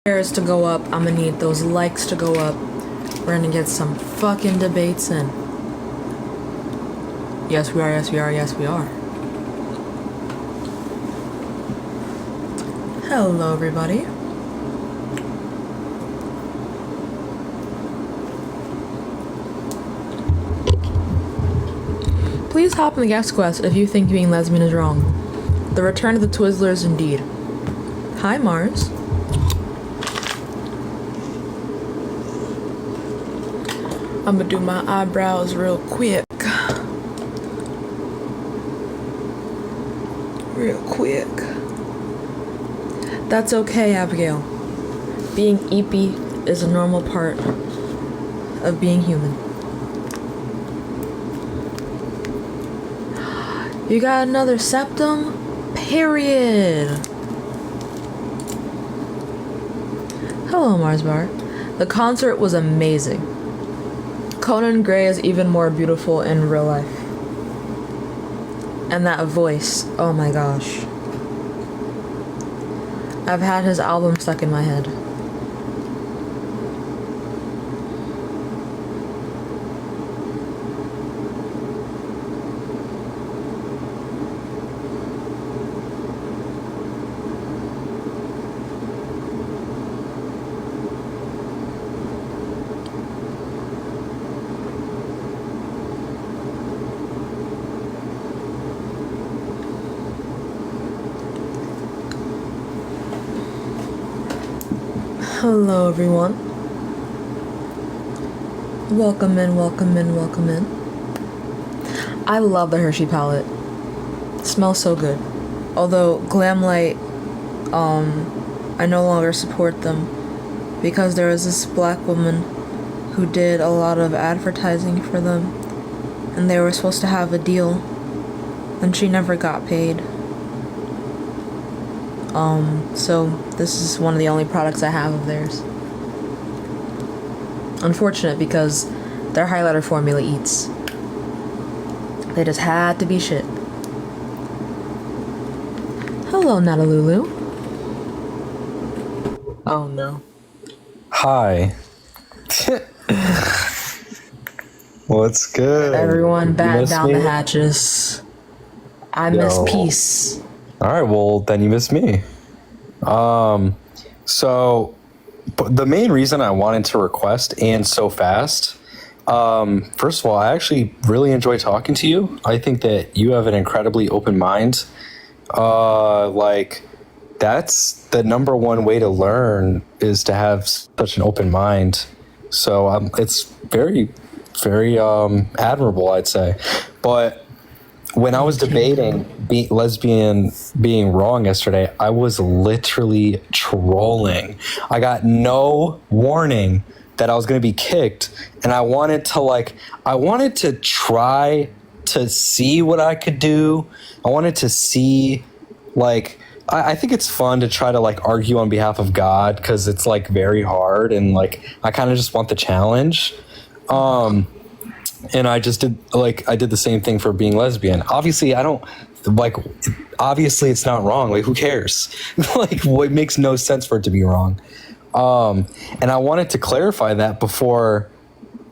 shares to go up. I'm gonna need those likes to go up. We're gonna get some fucking debates in. Yes, we are. Yes, we are. Yes, we are. Hello, everybody. Please hop in the guest quest if you think being lesbian is wrong. The return of the Twizzlers, indeed. Hi, Mars. I'm gonna do my eyebrows real quick. Real quick. That's okay, Abigail. Being eepy is a normal part of being human. You got another septum? Period. Hello, Mars Bar. The concert was amazing. Conan Gray is even more beautiful in real life. And that voice, oh my gosh. I've had his album stuck in my head. Hello, everyone. Welcome in, welcome in, welcome in. I love the Hershey palette. It smells so good. Although Glamlight, I no longer support them because there was this black woman who did a lot of advertising for them, and they were supposed to have a deal, and she never got paid. So this is one of the only products I have of theirs. Unfortunate because their highlighter formula eats. They just had to be shit. Hello, Natalulu. Oh no. Hi. What's good? Everyone batten down the hatches. I miss peace. All right, well, then you miss me. So the main reason I wanted to request and so fast, first of all, I actually really enjoy talking to you. I think that you have an incredibly open mind. That's the number one way to learn is to have such an open mind. So it's very, very admirable, I'd say. But when I was debating lesbian being wrong yesterday, I was literally trolling. I got no warning that I was going to be kicked, and I wanted to try to see what I could do. I wanted to see, I think it's fun to try to argue on behalf of God because it's very hard, and I kind of just want the challenge. And I just did I did the same thing for being lesbian. Obviously, obviously it's not wrong. Who cares? It makes no sense for it to be wrong. And I wanted to clarify that before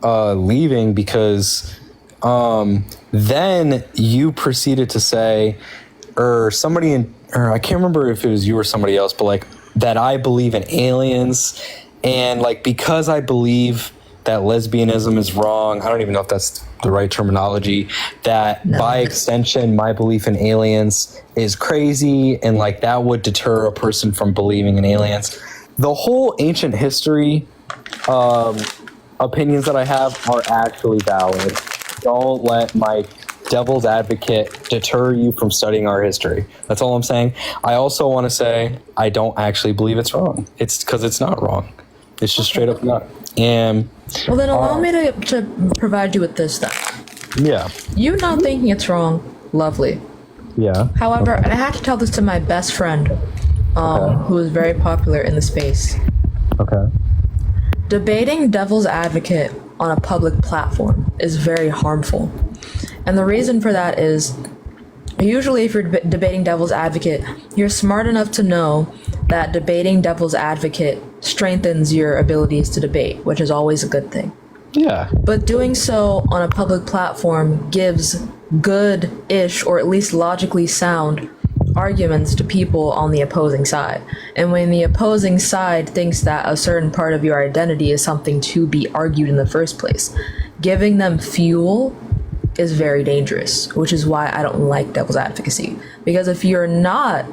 leaving because then you proceeded to say, or I can't remember if it was you or somebody else, but that I believe in aliens, and because I believe that lesbianism is wrong. I don't even know if that's the right terminology. That by extension, my belief in aliens is crazy, and that would deter a person from believing in aliens. The whole ancient history opinions that I have are actually valid. Don't let my devil's advocate deter you from studying our history. That's all I'm saying. I also want to say I don't actually believe it's wrong. It's because it's not wrong. It's just straight up not. And well, then allow me to provide you with this then. Yeah. You not thinking it's wrong, lovely. Yeah. However, and I have to tell this to my best friend, who is very popular in the space. Okay. Debating devil's advocate on a public platform is very harmful. And the reason for that is, usually if you're debating devil's advocate, you're smart enough to know that debating devil's advocate strengthens your abilities to debate, which is always a good thing. Yeah. But doing so on a public platform gives good-ish, or at least logically sound, arguments to people on the opposing side. And when the opposing side thinks that a certain part of your identity is something to be argued in the first place, giving them fuel is very dangerous, which is why I don't like devil's advocacy. Because if you're not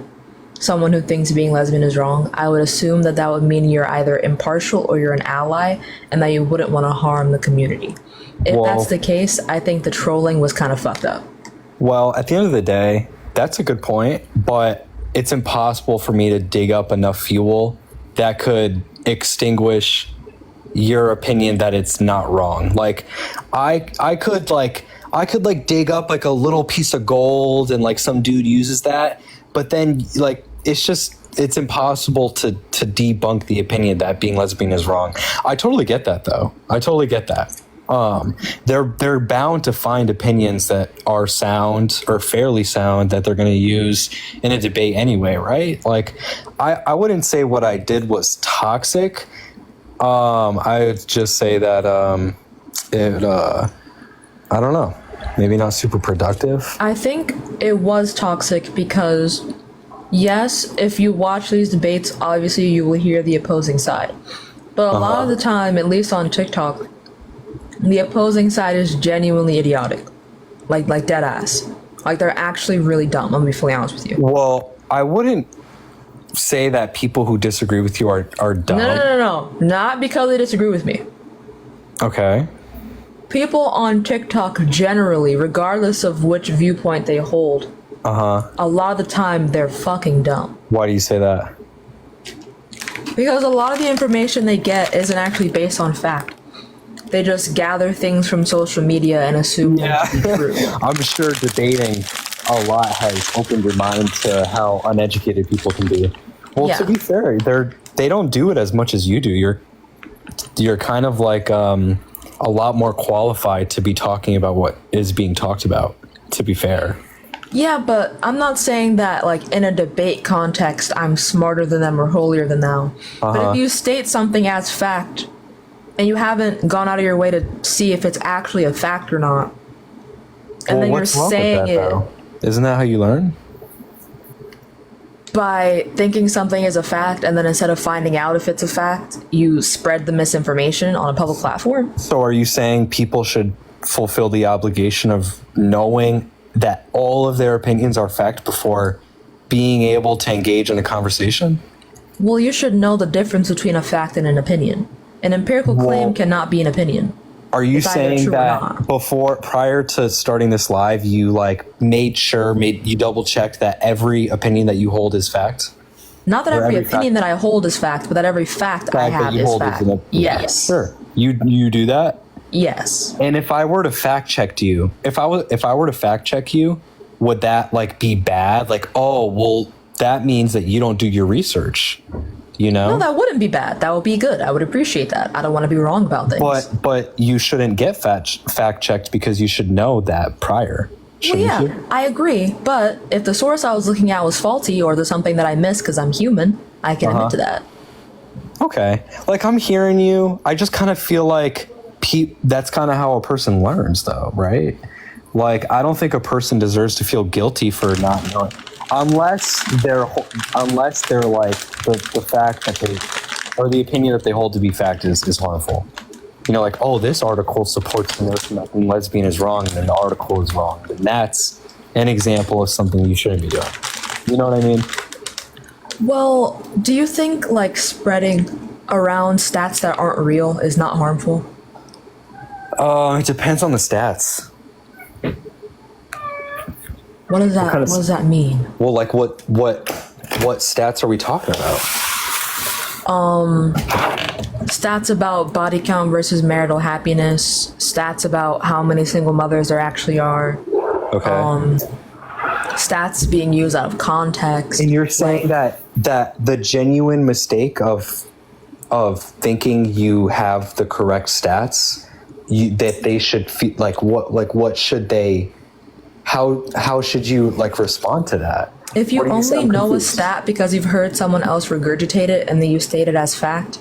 someone who thinks being lesbian is wrong, I would assume that that would mean you're either impartial or you're an ally, and that you wouldn't want to harm the community. If that's the case, I think the trolling was kind of fucked up. Well, at the end of the day, that's a good point, but it's impossible for me to dig up enough fuel that could extinguish your opinion that it's not wrong. Like, I could dig up like a little piece of gold and like some dude uses that, but then like it's impossible to debunk the opinion that being lesbian is wrong. I totally get that though. I totally get that. They're bound to find opinions that are sound or fairly sound that they're going to use in a debate anyway, right? Like, I wouldn't say what I did was toxic. I would just say that I don't know, maybe not super productive. I think it was toxic because, yes, if you watch these debates, obviously you will hear the opposing side. But a lot of the time, at least on TikTok, the opposing side is genuinely idiotic. Like dead ass. Like, they're actually really dumb, I'm gonna be fully honest with you. Well, I wouldn't say that people who disagree with you are dumb. No. Not because they disagree with me. Okay. People on TikTok generally, regardless of which viewpoint they hold, a lot of the time they're fucking dumb. Why do you say that? Because a lot of the information they get isn't actually based on fact. They just gather things from social media and assume them to be true. I'm sure debating a lot has opened your mind to how uneducated people can be. Well, to be fair, they don't do it as much as you do. You're kind of like a lot more qualified to be talking about what is being talked about, to be fair. Yeah, but I'm not saying that, like, in a debate context, I'm smarter than them or holier than thou. But if you state something as fact, and you haven't gone out of your way to see if it's actually a fact or not, and then you're saying it, though? Isn't that how you learn? By thinking something is a fact, and then instead of finding out if it's a fact, you spread the misinformation on a public platform. So are you saying people should fulfill the obligation of knowing that all of their opinions are fact before being able to engage in a conversation? Well, you should know the difference between a fact and an opinion. An empirical claim cannot be an opinion. Are you saying that prior to starting this live, you you double checked that every opinion that you hold is fact? Not that every opinion that I hold is fact, but that every fact I have is fact. Yes. Sure. You do that? Yes. And if I were to fact check you, if I were to fact check you, would that like be bad? Like, oh, well, that means that you don't do your research. You know? No, that wouldn't be bad. That would be good. I would appreciate that. I don't want to be wrong about things. But you shouldn't get fact checked because you should know that prior. Well, yeah, I agree. But if the source I was looking at was faulty, or there's something that I missed because I'm human, I can admit to that. Okay. Like, I'm hearing you. I just kind of feel like that's kind of how a person learns, though, right? Like, I don't think a person deserves to feel guilty for not knowing. Unless they're like the fact that they, or the opinion that they hold to be fact is harmful. You know, like, oh, this article supports the notion that being lesbian is wrong, and then the article is wrong. And that's an example of something you shouldn't be doing. You know what I mean? Well, do you think like spreading around stats that aren't real is not harmful? It depends on the stats. What does that mean? Well, like what stats are we talking about? Stats about body count versus marital happiness. Stats about how many single mothers there actually are. Okay. Stats being used out of context. And you're saying that the genuine mistake of thinking you have the correct stats, that they should feel what should they? How should you like respond to that? If you What do you say? only I'm know a confused. stat because you've heard someone else regurgitate it and then you state it as fact,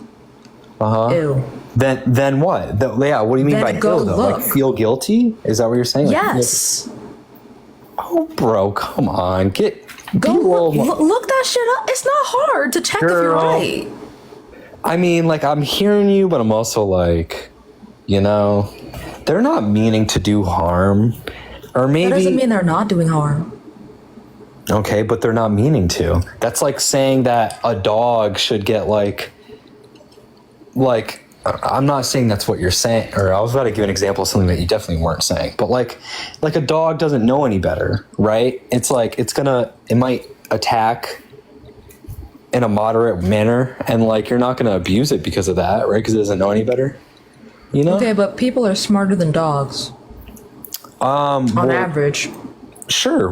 ew. Then what? Yeah, what do you mean Then by go ill though? Like look. feel guilty? Is that what you're saying? Like, Yes. oh, bro, come on, Go look that shit up. It's not hard to check if you're Girl. right. I mean, like, I'm hearing you, but I'm also like, they're not meaning to do harm, or maybe. That doesn't mean they're not doing harm. Okay, but they're not meaning to. That's like saying that a dog should get like I'm not saying that's what you're saying, or I was about to give an example of something that you definitely weren't saying, but like a dog doesn't know any better, right? It's like it might attack in a moderate manner, and like you're not gonna abuse it because of that, right? Because it doesn't know any better, Okay, but people are smarter than dogs. On average. Sure,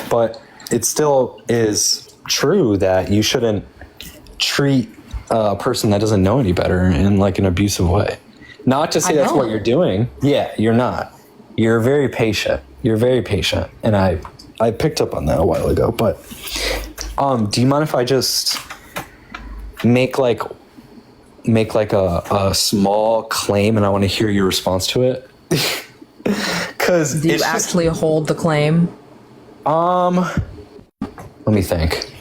but it still is true that you shouldn't treat a person that doesn't know any better in like an abusive way. Not to say that's what you're doing. Yeah, you're not. You're very patient. And I picked up on that a while ago. But do you mind if I just make like a small claim, and I want to hear your response to it? Because do you actually hold the claim? Let me think.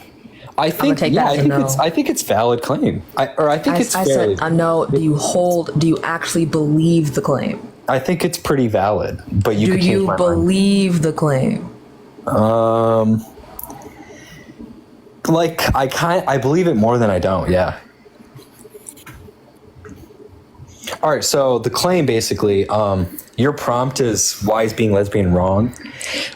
I think it's valid claim. I think it's fairly. I know. Do you actually believe the claim? I think it's pretty valid, but you do could change you my believe the claim? mind. Like I believe it more than I don't. Yeah. All right. So the claim basically, your prompt is why is being lesbian wrong?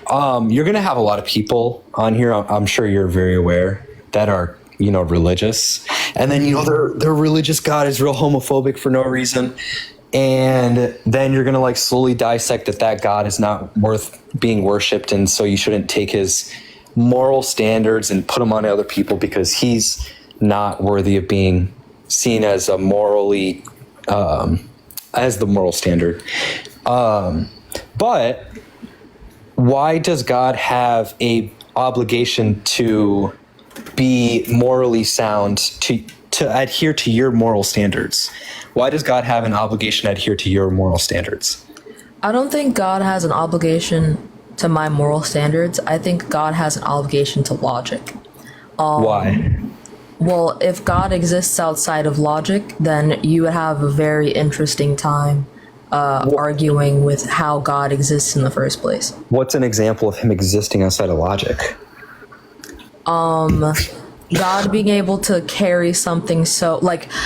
You're gonna have a lot of people on here. I'm sure you're very aware that are religious, and then their religious God is real homophobic for no reason, and then you're gonna like slowly dissect that God is not worth being worshipped, and so you shouldn't take his moral standards and put them on other people because he's not worthy of being seen as a morally as the moral standard. But why does God have a obligation to be morally sound, to adhere to your moral standards? Why does God have an obligation to adhere to your moral standards? I don't think God has an obligation to my moral standards. I think God has an obligation to logic. Why? Well, if God exists outside of logic, then you would have a very interesting time arguing with how God exists in the first place. What's an example of him existing outside of logic? God being able to carry something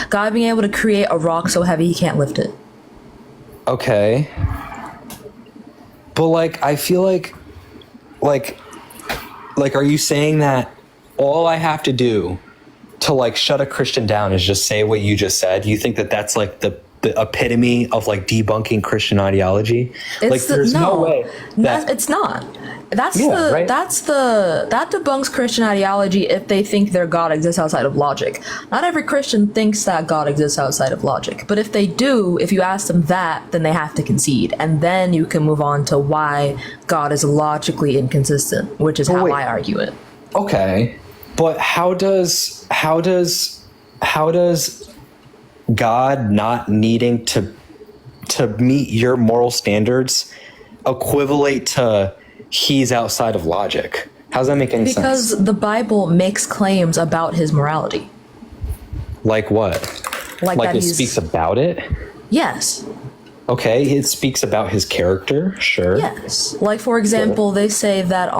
God being able to create a rock so heavy he can't lift it. Okay. But like, I feel like, are you saying that all I have to do to like shut a Christian down is just say what you just said? You think that that's like the epitome of like debunking Christian ideology? There's no way that it's not. That debunks Christian ideology if they think their God exists outside of logic. Not every Christian thinks that God exists outside of logic. But if they do, if you ask them that, then they have to concede. And then you can move on to why God is logically inconsistent, which is how I argue it. Okay. But how does God not needing to meet your moral standards equivalent to he's outside of logic? How does that make any sense? Because the Bible makes claims about his morality. Like what? Like it speaks about it? Yes. Okay, it speaks about his character, sure. Yes. Like, for example, they say that,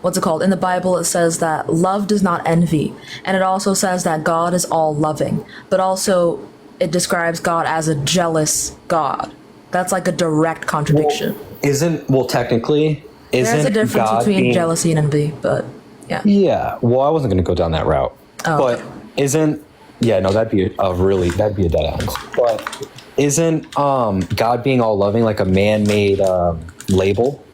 what's it called? In the Bible, it says that love does not envy. And it also says that God is all loving. But also, it describes God as a jealous God. That's like a direct contradiction. Technically, there's a difference between jealousy and envy, but yeah. Yeah, well, I wasn't going to go down that route. Oh, but okay. That'd be a dead end. But isn't God being all loving like a man-made label?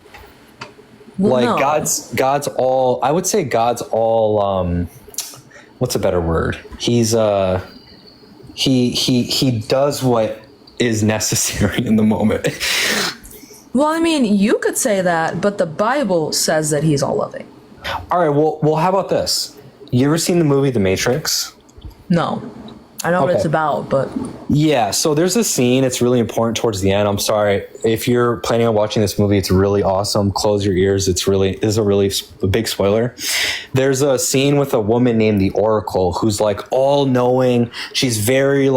Well, like no. God's all. I would say God's all. What's a better word? He's he does what is necessary in the moment. Well, I mean, you could say that, but the Bible says that he's all loving. All right, well, how about this? You ever seen the movie The Matrix? No. I know what Okay. it's about, but Yeah, so there's a scene, it's really important towards the end. I'm sorry. If you're planning on watching this movie, it's really awesome. Close your ears. This is a really big spoiler. There's a scene with a woman named the Oracle who's like all knowing. She's very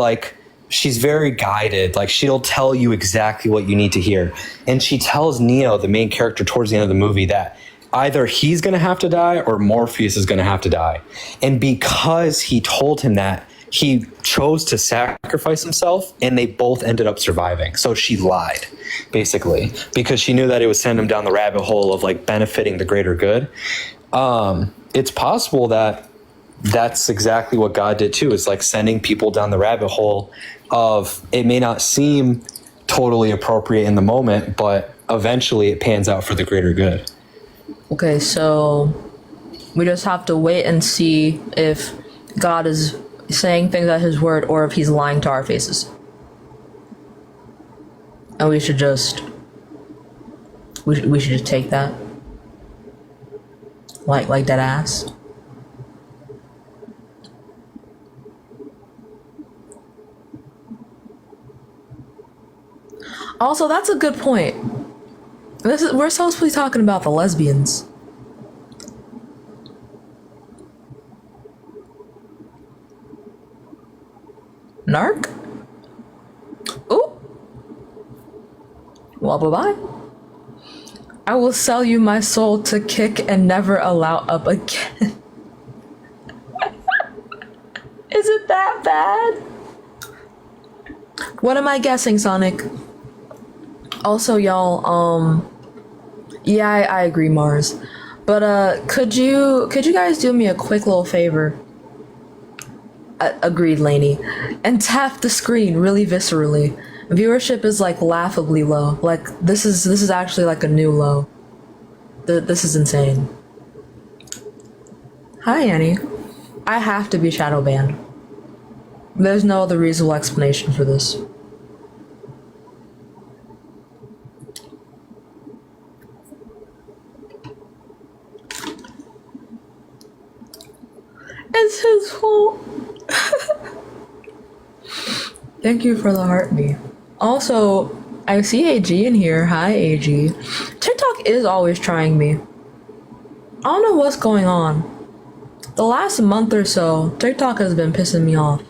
guided. Like she'll tell you exactly what you need to hear. And she tells Neo, the main character towards the end of the movie, that either he's going to have to die or Morpheus is going to have to die. And because he told him that, he chose to sacrifice himself and they both ended up surviving. So she lied, basically, because she knew that it would send him down the rabbit hole of like benefiting the greater good. It's possible that that's exactly what God did too. It's like sending people down the rabbit hole of, it may not seem totally appropriate in the moment, but eventually it pans out for the greater good. okay, so we just have to wait and see if God is saying things at his word or if he's lying to our faces. And we should just we should just take that. Like that ass. Also, that's a good point. We're supposed to be talking about the lesbians. Narc? Ooh. Well, bye-bye. I will sell you my soul to kick and never allow up again. Is it that bad? What am I guessing, Sonic? Also, y'all, yeah, I agree, Mars. But, could you guys do me a quick little favor? Agreed, Lainey. And tap the screen really viscerally. Viewership is like laughably low. Like this is actually like a new low. This is insane. Hi, Annie. I have to be shadow banned. There's no other reasonable explanation for this. It's his fault. Thank you for the heartbeat. Also, I see AG in here. Hi, AG. TikTok is always trying me. I don't know what's going on. The last month or so, TikTok has been pissing me off.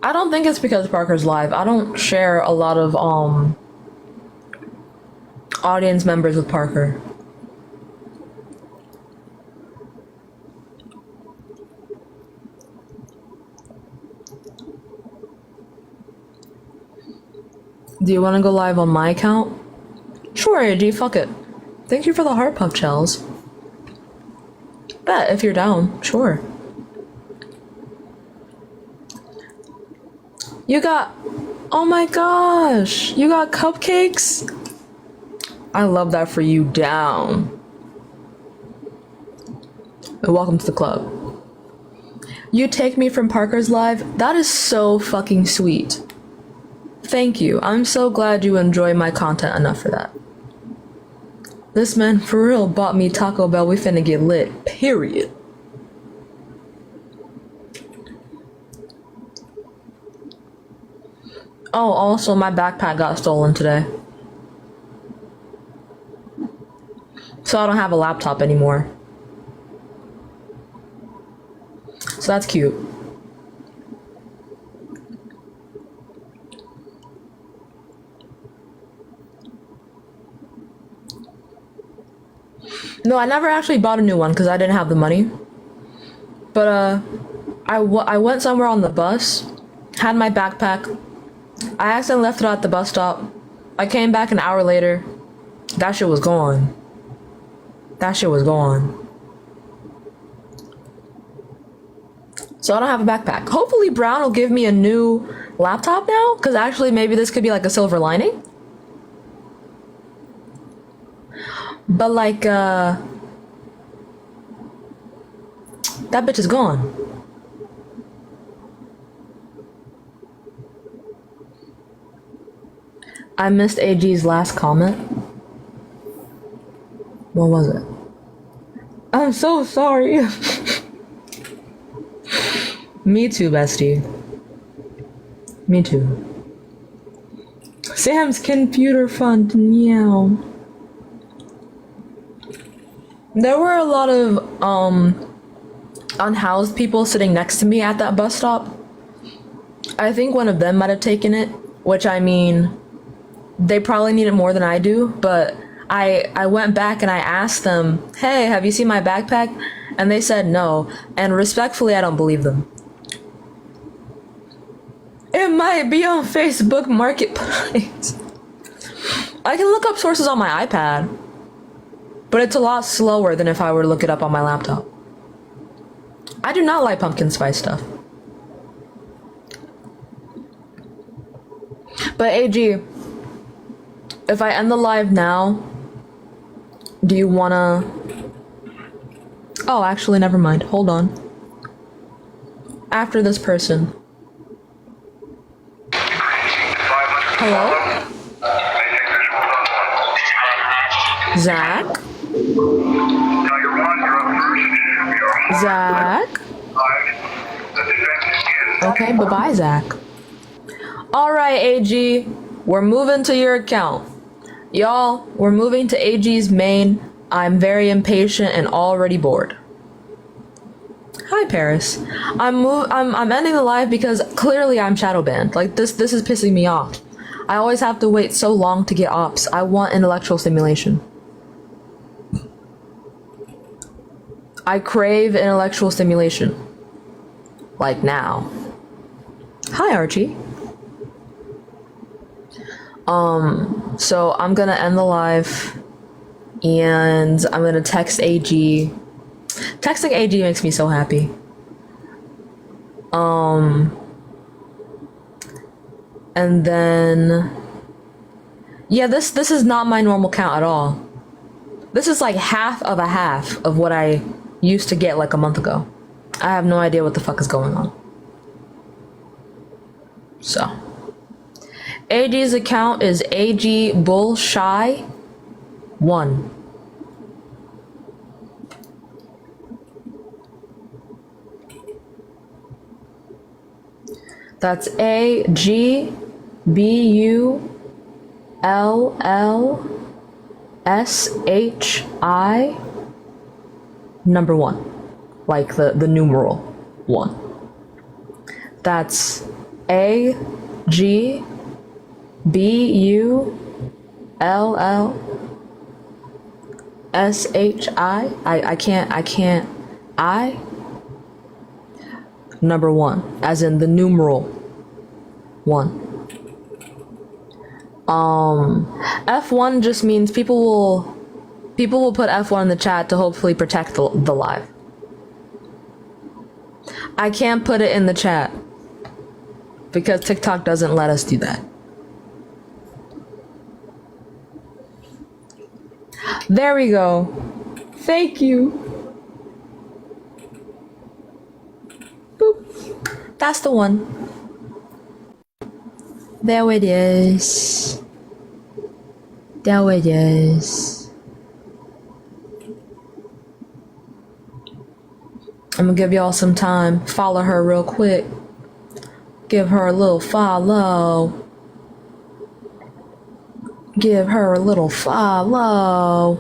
I don't think it's because Parker's live. I don't share a lot of audience members with Parker. Do you want to go live on my account? Sure, AG, fuck it. Thank you for the heart puff shells. Bet, if you're down, sure. You got... Oh my gosh! You got cupcakes? I love that for you, down. Welcome to the club. You take me from Parker's live? That is so fucking sweet. Thank you. I'm so glad you enjoy my content enough for that. This man for real bought me Taco Bell. We finna get lit. Period. Oh, also my backpack got stolen today. So I don't have a laptop anymore. So that's cute. No, I never actually bought a new one because I didn't have the money. But I went somewhere on the bus, had my backpack. I accidentally left it at the bus stop. I came back an hour later. That shit was gone. That shit was gone. So I don't have a backpack. Hopefully Brown will give me a new laptop now, because actually maybe this could be like a silver lining. But like, that That bitch is gone. I missed AG's last comment. What was it? I'm so sorry. Me too, bestie. Me too. Sam's computer fund, meow. There were a lot of unhoused people sitting next to me at that bus stop. I think one of them might have taken it, which I mean, they probably need it more than I do, but I went back and I asked them, hey, have you seen my backpack? And they said no, and respectfully, I don't believe them. It might be on Facebook Marketplace. I can look up sources on my iPad, but it's a lot slower than if I were to look it up on my laptop. I do not like pumpkin spice stuff. But AG, if I end the live now, do you wanna... Oh, actually, never mind. Hold on. After this person. Hello? Zach? Zach? Okay, bye-bye, Zach. Alright, AG. We're moving to your account. Y'all, we're moving to AG's main. I'm very impatient and already bored. Hi, Paris. I'm ending the live because clearly I'm shadow banned. Like, this is pissing me off. I always have to wait so long to get ops. I want intellectual stimulation. I crave intellectual stimulation. Like now. Hi, Archie. So I'm gonna end the live and I'm gonna text AG. Texting AG makes me so happy. And then yeah, this is not my normal count at all. This is like half of what I used to get like a month ago. I have no idea what the fuck is going on. So AG's account is AG Bull Shy 1. That's AGBULLSHI number 1. Like the numeral 1. That's AGBULLSHI. I can't number 1, as in the numeral 1. F1 just means people will put F1 in the chat to hopefully protect the live. I can't put it in the chat because TikTok doesn't let us do that. There we go. Thank you. Boop. That's the one. There it is. There it is. I'm gonna give y'all some time. Follow her real quick. Give her a little follow. Give her a little follow.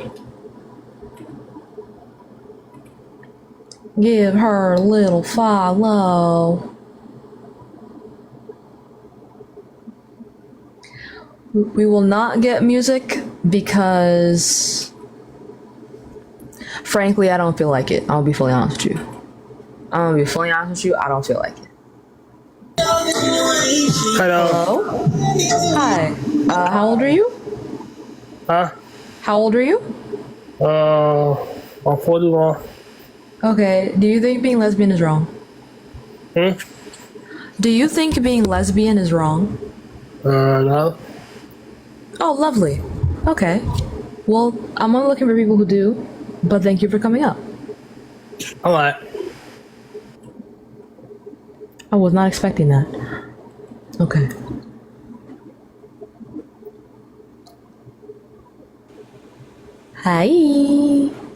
Give her a little follow. We will not get music because, frankly, I don't feel like it. I'll be fully honest with you. I don't feel like it. Hello. Hello? Hi. How old are you? Huh? How old are you? I'm 41. Okay. Do you think being lesbian is wrong? Hmm? Do you think being lesbian is wrong? No. Oh, lovely. Okay. Well, I'm only looking for people who do, but thank you for coming up. Alright. I was not expecting that. Okay. Hi.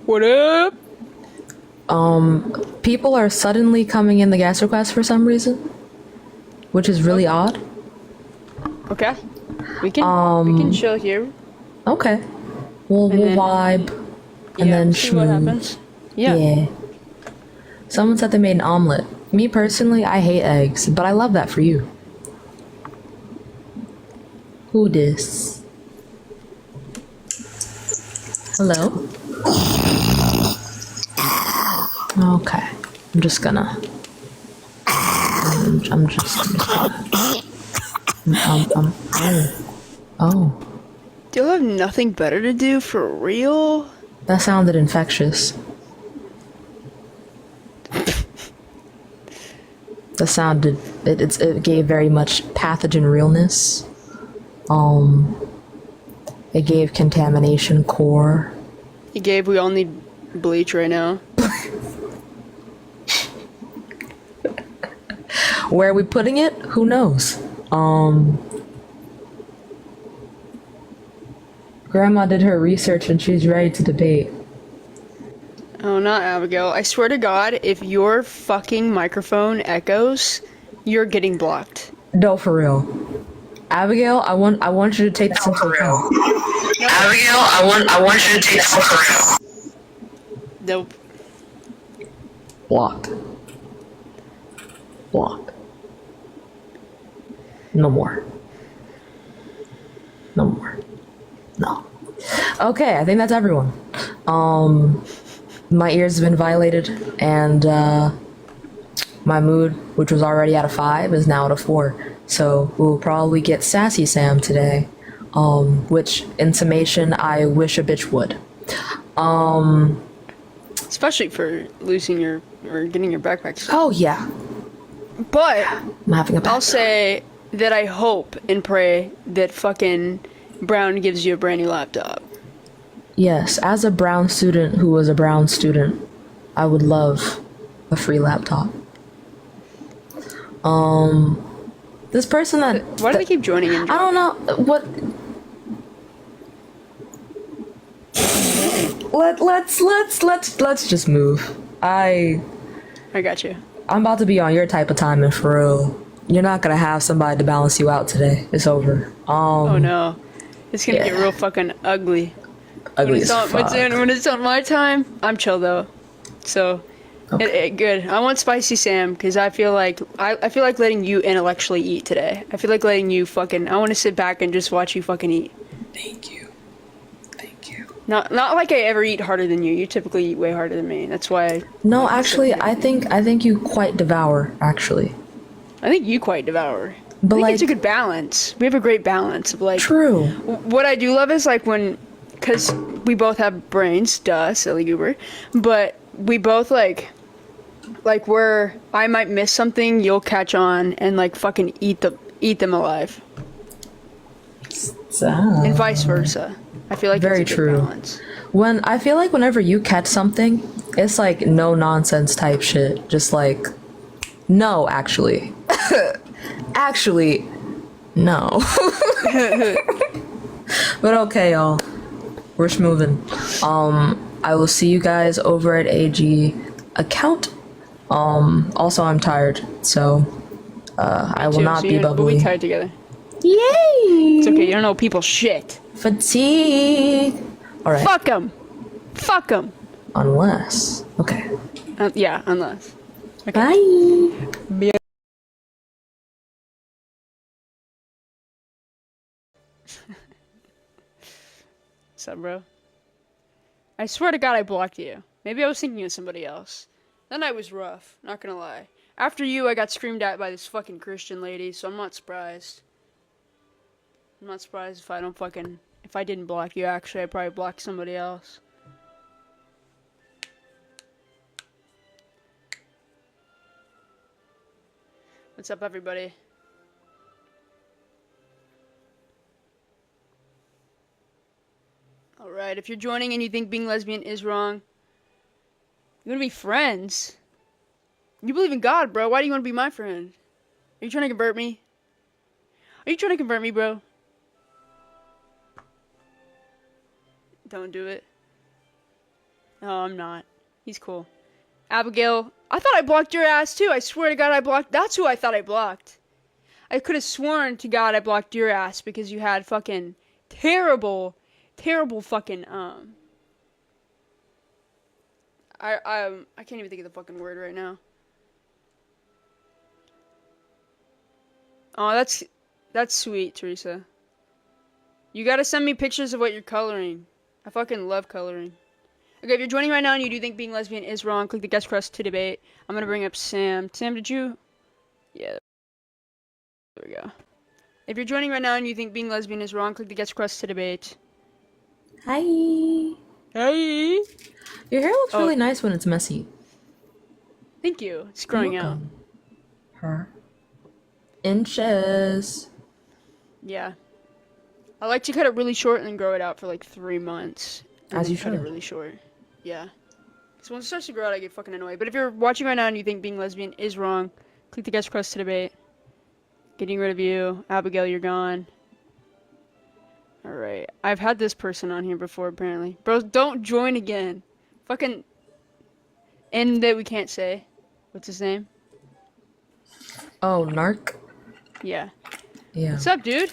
What up? People are suddenly coming in the guest request for some reason, which is really odd. Okay. We can chill here. Okay. We'll then- vibe and Yeah, then see what schmooze. happens. Yeah. Yeah. Someone said they made an omelet. Me personally, I hate eggs, but I love that for you. Who dis? Hello? Okay. I'm just gonna. I'm just gonna. Oh. Do you have nothing better to do for real? That sounded infectious. That sounded. It gave very much pathogen realness. It gave contamination core. Hey Gabe, we all need bleach right now. Where are we putting it? Who knows? Grandma did her research and she's ready to debate. Oh, not Abigail. I swear to God, if your fucking microphone echoes, you're getting blocked. No, for real. Abigail, I want you to take this into account. Abigail, I want you to take this for real. Nope. Blocked. Blocked. No more. No more. No. Okay, I think that's everyone. My ears have been violated, and my mood, which was already at a 5, is now at a 4. So we'll probably get Sassy Sam today, which, in summation, I wish a bitch would. Especially for losing your or getting your backpack. Oh yeah, But I'm having a bad I'll say that I hope and pray that fucking Brown gives you a brand new laptop. Yes, as a brown student who was a brown student, I would love a free laptop. This person that Why do they keep joining in? I don't know what. Let's just move. I got you. I'm about to be on your type of time, and for real, you're not gonna have somebody to balance you out today. It's over. Oh no, it's gonna get yeah. real fucking ugly. Ugly as fuck. When it's on my time, I'm chill though. So, good. I want Spicy Sam because I feel like I feel like letting you intellectually eat today. I feel like letting you fucking. I want to sit back and just watch you fucking eat. Thank you. Thank you. Not like I ever eat harder than you. You typically eat way harder than me. That's why. No, actually, I think you quite devour. Actually, I think you quite devour. but I think like it's a good balance. We have a great balance of like. true. What I do love is like when, because we both have brains, duh, silly goober, but we both like where I might miss something, you'll catch on and like fucking eat them alive, and vice versa. I feel like Very it's a good true. balance. When I feel like whenever you catch something, it's like no nonsense type shit. Just like, no, actually, actually, no. But okay, y'all, we're schmoving. I will see you guys over at AG account. Also, I'm tired, so I will not be We'll bubbly. be tied together. Yay! It's okay. You don't know people shit. Fatigue. All right. Fuck them. Fuck them. Unless. Okay. Yeah, unless. Bye. What's up, bro? I swear to God I blocked you. Maybe I was thinking of somebody else. That night was rough, not gonna lie. After you, I got screamed at by this fucking Christian lady, so I'm not surprised. I'm not surprised if if I didn't block you, actually, I'd probably block somebody else. What's up, everybody? Alright, if you're joining and you think being lesbian is wrong, you wanna be friends? You believe in God, bro. Why do you wanna be my friend? Are you trying to convert me? Are you trying to convert me, bro? Don't do it. No, I'm not. He's cool. Abigail, I thought I blocked your ass too. I swear to God I blocked. That's who I thought I blocked. I could have sworn to God I blocked your ass because you had fucking terrible fucking I can't even think of the fucking word right now. Oh, that's sweet, Teresa. You gotta send me pictures of what you're coloring. I fucking love coloring. Okay, if you're joining right now and you do think being lesbian is wrong, click the guest request to debate. I'm gonna bring up Sam. Sam, did you? Yeah. There we go. If you're joining right now and you think being lesbian is wrong, click the guest request to debate. Hi. Hey. Your hair looks really nice when it's messy. Thank you. It's growing out. Welcome. Her. Inches. Yeah. I like to cut it really short and then grow it out for like 3 months. And As then you cut it should. really short. Yeah. Because when it starts to grow out, I get fucking annoyed. But if you're watching right now and you think being lesbian is wrong, click the guest request to debate. Getting rid of you. Abigail, you're gone. Alright. I've had this person on here before, apparently. Bros, don't join again. Fucking... N that we can't say. What's his name? Oh, narc? Yeah. Yeah. What's up, dude?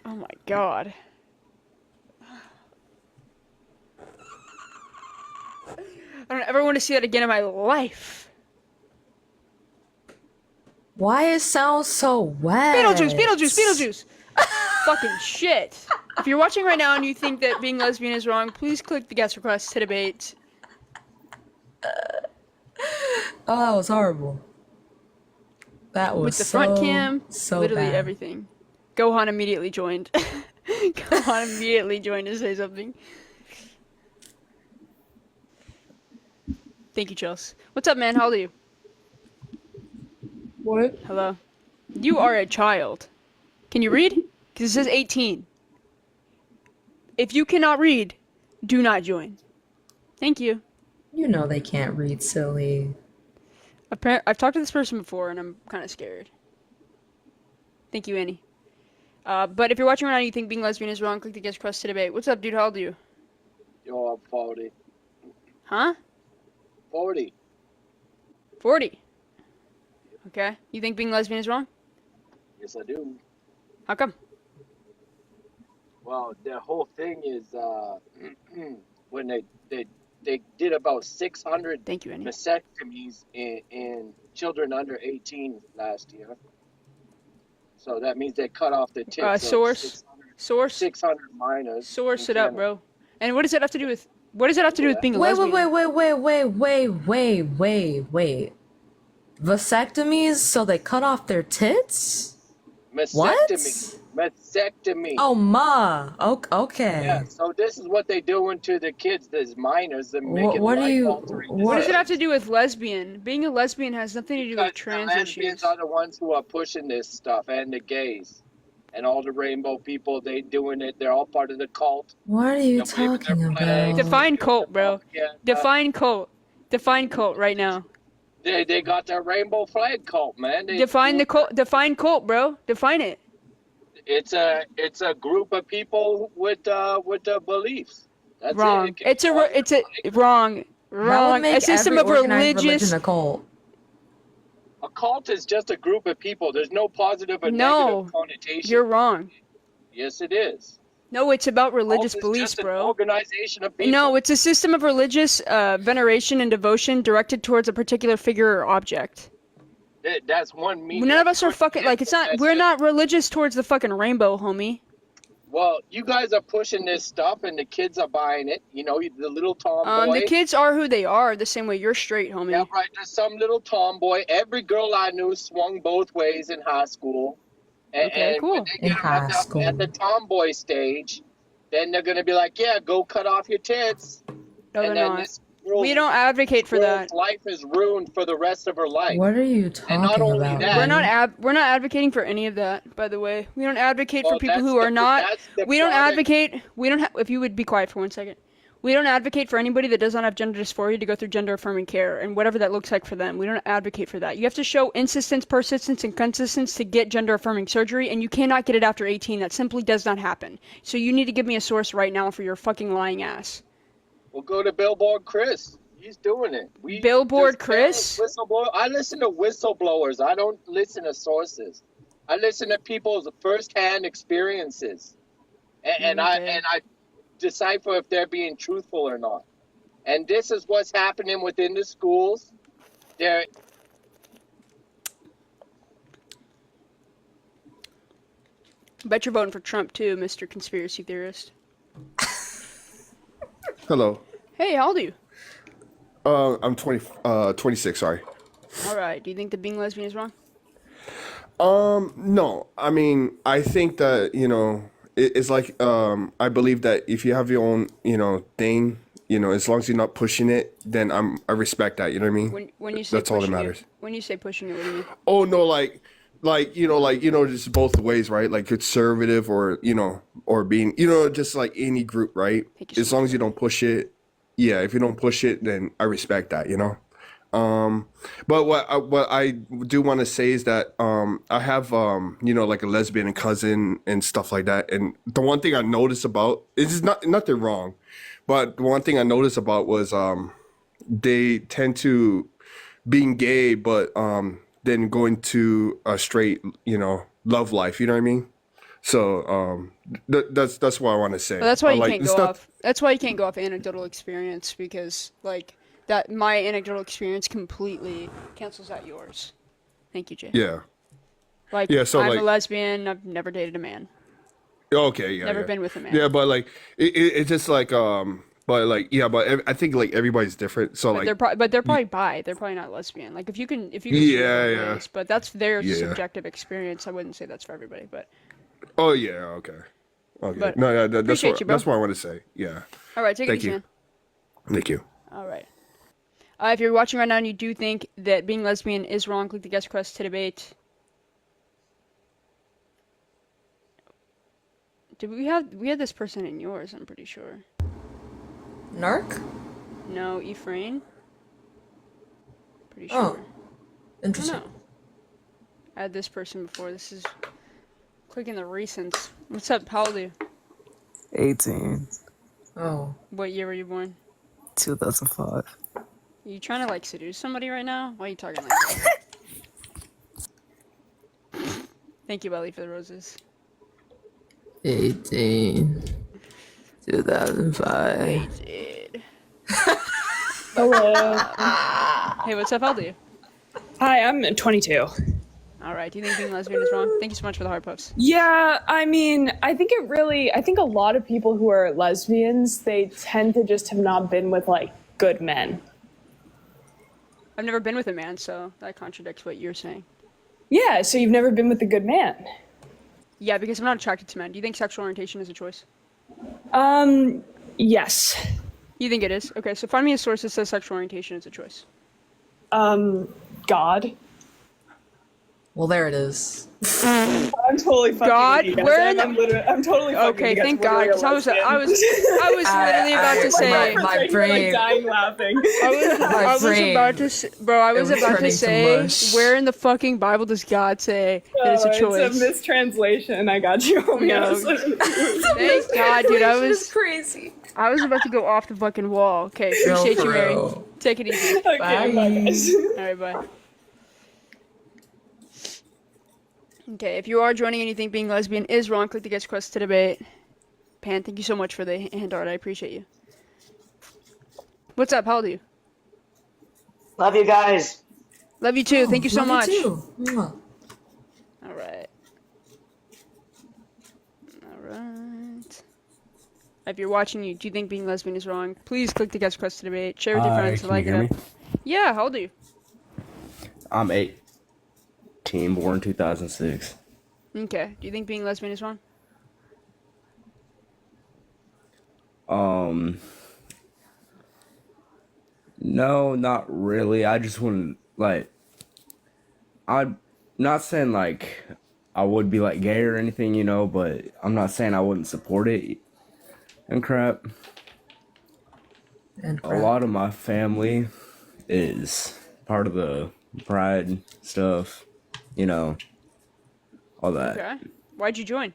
Oh my god. I don't ever want to see that again in my life. Why it sounds so wet? Beetlejuice! Fucking shit. If you're watching right now and you think that being lesbian is wrong, please click the guest request to debate. Oh, that was horrible. That was With the front cam, so literally bad. everything. Gohan immediately joined. Gohan immediately joined to say something. Thank you, Chels. What's up, man? How old are you? What? Hello. You are a child. Can you read? Because it says 18. If you cannot read, do not join. Thank you. You know they can't read, silly. I've talked to this person before, and I'm kind of scared. Thank you, Annie. But if you're watching right now and you think being lesbian is wrong, click the guest request to debate. What's up, dude? How old are you? Yo, I'm 40. Huh? 40. 40. Okay. You think being lesbian is wrong? Yes, I do. How come? Well, the whole thing is when they did about 600 Thank you, Annie. mastectomies in children under 18 last year. So that means they cut off the tits of Source. 600 minors. Source in it up, Canada. bro. And what does that have to do with? What does it have to do with being a Wait, lesbian? wait. Vasectomies, so they cut off their tits? What? Mastectomy. Oh, ma. Okay. Yeah, so this is what they doing to the kids, these minors, and making what do you- life-altering What does it decisions. have to do with lesbian? Being a lesbian has nothing to do with Because trans the issues. lesbians are the ones who are pushing this stuff, and the gays, and all the rainbow people. They doing it. They're all part of the cult. What are you They're waving talking their flags. about? Define cult, bro. Yeah, Define cult. Define cult right now. They got their rainbow flag cult, man. Define the cult. Define cult, bro. Define it. It's a group of people with beliefs. That's Wrong. It. It's a wrong. That would Wrong. make A system of every organized religious. religion a cult. A cult is just a group of people. There's no positive or No, negative connotation. You're wrong. Yes, it is. No, it's about religious Cult is beliefs, just an bro. organization of people. No, it's a system of religious veneration and devotion directed towards a particular figure or object. That's one meaning. None of us are fucking like it's not. We're not religious towards the fucking rainbow, homie. Well, you guys are pushing this stuff, and the kids are buying it. You know, the little tomboy. The kids are who they are, the same way you're straight, homie. Yeah, right. There's some little tomboy. Every girl I knew swung both ways in high school. Okay, cool. When they In get high at school. the tomboy stage, then they're gonna be like, "Yeah, go cut off your tits." No, they're and then not. this girl's- We don't advocate for girl's that. life is ruined for the rest of her life. What are you And not talking only about? that- We're not advocating for any of that, by the way. We don't advocate for Well, people that's who are the- not. that's the We don't product. advocate. We don't. If you would be quiet for 1 second. We don't advocate for anybody that does not have gender dysphoria to go through gender affirming care and whatever that looks like for them. We don't advocate for that. You have to show insistence, persistence, and consistency to get gender affirming surgery, and you cannot get it after 18. That simply does not happen. So you need to give me a source right now for your fucking lying ass. We'll go to Billboard Chris. He's doing it. Billboard Chris? I listen to whistleblowers. I don't listen to sources. I listen to people's first-hand experiences, and I decipher if they're being truthful or not. And this is what's happening within the schools. They're Bet you're voting for Trump too, Mr. Conspiracy Theorist. Hello. Hey, how old are you? I'm 26, sorry. Alright, do you think that being lesbian is wrong? No. I mean, I think that, it's like, I believe that if you have your own, thing, as long as you're not pushing it, then I respect that, you know what I mean? When you say That's all that pushing matters. When you say pushing it, what do you mean? Oh, no, just both ways, right? Like conservative or, or being, just like any group, right? Thank you As so long much. as you don't push it. Yeah, if you don't push it, then I respect that, But what I do want to say is that I have like a lesbian cousin and stuff like that. And the one thing I noticed about it's nothing wrong, but the one thing I noticed about was they tend to being gay, but then going to a straight love life. You know what I mean? So that's what I want to say. Well, that's why you Like, can't it's go not- off. That's why you can't go off anecdotal experience because like that my anecdotal experience completely cancels out yours. Thank you, Jay. Yeah. Like Yeah, so, I'm a like- lesbian. I've never dated a man. Okay. Yeah. Never yeah. been with a man. Yeah, but like it's just like I think like everybody's different. So like But they're probably bi. They're probably not lesbian. Like if you can see it Yeah, both yeah. ways, but that's their Yeah. subjective experience. I wouldn't say that's for everybody, but oh yeah, okay. But No, yeah, that's appreciate you, bro. what I want to say. Yeah. all right, take it Thank easy, you. man. Thank you. All right. If you're watching right now and you do think that being lesbian is wrong, click the guest request to debate. We had this person in yours? I'm pretty sure. Narc? No, Ephraim. Pretty Oh, sure. interesting. No. I had this person before. This is clicking the recents. What's up? How old are you? 18, Oh. What year were you born? 2005. Are you trying to like seduce somebody right now? Why are you talking like that? Thank you, Belly, for the roses. 18, 2005. Dude. Hello. Hey, what's up? How old are you? Hi, I'm 22. All right. Do you think being lesbian is wrong? Thank you so much for the hard puffs. Yeah, I mean, I think a lot of people who are lesbians, they tend to just have not been with, like, good men. I've never been with a man, so that contradicts what you're saying. Yeah, so you've never been with a good man. Yeah, because I'm not attracted to men. Do you think sexual orientation is a choice? Yes. You think it is? Okay, so find me a source that says sexual orientation is a choice. God. Well, there it is. I'm totally fucking God? with you guys. Where in I'm totally fucking Okay, you guys. thank We're God, really because I was literally about to say. my brain. dying laughing. I was brain. about to say, bro. I was was about to turning to say, mush. where in the fucking Bible does God say that it's a choice? It's a mistranslation. I got you. No. Thank God, dude. It's crazy. I was about to go off the fucking wall. Okay, appreciate you, Mary. real. Take it easy. Okay, bye guys. All right, bye. Okay, if you are joining and you think being lesbian is wrong, click the guest request to debate. Pan, thank you so much for the hand art. I appreciate you. What's up? How old are you? Love you guys. Love you too. Thank you so Love much. too. Mwah. All right. All right. If you're watching, do you think being lesbian is wrong? Please click the guest request to debate. Share with your friends. Can Like you hear me? it. Yeah. How old are you? I'm 18, born 2006. Okay. Do you think being lesbian is wrong? No, not really. I just wouldn't like. I'm not saying like I would be like gay or anything, but I'm not saying I wouldn't support it and crap. And A lot of my family is part of the pride stuff, you know, all that. Okay. Why'd you join?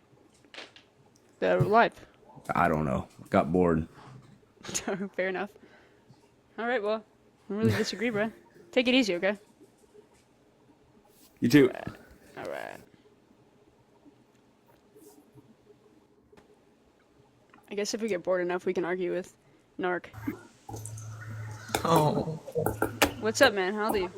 The live. I don't know. Got bored. Fair enough. All right. Well, I don't really disagree, bro. Take it easy, okay? You too. All right. I guess if we get bored enough, we can argue with Narc. Oh. What's up, man? How old are you?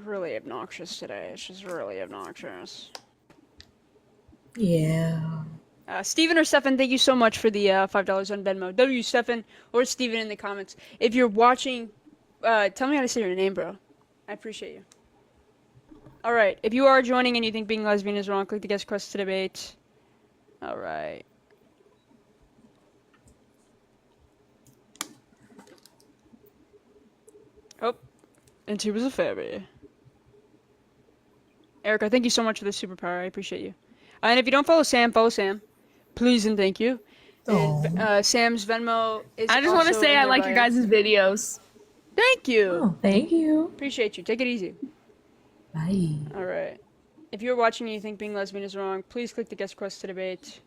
Really obnoxious today. It's just really obnoxious. Yeah. Steven or Stefan, thank you so much for the $5 on Venmo. W Stefan or Steven in the comments. If you're watching, tell me how to say your name, bro. I appreciate you. Alright, if you are joining and you think being lesbian is wrong, click the guest request to debate. Alright. Oh, and she was a fairy. Erica, thank you so much for the superpower. I appreciate you. And if you don't follow Sam, follow Sam. Please and thank you. And Sam's Venmo is I just want to also say in I their like your bio. guys' videos. Thank you. Oh, thank you. Appreciate you. Take it easy. Bye. Alright. If you're watching and you think being lesbian is wrong, please click the guest request to debate.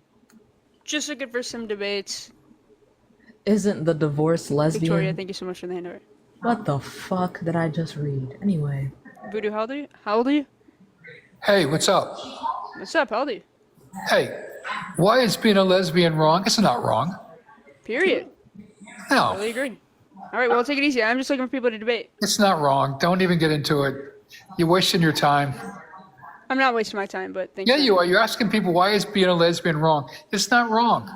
Just looking for some debates. Isn't the divorce lesbian? Victoria, thank you so much for the handover. What the fuck did I just read? Anyway. Voodoo, how old are you? How old are you? Hey, what's up? What's up? How old are you? Hey, why is being a lesbian wrong? It's not wrong. Period. No, Totally agree. Alright, well, take it easy. I'm just looking for people to debate. it's not wrong. Don't even get into it. You're wasting your time. I'm not wasting my time, but thank Yeah, you. you are. You're asking people why is being a lesbian wrong? It's not wrong.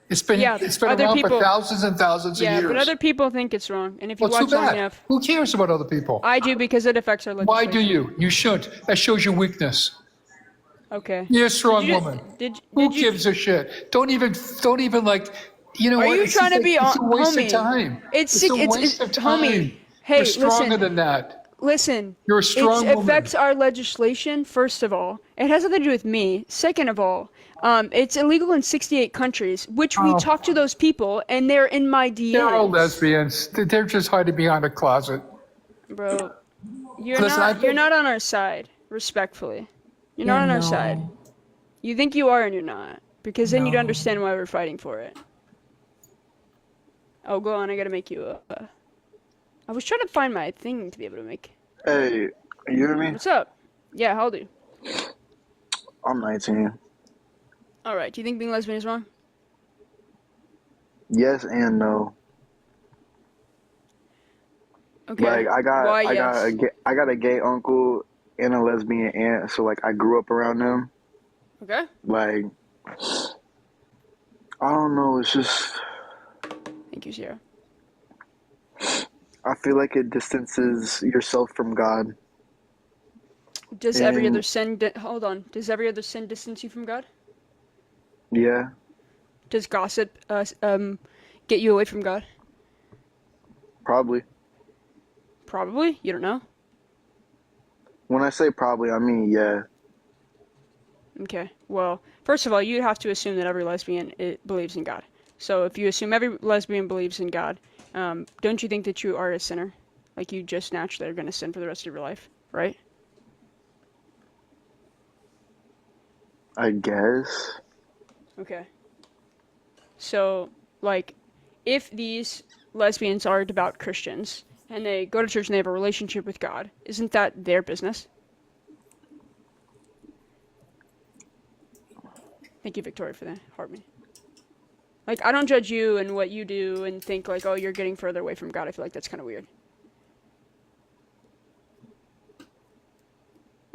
It's been Yeah, other around people- for thousands and thousands of Yeah, years. but other people think it's wrong. And if you Well, too watch long bad. enough, Who cares about other people? I do because it affects our Why legislation. do you? You shouldn't. That shows your weakness. Okay. You're a strong Did you- woman. Did Who you? gives a shit? Don't even like. You know Are what? you It's trying just to be it's a waste homie? of time. It's a waste of time. homie. Hey, You're stronger listen. than that. Listen, You're a strong it woman. affects our legislation, first of all. It has nothing to do with me. Second of all, it's illegal in 68 countries, which we Oh. talk to those people, and they're in my DMs. They're all lesbians. They're just hiding behind a closet. Bro, you're Listen, you're not on our side, respectfully. You're not on our side. You think you are and you're not, because then you'd understand why we're fighting for it. Oh, go on, I gotta make you a... I was trying to find my thing to be able to make... Hey, you hear me? What's up? Yeah, how old are you? I'm 19. Alright, do you think being lesbian is wrong? Yes and no. Okay. Like I got Why I got a gay uncle and a lesbian aunt, so like I grew up around them. Okay. Like I don't know, it's just Thank you, Sierra. I feel like it distances yourself from God. Does every And- other sin... hold on. Does every other sin distance you from God? Yeah, Does gossip get you away from God? probably. Probably. You don't know? When I say probably, I mean yeah. Okay. Well, first of all, you'd have to assume that every lesbian believes in God. So if you assume every lesbian believes in God, don't you think that you are a sinner? Like you just naturally are going to sin for the rest of your life, right? I guess. Okay. So, like, if these lesbians are devout Christians and they go to church and they have a relationship with God, isn't that their business? Thank you, Victoria, for that. Heart me. Like, I don't judge you and what you do and think, like, oh, you're getting further away from God. I feel like that's kind of weird.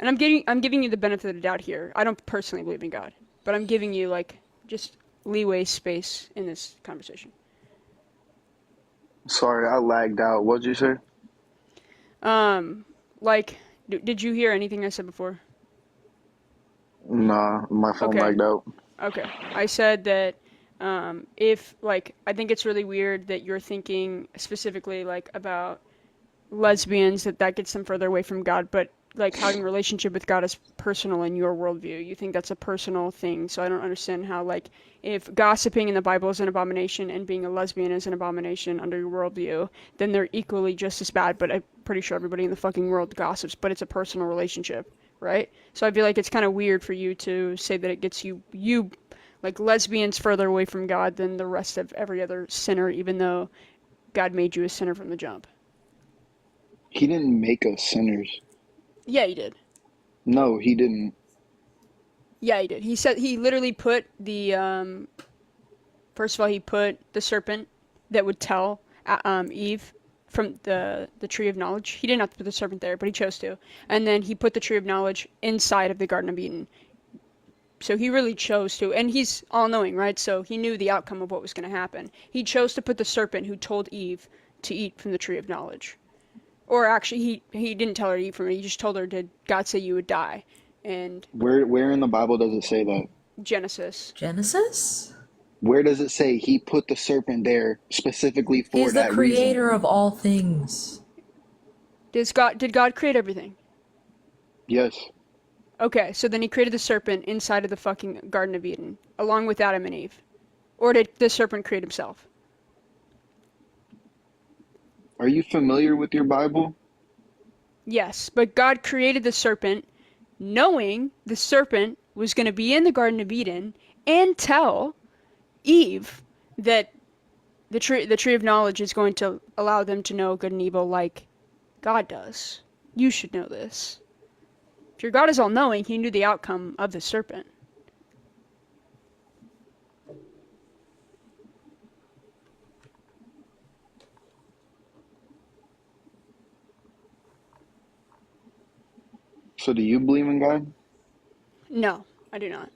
And I'm giving you the benefit of the doubt here. I don't personally believe in God, but I'm giving you, like, just leeway space in this conversation. Sorry, I lagged out. What'd you say? Like, did you hear anything I said before? Nah, my phone Okay. lagged out. Okay. I said that, if, like, I think it's really weird that you're thinking specifically, like, about lesbians, that gets them further away from God, but like having a relationship with God is personal in your worldview. You think that's a personal thing. So I don't understand how, like, if gossiping in the Bible is an abomination and being a lesbian is an abomination under your worldview, then they're equally just as bad. But I'm pretty sure everybody in the fucking world gossips, but it's a personal relationship, right? So I feel like it's kind of weird for you to say that it gets you like lesbians further away from God than the rest of every other sinner, even though God made you a sinner from the jump. He didn't make us sinners. Yeah, he did. No, he didn't. Yeah, he did. He said he literally put the first of all, he put the serpent that would tell Eve from the tree of knowledge. He didn't have to put the serpent there, but he chose to. And then he put the tree of knowledge inside of the Garden of Eden. So he really chose to, and he's all-knowing, right? So he knew the outcome of what was going to happen. He chose to put the serpent who told Eve to eat from the tree of knowledge. Or actually, he didn't tell her to eat from it. He just told her, did God say you would die? And Where in the Bible does it say that? Genesis. Genesis? Where does it say he put the serpent there specifically for He's the that creator reason? of all things. Did God create everything? Yes. Okay, so then he created the serpent inside of the fucking Garden of Eden, along with Adam and Eve. Or did the serpent create himself? Are you familiar with your Bible? Yes, but God created the serpent knowing the serpent was going to be in the Garden of Eden and tell Eve that the tree of knowledge is going to allow them to know good and evil like God does. You should know this. If your God is all-knowing, he knew the outcome of the serpent. So do you believe in God? No, I do not.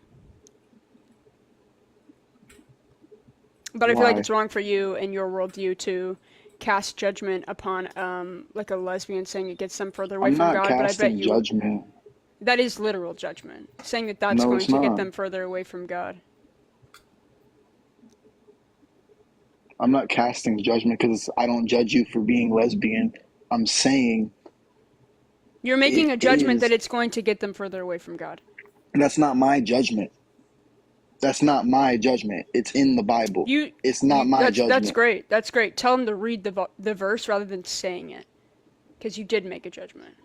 But I feel like Why? it's wrong for you and your worldview to cast judgment upon like a lesbian, saying it gets them further away I'm from not God. But I bet casting you judgment. that is literal judgment, saying that that's No, going it's to get not. them further away from God. I'm not casting judgment because I don't judge you for being lesbian. I'm saying You're making it a judgment that is. it's going to get them further away from God. That's not my judgment. That's not my judgment. It's in the Bible. It's not my That's judgment. great. That's great. Tell them to read the verse rather than saying it, because you did make a judgment.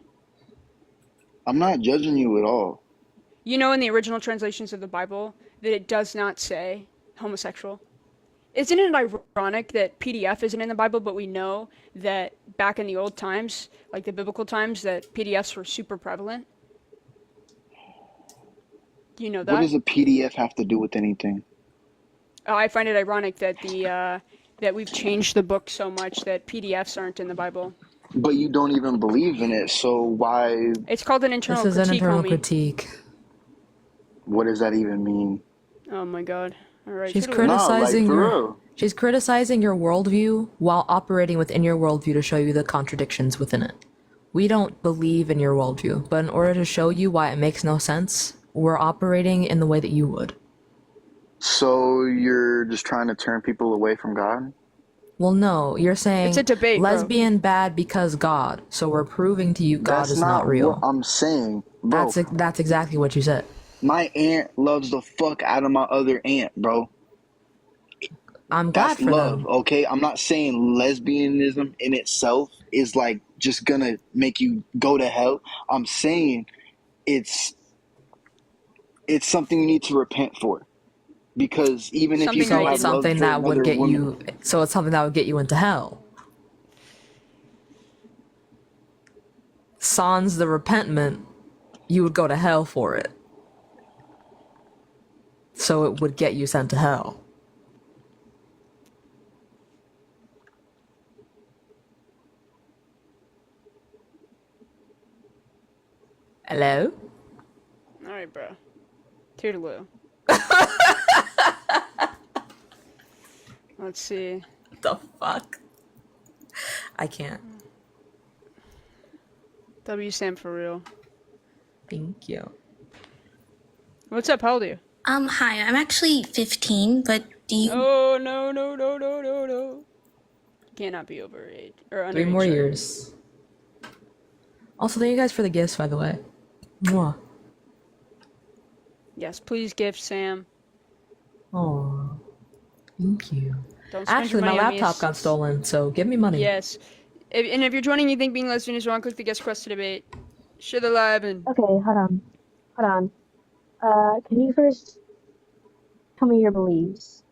I'm not judging you at all. You know, in the original translations of the Bible, that it does not say homosexual. Isn't it ironic that PDF isn't in the Bible, but we know that back in the old times, like the biblical times, that PDFs were super prevalent? Do you know that? What does a PDF have to do with anything? I find it ironic that that we've changed the book so much that PDFs aren't in the Bible. But you don't even believe in it, so why? It's called an internal This is critique, an internal homie. critique. What does that even mean? Oh my god. Alright. She's toodaloo. criticizing for your real. she's criticizing your worldview while operating within your worldview to show you the contradictions within it. We don't believe in your worldview, but in order to show you why it makes no sense, we're operating in the way that you would. So you're just trying to turn people away from God? Well, no, you're saying It's a debate, bro. lesbian bad because God. So we're proving to you God That's is not what real. I'm saying, bro. That's exactly what you said. My aunt loves the fuck out of my other aunt, bro. I'm glad That's for love, them. okay? I'm not saying lesbianism in itself is like just gonna make you go to hell. I'm saying it's something you need to repent for. Because even if you Something do I So have it's didn't. love something for that would another get woman, you. So it's something that would get you into hell. Sans the repentment, you would go to hell for it. So it would get you sent to hell. Hello? Alright, bro. Toodaloo. Let's see. The fuck? I can't. W stand for real. Thank you. What's up? How old are you? Hi, I'm actually 15, but do you... Oh, no. Cannot be over age. Or under 3 more age, sorry. years. Also, thank you guys for the gifts, by the way. Mwah. Yes, please gift Sam. Oh, thank you. Don't spend Actually, your my money on me. laptop got stolen, so give me money. Yes. And if you're joining, you think being lesbian is wrong, click the guest quest to debate. Share the live and. Okay, hold on. Hold on. Can you first tell me your beliefs?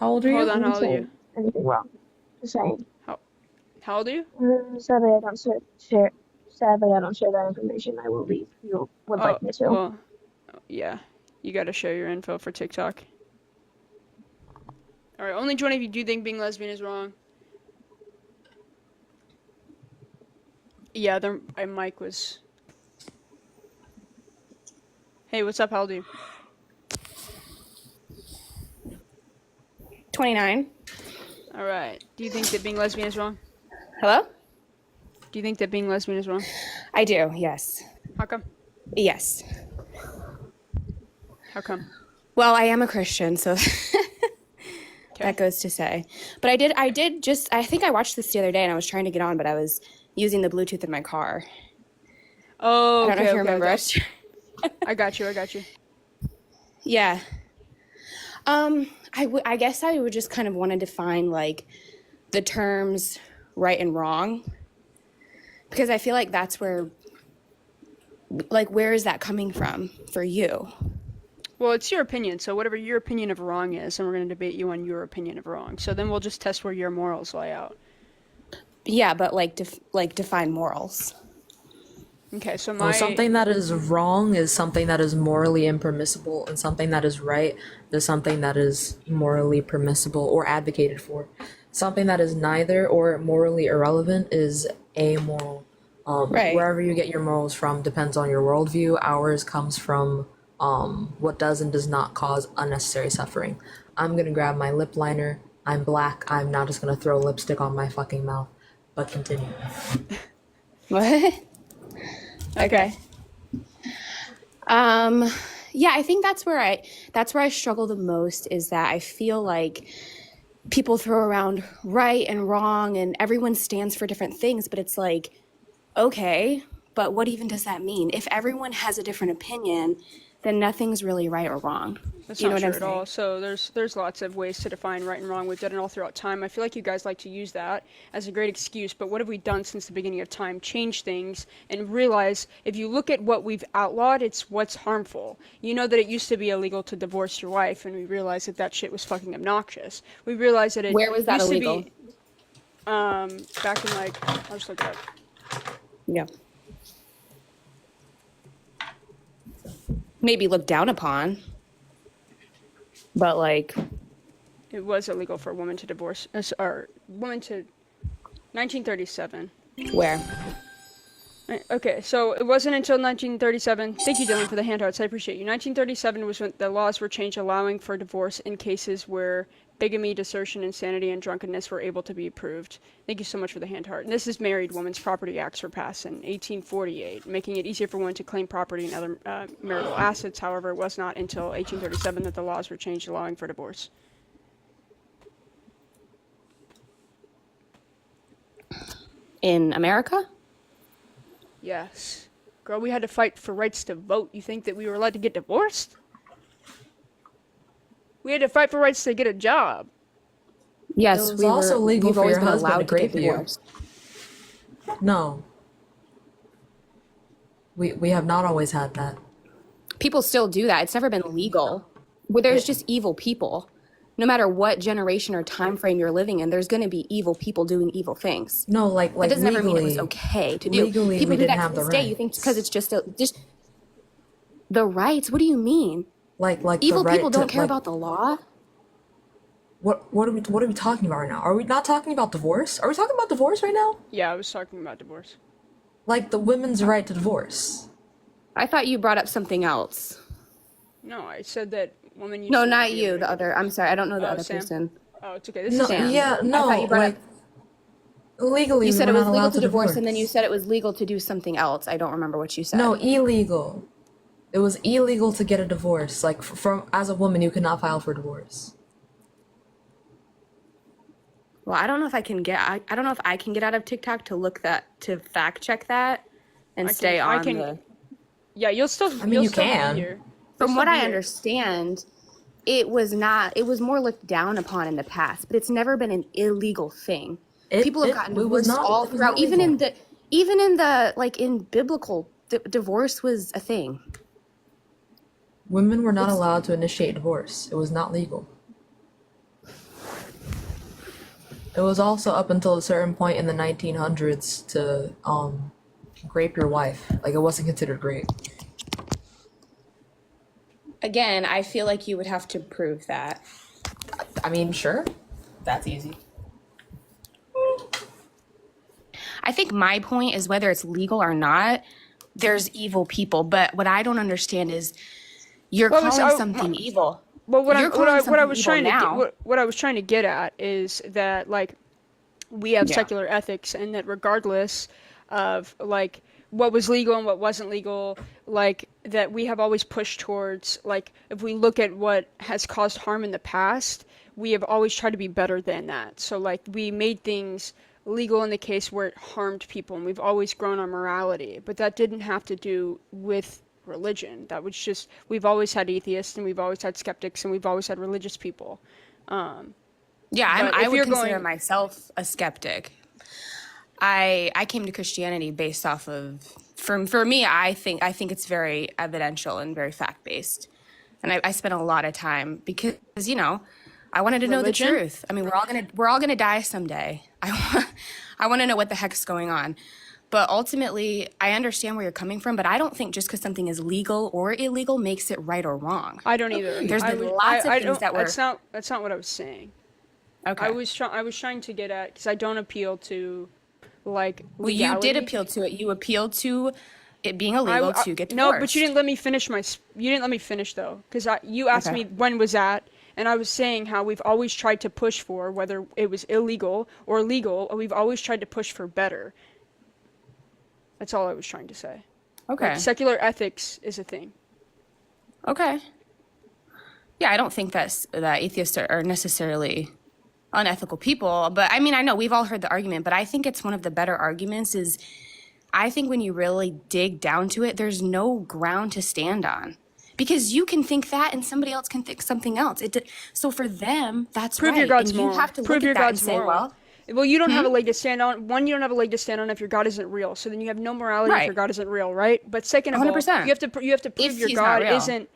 How old are you? Hold on, I'm how not old are you? saying anything wrong. Just saying. How old are you? Sadly, I don't share. Sadly, I don't share that information. I will leave. You would Oh, like me to. well, yeah. You gotta share your info for TikTok. Alright, only join if you do think being lesbian is wrong. Yeah, my mic was... Hey, what's up? How old are you? 29. Alright. Do you think that being lesbian is wrong? Hello? Do you think that being lesbian is wrong? I do, yes. How come? Yes. How come? Well, I am a Christian, so that goes to say. But I think I watched this the other day and I was trying to get on, but I was using the Bluetooth in my car. Oh, I don't know if you remember it. I got you. Yeah. I guess I would just kind of want to define like the terms right and wrong, because I feel like that's where is that coming from for you? Well, it's your opinion, so whatever your opinion of wrong is, and we're going to debate you on your opinion of wrong. So then we'll just test where your morals lie out. Yeah, but define morals. Okay, so something that is wrong is something that is morally impermissible, and something that is right is something that is morally permissible or advocated for. Something that is neither or morally irrelevant is amoral. Right. Wherever you get your morals from depends on your worldview. Ours comes from what does and does not cause unnecessary suffering. I'm gonna grab my lip liner. I'm black. I'm not just gonna throw lipstick on my fucking mouth. But continue. What? Okay. Yeah, I think that's where I struggle the most, is that I feel like people throw around right and wrong and everyone stands for different things, but it's like, okay, but what even does that mean? If everyone has a different opinion, then nothing's really right or wrong. That's You know not what true I'm at saying? all. So there's lots of ways to define right and wrong. We've done it all throughout time. I feel like you guys like to use that as a great excuse, but what have we done since the beginning of time? Change things and realize if you look at what we've outlawed, it's what's harmful. You know that it used to be illegal to divorce your wife, and we realized that shit was fucking obnoxious. We realized that it Where was that used illegal? to be back in I'll just look it up. Yeah. Maybe looked down upon, but it was illegal for a woman to divorce, or woman to 1937. Where? Okay, so it wasn't until 1937. Thank you, Dylan, for the hand hearts. I appreciate you. 1937 was when the laws were changed, allowing for divorce in cases where bigamy, desertion, insanity, and drunkenness were able to be approved. Thank you so much for the hand heart. And this is Married Women's Property Acts were passed in 1848, making it easier for women to claim property and other marital assets. However, it was not until 1837 that the laws were changed, allowing for divorce. In America? Yes. Girl, we had to fight for rights to vote. You think that we were allowed to get divorced? We had to fight for rights to get a job. Yes, it was also legal for your husband to get grape you. divorced. No. We have not always had that. People still do that. It's never been legal. Where there's just evil people. No matter what generation or time frame you're living in, there's going to be evil people doing evil things. No, like that doesn't legally, ever mean it was okay to do. Legally, people we do didn't that have to the this day. You think because it's just the rights? What do you mean? Like evil the right people don't to, care about the law. What are we talking about right now? Are we not talking about divorce? Are we talking about divorce right now? Yeah, I was talking about divorce. Like the women's right to divorce. I thought you brought up something else. No, I said that women used No, to not be you. able The to- other. I'm sorry. I don't know the other Sam? person. Oh, it's okay. This No, is Sam. yeah, no. I thought you brought up. Legally, You said we're it was not legal allowed to divorce, divorce. and then you said it was legal to do something else. I don't remember what you said. No, illegal. It was illegal to get a divorce. Like from as a woman, you cannot file for divorce. Well, I don't know if I can get. I don't know if I can get out of TikTok to to fact check that. and stay on the. Yeah, you'll still. I mean, you'll you still can. Be here. From You'll what still be I here. understand, it was more looked down upon in the past, but it's never been an illegal thing. People have gotten divorced all throughout, even in the like in biblical, divorce was a thing. Women were not allowed to initiate divorce. It was not legal. It was also up until a certain point in the 1900s to grape your wife. Like, it wasn't considered rape. Again, I feel like you would have to prove that. I mean, sure. That's easy. I think my point is whether it's legal or not, there's evil people. But what I don't understand is you're calling something evil. Well, what I was trying to get at is that, like, we have secular ethics, and that regardless of like what was legal and what wasn't legal, like that we have always pushed towards, like, if we look at what has caused harm in the past, we have always tried to be better than that. So like we made things legal in the case where it harmed people, and we've always grown our morality, but that didn't have to do with religion. That was just, we've always had atheists, and we've always had skeptics, and we've always had religious people. I would consider myself a skeptic. I came to Christianity based off of, for me, I think it's very evidential and very fact based, and I spent a lot of time because I wanted to know the truth. I mean, we're all gonna die someday. I want to know what the heck's going on. But ultimately, I understand where you're coming from, but I don't think just because something is legal or illegal makes it right or wrong. I don't either. There's been lots of things that were. That's not what I was saying. Okay. I was trying to get at, because I don't appeal to, like, legality. Well, you did appeal to it. You appealed to it being illegal to get divorced. No, but you didn't let me finish you didn't let me finish though, because you asked me when was that, and I was saying how we've always tried to push for, whether it was illegal or legal, we've always tried to push for better. That's all I was trying to say. Okay. Like, secular ethics is a thing. Okay. Yeah, I don't think that atheists are necessarily unethical people, but I mean, I know we've all heard the argument, but I think it's one of the better arguments is, I think when you really dig down to it, there's no ground to stand on. Because you can think that and somebody else can think something else. So for them, that's Prove right. your God's and moral. You have to Prove look your at that God's and say, moral. Well, you don't have a leg to stand on. One, you don't have a leg to stand on if your God isn't real. So then you have no morality if your God isn't real, right? But second of all, 100%. you have to prove If your he's God not real. isn't.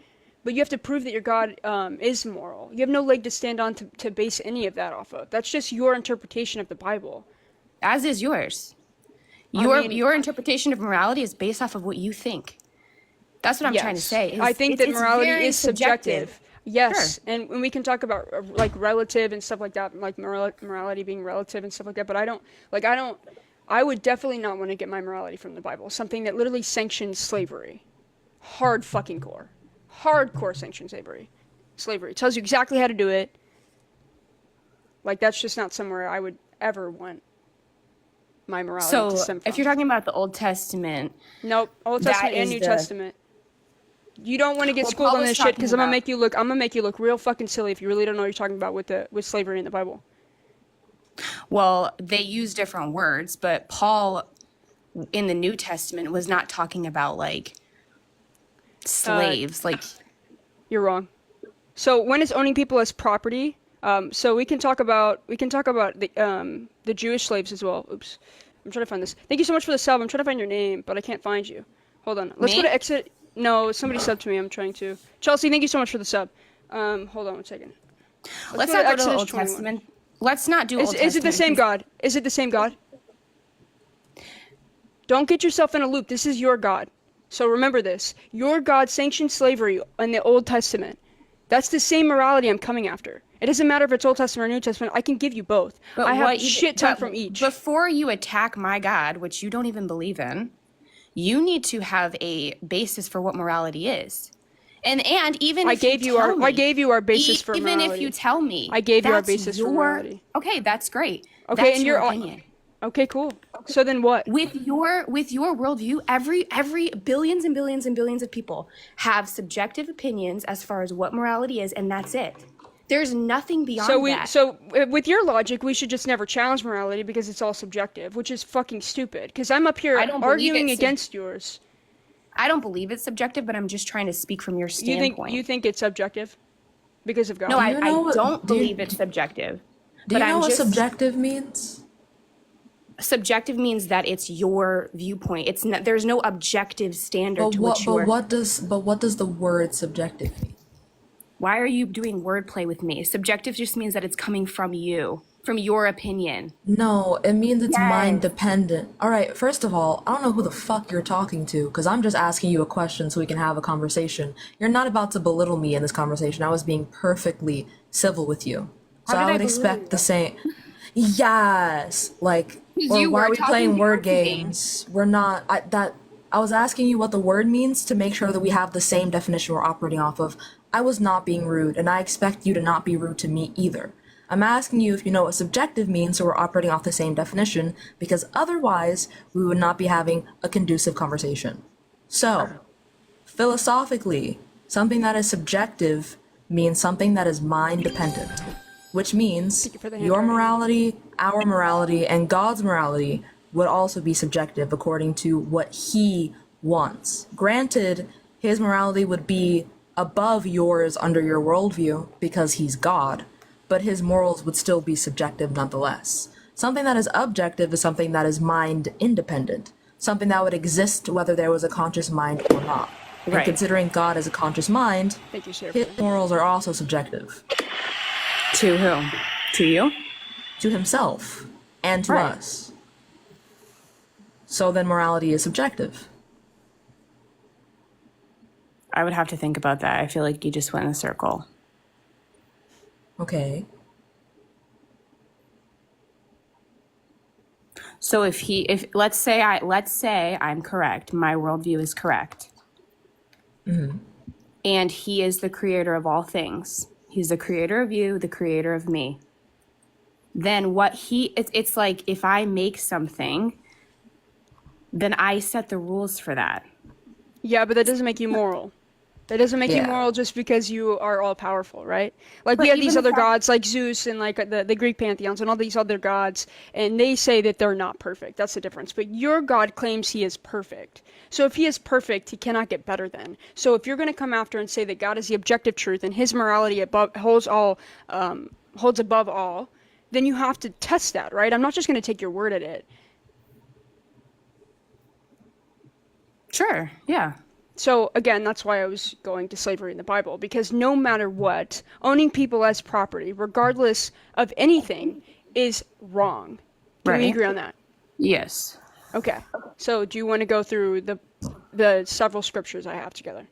But you have to prove that your God is moral. You have no leg to stand on to base any of that off of. That's just your interpretation of the Bible. As is yours. Your interpretation of morality is based off of what you think. That's what I'm trying to say. I think that morality is subjective. Yes, Sure. and we can talk about like relative and stuff like that, like morality being relative and stuff like that. But I would definitely not want to get my morality from the Bible. Something that literally sanctions slavery, hardcore sanctions slavery. It tells you exactly how to do it. Like, that's just not somewhere I would ever want my morality to stem from. If you're talking about the Old Testament, nope, Old Testament and New Testament. You don't want to get schooled on this shit, because I'm gonna make you look real fucking silly if you really don't know what you're talking about with slavery in the Bible. Well, they use different words, but Paul in the New Testament was not talking about like slaves. You're wrong. So when it's owning people as property, so we can talk about the Jewish slaves as well. Oops, I'm trying to find this. Thank you so much for the sub. I'm trying to find your name, but I can't find you. Hold on. Let's go to exit. No, somebody subbed to me. I'm trying to. Chelsea, thank you so much for the sub. Hold on one second. Let's not go to the Old Testament. Let's not do Old Testament. Is it the same God? Is it the same God? Don't get yourself in a loop. This is your God. So remember this. Your God sanctioned slavery in the Old Testament. That's the same morality I'm coming after. It doesn't matter if it's Old Testament or New Testament. I can give you both. But I have shit ton from each. Before you attack my God, which you don't even believe in, you need to have a basis for what morality is. And even I gave you our basis for morality. Even if you tell me, I gave you our basis for morality. Okay, that's great. Okay, that's and your opinion. Okay, cool. So then what? With your worldview, every billions and billions and billions of people have subjective opinions as far as what morality is, and that's it. There's nothing beyond that. So with your logic, we should just never challenge morality because it's all subjective, which is fucking stupid. Because I'm up here arguing against yours. I don't believe it's subjective, but I'm just trying to speak from your standpoint. You think it's subjective because of God? No, I don't believe it's subjective. Do you know what subjective means? Subjective means that it's your viewpoint. It's not, there's no objective standard to which you are. What does the word subjective mean? Why are you doing wordplay with me? Subjective just means that it's coming from you, from your opinion. No, it means it's mind dependent. All right, first of all, I don't know who the fuck you're talking to, because I'm just asking you a question so we can have a conversation. You're not about to belittle me in this conversation. I was being perfectly civil with you. So I would expect the same. Yes, like, or why are we playing word games? We're not. I was asking you what the word means to make sure that we have the same definition we're operating off of. I was not being rude, and I expect you to not be rude to me either. I'm asking you if you know what subjective means, so we're operating off the same definition, because otherwise we would not be having a conducive conversation. So, philosophically, something that is subjective means something that is mind dependent, which means your morality, our morality, and God's morality would also be subjective according to what he wants. Granted, his morality would be above yours under your worldview because he's God, but his morals would still be subjective nonetheless. Something that is objective is something that is mind independent, something that would exist whether there was a conscious mind or not. And considering God as a conscious mind, his morals are also subjective. To who? To you? To himself and to us. So then morality is subjective. I would have to think about that. I feel like you just went in a circle. Okay. So if let's say I'm correct, my worldview is correct, and he is the creator of all things. He's the creator of you, the creator of me. Then it's like if I make something, then I set the rules for that. Yeah, but that doesn't make you moral. That doesn't make you moral just because you are all powerful, right? Like we have these other gods like Zeus and like the Greek pantheons and all these other gods, and they say that they're not perfect. That's the difference. But your God claims he is perfect. So if he is perfect, he cannot get better then. So if you're going to come after and say that God is the objective truth and his morality holds above all, then you have to test that, right? I'm not just going to take your word at it. Sure, yeah. So again, that's why I was going to slavery in the Bible, because no matter what, owning people as property, regardless of anything, is wrong. Can we agree on that? Yes. Okay. So do you want to go through the several scriptures I have together?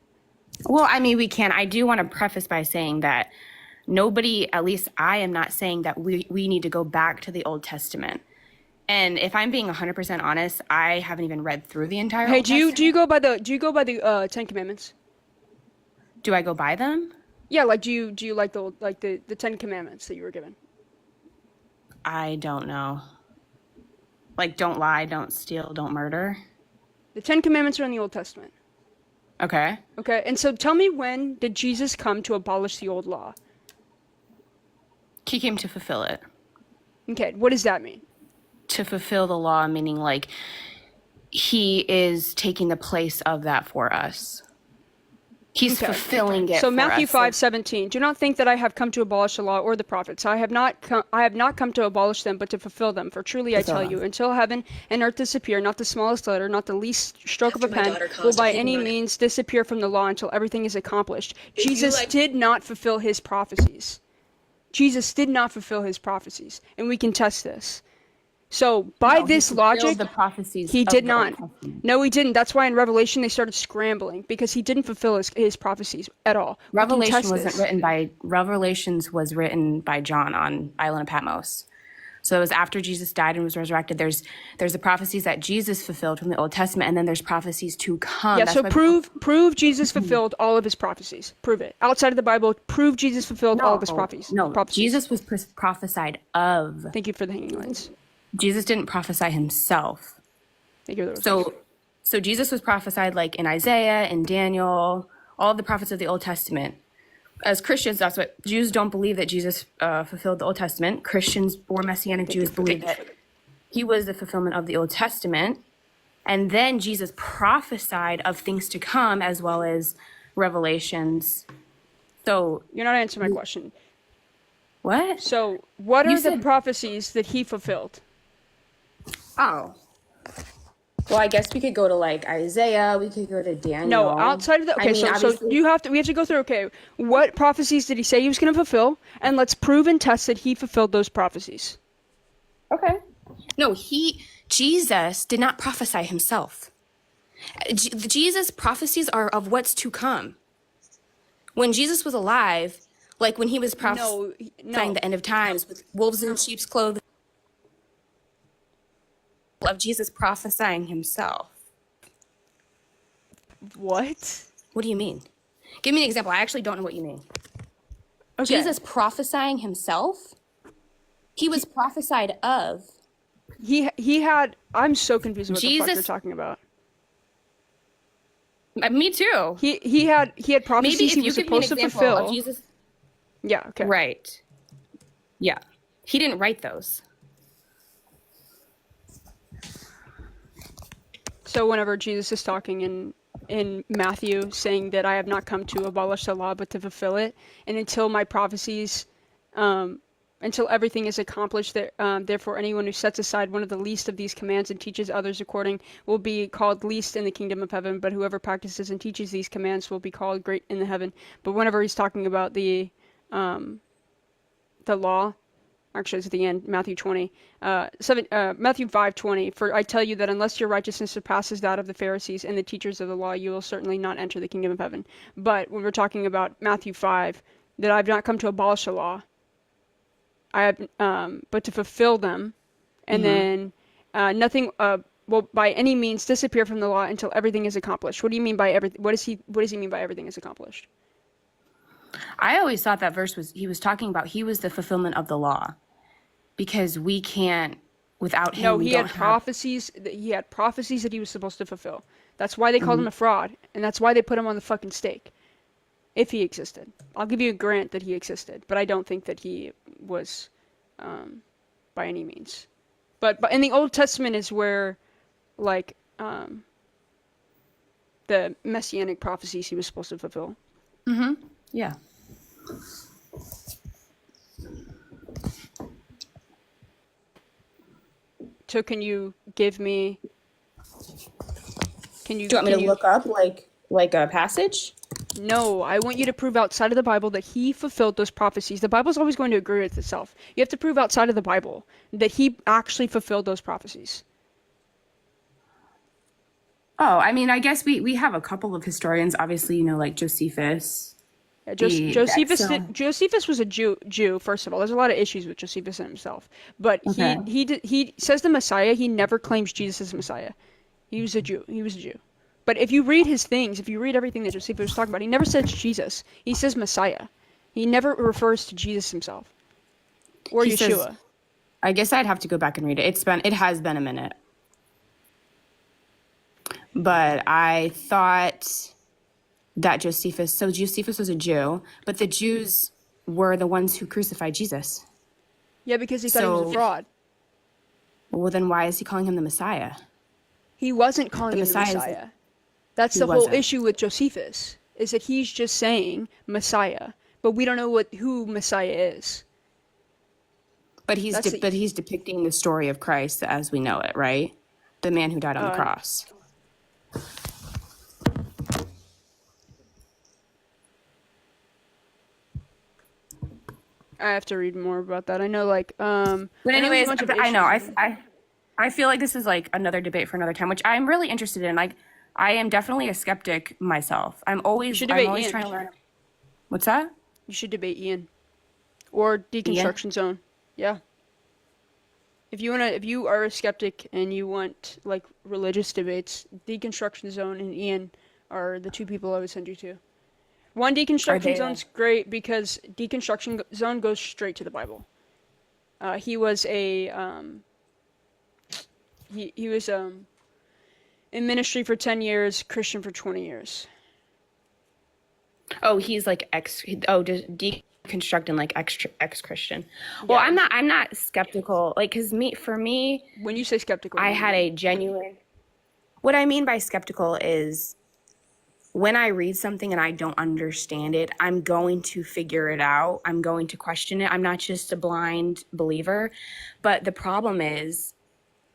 Well, I mean, we can. I do want to preface by saying that nobody, at least I am not saying that we need to go back to the Old Testament. And if I'm being 100% honest, I haven't even read through the entire. Hey, do you go by the Ten Commandments? Do I go by them? Yeah, like do you like the Ten Commandments that you were given? I don't know. Like, don't lie, don't steal, don't murder. The Ten Commandments are in the Old Testament. Okay. Okay, and so tell me, when did Jesus come to abolish the old law? He came to fulfill it. Okay, what does that mean? To fulfill the law, meaning like he is taking the place of that for us. He's fulfilling it. So for Matthew us. 5:17. Do not think that I have come to abolish the law or the prophets. I have not come to abolish them, but to fulfill them. For truly I tell you, until heaven and earth disappear, not the smallest letter, not the least stroke of a pen, will by any means disappear from the law until everything is accomplished. Jesus did not fulfill his prophecies. Jesus did not fulfill his prophecies, and we can test this. So by this logic, the prophecies he did not. No, he didn't. That's why in Revelation they started scrambling, because he didn't fulfill his prophecies at all. Revelations was written by John on island of Patmos. So it was after Jesus died and was resurrected. There's the prophecies that Jesus fulfilled from the Old Testament, and then there's prophecies to come. Yeah, so prove Jesus fulfilled all of his prophecies. Prove it. Outside of the Bible, prove Jesus fulfilled all of his prophecies. No, Jesus was prophesied of. Thank you for the hanging lines. Jesus didn't prophesy himself. So Jesus was prophesied like in Isaiah and Daniel, all the prophets of the Old Testament. As Christians, that's what Jews don't believe that Jesus fulfilled the Old Testament. Christians or Messianic Jews believe that he was the fulfillment of the Old Testament. And then Jesus prophesied of things to come as well as revelations. So you're not answering my question. What? So what are the prophecies that he fulfilled? Oh. Well, I guess we could go to like Isaiah. We could go to Daniel. No, outside of the okay. So we have to go through. Okay, what prophecies did he say he was going to fulfill? And let's prove and test that he fulfilled those prophecies. Okay. No, Jesus did not prophesy himself. Jesus' prophecies are of what's to come. When Jesus was alive, like when he was prophesying the end of times with wolves in sheep's clothing, of Jesus prophesying himself. What? What do you mean? Give me an example. I actually don't know what you mean. Okay. Jesus prophesying himself? He was prophesied of. He had. I'm so confused with what the fuck you're talking about. Me too. He had prophecies he was supposed to fulfill. Jesus. Yeah. Okay. Right. Yeah. He didn't write those. So whenever Jesus is talking in Matthew, saying that I have not come to abolish the law but to fulfill it, and until my prophecies, until everything is accomplished, therefore anyone who sets aside one of the least of these commands and teaches others according will be called least in the kingdom of heaven, but whoever practices and teaches these commands will be called great in the heaven. But whenever he's talking about the law, actually it's at the end, Matthew 20, Matthew 5:20, for I tell you that unless your righteousness surpasses that of the Pharisees and the teachers of the law, you will certainly not enter the kingdom of heaven. But when we're talking about Matthew 5, that I've not come to abolish the law, I have, but to fulfill them, and then nothing will by any means disappear from the law until everything is accomplished. What do you mean by everything? What does he mean by everything is accomplished? I always thought that verse he was talking about he was the fulfillment of the law, because we can't without him. No, he had prophecies. He had prophecies that he was supposed to fulfill. That's why they called him a fraud, and that's why they put him on the fucking stake. If he existed, I'll give you a grant that he existed, but I don't think that he was, by any means. But in the Old Testament is where, like, the messianic prophecies he was supposed to fulfill. Mm-hmm. Yeah. So can you give me? Do you want me to look up like a passage? No, I want you to prove outside of the Bible that he fulfilled those prophecies. The Bible's always going to agree with itself. You have to prove outside of the Bible that he actually fulfilled those prophecies. Oh, I mean, I guess we have a couple of historians, obviously, like Josephus. Yeah, Josephus was a Jew, first of all. There's a lot of issues with Josephus himself. But he says the Messiah, he never claims Jesus as Messiah. He was a Jew. But if you read his things, if you read everything that Josephus was talking about, he never says Jesus. He says Messiah. He never refers to Jesus himself. Or Yeshua. I guess I'd have to go back and read it. It has been a minute. But I thought that Josephus was a Jew, but the Jews were the ones who crucified Jesus. Yeah, because he thought he was a fraud. Well, then why is he calling him the Messiah? He wasn't calling him the Messiah. That's the whole issue with Josephus, is that he's just saying Messiah, but we don't know who Messiah is. But he's depicting the story of Christ as we know it, right? The man who died on the cross. I have to read more about that. I know, like, But anyways, I know. I feel like this is like another debate for another time, which I'm really interested in. Like, I am definitely a skeptic myself. I'm always trying to learn. What's that? You should debate Ian, or Deconstruction Zone. Yeah. If you are a skeptic and you want like religious debates, Deconstruction Zone and Ian are the two people I would send you to. One, Deconstruction Zone's great because Deconstruction Zone goes straight to the Bible. He was he was in ministry for 10 years, Christian for 20 years. Oh, he's like just deconstructing like ex-Christian. Well, Yeah. I'm not skeptical. Like, cause for me, When you say skeptical, I had a genuine. What I mean by skeptical is when I read something and I don't understand it, I'm going to figure it out. I'm going to question it. I'm not just a blind believer. But the problem is,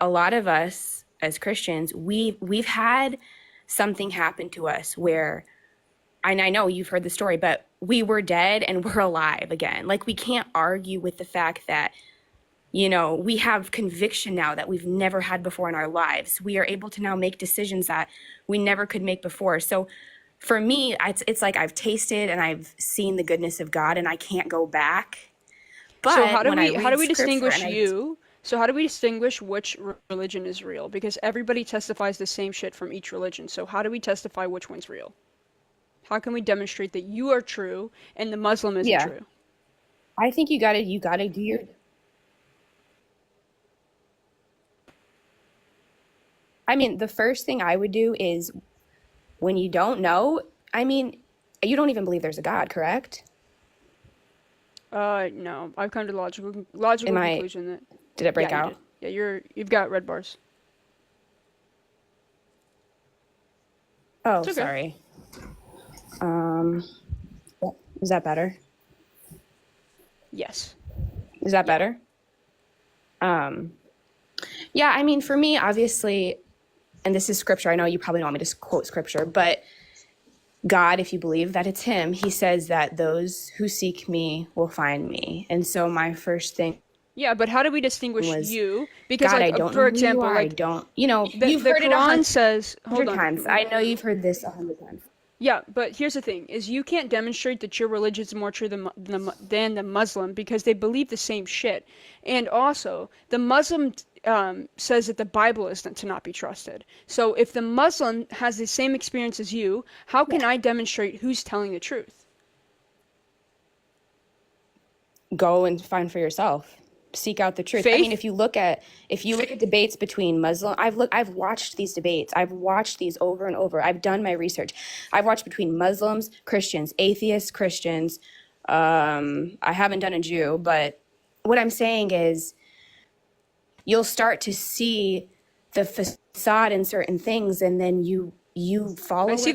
a lot of us as Christians, we've had something happen to us where, and I know you've heard the story, but we were dead and we're alive again. Like, we can't argue with the fact that, you know, we have conviction now that we've never had before in our lives. We are able to now make decisions that we never could make before. So for me, it's like I've tasted and I've seen the goodness of God and I can't go back. But so how do we scripture distinguish and you? So how do we distinguish which religion is real? Because everybody testifies the same shit from each religion. So how do we testify which one's real? How can we demonstrate that you are true and the Muslim isn't true? I think you gotta do your. I mean, the first thing I would do is when you don't know, I mean, you don't even believe there's a God, correct? No. I've come to the logical conclusion that. Did it break yeah, out? You did. Yeah, you've got red bars. Oh, It's okay. sorry. Is that better? Yes. Is that better? Yeah, I mean, for me, obviously, and this is scripture. I know you probably don't want me to quote scripture, but God, if you believe that it's him, he says that those who seek me will find me. And so my first thing. Yeah, but how do we distinguish you? Because, God, like, I don't for know example, who you are. like, I don't, you know, the you've heard Quran it says, hold 100 on. times. I know you've heard this 100 times. Yeah, but here's the thing: is you can't demonstrate that your religion is more true than the Muslim because they believe the same shit. And also, the Muslim says that the Bible is to not be trusted. So if the Muslim has the same experience as you, how can I demonstrate who's telling the truth? Go and find for yourself. Seek out the truth. Faith? I mean, if you look at debates between Muslim, I've watched these debates. I've watched these over and over. I've done my research. I've watched between Muslims, Christians, atheists, Christians. I haven't done a Jew, but what I'm saying is you'll start to see the facade in certain things, and then you follow. I see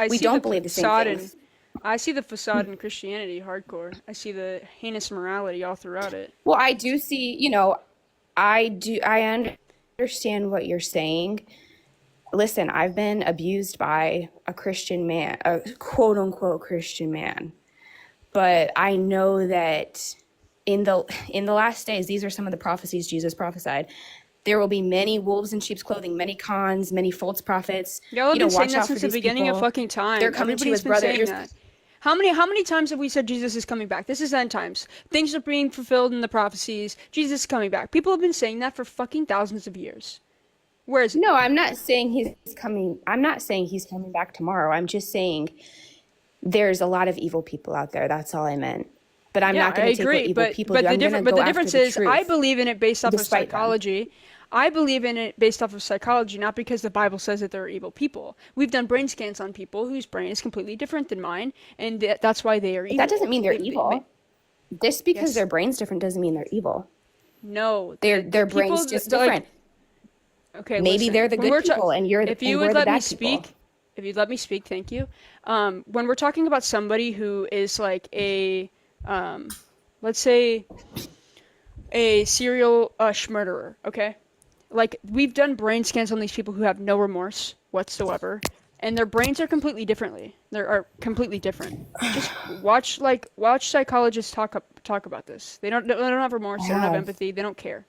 we don't believe the same things. I see the facade in Christianity hardcore. I see the heinous morality all throughout it. Well, I do see, you know, I understand what you're saying. Listen, I've been abused by a Christian man, a quote unquote Christian man. But I know that in the last days, these are some of the prophecies Jesus prophesied. There will be many wolves in sheep's clothing, many cons, many false prophets. Y'all have been saying that watch out since for the these beginning of people. fucking time. They're coming to Everybody's his been brother. saying that. How many times have we said Jesus is coming back? This is end times. Things are being fulfilled in the prophecies. Jesus is coming back. People have been saying that for fucking thousands of years. Where is it? No, I'm not saying he's coming. I'm not saying he's coming back tomorrow. I'm just saying there's a lot of evil people out there. That's all I meant. But I'm not going to take what evil people do. But I'm the going to go after difference the is, truth, I believe in it based off of despite them. psychology. I believe in it based off of psychology, not because the Bible says that they're evil people. We've done brain scans on people whose brain is completely different than mine, and that's why they are evil. That doesn't mean they're evil. Just because Yes. their brain's different doesn't mean they're evil. No, Their people brain's just that, like- different. Okay, Maybe listen, they're the when we're good people, and you're the if you and would we're the let me bad speak, people. if you'd let me speak, thank you. When we're talking about somebody who is like a, let's say, a serial murderer, okay? Like, we've done brain scans on these people who have no remorse whatsoever, and their brains are completely differently. They are completely different. Just watch psychologists talk about this. They don't have remorse. They don't have empathy. They don't care.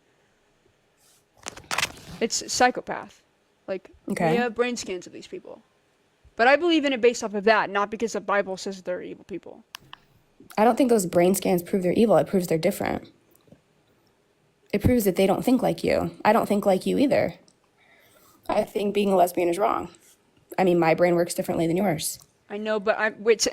It's psychopath. Like, Okay. we have brain scans of these people. But I believe in it based off of that, not because the Bible says they're evil people. I don't think those brain scans prove they're evil. It proves they're different. It proves that they don't think like you. I don't think like you either. I think being a lesbian is wrong. I mean, my brain works differently than yours. I know, but it's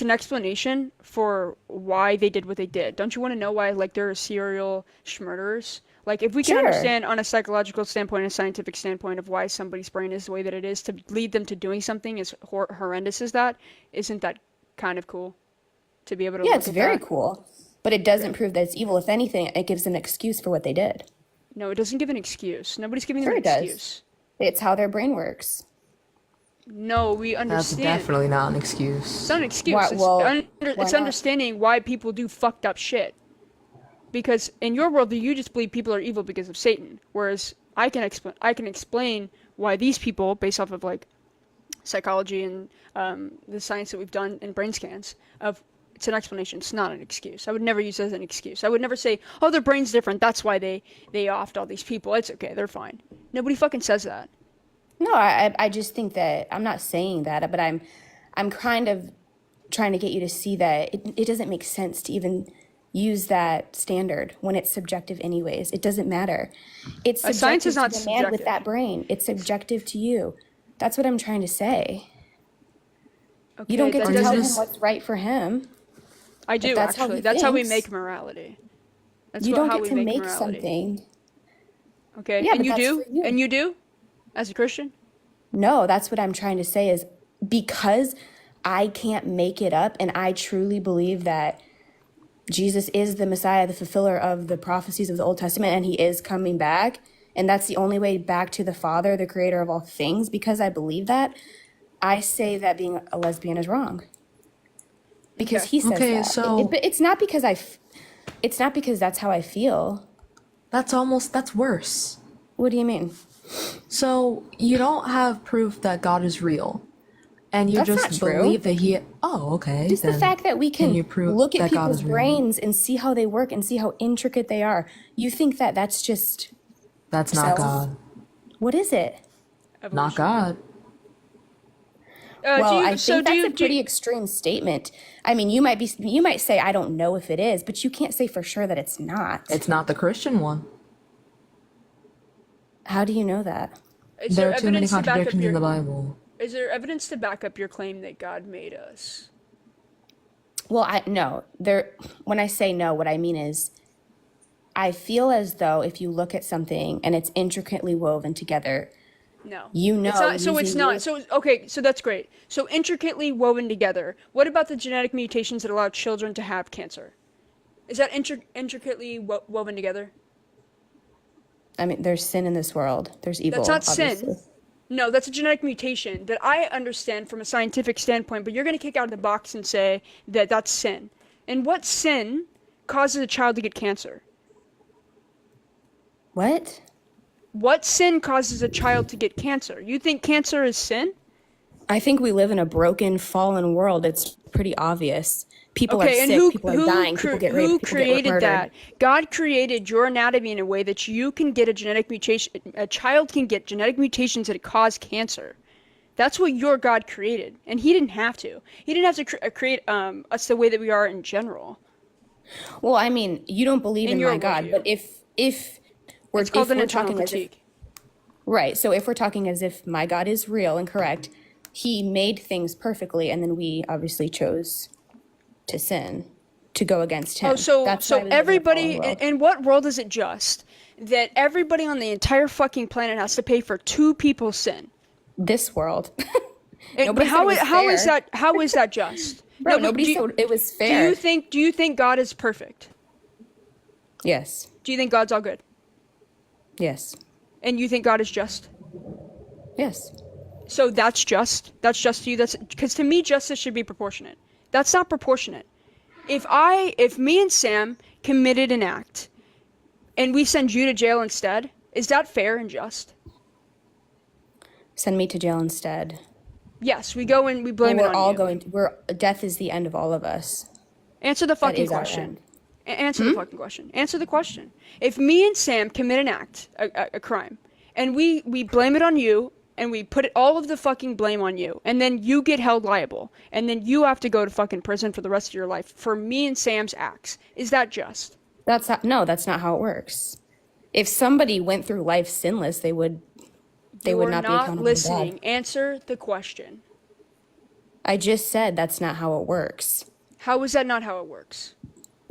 an explanation for why they did what they did. Don't you want to know why, like, there are serial murderers? Like, if we can Sure. understand on a psychological standpoint, a scientific standpoint of why somebody's brain is the way that it is to lead them to doing something as horrendous as that, isn't that kind of cool to be able to Yeah, look it's at very that? cool. But it doesn't prove that it's evil. If anything, it gives an excuse for what they did. No, it doesn't give an excuse. Nobody's giving Sure them it an does. excuse. It's how their brain works. No, we That's understand. definitely not an It's excuse. not an excuse. Why- well, why It's not? understanding why people do fucked up shit. Because in your world, you just believe people are evil because of Satan, whereas I can explain why these people, based off of like psychology and the science that we've done in brain scans, it's an explanation. It's not an excuse. I would never use it as an excuse. I would never say, "Oh, their brain's different. That's why they offed all these people. It's okay. They're fine." Nobody fucking says that. No, I just think that I'm not saying that, but I'm kind of trying to get you to see that it doesn't make sense to even use that standard when it's subjective anyways. It doesn't matter. It's subjective Science is not to the man with subjective. that brain. It's subjective to you. That's what I'm trying to say. Okay, You don't get that to tell him doesn't- what's right for him. I do that's how actually. he That's how we thinks. make morality. That's You how don't we get to make morality. something. Okay, Yeah, and but you that's do, for you. and you do, as a Christian. No, that's what I'm trying to say is because I can't make it up and I truly believe that Jesus is the Messiah, the fulfiller of the prophecies of the Old Testament, and he is coming back. And that's the only way back to the Father, the creator of all things. Because I believe that, I say that being a lesbian is wrong. Because he says Okay, that. so- But it's not because it's not because that's how I feel. That's worse. What do you mean? So you don't have proof that God is real, and you That's just not true. believe that he. Oh, okay. Just the then fact that we can you prove look at that God people's is real? brains and see how they work and see how intricate they are. You think that that's just That's not self? God. What is it? Not God. Well, I so think do that's you- a pretty extreme statement. I mean, you might say I don't know if it is, but you can't say for sure that it's not. It's not the Christian one. How do you know that? Is There there are too many evidence to back up contradictions your? in the Bible. Is there evidence to back up your claim that God made us? Well, no. When I say no, what I mean is I feel as though if you look at something and it's intricately woven together, No. you know. It's not, so it's using not. your- So okay. So that's great. So intricately woven together. What about the genetic mutations that allow children to have cancer? Is that intricately woven together? I mean, there's sin in this world. There's evil. That's not obviously. sin. No, that's a genetic mutation that I understand from a scientific standpoint, but you're going to kick out of the box and say that that's sin. And what sin causes a child to get cancer? What? What sin causes a child to get cancer? You think cancer is sin? I think we live in a broken, fallen world. It's pretty obvious. People are Okay, sick. and who People are dying. People get raped. who People get created murdered. that? God created your anatomy in a way that you can get a genetic mutation. A child can get genetic mutations that cause cancer. That's what your God created, and He didn't have to. He didn't have to create us the way that we are in general. Well, I mean, you don't believe in your my God, worldview. but if we're It's called if an we're internal talking as if, critique. right, so if we're talking as if my God is real and correct, He made things perfectly, and then we obviously chose to sin, to go against Him. Oh, so That's why we live in a everybody fallen world. in what world is it just that everybody on the entire fucking planet has to pay for two people's sin? This world. And Nobody said how it was how is fair. that just? Bro, but nobody do you- said it was Do fair. you think God is perfect? Yes. Do you think God's all good? Yes. And you think God is just? Yes. So that's just? That's just to you? That's because to me justice should be proportionate. That's not proportionate. If me and Sam committed an act and we send you to jail instead, is that fair and just? Send me to jail instead. Yes, we go and we blame we're it on all you. going. Death is the end of all of us. Answer the That fucking is our question. end. Answer the fucking question. Answer the question. If me and Sam commit an act, a crime, and we blame it on you, and we put all of the fucking blame on you, and then you get held liable, and then you have to go to fucking prison for the rest of your life for me and Sam's acts, is that just? That's not how it works. If somebody went through life sinless, they would You're not be not accountable listening. to God. Answer the question. I just said that's not how it works. How is that not how it works?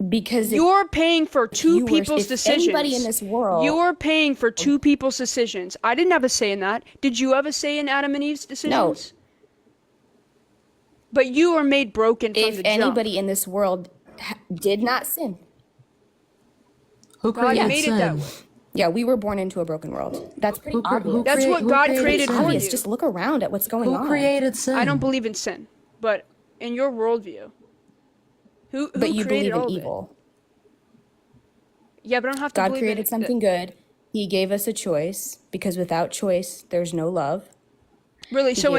Because you're paying for two people's if decisions. Anybody in this world, you're paying for two people's decisions. I didn't have a say in that. Did you have a say in Adam and Eve's decisions? No. But you are made broken from the jump. If anybody in this world did not sin, who created made sin? It that way. Yeah, we were born into a broken world. That's pretty obvious. That's what God created for you. Just look around at what's going on. Who created sin? I don't believe in sin, but in your worldview, who but you created believe in evil. Yeah, but I don't have to God believe created something good. He gave us a choice because without choice, there's no love. Really? So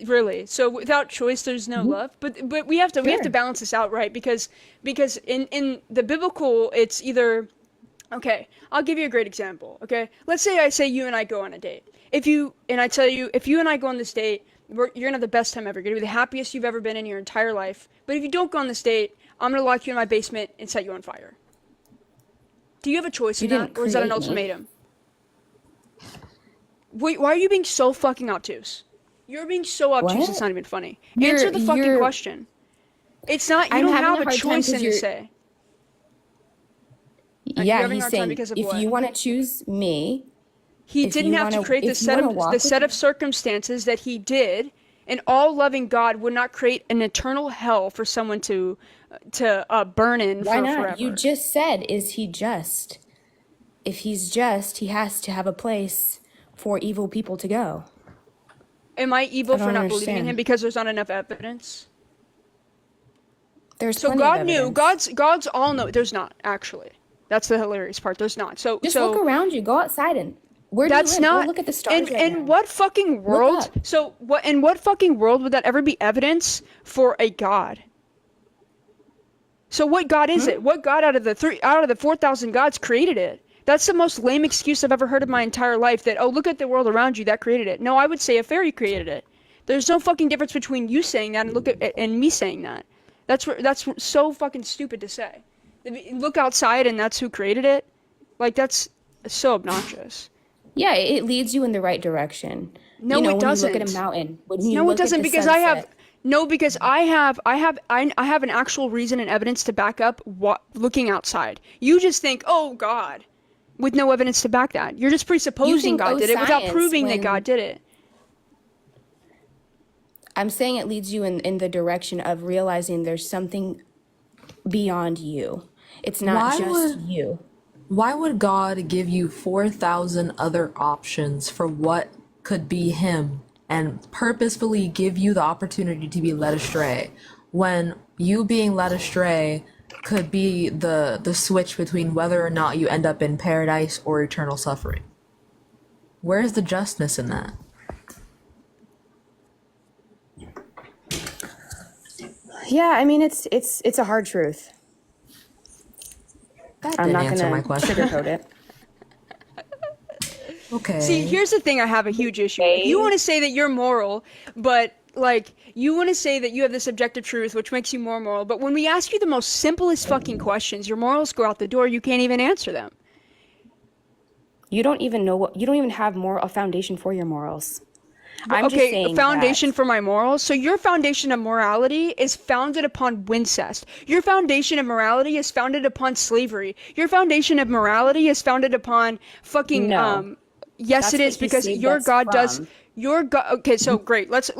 really? So without choice, there's no love. But we have to balance this out, right? Because in the biblical, it's either. Okay, I'll give you a great example, okay? Let's say I say you and I go on a date. If you and I go on this date, you're going to have the best time ever. You're going to be the happiest you've ever been in your entire life. But if you don't go on this date, I'm going to lock you in my basement and set you on fire. Do you have a choice in that, or is that an ultimatum? Wait, why are you being so fucking obtuse? You're being so obtuse, it's not even funny. Answer the fucking question. It's not, you don't have a choice in this say. Yeah, he's saying, if you want to choose me... He didn't have to create the set of circumstances that he did, and all loving God would not create an eternal hell for someone to burn in for forever. You just said, is he just? If he's just, he has to have a place for evil people to go. Am I evil for not believing in him because there's not enough evidence? There's so God knew. God's all know. There's not actually. That's the hilarious part. There's not. So just look around you. Go outside and where do that's you live? not. Go look at the stars. In what fucking world? So what? In what fucking world would that ever be evidence for a God? So what God is it? What God out of the 4,000 gods created it? That's the most lame excuse I've ever heard in my entire life. That look at the world around you that created it. No, I would say a fairy created it. There's no fucking difference between you saying that and me saying that. That's so fucking stupid to say. Look outside and that's who created it. Like that's so obnoxious. Yeah, it leads you in the right direction. No, it doesn't. When you look at a mountain. No, it doesn't because I have. No, because I have an actual reason and evidence to back up looking outside. You just think, oh God, with no evidence to back that. You're just presupposing God did it without proving that God did it. I'm saying it leads you in the direction of realizing there's something beyond you. It's not you. Why would God give you 4,000 other options for what could be him and purposefully give you the opportunity to be led astray when you being led astray could be the switch between whether or not you end up in paradise or eternal suffering? Where's the justness in that? Yeah, I mean it's a hard truth. I'm not going to sugarcoat it. Okay. See, here's the thing I have a huge issue with. You want to say that you're moral, but you want to say that you have this objective truth which makes you more moral, but when we ask you the most simplest fucking questions, your morals go out the door, you can't even answer them. You don't even have a foundation for your morals. I'm okay, just saying a foundation for my morals. So your foundation of morality is founded upon incest. Your foundation of morality is founded upon slavery. Your foundation of morality is founded upon fucking yes, it is, because your God does. Your God. Okay, so great. Let's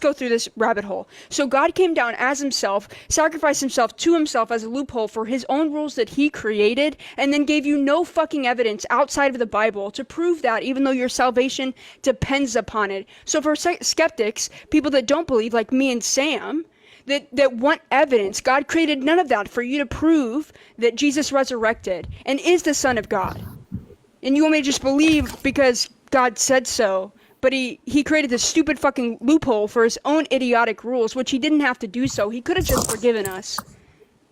go through this rabbit hole. So God came down as himself, sacrificed himself to himself as a loophole for his own rules that he created, and then gave you no fucking evidence outside of the Bible to prove that, even though your salvation depends upon it. So for skeptics, people that don't believe, like me and Sam, that want evidence, God created none of that for you to prove that Jesus resurrected and is the Son of God. And you want me to just believe because God said so. But he created this stupid fucking loophole for his own idiotic rules, which he didn't have to do so. He could have just forgiven us.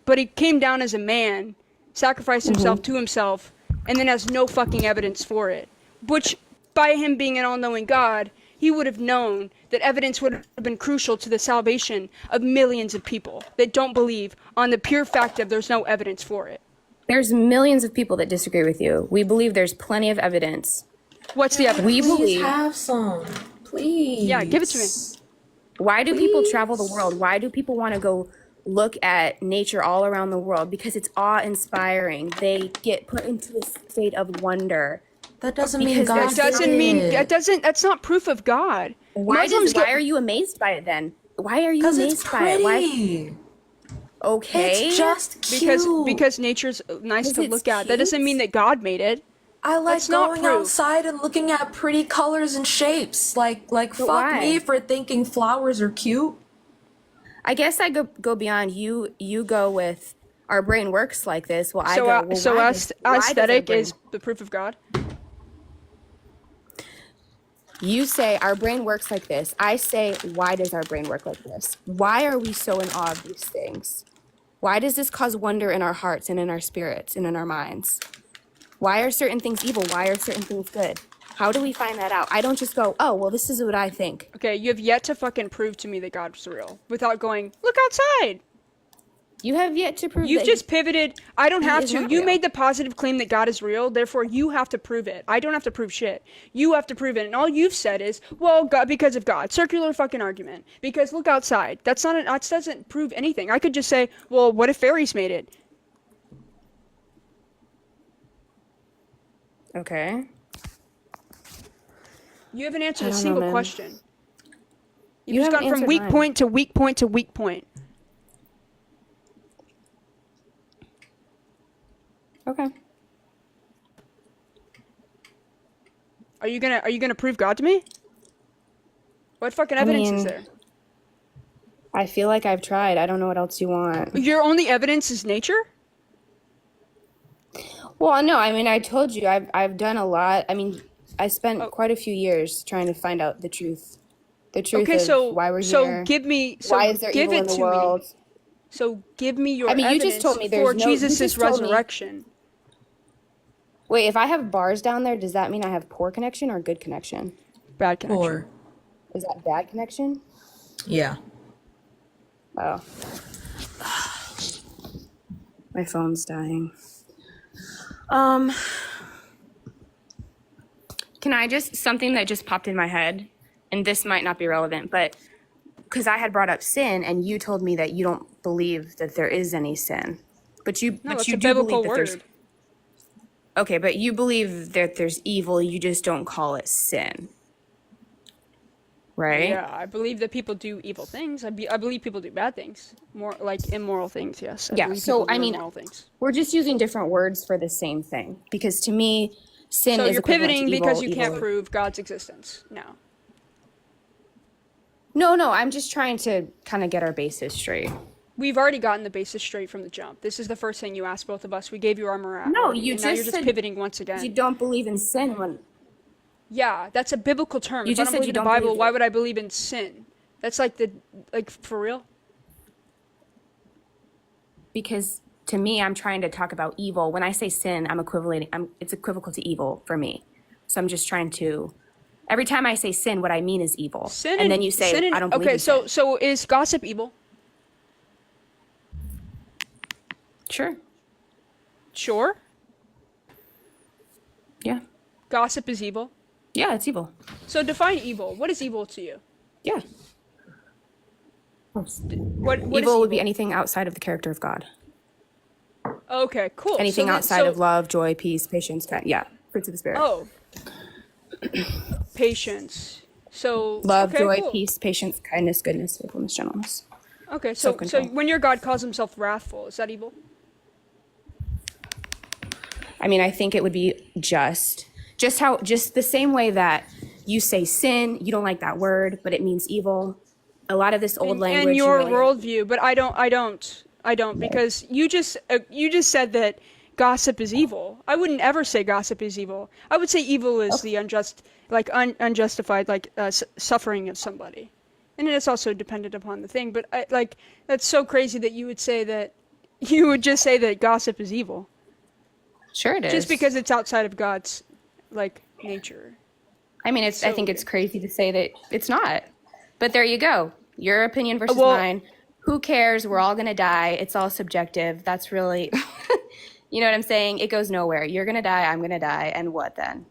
But he came down as a man, sacrificed himself to himself, and then has no fucking evidence for it. Which, by him being an all-knowing God, he would have known that evidence would have been crucial to the salvation of millions of people that don't believe on the pure fact of there's no evidence for it. There's millions of people that disagree with you. We believe there's plenty of evidence. What's the evidence? We believe. Have some, please. Yeah, give it to me. Why do people travel the world? Why do people want to go look at nature all around the world because it's awe-inspiring. They get put into a state of wonder. That doesn't mean Because God there's That doesn't did mean it. that's not proof of God. Why Muslims why get are you amazed by it then? Why are you Because amazed it's by it? Why? pretty. Okay. It's just cute. because nature's nice Because to it's look at. That doesn't mean cute? that God made it. I like That's not going proof. outside and looking at pretty colors and shapes. Like But fuck why? me for thinking flowers are cute. I guess I go beyond you. You go with our brain works like this. Well, I go. Well, So why does our aesthetic brain- is the proof of God. You say our brain works like this. I say, why does our brain work like this? Why are we so in awe of these things? Why does this cause wonder in our hearts and in our spirits and in our minds? Why are certain things evil? Why are certain things good? How do we find that out? I don't just go, oh, well, this is what I think. Okay, you have yet to fucking prove to me that God's real without going, look outside. You have yet to prove You've that just pivoted. I don't have is to. not You real. made the positive claim that God is real, therefore you have to prove it. I don't have to prove shit. You have to prove it. And all you've said is, well, God, because of God. Circular fucking argument. Because look outside. That doesn't prove anything. I could just say, well, what if fairies made it? Okay. You haven't answered I a don't know, single man. question. You've You just haven't gone from answered weak mine. point to weak point to weak point. Okay. Are you gonna prove God to me? What fucking evidence is mean- there? I feel like I've tried. I don't know what else you want. Your only evidence is nature? Well, no, I mean, I told you I've done a lot. I mean, I spent Oh. quite a few years trying to find out the truth. The truth Okay, of so why we're so here. give me why is there give evil it in the to world? me. So give me your I mean, you evidence just told me there's for no- you Jesus' just told me- resurrection. Wait, if I have bars down there, does that mean I have poor connection or good connection? Bad connection. Or Is that bad connection? yeah. Oh. My phone's dying. Can I just, something that just popped in my head, and this might not be relevant, but because I had brought up sin and you told me that you don't believe that there is any sin. But you No, but it's you a do biblical believe that there's word. Okay, but you believe that there's evil, you just don't call it sin. Right? Yeah, I believe that people do evil things. I believe people do bad things. More like immoral things, yes. Yeah, believe so people do I mean, immoral things. we're just using different words for the same thing. Because to me, sin So is you're equivalent pivoting to because evil, you can't evil- prove God's existence. No. No, I'm just trying to kind of get our bases straight. We've already gotten the basis straight from the jump. This is the first thing you asked both of us. We gave you our morale. No, you and now you're just just said pivoting once again. You don't believe in sin when Yeah, that's a biblical term. You If just I said don't believe you in the don't Bible, believe why it. would I believe in sin? That's like for real? because to me, I'm trying to talk about evil. When I say sin, it's equivocal to evil for me. So I'm just trying to. Every time I say sin, what I mean is evil. Sin and then you say, I don't believe Okay, in so sin. so is gossip evil? Sure. Sure. Yeah. Gossip is evil. Yeah, it's evil. So define evil. What is evil to you? Yeah. What Evil is would be anything outside of the character of God. Okay, cool. Anything So outside of love, joy, peace, patience, yeah, fruits of the spirit. Oh. Patience. So Love, okay, joy, cool. peace, patience, kindness, goodness, faithfulness, gentleness. Okay, so Self-control. when your God calls himself wrathful, is that evil? I mean, I think it would be just the same way that you say sin, you don't like that word, but it means evil. A lot of this old language. And your you really- worldview, but I don't because you just said that gossip is evil. I wouldn't ever say gossip is evil. I would say evil is the unjustified suffering of somebody, and it's also dependent upon the thing. But that's so crazy that you would say that you would just say that gossip is evil. Sure, it is. Just because it's outside of God's nature. I mean, I think it's crazy to say that it's not. But there you go. Your opinion versus Well- mine. Who cares? We're all gonna die. It's all subjective. That's really, you know what I'm saying? It goes nowhere. You're gonna die. I'm gonna die. And what then?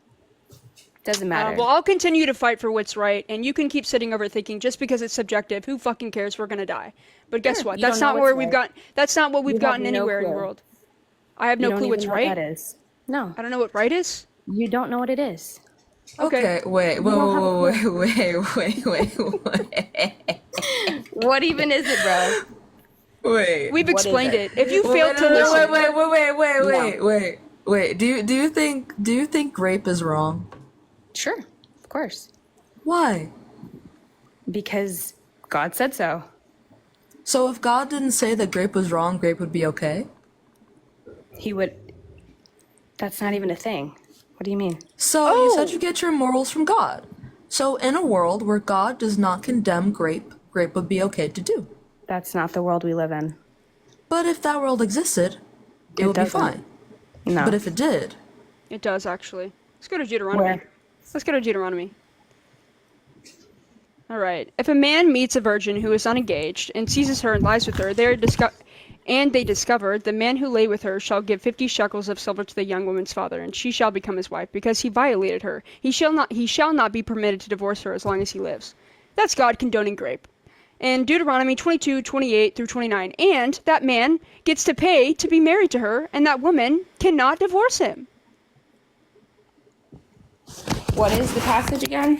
Doesn't matter. Well, I'll continue to fight for what's right, and you can keep sitting over thinking just because it's subjective. Who fucking cares? We're gonna die. But guess what? You That's don't know not where what's we've right. got. That's not what we've You have gotten no anywhere in the clue. world. I have You no don't clue even what's know right. what that is. No. I don't know what right is. You don't know what it is. Okay, wait. What even is it, bro? Wait. We've What is explained it? it. If you failed to listen, Wait. Do you think grape is wrong? Sure, of course. Why? Because God said so. So if God didn't say that grape was wrong, grape would be okay? He would. That's not even a thing. What do you mean? So you said you get your morals from God. So in a world where God does not condemn grape, grape would be okay to do. That's not the world we live in. But if that world existed, it would doesn't. be fine. No. But if it did, it does actually. Let's go to Deuteronomy. Where? Let's go to Deuteronomy. All right. If a man meets a virgin who is unengaged and seizes her and lies with her, they discovered the man who lay with her shall give 50 shekels of silver to the young woman's father, and she shall become his wife, because he violated her. He shall not be permitted to divorce her as long as he lives. That's God condoning rape. And Deuteronomy 22:28 through 29. And that man gets to pay to be married to her, and that woman cannot divorce him. What is the passage again?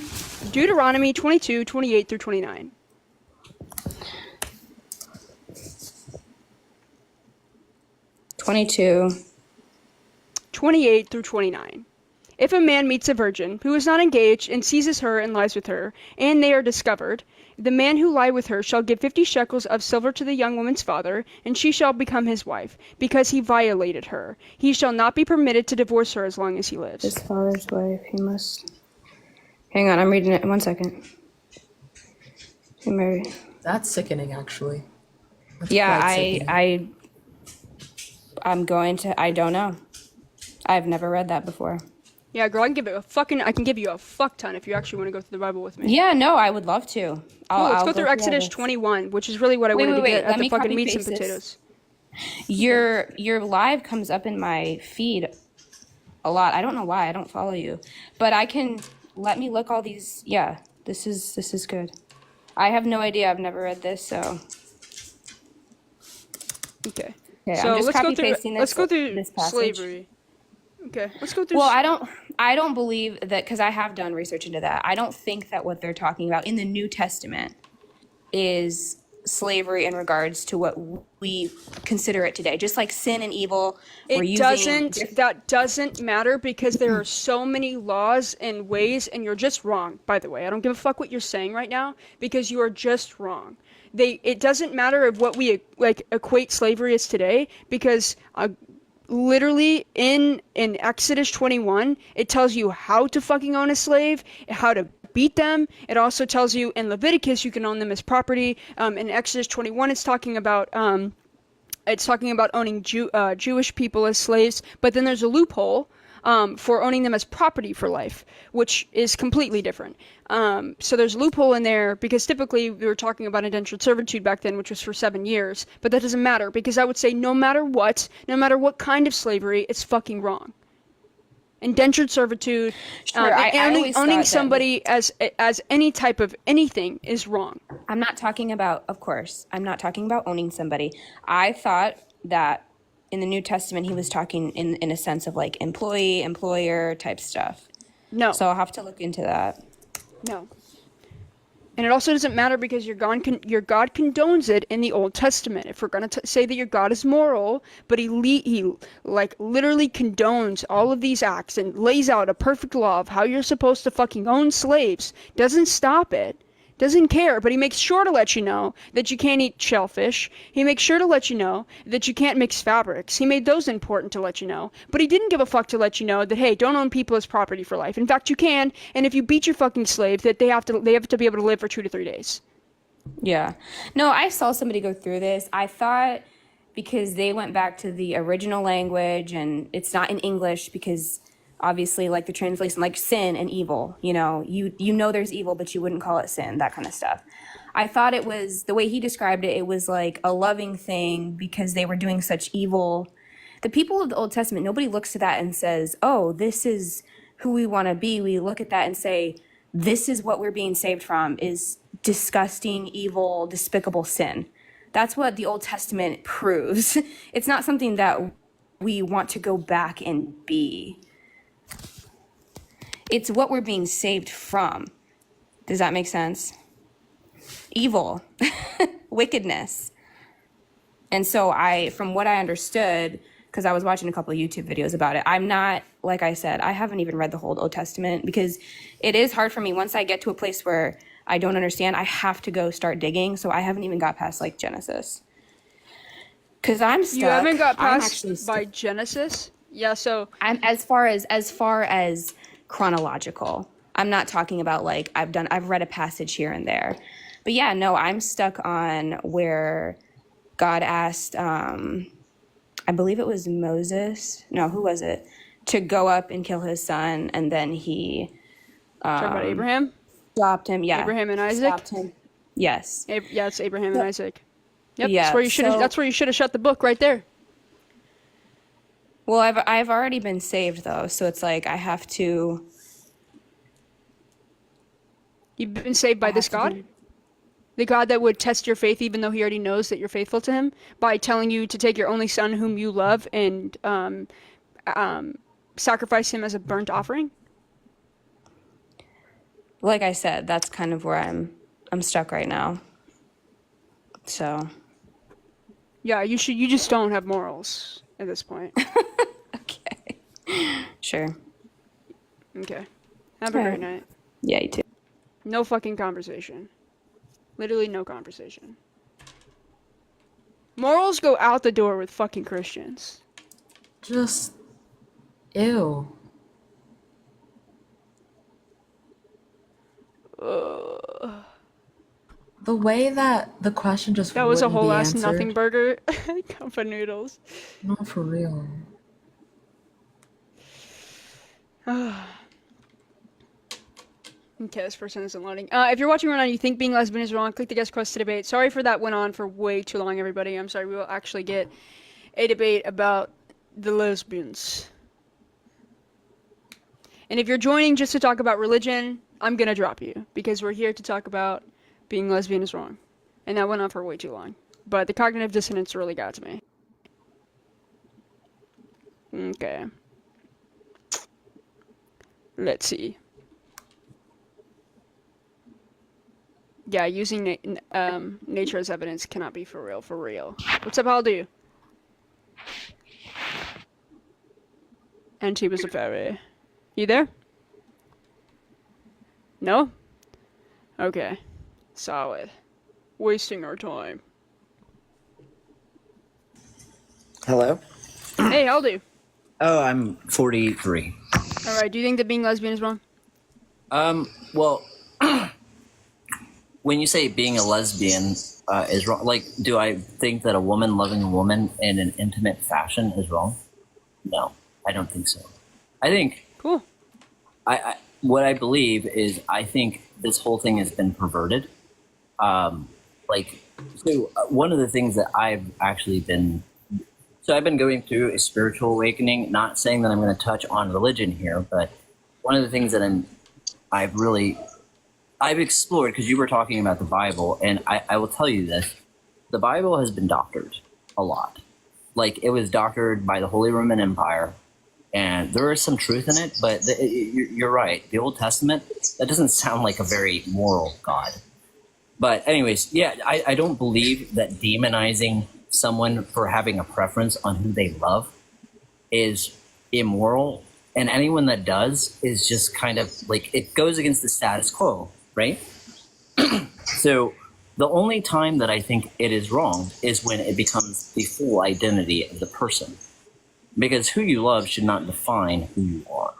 Deuteronomy 22:28 through 29. (22) 28 through 29. If a man meets a virgin who is not engaged and seizes her and lies with her, and they are discovered, the man who lie with her shall give 50 shekels of silver to the young woman's father, and she shall become his wife, because he violated her. He shall not be permitted to divorce her as long as he lives. His father's wife, he must... Hang on, I'm reading it. 1 second. He married... that's sickening, actually. That's Yeah, quite sickening. I don't know. I've never read that before. Yeah, girl, I can give you a fuck ton if you actually want to go through the Bible with me. Yeah, no, I would love to. Let's go through Exodus 21, which is really what I wanted to get at the fucking meats and potatoes. Your live comes up in my feed a lot. I don't know why. I don't follow you, but I can let me look all these. Yeah, this is good. I have no idea. I've never read this, so. Okay. Okay, So I'm just let's go through. copy-pasting Let's go through this passage. slavery. Okay, let's go through. Well, I don't believe that, because I have done research into that. I don't think that what they're talking about in the New Testament is slavery in regards to what we consider it today. Just like sin and evil. That doesn't matter, because there are so many laws and ways, and you're just wrong, by the way. I don't give a fuck what you're saying right now, because you are just wrong. It doesn't matter of what we equate slavery as today, because literally in Exodus 21, it tells you how to fucking own a slave, how to beat them. It also tells you in Leviticus you can own them as property. In Exodus 21, it's talking about owning Jewish people as slaves, but then there's a loophole for owning them as property for life, which is completely different. So there's a loophole in there, because typically we were talking about indentured servitude back then, which was for 7 years, but that doesn't matter, because I would say no matter what kind of slavery, it's fucking wrong. Indentured servitude, Sure, I always owning thought somebody as any type of anything is wrong. I'm not talking about, of course, I'm not talking about owning somebody. I thought that in the New Testament, he was talking in a sense of like employee, employer type stuff. No. So I'll have to look into that. No. And it also doesn't matter, because your God condones it in the Old Testament. If we're going to say that your God is moral, but he literally condones all of these acts and lays out a perfect law of how you're supposed to fucking own slaves, doesn't stop it, doesn't care, but he makes sure to let you know that you can't eat shellfish. He makes sure to let you know that you can't mix fabrics. He made those important to let you know. But he didn't give a fuck to let you know that, hey, don't own people as property for life. In fact, you can, and if you beat your fucking slave, that they have to be able to live for 2 to 3 days. Yeah. No, I saw somebody go through this. I thought because they went back to the original language, and it's not in English, because obviously, like the translation, like sin and evil, you know there's evil, but you wouldn't call it sin, that kind of stuff. I thought it was, the way he described it, it was like a loving thing, because they were doing such evil. The people of the Old Testament, nobody looks to that and says, oh, this is who we want to be, we look at that and say, this is what we're being saved from, is disgusting, evil, despicable sin. That's what the Old Testament proves. It's not something that we want to go back and be. It's what we're being saved from. Does that make sense? Evil, wickedness. And so from what I understood, because I was watching a couple of YouTube videos about it, I'm not, like I said, I haven't even read the whole Old Testament because it is hard for me. Once I get to a place where I don't understand, I have to go start digging. So I haven't even got past like Genesis. Because I'm stuck. You haven't got past by Genesis? Yeah, so I'm as far as chronological. I'm not talking about like I've read a passage here and there. But yeah, no, I'm stuck on where God asked I believe it was Moses. No, who was it? To go up and kill his son, and then he talking about Abraham? Stopped him, yeah. Abraham and Isaac? Stopped him. Yes. Yeah, it's Abraham and Isaac. Yep, Yeah, that's where you should have shut the book right there. Well, I've already been saved though, so it's like I have to. You've been saved by this God? The God that would test your faith even though he already knows that you're faithful to him by telling you to take your only son whom you love and sacrifice him as a burnt offering? Like I said, that's kind of where I'm stuck right now. So. Yeah, you just don't have morals at this point. Okay. Sure. Okay. Have a great night. Yeah, you too. No fucking conversation. Literally no conversation. Morals go out the door with fucking Christians. Just ew. The way that the question just that was a wouldn't whole be ass answered. nothing burger. Cup of noodles. Not for real. Okay, this person isn't loading. If you're watching right now and you think being lesbian is wrong, click the guest request to debate. Sorry for that went on for way too long, everybody. I'm sorry. We will actually get a debate about the lesbians. And if you're joining just to talk about religion, I'm gonna drop you because we're here to talk about being lesbian is wrong. And that went on for way too long. But the cognitive dissonance really got to me. Okay. Let's see. Yeah, using nature as evidence cannot be for real, for real. What's up, how do you? And he was a fairy. You there? No? Okay. Solid. Wasting our time. Hello? Hey, how old are you? Oh, I'm 43. Alright, do you think that being lesbian is wrong? Well, when you say being a lesbian is wrong, like, do I think that a woman loving a woman in an intimate fashion is wrong? No, I don't think so. I think... Cool. What I believe is I think this whole thing has been perverted. One of the things that I've actually been... So I've been going through a spiritual awakening, not saying that I'm going to touch on religion here, but one of the things that I've explored, because you were talking about the Bible, and I will tell you this, the Bible has been doctored a lot. Like, it was doctored by the Holy Roman Empire, and there is some truth in it, but you're right. The Old Testament, that doesn't sound like a very moral God. But anyways, yeah, I don't believe that demonizing someone for having a preference on who they love is immoral. And anyone that does is just kind of like, it goes against the status quo, right? So the only time that I think it is wrong is when it becomes the full identity of the person. Because who you love should not define who you are.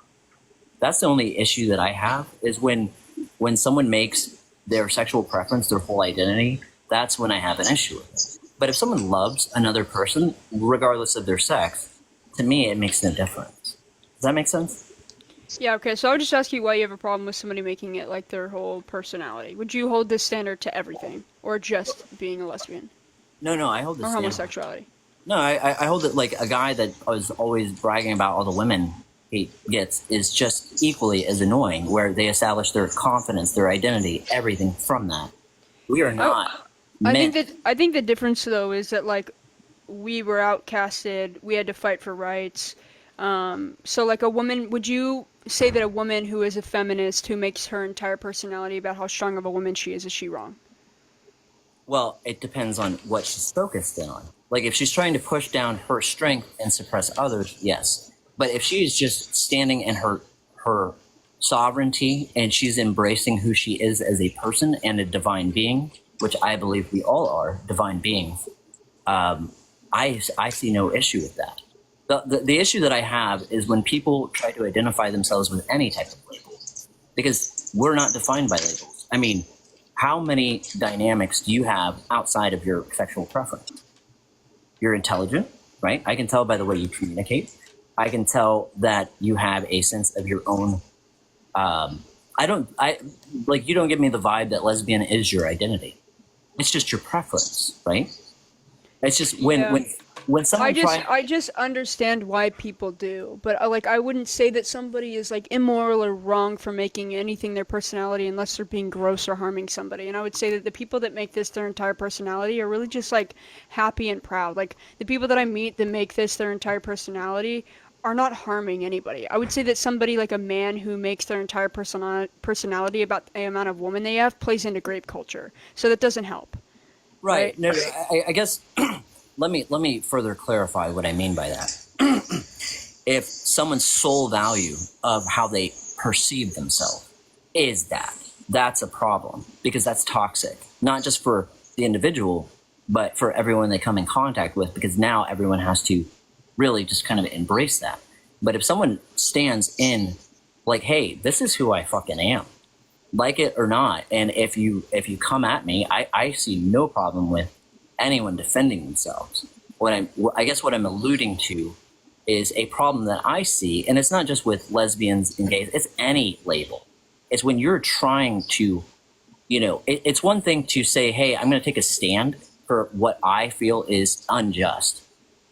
That's the only issue that I have, is when someone makes their sexual preference their whole identity, that's when I have an issue with it. But if someone loves another person, regardless of their sex, to me, it makes no difference. Does that make sense? Yeah, okay, so I would just ask you why you have a problem with somebody making it like their whole personality. Would you hold this standard to everything? Or just being a lesbian? No, I hold this Or standard. homosexuality? No, I hold it like a guy that was always bragging about all the women hate gets is just equally as annoying, where they establish their confidence, their identity, everything from that. We are not. I think the difference though is that like we were outcasted, we had to fight for rights. So like a woman, would you say that a woman who is a feminist who makes her entire personality about how strong of a woman she is she wrong? Well, it depends on what she's focused in on. Like if she's trying to push down her strength and suppress others, yes. But if she's just standing in her sovereignty and she's embracing who she is as a person and a divine being, which I believe we all are divine beings, I see no issue with that. The issue that I have is when people try to identify themselves with any type of label, because we're not defined by labels. I mean, how many dynamics do you have outside of your sexual preference? You're intelligent, right? I can tell by the way you communicate. I can tell that you have a sense of your own. You don't give me the vibe that lesbian is your identity. It's just your preference, right? It's just when someone I just understand why people do, but I wouldn't say that somebody is like immoral or wrong for making anything their personality unless they're being gross or harming somebody. And I would say that the people that make this their entire personality are really just like happy and proud. Like the people that I meet that make this their entire personality are not harming anybody. I would say that somebody like a man who makes their entire personality about the amount of woman they have plays into grape culture. So that doesn't help. Right. No, I guess let me further clarify what I mean by that. If someone's sole value of how they perceive themselves is that's a problem, because that's toxic, not just for the individual, but for everyone they come in contact with, because now everyone has to really just kind of embrace that. But if someone stands in like, hey, this is who I fucking am, like it or not, and if you come at me, I see no problem with anyone defending themselves. I guess what I'm alluding to is a problem that I see, and it's not just with lesbians and gays, it's any label. It's when you're trying to, it's one thing to say, hey, I'm going to take a stand for what I feel is unjust.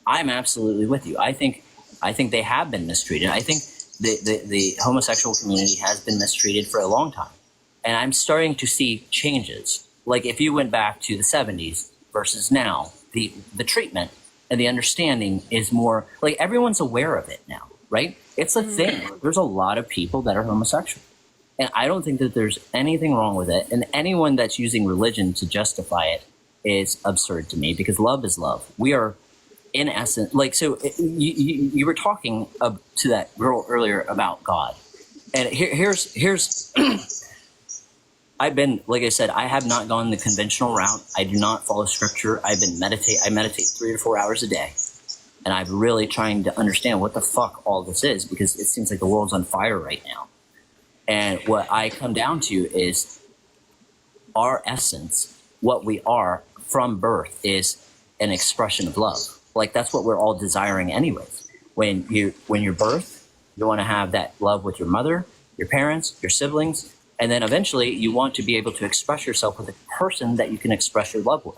I'm absolutely with you. I think they have been mistreated. I think the homosexual community has been mistreated for a long time. And I'm starting to see changes. Like if you went back to the 70s versus now, the treatment and the understanding is more like everyone's aware of it now, right? It's a thing. There's a lot of people that are homosexual. And I don't think that there's anything wrong with it. And anyone that's using religion to justify it is absurd to me, because love is love. We are, in essence, you were talking to that girl earlier about God. And here's I've been, like I said, I have not gone the conventional route. I do not follow scripture. I meditate 3 to 4 hours a day. And I'm really trying to understand what the fuck all this is, because it seems like the world's on fire right now. And what I come down to is our essence, what we are from birth, is an expression of love. Like that's what we're all desiring anyways. When you're birthed, you want to have that love with your mother, your parents, your siblings. And then eventually you want to be able to express yourself with a person that you can express your love with.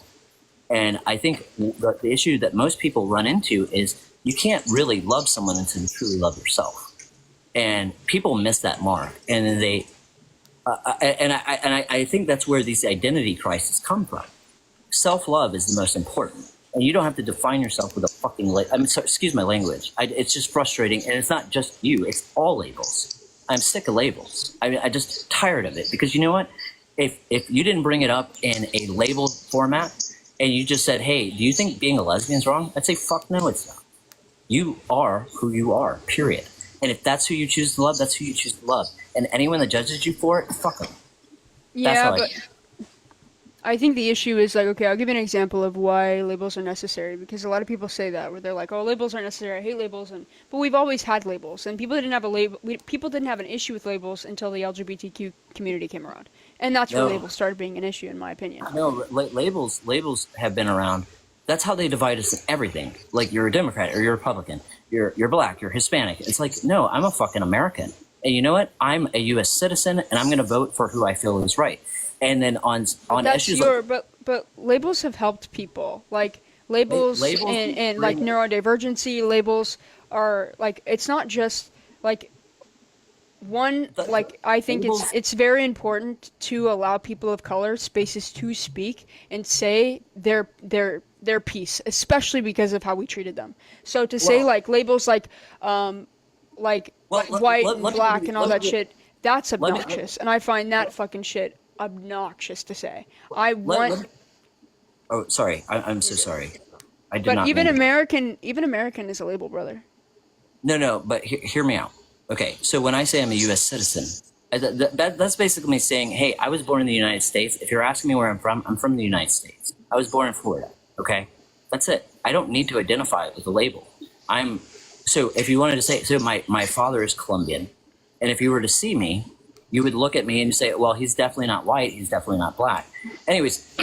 And I think the issue that most people run into is you can't really love someone until you truly love yourself. And people miss that mark. And then I think that's where these identity crises come from. Self-love is the most important. And you don't have to define yourself with a fucking excuse my language. It's just frustrating. And it's not just you. It's all labels. I'm sick of labels. I'm just tired of it, because you know what? If you didn't bring it up in a labeled format and you just said, hey, do you think being a lesbian is wrong? I'd say, fuck no, it's not. You are who you are, period. And if that's who you choose to love, that's who you choose to love. And anyone that judges you for it, fuck them. Yeah, but I think the issue is like, okay, I'll give you an example of why labels are necessary, because a lot of people say that, where they're like, oh, labels aren't necessary, I hate labels, but we've always had labels, and people didn't have an issue with labels until the LGBTQ community came around, and that's where labels started being an issue, in my opinion. No, labels have been around. That's how they divide us in everything. Like, you're a Democrat or you're a Republican, you're black, you're Hispanic. It's like, no, I'm a fucking American, and you know what? I'm a U.S. citizen, and I'm going to vote for who I feel is right. And then on issues but labels have helped people, like labels and like neurodivergency labels are like, it's not just Like, I think it's very important to allow people of color spaces to speak and say their piece, especially because of how we treated them. So to say labels like white and black and all that shit, that's obnoxious, and I find that fucking shit obnoxious to say. Oh, sorry. I'm so sorry. I did But not. even American is a label, brother. No. But hear me out. Okay, so when I say I'm a U.S. citizen, that's basically me saying, hey, I was born in the United States. If you're asking me where I'm from the United States. I was born in Florida. Okay, that's it. I don't need to identify it with a label. So if you wanted to say, so my father is Colombian, and if you were to see me, you would look at me and you say, well, he's definitely not white. He's definitely not black. Anyways,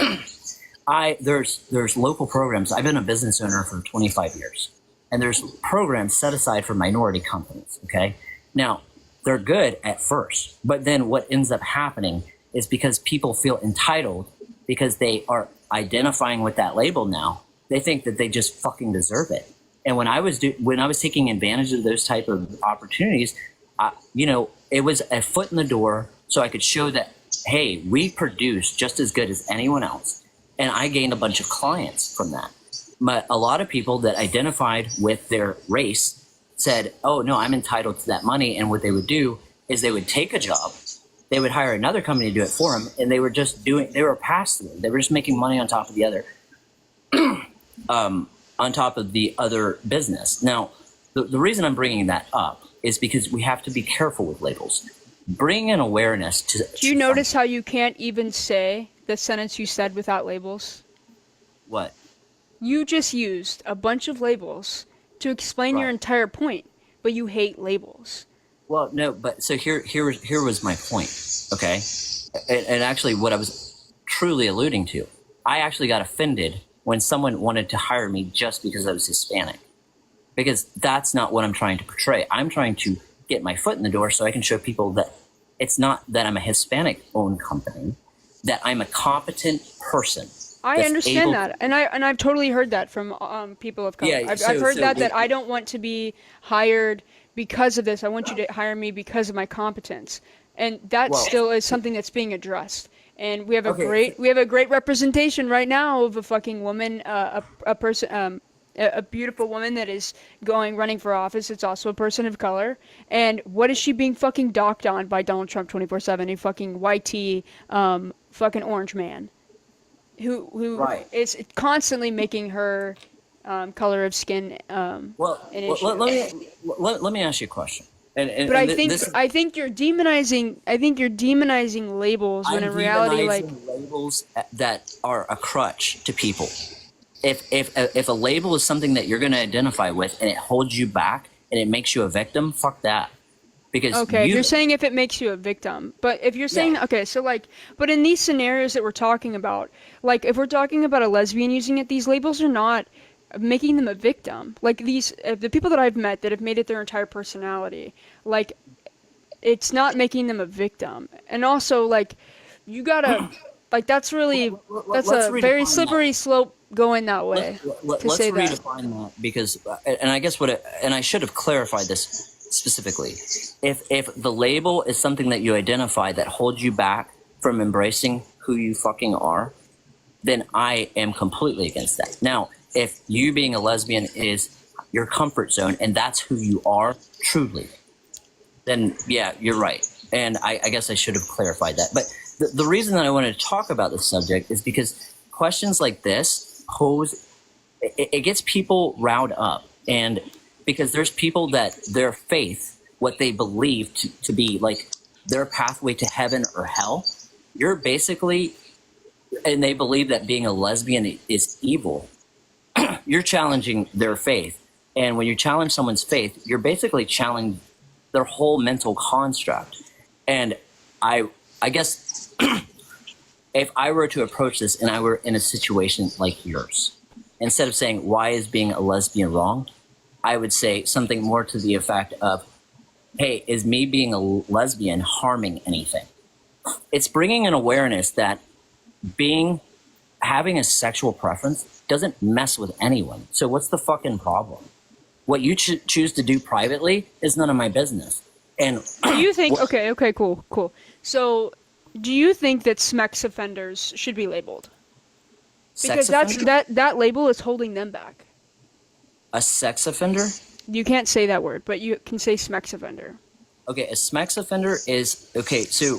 there's local programs. I've been a business owner for 25 years, and there's programs set aside for minority companies. Okay. Now, they're good at first, but then what ends up happening is because people feel entitled because they are identifying with that label now, they think that they just fucking deserve it. And when I was taking advantage of those type of opportunities, it was a foot in the door so I could show that, hey, we produce just as good as anyone else. And I gained a bunch of clients from that. But a lot of people that identified with their race said, oh, no, I'm entitled to that money. And what they would do is they would take a job, they would hire another company to do it for them, and they were just they were pass-through. They were just making money on top of the other, on top of the other business. Now, the reason I'm bringing that up is because we have to be careful with labels. Bring in awareness to... Do you notice how you can't even say the sentence you said without labels? What? You just used a bunch of labels to explain your entire point, but you hate labels. Well, no, but so here was my point, okay? And actually what I was truly alluding to, I actually got offended when someone wanted to hire me just because I was Hispanic. Because that's not what I'm trying to portray. I'm trying to get my foot in the door so I can show people that it's not that I'm a Hispanic-owned company, that I'm a competent person. I understand that, and I've totally heard that from people of color. Yeah, I've heard that I don't want to be hired because of this. I want you to hire me because of my competence, and that still is something that's being addressed. And we have a great representation right now of a fucking woman, a person, a beautiful woman that is running for office. It's also a person of color. And what is she being fucking docked on by Donald Trump 24/7? A fucking YT, fucking orange man. Who is constantly making her color of skin an issue. Let me ask you a question. But I think you're demonizing labels when in reality, labels that are a crutch to people. If a label is something that you're going to identify with and it holds you back and it makes you a victim, fuck that. Because you're saying if it makes you a victim, but if you're saying but in these scenarios that we're talking about, like if we're talking about a lesbian using it, these labels are not making them a victim. Like the people that I've met that have made it their entire personality, like it's not making them a victim. And also you gotta that's a very slippery slope going that way. Let's redefine that because, and I guess and I should have clarified this specifically. If the label is something that you identify that holds you back from embracing who you fucking are, then I am completely against that. Now, if you being a lesbian is your comfort zone and that's who you are truly, then yeah, you're right. And I guess I should have clarified that. But the reason that I wanted to talk about this subject is because questions like this it gets people riled up. And because there's people that their faith, what they believe to be like their pathway to heaven or hell, you're basically, and they believe that being a lesbian is evil. You're challenging their faith. And when you challenge someone's faith, you're basically challenging their whole mental construct. And I guess if I were to approach this and I were in a situation like yours, instead of saying, why is being a lesbian wrong? I would say something more to the effect of, hey, is me being a lesbian harming anything? It's bringing an awareness that having a sexual preference doesn't mess with anyone. So what's the fucking problem? What you choose to do privately is none of my business. And do you think? Okay, cool. So, do you think that sex offenders should be labeled? Because that label is holding them back. A sex offender? You can't say that word, but you can say sex offender. Okay, a sex offender is okay. So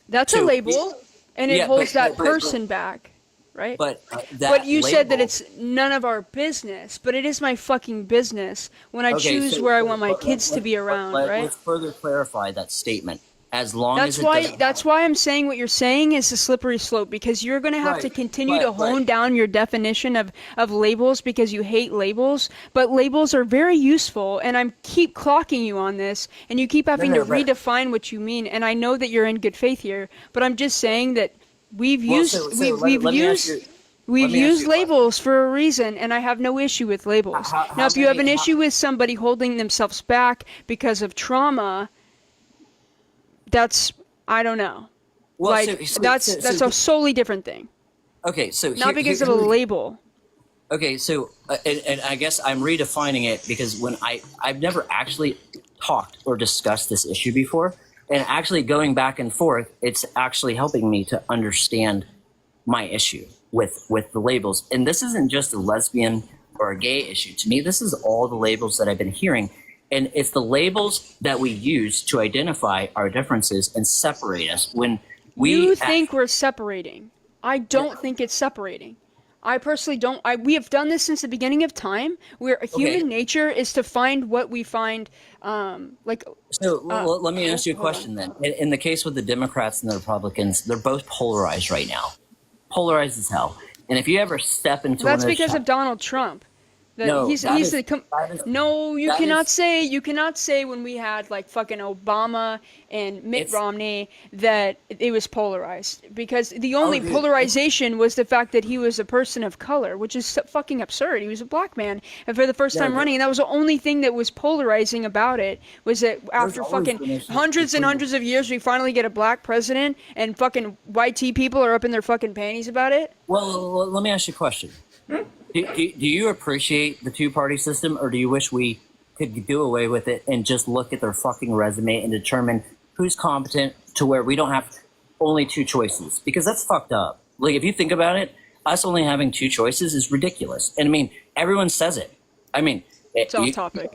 that's a label, and it holds that person back, right? But but you said that it's none of our business, but it is my fucking business when I choose where I want my kids to be around, right? Let's further clarify that statement. As long as that's why I'm saying what you're saying is a slippery slope, because you're going to have to continue to hone down your definition of labels because you hate labels, but labels are very useful, and I keep clocking you on this, and you keep having to redefine what you mean, and I know that you're in good faith here, but I'm just saying that we've used labels for a reason, and I have no issue with labels. Now, if you have an issue with somebody holding themselves back because of trauma, that's, I don't know. Well, that's a solely different thing. Okay, so not because of a label. Okay, so and I guess I'm redefining it because when I've never actually talked or discussed this issue before, and actually going back and forth, it's actually helping me to understand my issue with the labels. And this isn't just a lesbian or a gay issue. To me, this is all the labels that I've been hearing. And it's the labels that we use to identify our differences and separate us. When you think we're separating, I don't think it's separating. I personally don't. We have done this since the beginning of time. Where human nature is to find what we find. So let me ask you a question then. In the case with the Democrats and the Republicans, they're both polarized right now, polarized as hell. And if you ever step into that's because of Donald Trump. No, you cannot say when we had like fucking Obama and Mitt Romney that it was polarized, because the only polarization was the fact that he was a person of color, which is fucking absurd. He was a black man, and for the first time running, and that was the only thing that was polarizing about it, was that after fucking hundreds and hundreds of years, we finally get a black president, and fucking white people are up in their fucking panties about it. Well, let me ask you a question. Do you appreciate the two-party system, or do you wish we could do away with it and just look at their fucking resume and determine who's competent to where we don't have only two choices? Because that's fucked up. Like, if you think about it, us only having two choices is ridiculous. And I mean, everyone says it. I mean, it's off topic.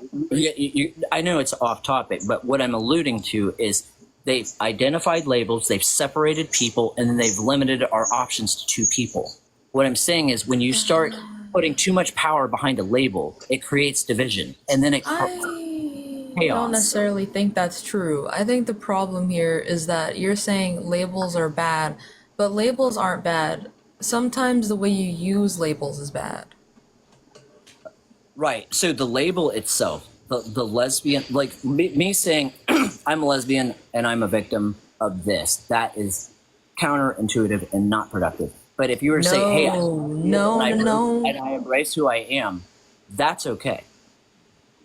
I know it's off topic, but what I'm alluding to is they've identified labels, they've separated people, and then they've limited our options to two people. What I'm saying is when you start putting too much power behind a label, it creates division, and then it chaos. I don't necessarily think that's true. I think the problem here is that you're saying labels are bad, but labels aren't bad. Sometimes the way you use labels is bad. Right. So the label itself, the lesbian, like me saying I'm a lesbian and I'm a victim of this, that is counterintuitive and not productive. But if you were to say, hey, and I embrace who I am, that's okay.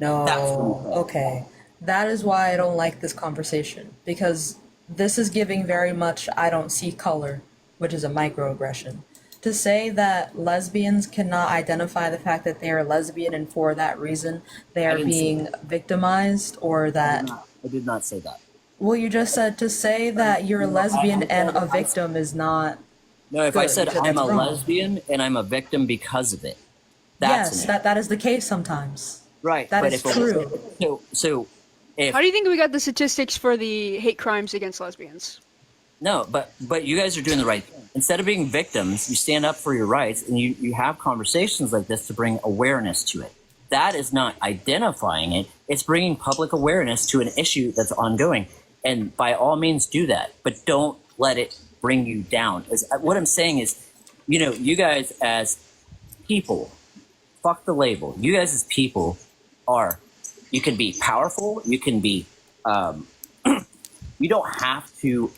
Okay. That is why I don't like this conversation, because this is giving very much I don't see color, which is a microaggression. To say that lesbians cannot identify the fact that they are lesbian and for that reason they are being victimized, or that... I did not say that. Well, you just said to say that you're a lesbian and a victim is not... No, if I said I'm a lesbian and I'm a victim because of it, yes, that is the case sometimes. Right. That is true. So if... How do you think we got the statistics for the hate crimes against lesbians? No, but you guys are doing the right thing. Instead of being victims, you stand up for your rights, and you have conversations like this to bring awareness to it. That is not identifying it. It's bringing public awareness to an issue that's ongoing. And by all means do that, but don't let it bring you down. What I'm saying is, you guys as people, fuck the label. You guys as people you can be powerful. You can be, you don't have to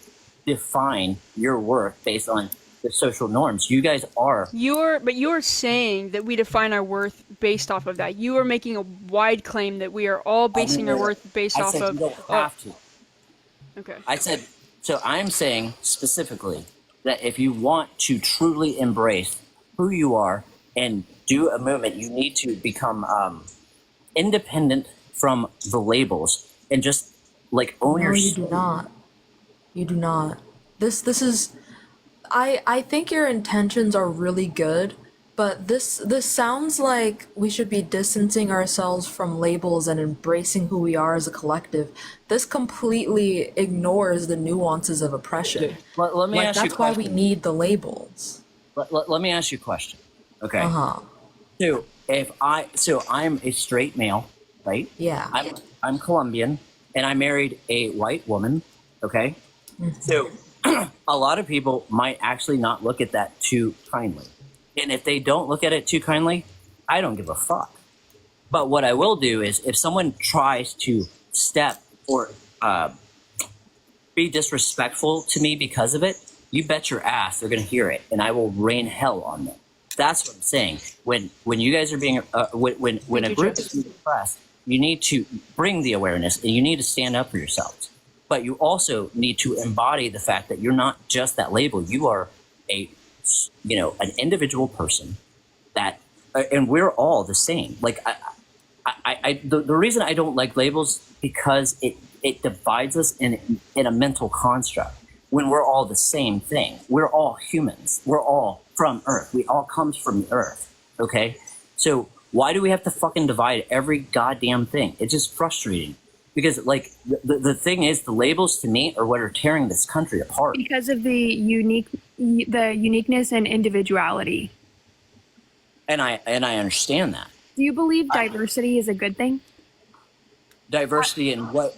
define your worth based on the social norms. You guys are. You're saying that we define our worth based off of that. You are making a wide claim that we are all basing our worth based off of. You don't have to. Okay. So I'm saying specifically that if you want to truly embrace who you are and do a movement, you need to become independent from the labels and just like own No, your. you do not. You do not. This is. I think your intentions are really good, but this sounds like we should be distancing ourselves from labels and embracing who we are as a collective. This completely ignores the nuances of oppression. Let me Like, ask you a that's why we question. need the labels. Let me ask you a question. Okay. Uh-huh. So I'm a straight male, right? Yeah. I'm Colombian, and I married a white woman. Okay. So a lot of people might actually not look at that too kindly, and if they don't look at it too kindly, I don't give a fuck. But what I will do is, if someone tries to step or be disrespectful to me because of it, you bet your ass they're going to hear it, and I will rain hell on them. That's what I'm saying. When you guys are being when a group is being oppressed, you need to bring the awareness, and you need to stand up for yourselves. But you also need to embody the fact that you're not just that label. You are an individual person that, and we're all the same. Like the reason I don't like labels because it divides us in a mental construct. When we're all the same thing, we're all humans. We're all from Earth. We all come from the Earth. Okay, so why do we have to fucking divide every goddamn thing? It's just frustrating. Because, like, the thing is, the labels to me are what are tearing this country apart. Because of the uniqueness and individuality. And I understand that. Do you believe diversity is a good thing? Diversity in what?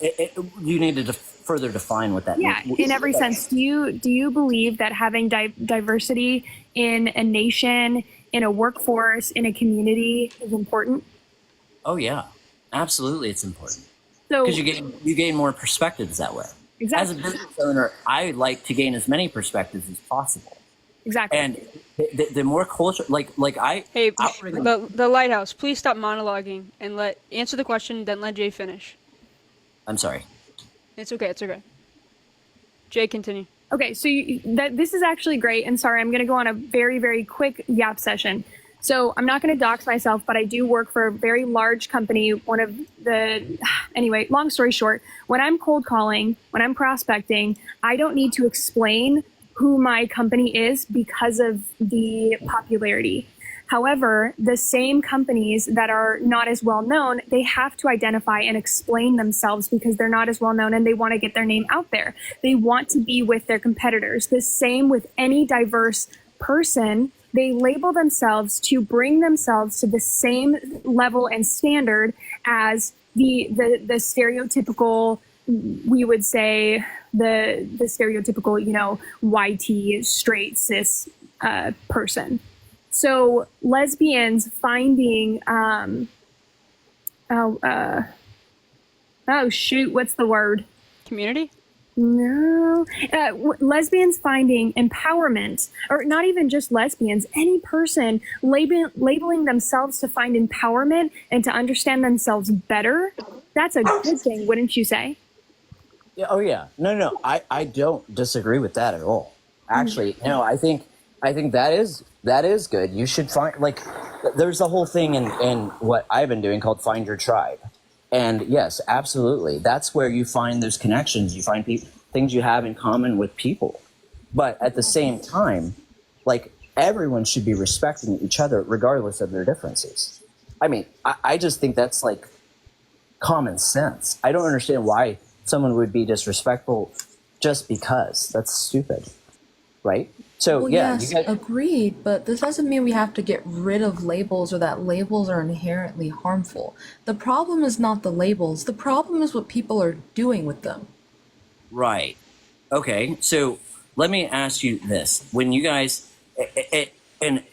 You need to further define what that Yeah, means. in every sense. Do you believe that having diversity in a nation, in a workforce, in a community is important? Oh, yeah. Absolutely, it's important. So, because you gain more perspectives that way. Exactly. As a business owner, I like to gain as many perspectives as possible. Exactly. And the more culture, like I. Hey, the lighthouse. Please stop monologuing and answer the question. Then let Jay finish. I'm sorry. It's okay. It's okay. Jay, continue. Okay, so this is actually great. And sorry, I'm going to go on a very, very quick yap session. So I'm not going to dox myself, but I do work for a very large company. Anyway, long story short, when I'm cold calling, when I'm prospecting, I don't need to explain who my company is because of the popularity. However, the same companies that are not as well known, they have to identify and explain themselves because they're not as well known and they want to get their name out there. They want to be with their competitors. The same with any diverse person. They label themselves to bring themselves to the same level and standard as the stereotypical, we would say, the stereotypical, YT straight cis person. So lesbians finding what's the word? Community? No. Lesbians finding empowerment, or not even just lesbians, any person labeling themselves to find empowerment and to understand themselves better, that's a good thing, wouldn't you say? Yeah, oh yeah. No. I don't disagree with that at all. Actually, no, I think that is good. You should find, like, there's a whole thing in what I've been doing called Find Your Tribe. And yes, absolutely. That's where you find those connections. You find things you have in common with people. But at the same time, like, everyone should be respecting each other regardless of their differences. I mean, I just think that's like common sense. I don't understand why someone would be disrespectful just because. That's stupid, right? So Well, yeah, yes, agreed, but this doesn't mean we have to get rid of labels or that labels are inherently harmful. The problem is not the labels. The problem is what people are doing with them. right. Okay, so let me ask you this: when you guys and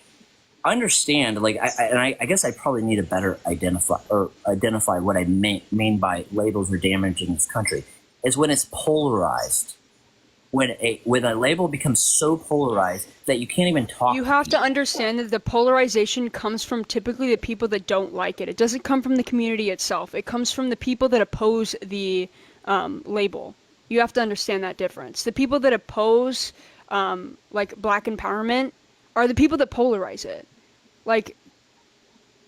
understand, like, I guess I probably need to better identify what I mean by labels are damaging this country is when it's polarized. When a label becomes so polarized that you can't even talk. You have to understand that the polarization comes from typically the people that don't like it. It doesn't come from the community itself. It comes from the people that oppose the label. You have to understand that difference. The people that oppose like black empowerment are the people that polarize it. Like,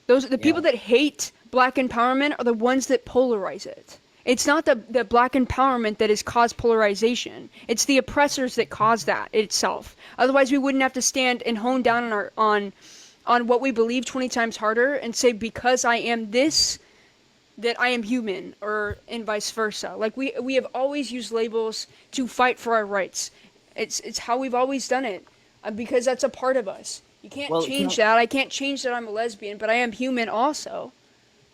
those the people that hate black empowerment are the ones that polarize it. It's not the black empowerment that has caused polarization. It's the oppressors that cause that itself. Otherwise, we wouldn't have to stand and hone down on on what we believe 20 times harder and say, because I am this, that I am human, or and vice versa. Like we have always used labels to fight for our rights. It's how we've always done it, because that's a part of us. You can't change that. I can't change that I'm a lesbian, but I am human also.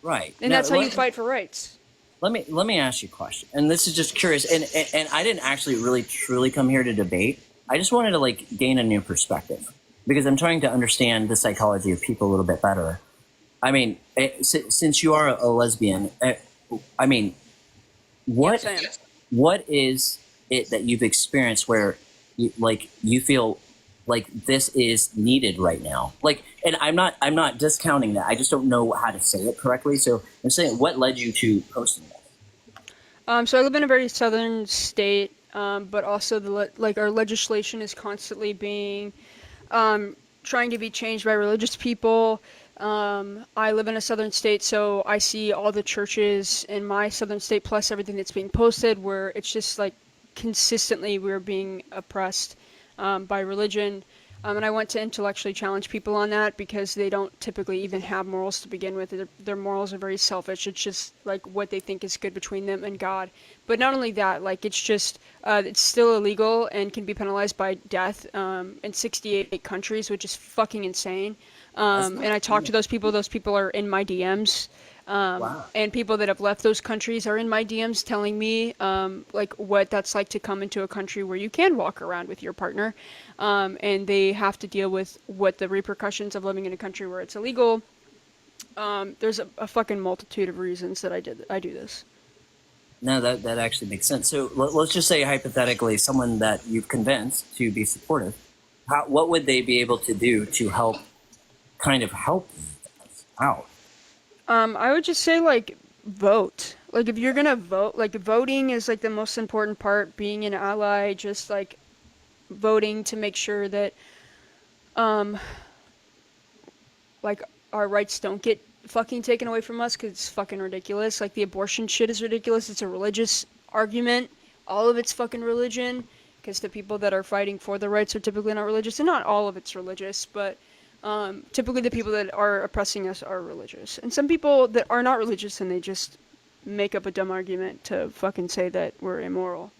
Right. And that's how you fight for rights. Let me ask you a question, and this is just curious, and I didn't actually really truly come here to debate. I just wanted to like gain a new perspective because I'm trying to understand the psychology of people a little bit better. I mean, since you are a lesbian, I mean, what is it that you've experienced where you feel like this is needed right now? Like, and I'm not discounting that. I just don't know how to say it correctly. So I'm saying, what led you to posting that? So I live in a very southern state, but also our legislation is constantly being trying to be changed by religious people. I live in a southern state, so I see all the churches in my southern state plus everything that's being posted, where it's just like consistently we're being oppressed by religion. And I want to intellectually challenge people on that because they don't typically even have morals to begin with. Their morals are very selfish. It's just like what they think is good between them and God. But not only that, like it's just, it's still illegal and can be penalized by death in 68 countries, which is fucking insane. And I talk to those people are in my DMs. And people that have left those countries are in my DMs telling me like what that's like to come into a country where you can walk around with your partner, and they have to deal with what the repercussions of living in a country where it's illegal. There's a fucking multitude of reasons that I do this. No, that actually makes sense. So let's just say hypothetically, someone that you've convinced to be supportive, what would they be able to do to help out? I would just say like vote. Like if you're gonna vote, like voting is like the most important part. Being an ally, just like voting to make sure that like our rights don't get fucking taken away from us, because it's fucking ridiculous. Like the abortion shit is ridiculous. It's a religious argument. All of it's fucking religion, because the people that are fighting for the rights are typically not religious, and not all of it's religious, but typically the people that are oppressing us are religious. And some people that are not religious, and they just make up a dumb argument to fucking say that we're immoral.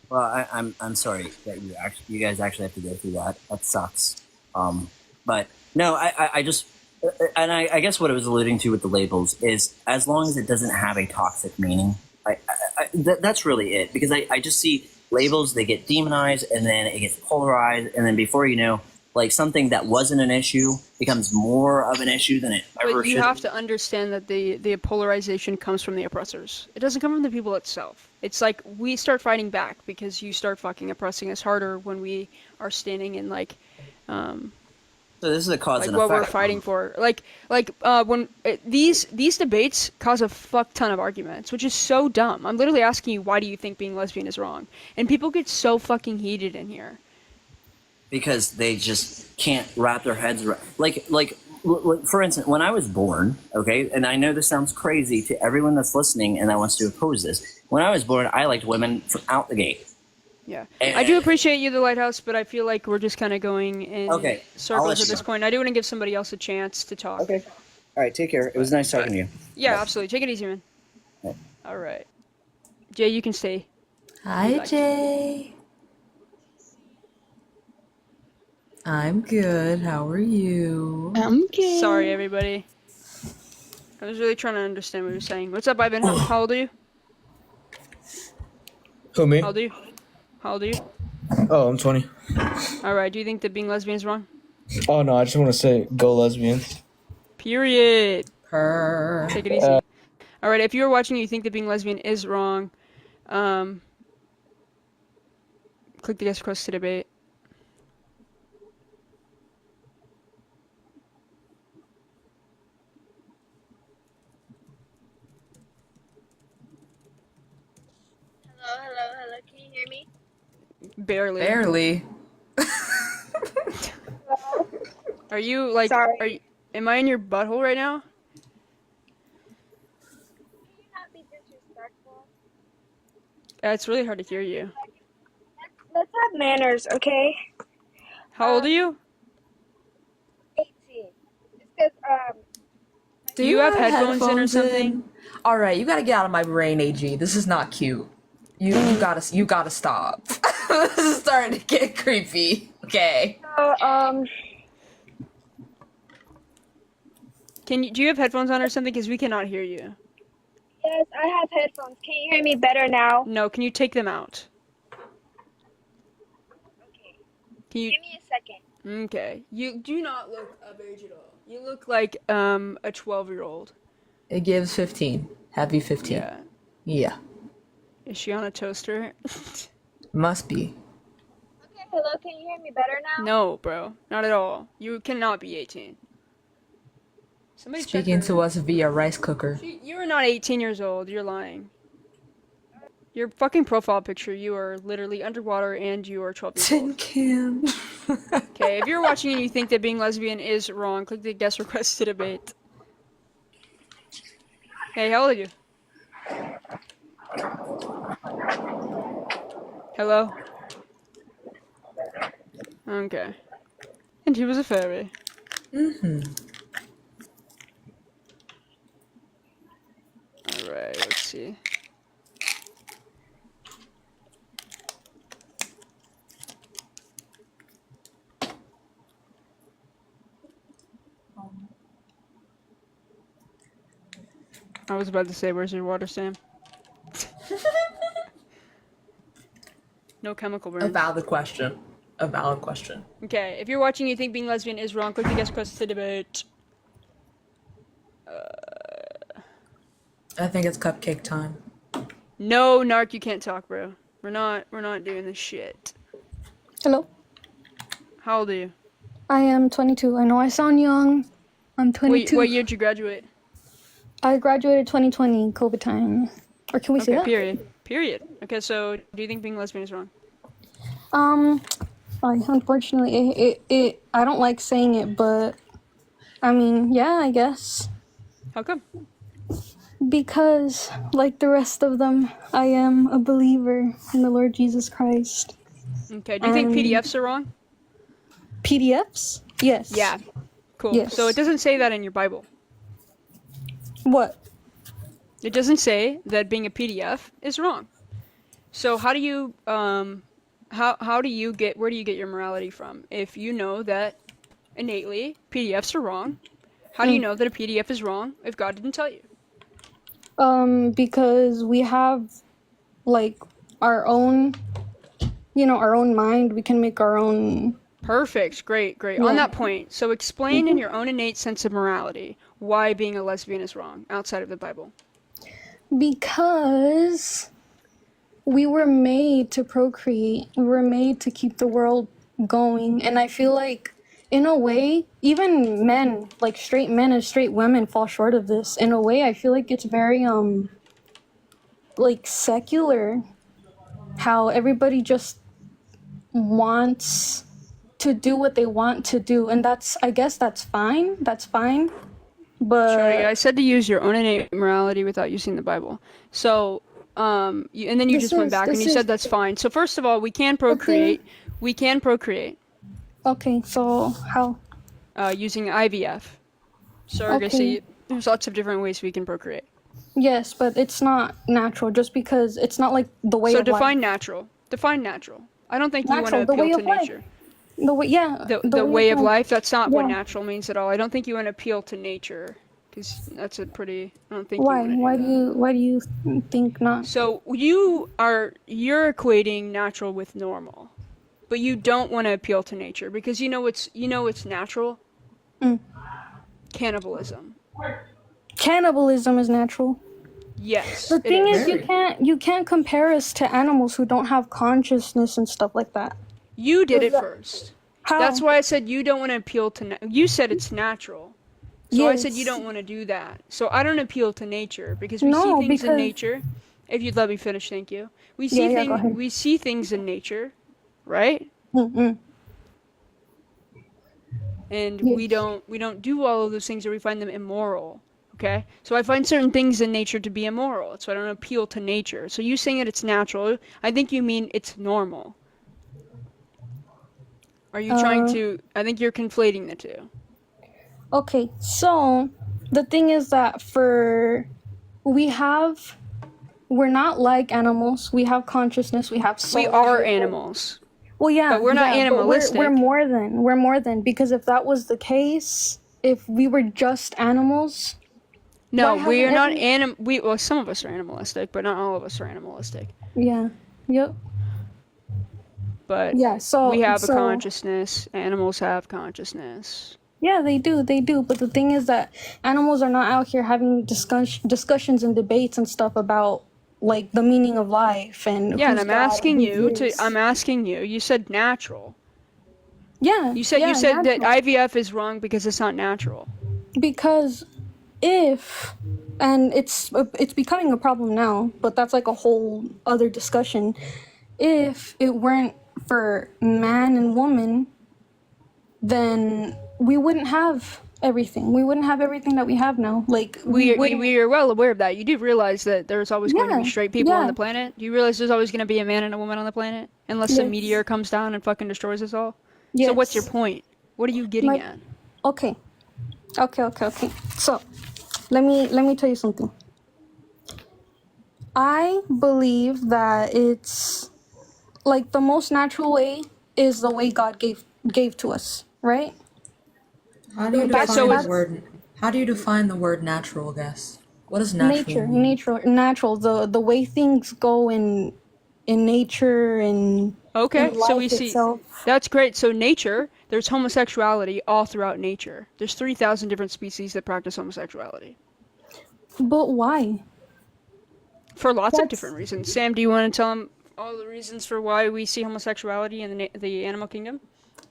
Well, I'm sorry that you guys actually have to go through that. That sucks. But no, I just, and I guess what I was alluding to with the labels is, as long as it doesn't have a toxic meaning, that's really it. Because I just see labels, they get demonized, and then it gets polarized, and then before you know, like something that wasn't an issue becomes more of an issue than it ever should. But you have to understand that the polarization comes from the oppressors. It doesn't come from the people itself. It's like we start fighting back because you start fucking oppressing us harder when we are standing in like so this is a cause like and what effect. we're fighting for. When these debates cause a fuck ton of arguments, which is so dumb. I'm literally asking you, why do you think being lesbian is wrong? And people get so fucking heated in here. Because they just can't wrap their heads around. Like, for instance, when I was born, okay, and I know this sounds crazy to everyone that's listening and that wants to oppose this. When I was born, I liked women from out the gate. Yeah, I do appreciate you, the Lighthouse, but I feel like we're just kind of going in circles at this point. I do want to give somebody else a chance to talk. Okay. All right, take care. It was nice talking to you. Yeah, absolutely. Take it easy, man. Yeah. All right. Jay, you can stay. Hi, Jay. I'm good. How are you? I'm good. Sorry, everybody. I was really trying to understand what you were saying. What's up, Ivan? How old are you? Who, me? How old are you? How old are you? Oh, I'm 20. Alright, do you think that being lesbian is wrong? Oh, no, I just want to say, go lesbians. Period. Take it easy. Alright, if you're watching and you think that being lesbian is wrong, click the guest request to debate. Hello, can you hear me? Barely. Barely. Are you like? Sorry. Am I in your butthole right now? It's really hard to hear you. Let's have manners, okay? How old are you? 18. It's because Do you have headphones in or something? All right, you gotta get out of my brain, AG. This is not cute. You gotta stop. This is starting to get creepy. Okay. Do you have headphones on or something? Because we cannot hear you. Yes, I have headphones. Can you hear me better now? No, can you take them out? Can you? Give me a second. Okay. You do not look of age at all. You look like a 12-year-old. It gives 15. Happy 15. Yeah. Yeah. Is she on a toaster? Must be. Okay, hello, can you hear me better now? No, bro. Not at all. You cannot be 18. Somebody check Speaking her. to us via rice cooker. You are not 18 years old. You're lying. Your fucking profile picture, you are literally underwater and you are 12 years old. Tin can. Okay, if you're watching and you think that being lesbian is wrong, click the guest request to debate. Hey, how old are you? Hello? Okay. And he was a fairy. Mm-hmm. Alright, let's see. I was about to say, where's your water, Sam? No chemical burn. A valid question. A valid question. Okay, if you're watching and you think being lesbian is wrong, click the guest request to debate. I think it's cupcake time. No, Narc, you can't talk, bro. We're not doing this shit. Hello. How old are you? I am 22. I know I sound young. I'm 22. What year did you graduate? I graduated 2020, COVID time. Or can we say that? Period. Okay, so do you think being lesbian is wrong? Unfortunately, I don't like saying it, but I mean, yeah, I guess. How come? Because, like the rest of them, I am a believer in the Lord Jesus Christ. Okay, do you think PDFs are wrong? PDFs? Yes. Yeah. Cool. Yes. So it doesn't say that in your Bible. What? It doesn't say that being a PDF is wrong. So how do you where do you get your morality from? If you know that innately PDFs are wrong, how do you know that a PDF is wrong if God didn't tell you? Because we have like our own mind. We can make our own. Perfect. Great. Yeah. On that point, so explain in your own innate sense of morality why being a lesbian is wrong outside of the Bible. Because we were made to procreate. We were made to keep the world going. And I feel like, in a way, even men, like straight men and straight women, fall short of this. In a way, I feel like it's very, like, secular. How everybody just wants to do what they want to do. And I guess that's fine. That's fine. But Sorry, I said to use your own innate morality without using the Bible. So, and then you just went back and you said that's fine. So first of all, we can procreate. We can procreate. Okay, so how? Using IVF, surrogacy. Okay. There's lots of different ways we can procreate. Yes, but it's not natural just because it's not like the way So of life. define natural. Define natural. I don't think you want to Natural, the way appeal to of life. nature. The way, yeah. The way of life. That's not what Yeah. natural means at all. I don't think you want to appeal to nature, because that's a pretty. I don't think. Why? You Why do you think not? So you're equating natural with normal, but you don't want to appeal to nature because you know it's natural. Cannibalism. Cannibalism is natural. Yes. The thing it is, you can't compare us to animals who don't have consciousness and stuff like that. You did it first. How? That's why I said you don't want to appeal to. You said it's natural. So I said you Yes. don't want to do that. So I don't appeal to nature because we No, see things in because- nature. If you'd let me finish, thank you. We Yeah, see go ahead. we see things in nature, right? And we don't do all of those things or we find them immoral. Okay? So I find certain things in nature to be immoral, so I don't appeal to nature. So you saying that it's natural, I think you mean it's normal. Are you trying to... I think you're conflating the two. Okay, so the thing is that we're not like animals. We have consciousness. We have soul. We are animals. Well, yeah, but we're not animalistic. But we're more than, because if that was the case, if we were just animals. No, we are not well, some of us are animalistic, but not all of us are animalistic. Yeah. Yep. But yeah, so we have a consciousness. Animals have consciousness. Yeah, they do. But the thing is that animals are not out here having discussions and debates and stuff about like the meaning of life and and I'm asking you. You said natural. Yeah. You said natural. that IVF is wrong because it's not natural. Because and it's becoming a problem now, but that's like a whole other discussion. If it weren't for man and woman, then we wouldn't have everything. We wouldn't have everything that we have now. Like we are well aware of that. You do realize that there's always going to be straight people on the planet. Do you realize there's always going to be a man and a woman on the planet, unless a meteor comes down and fucking destroys us all? Yes. So what's your point? What are you getting at? Okay. So let me tell you something. I believe that it's like the most natural way is the way God gave to us, right? How do you define the word natural, I guess? What is natural? Natural. The way things go in nature and okay, in so we life itself. See that's great. So nature, there's homosexuality all throughout nature. There's 3,000 different species that practice homosexuality. But why? For lots of different reasons. Sam, do you want to tell them all the reasons for why we see homosexuality in the animal kingdom?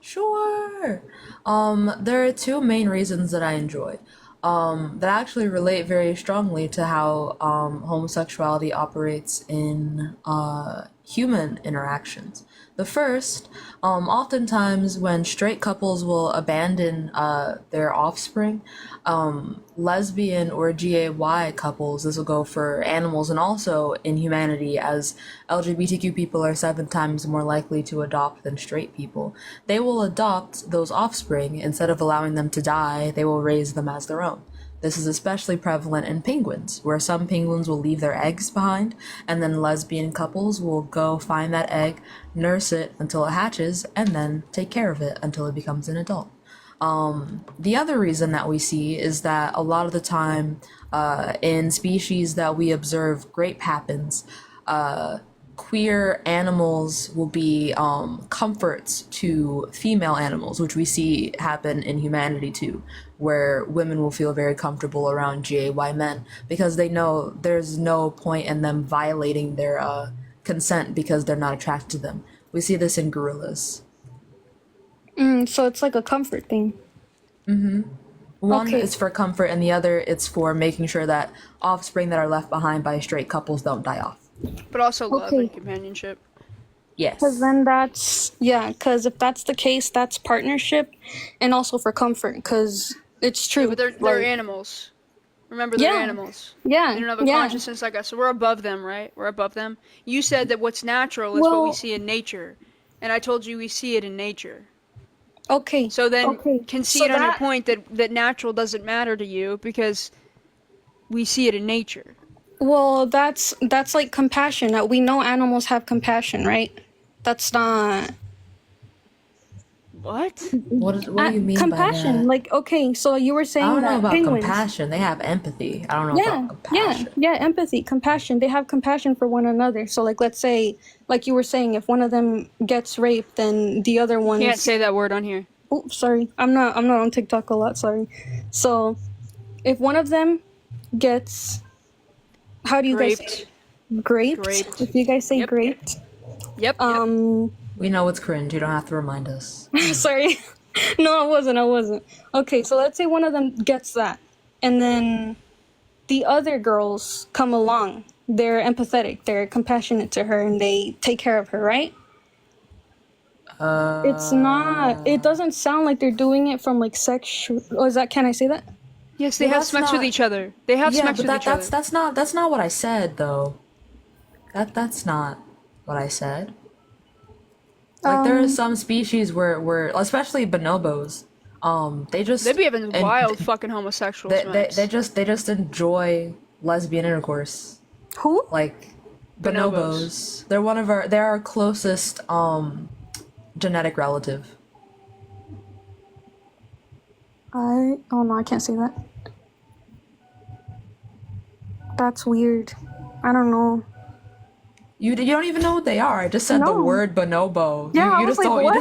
Sure. There are two main reasons that I enjoy, that actually relate very strongly to how homosexuality operates in human interactions. The first, oftentimes when straight couples will abandon their offspring, lesbian or gay couples, this will go for animals and also in humanity, as LGBTQ people are 7 times more likely to adopt than straight people. They will adopt those offspring. Instead of allowing them to die, they will raise them as their own. This is especially prevalent in penguins, where some penguins will leave their eggs behind, and then lesbian couples will go find that egg, nurse it until it hatches, and then take care of it until it becomes an adult. The other reason that we see is that a lot of the time in species that we observe grape happens, queer animals will be comforts to female animals, which we see happen in humanity too, where women will feel very comfortable around gay men because they know there's no point in them violating their consent because they're not attracted to them. We see this in gorillas. So it's like a comfort thing. One is for comfort, and the other it's for making sure that offspring that are left behind by straight couples don't die off. But also love and companionship. Yes. Because then because if that's the case, that's partnership, and also for comfort, because it's true. Yeah, but they're animals. Remember, they're animals. Yeah. They don't have a consciousness like us, so we're above them, right? We're above them. You said that what's natural is what we see in nature, and I told you we see it in nature. Okay. So then concede on your point that natural doesn't matter to you because we see it in nature. Well, that's like compassion. We know animals have compassion, right? That's not... What? What do you mean compassion? by that? Like, okay, so you were saying I don't that know about penguins... compassion. They have empathy. I don't know about compassion. Yeah, empathy, compassion. They have compassion for one another. So, like, let's say, like you were saying, if one of them gets raped, then the other one... Can't say that word on here. Oh, sorry. I'm not on TikTok a lot, sorry. So, if one of them gets... How do you guys say it? Graped? If you guys say graped. Yep. We know it's cringe. You don't have to remind us. Sorry. No, I wasn't. Okay, so let's say one of them gets that. And then the other girls come along. They're empathetic. They're compassionate to her and they take care of her, right? It's not... It doesn't sound like they're doing it from like sexual... can I say that? Yes, they Well, have that's sex with not- each other. They have Yeah, sex but with each other. that's not what I said though. That's not what I said. Like there are some species where especially bonobos, They be having and wild fucking homosexuals, they just enjoy lesbian intercourse. Who? Like Bonobos. bonobos. They're our closest genetic relative. Oh no, I can't say that. That's weird. I don't know. You don't even know what they are. I just said the No. word bonobo. Yeah, I you was just like, don't what?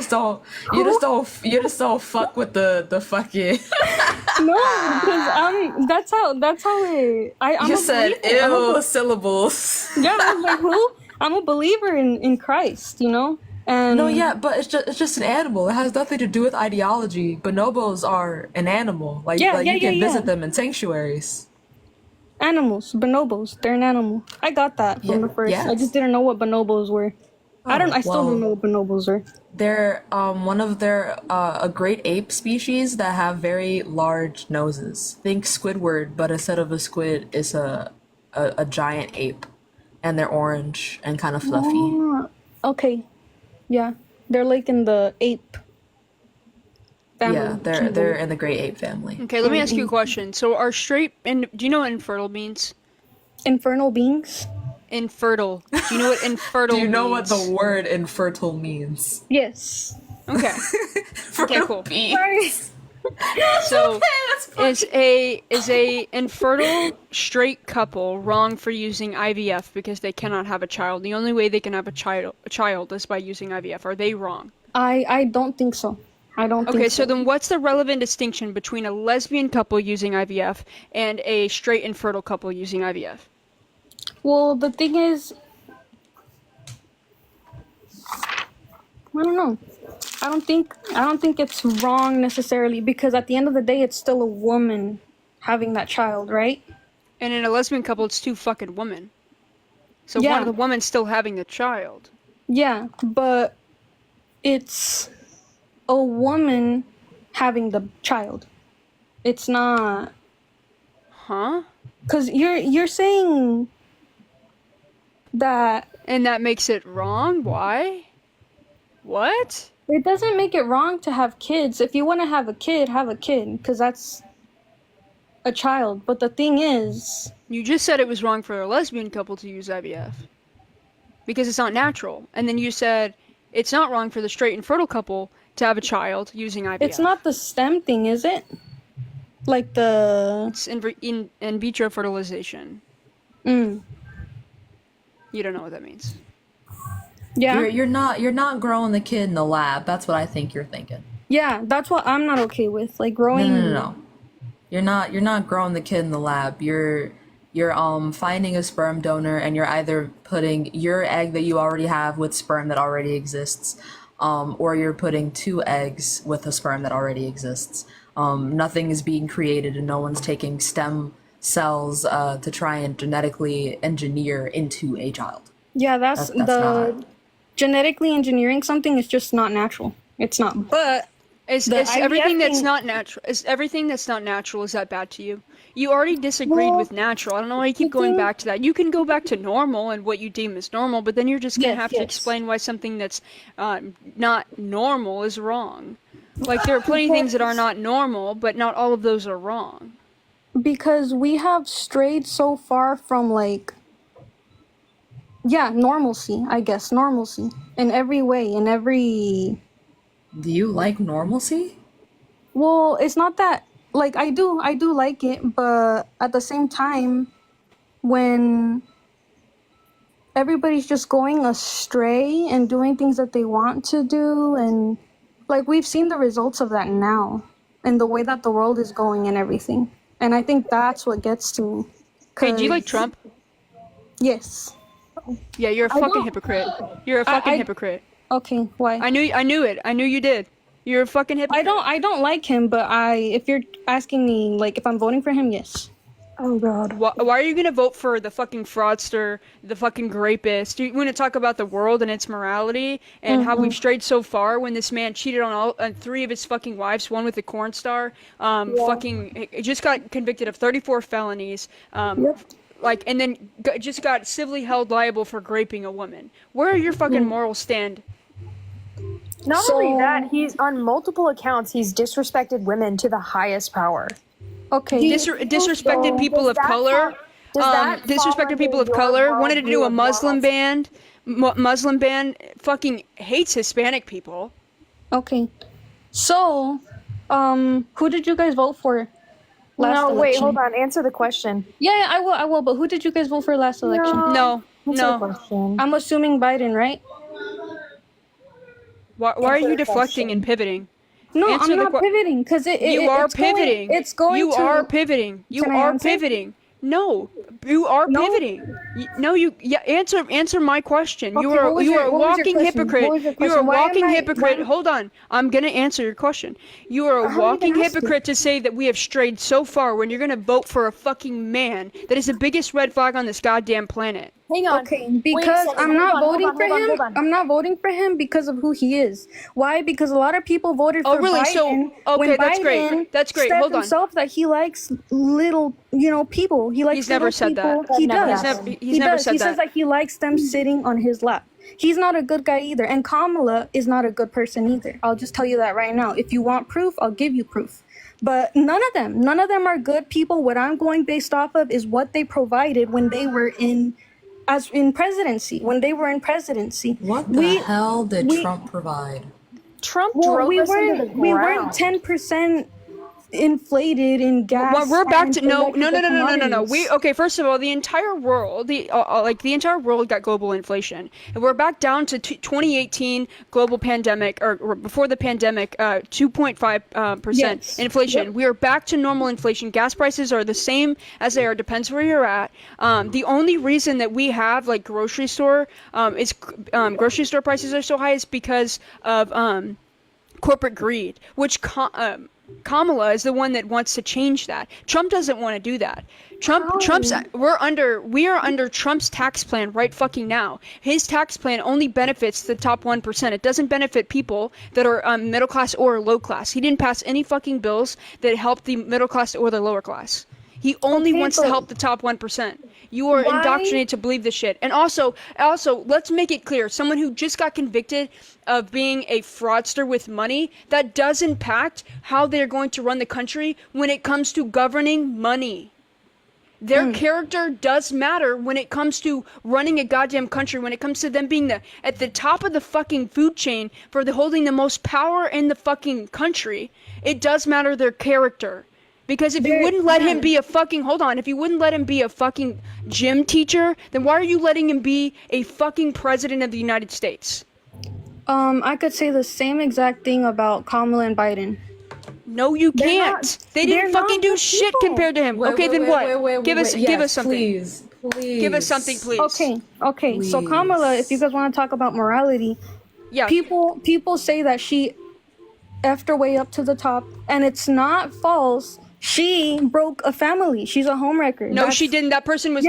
you just don't fuck with the fucking. No, because that's how I'm You a said believer. ew syllables. Yeah, I was like, who? I'm a believer in Christ, you know? And No, yeah, but it's just an animal. It has nothing to do with ideology. Bonobos are an animal. Like, Yeah, like yeah, you can yeah, visit yeah. them in sanctuaries. Animals, bonobos, they're an animal. I got that from the first. I just didn't know what bonobos were. I still don't know what bonobos are. They're a great ape species that have very large noses. Think Squidward, but instead of a squid, it's a giant ape, and they're orange and kind of fluffy. Oh, okay. Yeah. They're like in the ape family. Yeah, they're in the great ape family. Okay, let me ask you a question. So are straight and do you know what infertile means? Infernal beings? Infertile. Do you know what infertile Do you know means? what the word infertile means? Yes. Okay. Okay, cool. Sorry. So is a infertile straight couple wrong for using IVF because they cannot have a child? The only way they can have a child is by using IVF. Are they wrong? I don't think so. I don't think so. Okay, so then what's the relevant distinction between a lesbian couple using IVF and a straight infertile couple using IVF? Well, the thing is, I don't know. I don't think it's wrong necessarily, because at the end of the day, it's still a woman having that child, right? And in a lesbian couple, it's two fucking women. So Yeah. one of the women's still having the child. Yeah, but it's a woman having the child. It's not. Huh? Because you're saying that. And that makes it wrong? Why? What? It doesn't make it wrong to have kids. If you want to have a kid, because that's a child. But the thing is, You just said it was wrong for a lesbian couple to use IVF. Because it's not natural. And then you said it's not wrong for the straight and fertile couple to have a child using IVF. it's not the stem thing, is it? Like the. It's in vitro fertilization. Mm. You don't know what that means. Yeah. You're not growing the kid in the lab. That's what I think you're thinking. Yeah, that's what I'm not okay with. Like growing. No. You're not growing the kid in the lab. You're finding a sperm donor, and you're either putting your egg that you already have with sperm that already exists, or you're putting two eggs with a sperm that already exists. Nothing is being created, and no one's taking stem cells to try and genetically engineer into a child. Yeah, that's the not. genetically engineering something is just not natural. It's not. But Is the everything IVF that's thing- not natural? Is everything that's not natural? Is that bad to you? You already disagreed with natural. I don't know why you keep going back to that. You can go back to normal and what you deem as normal, but then you're just gonna have to explain why something that's not normal is wrong. Like there are plenty of things that are not normal, but not all of those are wrong. because we have strayed so far from like. Yeah, normalcy. I guess normalcy in every way, in every. Do you like normalcy? Well, it's not that like I do like it, but at the same time, when everybody's just going astray and doing things that they want to do, and like we've seen the results of that now, and the way that the world is going and everything, and I think that's what gets to me. Hey, do you like 'Cause- Trump? Yes. Yeah, you're a I fucking don't- hypocrite. You're a fucking hypocrite. Okay, why? I knew it. I knew you did. You're a fucking hypocrite. I don't like him, but if you're asking me like if I'm voting for him, yes. Oh God. Why are you gonna vote for the fucking fraudster, the fucking rapist? You want to talk about the world and its morality and how we've strayed so far when this man cheated on 3 of his fucking wives, one with a porn star, fucking just got convicted of 34 felonies, like, and then just got civilly held liable for raping a woman. Where are your fucking morals stand? Not only that, he's on multiple accounts. He's disrespected women to the highest power. Okay. Disrespected people of color. Disrespected people of color. Wanted to do a Muslim ban. Muslim ban. Fucking hates Hispanic people. Okay. So, who did you guys vote for? No, wait, hold on. Answer the question. Yeah, I will. But who did you guys vote for last election? No. I'm assuming Biden, right? Why are you deflecting and pivoting? No, I'm not pivoting because you are pivoting. It's going. You are pivoting. You are pivoting. No, you are pivoting. Answer my question. Okay, you are a walking hypocrite. You are a walking hypocrite. why- Hold on. I'm going to answer your question. You are a walking hypocrite to say that we have strayed so far when you're going to vote for a fucking man that is the biggest red flag on this goddamn planet. Hang on. Okay, because I'm not voting for him. I'm not voting for him because of who he is. Why? Because a lot of people voted for really? Biden. Okay, that's great. Biden That's great. said Hold on. himself that he likes little, people. He likes. He's never said people. that. He does. He's never said He that. says that he likes them sitting on his lap. He's not a good guy either, and Kamala is not a good person either. I'll just tell you that right now. If you want proof, I'll give you proof. But none of them are good people. What I'm going based off of is what they provided when they were in presidency. When they were in presidency, What the hell did Trump provide? Trump drove us into the ground. We weren't 10% inflated in gas. Well, we're back to and no. commodities. Okay, first of all, the entire world, the entire world got global inflation, and we're back down to 2018 global pandemic, or before the pandemic, 2.5% inflation. Yep. We are back to normal inflation. Gas prices are the same as they are, depends where you're at. The only reason that we have grocery store prices are so high is because of corporate greed, which Kamala is the one that wants to change that. Trump doesn't want to do that. We are under Trump's tax plan right fucking now. His tax plan only benefits the top 1%. It doesn't benefit people that are middle class or low class. He didn't pass any fucking bills that help the middle class or the lower class. He only wants to help the top 1%. You are indoctrinated to believe this shit. And also, let's make it clear, someone who just got convicted of being a fraudster with money, that does impact how they're going to run the country when it comes to governing money. Their character does matter when it comes to running a goddamn country, when it comes to them being at the top of the fucking food chain for holding the most power in the fucking country. It does matter their character. Because if you wouldn't let him be if you wouldn't let him be a fucking gym teacher, then why are you letting him be a fucking president of the United States? I could say the same exact thing about Kamala and Biden. No, you can't. They didn't fucking do shit compared to him. Okay, then what? Give us something. Please. Give us something, please. Okay. Please. So Kamala, if you guys want to talk about morality, people say that she effed her way up to the top, and it's not false. She broke a family. She's a homewrecker. No, she didn't. That person was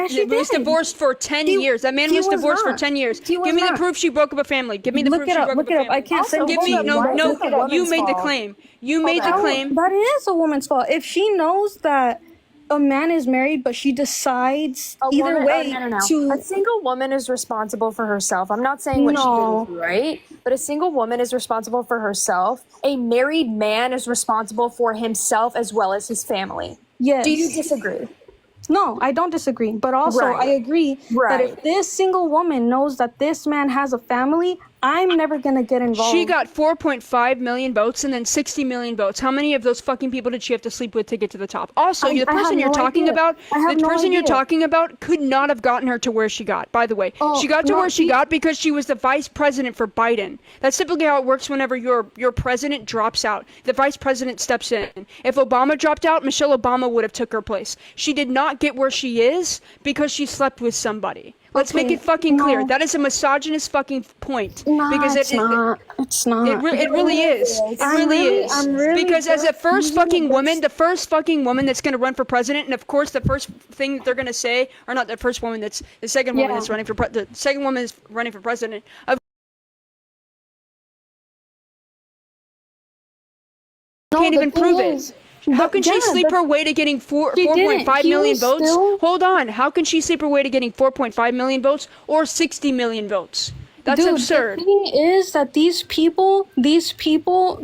divorced for 10 years. That man was divorced for 10 years. Give me the proof she broke up a family. Give me the proof she broke up a family. I can't say. Give me no. You made the claim. You made the claim. That is a woman's fault. If she knows that a man is married, but she decides either way to. A single woman is responsible for herself. I'm not saying what she did was right, but a single woman is responsible for herself. A married man is responsible for himself as well as his family. Yes. Do you disagree? No, I don't disagree. But also, I agree that if this single woman knows that this man has a family, I'm never going to get involved. She got 4.5 million votes and then 60 million votes. How many of those fucking people did she have to sleep with to get to the top? Also, the person you're talking about could not have gotten her to where she got, by the way. She got to where she got because she was the vice president for Biden. That's typically how it works whenever your president drops out. The vice president steps in. If Obama dropped out, Michelle Obama would have took her place. She did not get where she is because she slept with somebody. Let's make it fucking clear. That is a misogynist fucking point. Nah, because it's not. It's not. It really is. It really is. I'm really because as a first fucking woman, against- the first fucking woman that's gonna run for president, and of course the first thing that they're gonna say, or not the first woman, that's the second woman that's running for the second woman is running for president. Can't even prove it. How can she sleep her way to getting 4.5 million votes? Hold on. How can she sleep her way to getting 4.5 million votes or 60 million votes? That's absurd. The thing is that these people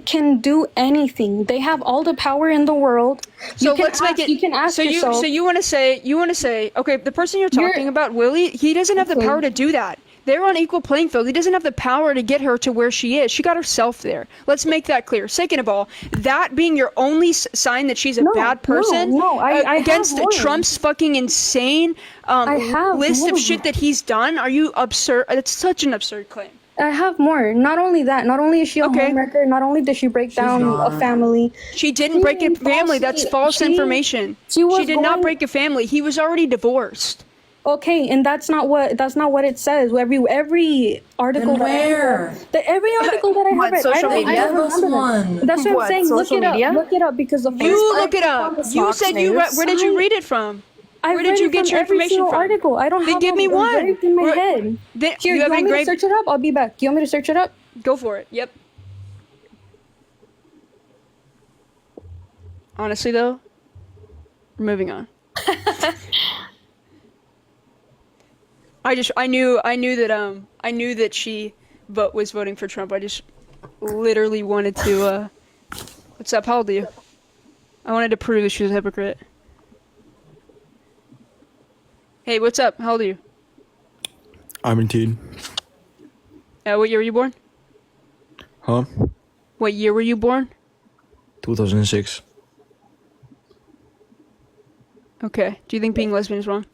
can do anything. They have all the power in the world. So let's make it. You can ask yourself. So you want to say, okay, the person you're talking about, Willie, he doesn't have the power to do that. They're on equal playing field. He doesn't have the power to get her to where she is. She got herself there. Let's make that clear. Second of all, that being your only sign that she's a bad person I against have Trump's fucking insane list of shit that he's done. Are you absurd? It's such an absurd claim. I have more. Not only that, not only is she a homewrecker, not only does she break down a family. She didn't break a family. That's false information. She did not break a family. He was already divorced. Okay, and that's not what it says. Every article every article that I have read, social media? I don't remember that. That's what I'm saying. Look it up. Look it up because the look it up. You said you where did you read it from? Where did you get your information from? Article. I don't have. Then give me one. In my head. Here, you want me to search it up? I'll be back. You want me to search it up? Go for it. Yep. Honestly, though, we're moving on. I knew that she was voting for Trump. I just literally wanted to. What's up? How old are you? I wanted to prove that she was a hypocrite. Hey, what's up? How old are you? I'm 18. What year were you born? Huh? What year were you born? 2006. Okay. Do you think being lesbian is wrong?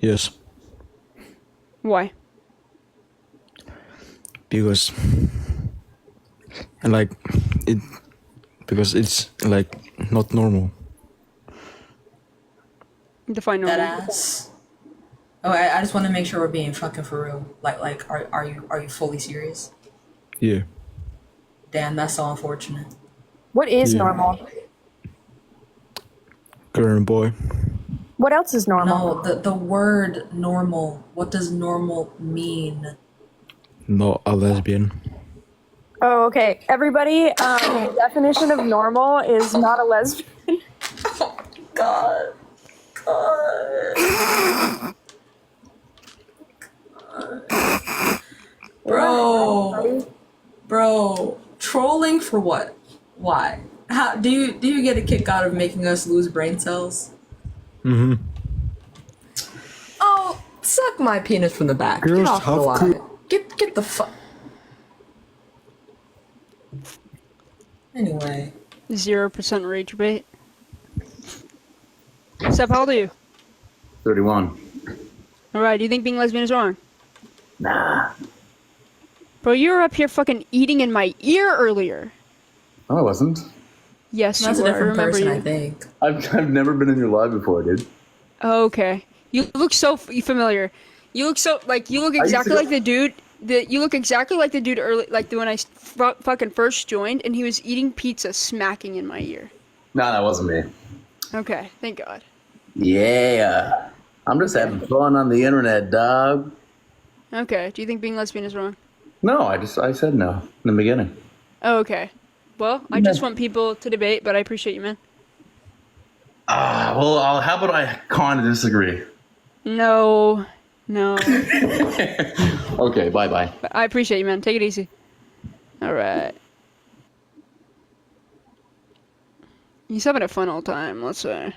Yes. Why? Because it's like not normal. Define normal. That ass. Oh, I just want to make sure we're being fucking for real. Like, are you fully serious? Yeah. Damn, that's so unfortunate. What is normal? Girl and boy. What else is normal? No, the word normal. What does normal mean? Not a lesbian. Oh, okay. Everybody, definition of normal is not a lesbian. God. Bro, trolling for what? Why? How do you get a kick out of making us lose brain cells? Mm-hmm. Oh, suck my penis from the back. Girls Get off the have line. Get the fuck. Anyway. 0% rage bait. Steph, how old are you? 31. Alright, do you think being lesbian is wrong? Nah. Bro, you were up here fucking eating in my ear earlier. No, I wasn't. Yes, That's you a were. I different remember person, you. I think. I've never been in your live before, dude. Oh, okay. You look so familiar. You look so you look exactly like the dude. You look exactly like the dude early, when I fucking first joined, and he was eating pizza, smacking in my ear. No, that wasn't me. Okay, thank God. Yeah. I'm just having fun on the internet, dog. Okay, do you think being lesbian is wrong? No, I said no in the beginning. Oh, okay. Well, I just want people to debate, but I appreciate you, man. Well, how about I kind of disagree? No. Okay, bye-bye. I appreciate you, man. Take it easy. All right. He's having a fun old time, let's say.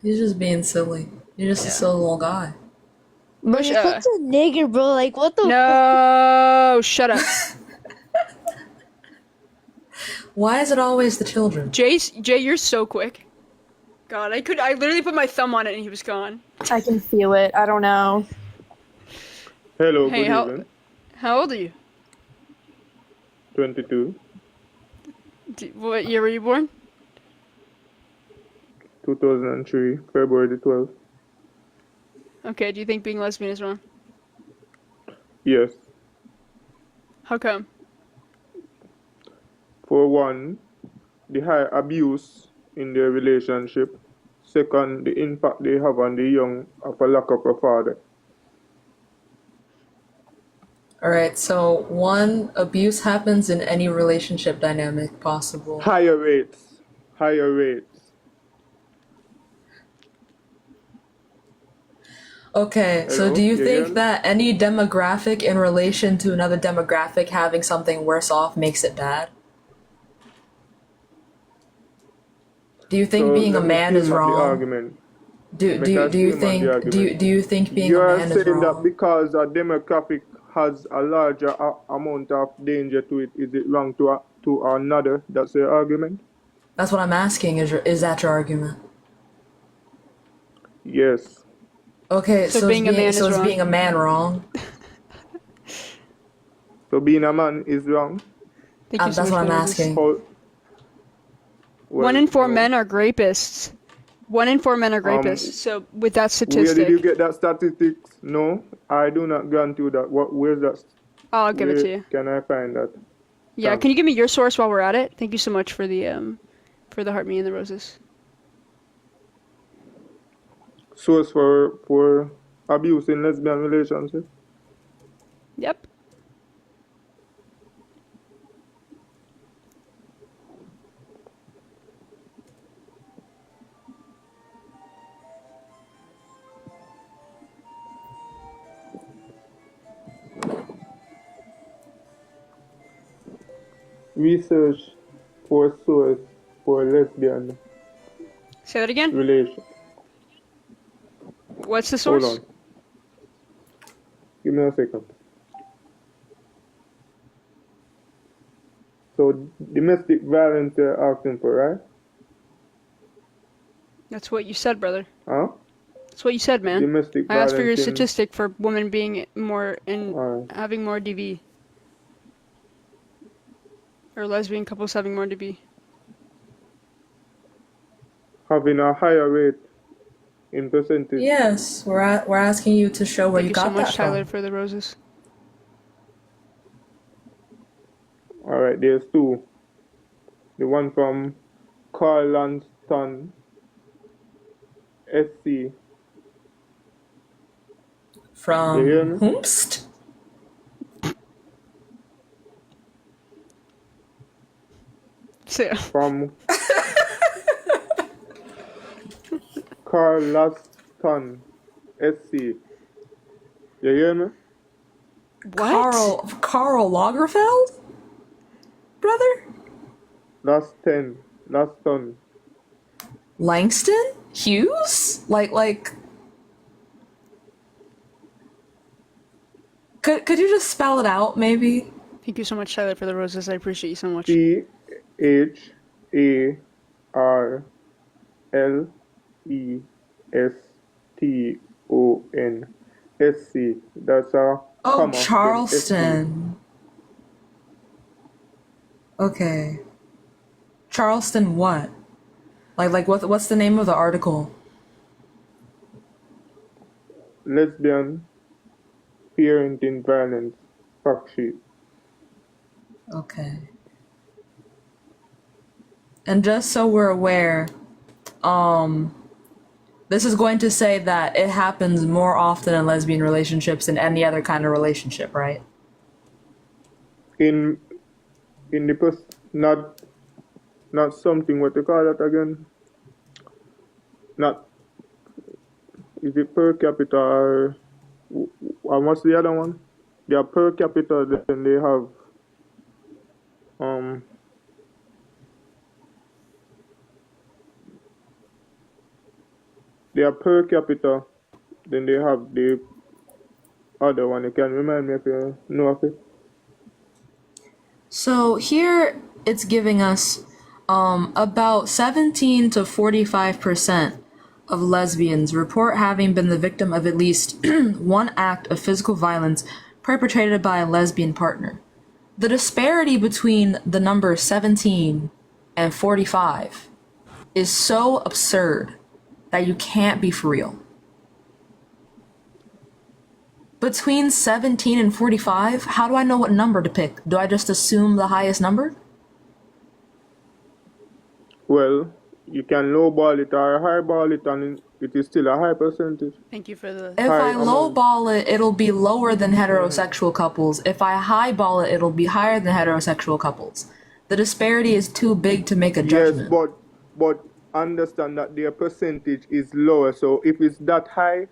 He's just being silly. You're just a silly little guy. Bro, you're such a nigger, bro. Like, what the No, shut up. Why is it always the children? Jay, you're so quick. God, I literally put my thumb on it and he was gone. I can feel it. I don't know. Hello, Hey, good evening. how old are you? 22, What year were you born? 2003, February the 12th. Okay, do you think being lesbian is wrong? Yes. How come? For one, the high abuse in their relationship. Second, the impact they have on the young of a lack of a father. All right. So one, abuse happens in any relationship dynamic possible. Higher rates. Higher rates. Okay, so Hello? do you You hear think me? that any demographic in relation to another demographic having something worse off makes it bad? Do you think So being a let me man is scheme up the wrong? argument. Do Make do I do you scheme up the think argument. do you think being a You're man is saying that wrong? because a demographic has a larger amount of danger to it, is it wrong to another? That's the argument? That's what I'm asking. Is that your argument? Yes. Okay, So so being a man is is wrong. being a man wrong? So being a man is wrong? Thank you so That's much what for I'm the roses. asking. How, One well, in four no. men are rapists. 1 in 4 men are rapists. So with that Where did you statistic, get that statistics? No, I do not grant you that. Where's that? I'll give it Where to you. can I find that? Yeah, Thanks. can you give me your source while we're at it? Thank you so much for the heart, me, and the roses. Source for abuse in lesbian relationship? Yep. Research for source for lesbian Say that again. relation. What's the Hold source? on. Give me a second. So domestic violence you're asking for, right? That's what you said, brother. Huh? That's what you said, man. Domestic I asked for your violence in. statistic for women being more in Alright. having more DV, or lesbian couples having more DV. Having a higher rate in percentage. Yes, we're asking you to show where Thank you you so got much, that Tyler, from. for the roses. Alright, there's two. The one from Carl Lanston, SC. You hear From me? whomst? So, From Carl Laston, SC. You hear me? Carl Lagerfeld? Brother? Laston. Langston? Hughes? Like Could you just spell it out maybe? thank you so much, Tyler, for the roses. I appreciate you so much. CHARLESTON, SC. That's a Oh, comma, then SC. Charleston. Okay. Charleston what? Like what's the name of the article? Lesbian parenting violence fact sheet. Okay. And just so we're aware, this is going to say that it happens more often in lesbian relationships than any other kind of relationship, right? In the not something, what they call that again? Not, is it per capita or what's the other one? They are per capita, then they have they are per capita, then they have the other one. You can remind me if you know of it. So here it's giving us about 17 to 45% of lesbians report having been the victim of at least one act of physical violence perpetrated by a lesbian partner. The disparity between the number 17 and 45 is so absurd that you can't be for real. Between 17 and 45? How do I know what number to pick? Do I just assume the highest number? Well, you can lowball it or highball it, and it is still a high percentage. Thank you for the. If High I amount. lowball it, it'll be lower than heterosexual couples. If I highball it, it'll be higher than heterosexual couples. The disparity is too big to make a judgment. Yes, but understand that their percentage is lower. So if it's that high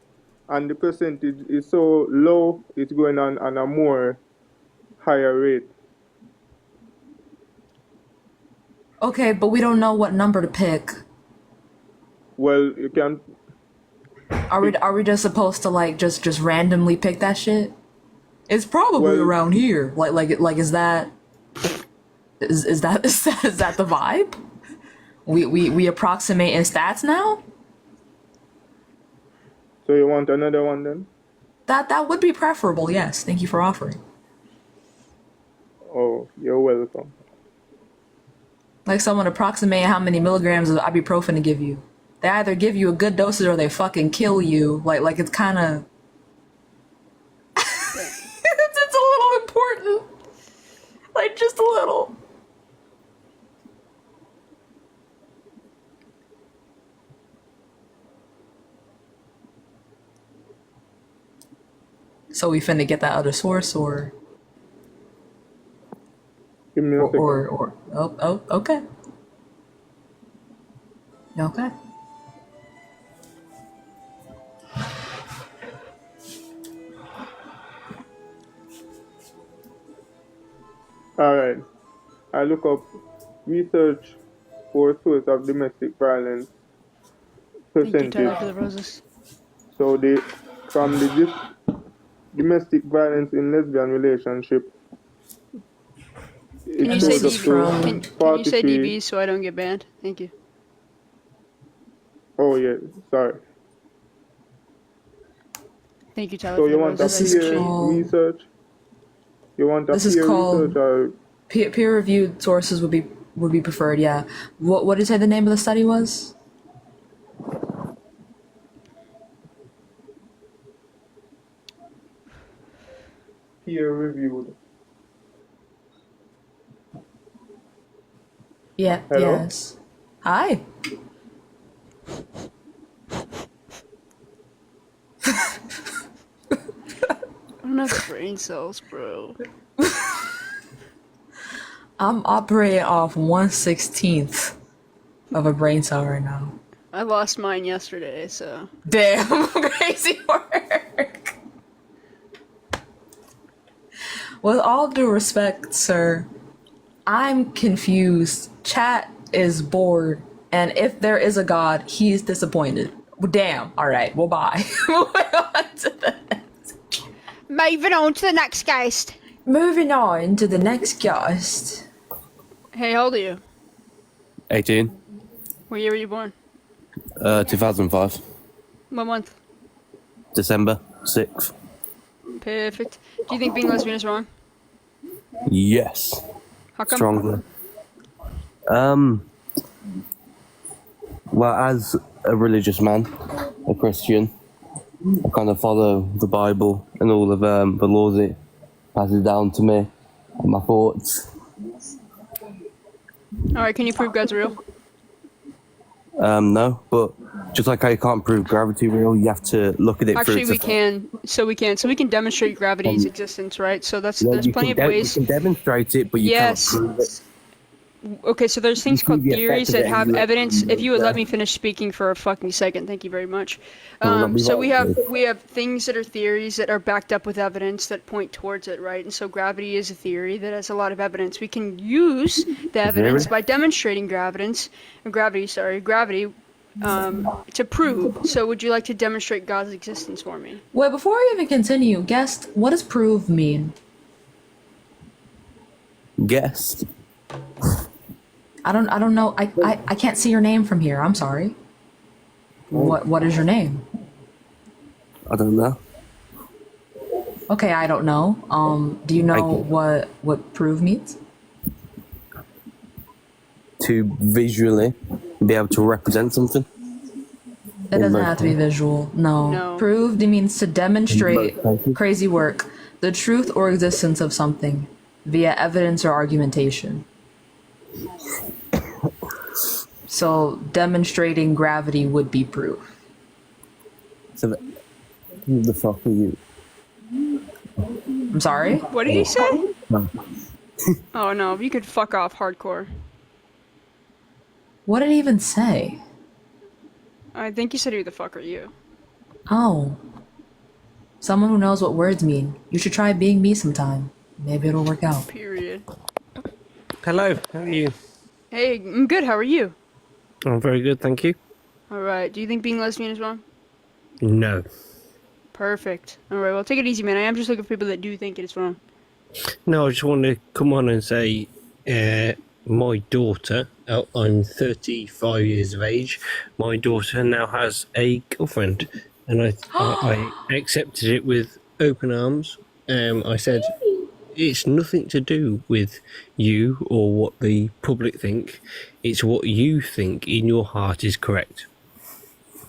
and the percentage is so low, it's going on a more higher rate. Okay, but we don't know what number to pick. Well, you can. Are we just supposed to like just randomly pick that shit? It's probably around here. Like is that is that the vibe? We approximate in stats now? So you want another one then? That would be preferable, yes. Thank you for offering. Oh, you're welcome. Like someone approximate how many milligrams of ibuprofen to give you. They either give you a good dosage or they fucking kill you. Like it's kind of it's a little important. Like just a little. So we finna get that other source or Give me a second. oh okay. Okay. Alright. I look up research for source of domestic violence Thank you, percentage. Tyler, for the roses. So from the domestic violence in lesbian relationship, Can you say goes up to DB? Can you say 43. DB so I don't get banned? Thank you. Oh yeah, sorry. Thank you, Tyler. So for you the want a roses. peer research? You want a This is peer called research or peer reviewed sources would be preferred, yeah. What did you say the name of the study was? peer reviewed? Yeah, Hello? yes. Hi. I don't have brain cells, bro. I'm operating off 1/16th of a brain cell right now. I lost mine yesterday, so. Damn, crazy work. With all due respect, sir, I'm confused. Chat is bored, and if there is a god, he's disappointed. Well, damn. All right. Well, bye. Moving on to the next guest. Moving on to the next guest. Hey, how old are you? 18. What year were you born? 2005. What month? December 6th. Perfect. Do you think being lesbian is wrong? Yes. How come? Strongly. Well, as a religious man, a Christian, I kind of follow the Bible and all of the laws it passes down to me and my thoughts. Alright, can you prove God's real? No, but just like how you can't prove gravity real, you have to look at it Actually, through we can. So we can demonstrate gravity's existence, right? So there's plenty of ways. You can demonstrate it, but you Yes. can't prove it. Okay, so there's things see called the effect theories of that it have and you evidence. If you would let yeah. me finish speaking for a fucking second, thank you very much. Well, let me So write we have things that are theories that are backed up with evidence that point towards it, right? And so gravity is a theory that has a lot of evidence. We can use the evidence by demonstrating gravity, to prove. So would you like to demonstrate God's existence for me? Wait, before we even continue, guest, what does prove mean? Guessed. I don't know. I can't see your name from here. I'm sorry. What is your name? I don't know. Okay, I don't know. Do you know what prove means? To visually be able to represent something. It doesn't have to be visual. No. No. Proved means to demonstrate, crazy work, the truth or existence of something via evidence or argumentation. So demonstrating gravity would be proof. So who the fuck are you? I'm sorry? What did he say? No. Oh no, you could fuck off hardcore. What did he even say? I think he said who the fuck are you? Oh. Someone who knows what words mean. You should try being me sometime. Maybe it'll work out. Period. Hello, how are you? Hey, I'm good, how are you? I'm very good, thank you. Alright, do you think being lesbian is wrong? No. Perfect. Alright, well take it easy, man. I am just looking for people that do think it is wrong. No, I just want to come on and say, my daughter, I'm 35 years of age, my daughter now has a girlfriend, and I accepted it with open arms. I said, it's nothing to do with you or what the public think, it's what you think in your heart is correct.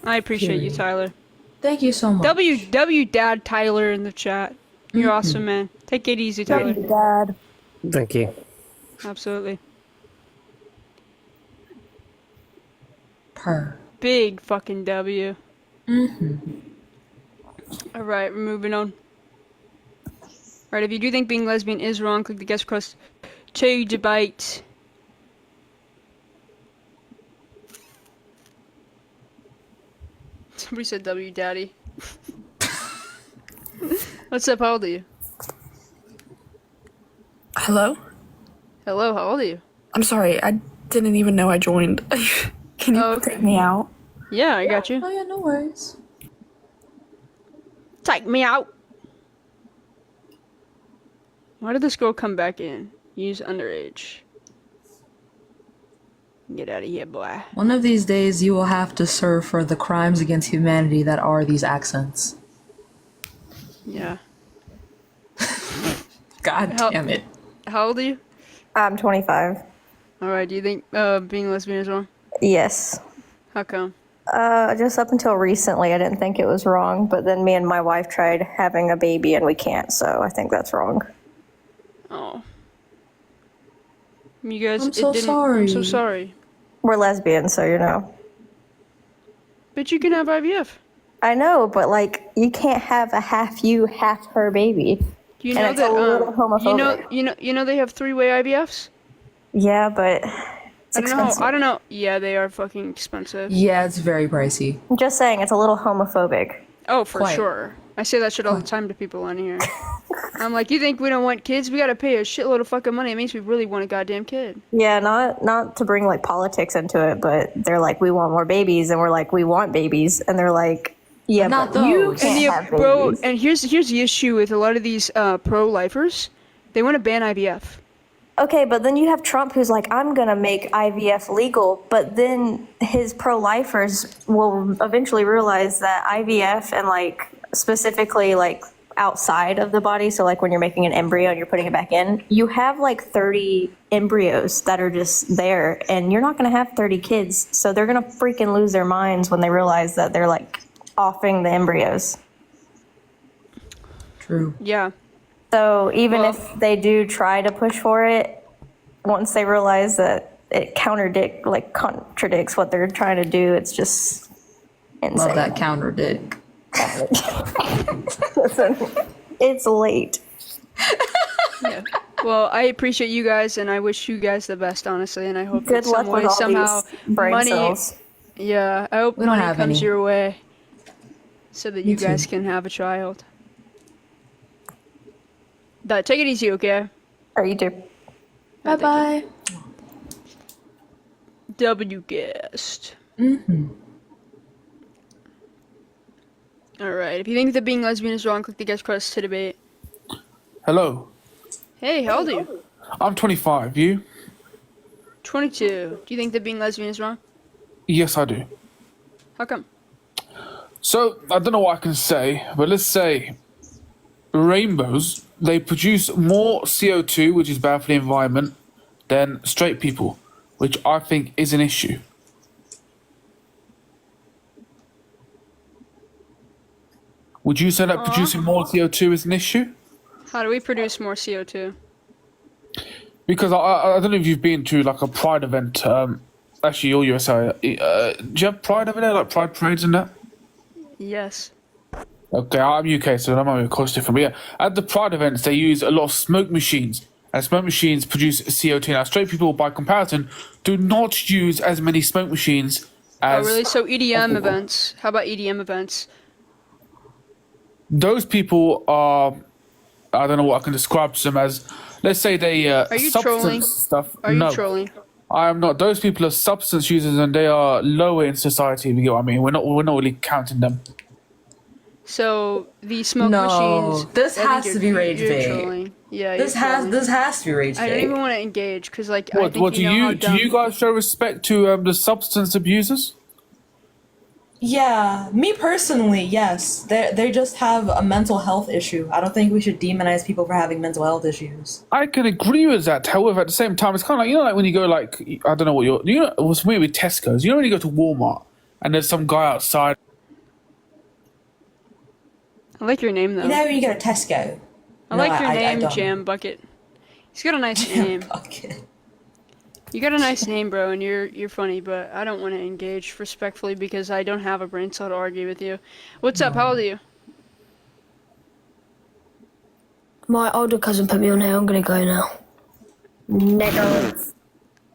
I appreciate you, Tyler. Thank you so much. W Dad Tyler in the chat. You're awesome, man. Take it easy, Tyler. Dad. Thank you. Absolutely. Per. Big fucking W. Mm-hmm. Alright, we're moving on. Alright, if you do think being lesbian is wrong, click the guest request to debate. Somebody said W Daddy. What's up, how old are you? Hello? Hello, how old are you? I'm sorry, I didn't even know I joined. Can you take me out? Yeah, I got you. Oh yeah, no worries. Take me out! Why did this girl come back in? Use underage. Get out of here, boy. One of these days you will have to serve for the crimes against humanity that are these accents. Yeah. God damn it. How old are you? I'm 25. Alright, do you think being lesbian is wrong? Yes. How come? Just up until recently, I didn't think it was wrong, but then me and my wife tried having a baby and we can't, so I think that's wrong. Oh. You guys, I'm so sorry. I'm so sorry. We're lesbians, so you know. But you can have IVF. I know, but like, you can't have a half you, half her baby. Do you And know it's that? a little homophobic. You know they have three-way IVFs. Yeah, but it's I don't know. expensive. I don't know. Yeah, they are fucking expensive. Yeah, it's very pricey. I'm just saying, it's a little homophobic. Oh, for Quite. sure. I say that shit all the time to people on here. I'm like, you think we don't want kids? We gotta pay a shitload of fucking money. It means we really want a goddamn kid. Yeah, not to bring like politics into it, but they're like, we want more babies, and we're like, we want babies, and they're like, yeah, Not but you those. can't And have bro, babies. and here's the issue with a lot of these pro-lifers. They want to ban IVF. Okay, but then you have Trump who's like, I'm going to make IVF legal, but then his pro-lifers will eventually realize that IVF and like specifically like outside of the body, so like when you're making an embryo and you're putting it back in, you have like 30 embryos that are just there and you're not going to have 30 kids. So they're going to freaking lose their minds when they realize that they're like offing the embryos. True. Yeah. So even if they do try to push for it, once they realize that it contradicts what they're trying to do, it's just insane. Love that counter dick. Listen, it's late. Yeah. Well, I appreciate you guys, and I wish you guys the best, honestly. And I hope Good that some luck way, with all somehow, these brain money. cells. Yeah, I hope We don't money have comes any. your way, so that Me you guys too. can have a child. Take it easy, okay? Or you do. Bye bye. W guest. Mm-hmm. Alright, if you think that being lesbian is wrong, click the guest request to debate. Hello, Hey, how old are you? I'm 25. You? 22. Do you think that being lesbian is wrong? Yes, I do. How come? So, I don't know what I can say, but let's say rainbows, they produce more CO2, which is bad for the environment, than straight people, which I think is an issue. Would you say that producing more CO2 is an issue? How do we produce more CO2? Because I don't know if you've been to like a Pride event. Actually, you're USA. Do you have Pride over there, like Pride parades and that? Yes. Okay, I'm UK, so that might be cost different. But yeah, at the Pride events, they use a lot of smoke machines, and smoke machines produce CO2. Now, straight people, by comparison, do not use as many smoke machines as. Oh, really? So EDM events. How about EDM events? Those people are. I don't know what I can describe to them as. Let's say they Are you substance trolling? stuff. Are No. you trolling? I am not. Those people are substance users, and they are lower in society. If you get what I mean, we're not really counting them. So the smoke No, machines. this I think has to be rage you're bait. trolling. Yeah, This you're has trolling. this has to be rage I don't bait. even want to engage because, like, I What think do you know how you dumb. do? You guys show respect to the substance abusers? Yeah, me personally, yes. They just have a mental health issue. I don't think we should demonize people for having mental health issues. I can agree with that. However, at the same time, it's kind of like, like when you go like, I don't know what what's weird with Tesco's. You know when you go to Walmart and there's some guy outside. I like your name though. You know when you go to Tesco. I No, like your I name, don't. Jam Bucket. He's got a nice name. You got a nice name, bro, and you're funny, but I don't want to engage respectfully because I don't have a brain cell to argue with you. What's up? How old are you? My older cousin put me on here. I'm gonna go now. Nigga.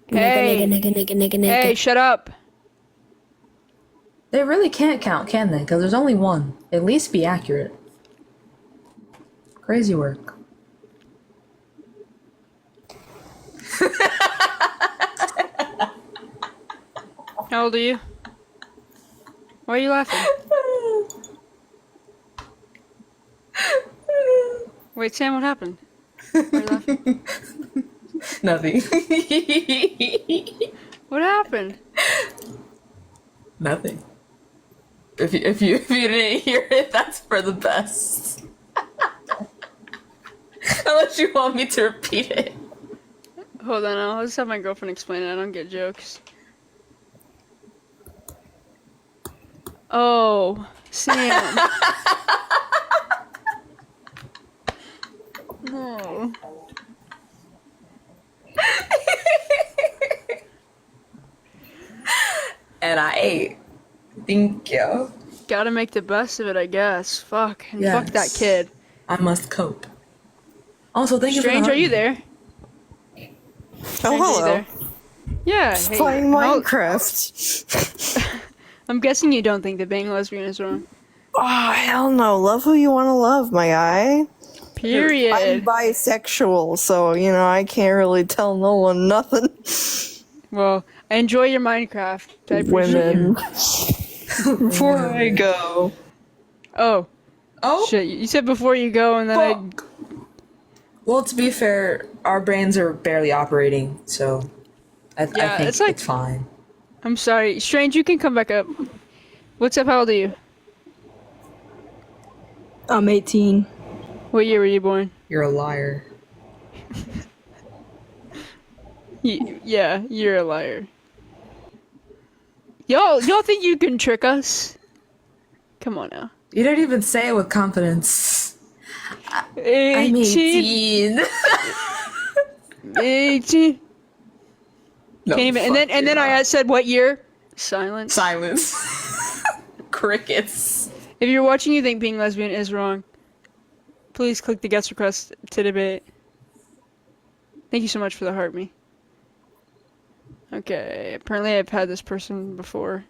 Hey. Nigga. Hey, shut up. They really can't count, can they? Because there's only one. At least be accurate. Crazy work. How old are you? Why are you laughing? Wait, Sam, what happened? Why are you laughing? Nothing. What happened? Nothing. If you didn't hear it, that's for the best. Unless you want me to repeat it. Hold on, I'll just have my girlfriend explain it. I don't get jokes. Oh, Sam. No. And I ate. Thank you. Gotta make the best of it, I guess. Fuck. And fuck that Yes. kid. I must cope. Also, thank you Strange, for are you there? Oh, Strange, are you hello. there? Yeah, hey. Playing how- Minecraft. I'm guessing you don't think that being lesbian is wrong. Oh, hell no. Love who you want to love, my guy. Period. I'm bisexual, so, I can't really tell no one nothing. Well, I enjoy your Minecraft. I appreciate Women. Before I go. Oh. Oh? Shit, you said before you go and then Well, to be fair, our brains are barely operating, so I think it's like- it's fine. I'm sorry. Strange, you can come back up. What's up? How old are you? I'm 18. What year were you born? You're a liar. Yeah, you're a liar. Y'all think you can trick us? Come on now. You don't even say it with confidence. 18. I'm 18. 18. No, Can't even. And then I said what year? Silence. Silence. Crickets. If you're watching, you think being lesbian is wrong. Please click the guest request to debate. Thank you so much for the heart me. Okay, apparently I've had this person before.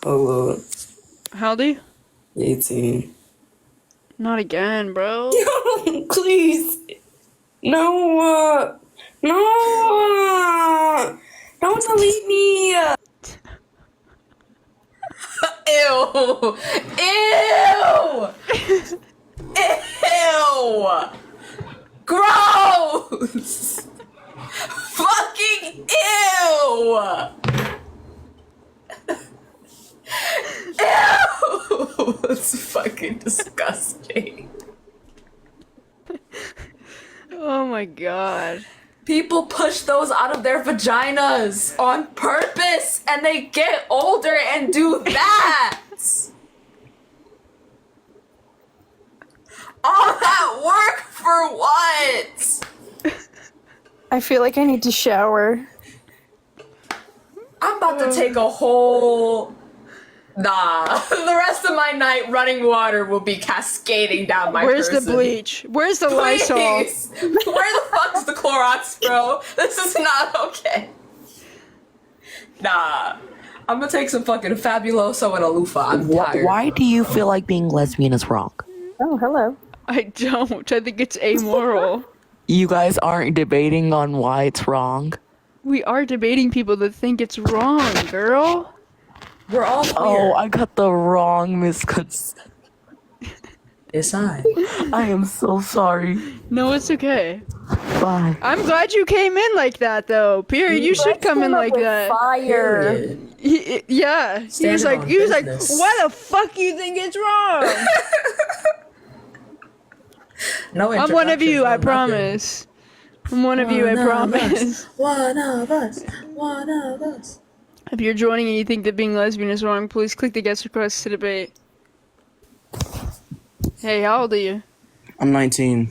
Hello. How old are you? 18. Not again, bro. Please. No, don't delete me. Ew. Ew. Ew. Gross. Fucking ew. Ew. It's fucking disgusting. Oh my god. People push those out of their vaginas on purpose. and they get older and do that. All that work for what? I feel like I need to shower. I'm about to take a whole... Nah. The rest of my night, running water will be cascading down my Where's person. the bleach? Where's the Lysol? Please. Where the fuck's the Clorox, bro? This is not okay. Nah. I'm gonna take some fucking Fabuloso and a loofah. I'm tired. Why do you feel like being lesbian is wrong? Oh, hello. I don't. I think it's amoral. You guys aren't debating on why it's wrong? We are debating people that think it's wrong, girl. We're all queer. Oh, I got the wrong misconception. It's I. I am so sorry. No, it's okay. Bye. I'm glad you came in like that, though. Period. You should come in like that. Fire. Yeah. He was Standing like, on business. why the fuck you think it's wrong? No I'm one of you, introductions, I no nothing. promise. I'm one of you, I promise. One of us. One of us. If you're joining and you think that being lesbian is wrong, please click the guest request to debate. Hey, how old are you? I'm 19.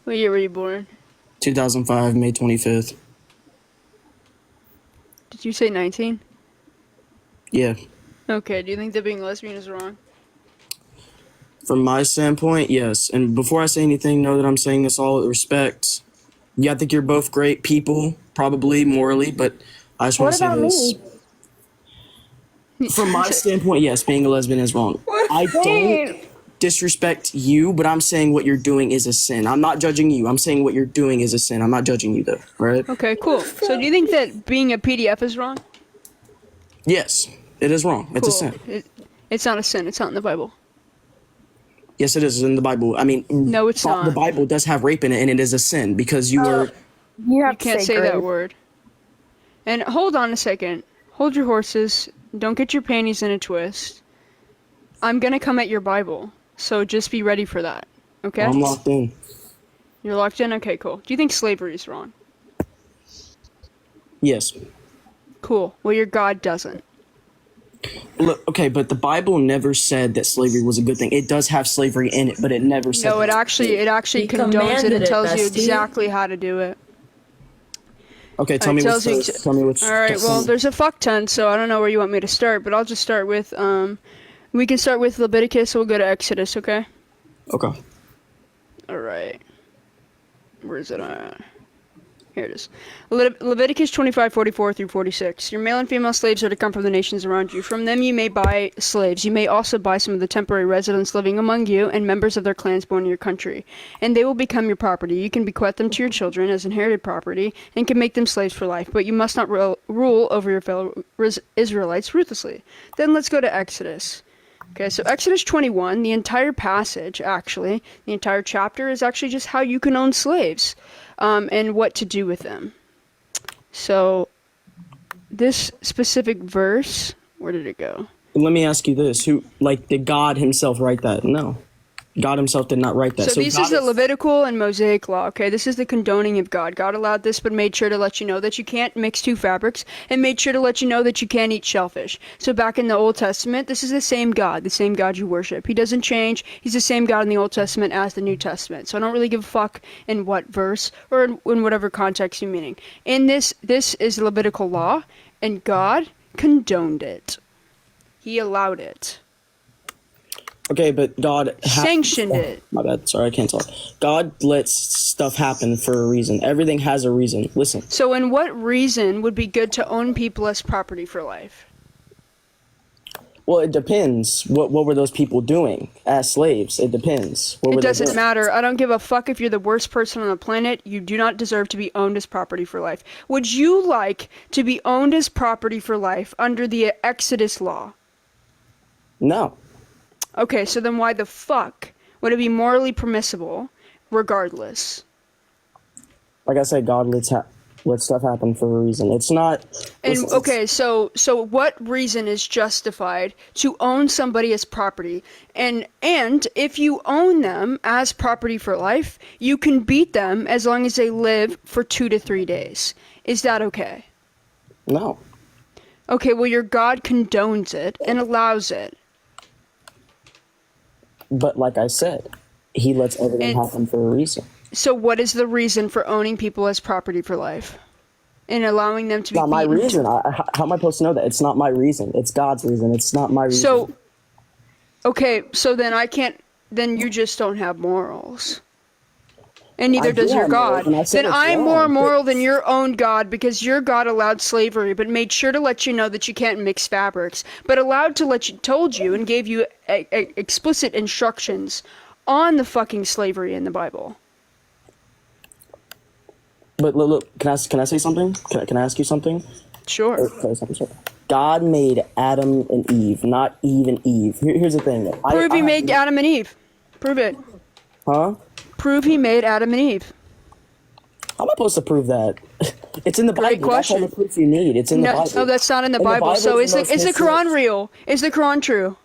What year were you born? 2005, May 25th. Did you say 19? Yeah. Okay, do you think that being lesbian is wrong? From my standpoint, yes. And before I say anything, know that I'm saying this all with respect. Yeah, I think you're both great people, probably morally, but I just want to say this. From my standpoint, yes, being a lesbian is wrong. I don't disrespect you, but I'm saying what you're doing is a sin. I'm not judging you. I'm saying what you're doing is a sin. I'm not judging you, though, right? Okay, cool. So do you think that being a PDF is wrong? Yes, it is wrong. It's a sin. It's not a sin. It's not in the Bible. Yes, it is in the Bible. I mean, no, it's not. The Bible does have rape in it, and it is a sin because you are. You can't say that word. And hold on a second. Hold your horses. Don't get your panties in a twist. I'm gonna come at your Bible, so just be ready for that. Okay? I'm locked in. You're locked in? Okay, cool. Do you think slavery is wrong? Yes. Cool. Well, your God doesn't. Look, okay, but the Bible never said that slavery was a good thing. It does have slavery in it, but it never said. No, it actually He condones it. commanded It tells you bestie. exactly how to do it. Okay, tell me what's first. Tell me what's. All right. Well, there's a fuck ton, so I don't know where you want me to start, but I'll just start with we can start with Leviticus. So we'll go to Exodus. Okay. Okay. All right. Where is it? Here it is. Leviticus 25:44 through 46. Your male and female slaves are to come from the nations around you. From them you may buy slaves. You may also buy some of the temporary residents living among you and members of their clans born in your country. And they will become your property. You can bequeath them to your children as inherited property and can make them slaves for life. But you must not rule over your fellow Israelites ruthlessly. Then let's go to Exodus. Okay, so Exodus 21, the entire passage, actually, the entire chapter is actually just how you can own slaves. And what to do with them. So, this specific verse, where did it go? Let me ask you this: did God Himself write that? No, God Himself did not write that. So this is the Levitical and Mosaic law. Okay, this is the condoning of God. God allowed this, but made sure to let you know that you can't mix two fabrics, and made sure to let you know that you can't eat shellfish. So back in the Old Testament, this is the same God you worship. He doesn't change. He's the same God in the Old Testament as the New Testament. So I don't really give a fuck in what verse or in whatever context you're meaning. In this is Levitical law, and God condoned it. He allowed it. Okay, but God sanctioned it. My bad. Sorry, I can't talk. God lets stuff happen for a reason. Everything has a reason. Listen. So, in what reason would be good to own people as property for life? Well, it depends. What were those people doing as slaves? It depends. What were It they doesn't doing? matter. I don't give a fuck if you're the worst person on the planet. You do not deserve to be owned as property for life. Would you like to be owned as property for life under the Exodus law? No. Okay, so then why the fuck would it be morally permissible, regardless? Like I said, God lets stuff happen for a reason. It's not. And listen, okay, so what reason is justified to own somebody as property? And if you own them as property for life, you can beat them as long as they live for 2 to 3 days. Is that okay? No. Okay, well, your God condones it and allows it. But like I said, he lets everything happen for a reason. So what is the reason for owning people as property for life? And allowing them to be Not my beaten reason. How am I supposed to know that? It's not my reason. It's God's reason. It's not my reason. So, okay, so then I can't, then you just don't have morals. And neither does your God. Then I'm more moral than your own God because your God allowed slavery but made sure to let you know that you can't mix fabrics, but told you and gave you explicit instructions on the fucking slavery in the Bible. But look, can I say something? Can I ask you something? Sure. God made Adam and Eve, not Eve and Eve. Here's the thing. Prove he made Adam and Eve. Prove it. Huh? Prove he made Adam and Eve. How am I supposed to prove that? It's in the Bible. Great question. That's all the proof you need. It's in the Bible. No, that's not in the Bible. So is the Quran real? Is the Quran true?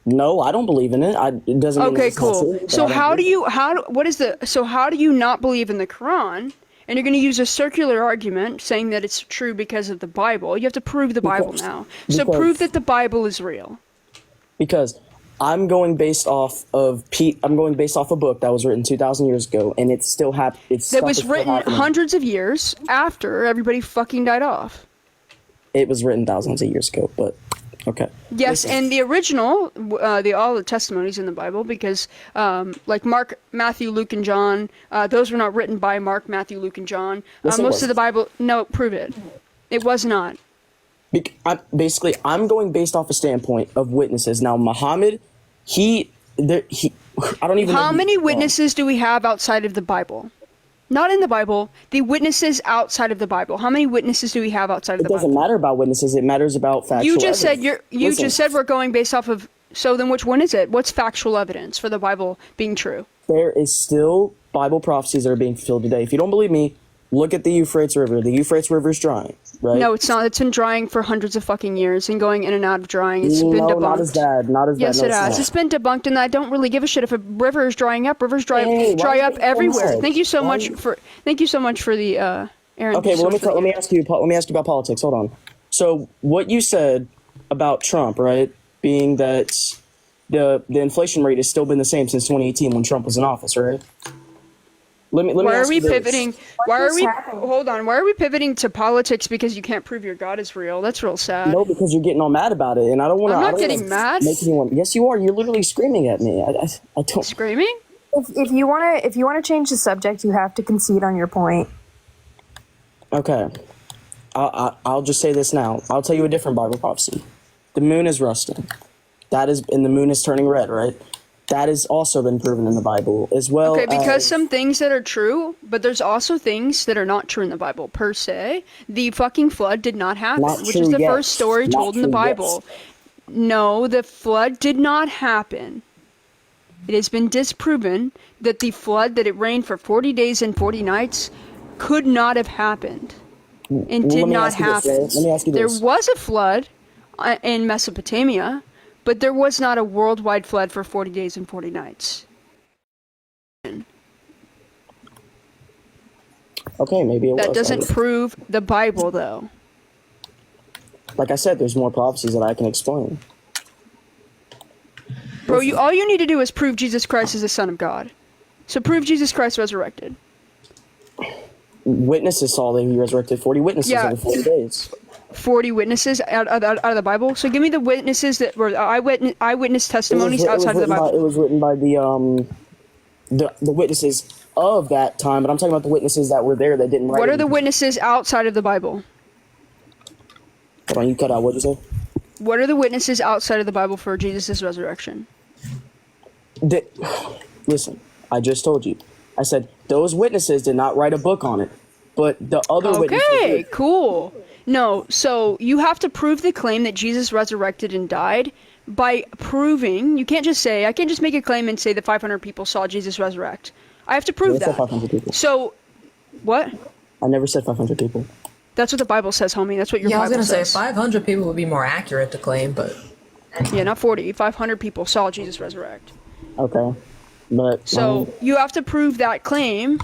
No, I don't believe in it. It doesn't mean Okay, it's not cool. true, So but I how don't do you how do you not believe in the Quran? And you're going to use a circular argument saying that it's true because of the Bible. You have to prove the Bible now. So prove that the Bible is real. Because I'm going based off a book that was written 2,000 years ago, and it's still That was written hundreds of years after everybody fucking died off. It was written thousands of years ago, but okay. Yes, and the original, all the testimonies in the Bible, because like Mark, Matthew, Luke, and John, those were not written by Mark, Matthew, Luke, and John. Yes, it most was. of the Bible, no, prove it. It was not. I'm going based off a standpoint of witnesses. Now, Muhammad, I don't even know. How many witnesses do we have outside of the Bible? Not in the Bible, the witnesses outside of the Bible. How many witnesses do we have outside of the Bible? It doesn't matter about witnesses. It matters about factual You just evidence. said you just said we're going based off of. So then, which one is it? What's factual evidence for the Bible being true? There is still Bible prophecies that are being fulfilled today. If you don't believe me, look at the Euphrates River. The Euphrates River is drying, right? No, it's not. It's been drying for hundreds of fucking years and going in and out of drying. It's been debunked. Not as bad. Not as bad. Yes, No, it has. not. It's been debunked, and I don't really give a shit if a river is drying up. Rivers dry up everywhere. Thank you so much for the Aaron. Okay, well let me ask you about politics. Hold on. So what you said about Trump, right? Being that the inflation rate has still been the same since 2018 when Trump was in office, right? Let me Why are ask we you this. pivoting? Hold on. Why are we pivoting to politics because you can't prove your God is real? That's real sad. No, because you're getting all mad about it, and I don't want to. I'm not getting mad. Make anyone. Yes, you are. You're literally screaming at me. I don't. Screaming? If you wanna change the subject, you have to concede on your point. Okay. I'll just say this now. I'll tell you a different Bible prophecy. The moon is rusting. And the moon is turning red, right? That has also been proven in the Bible as well. Okay, because some things that are true, but there's also things that are not true in the Bible per se. The fucking flood did not happen, which is the first story told in the Bible. No, the flood did not happen. It has been disproven that the flood, that it rained for 40 days and 40 nights, could not have happened. And did not happen. Let me ask you this. There was a flood in Mesopotamia, but there was not a worldwide flood for 40 days and 40 nights. Okay, maybe it was. That doesn't prove the Bible, though. Like I said, there's more prophecies that I can explain. Bro, all you need to do is prove Jesus Christ is the Son of God. So prove Jesus Christ resurrected. Witnesses saw that he resurrected 40 witnesses over 40 days. 40 witnesses out of the Bible? So give me the witnesses that were eyewitness testimonies outside of the Bible. It was written by the witnesses of that time, but I'm talking about the witnesses that were there that didn't write. What are the witnesses outside of the Bible? Hold on, you cut out. What'd you say? What are the witnesses outside of the Bible for Jesus' resurrection? Listen, I just told you. I said those witnesses did not write a book on it, but the other witnesses did. Okay, cool. No, so you have to prove the claim that Jesus resurrected and died by proving. You can't just say, I can't just make a claim and say that 500 people saw Jesus resurrect. I have to prove that. I said 500 people. So, what? I never said 500 people. That's what the Bible says, homie. That's what your Bible says. I was going to say 500 people would be more accurate to claim, but... Yeah, not 40. 500 people saw Jesus resurrect. Okay. But so, you have to prove that claim,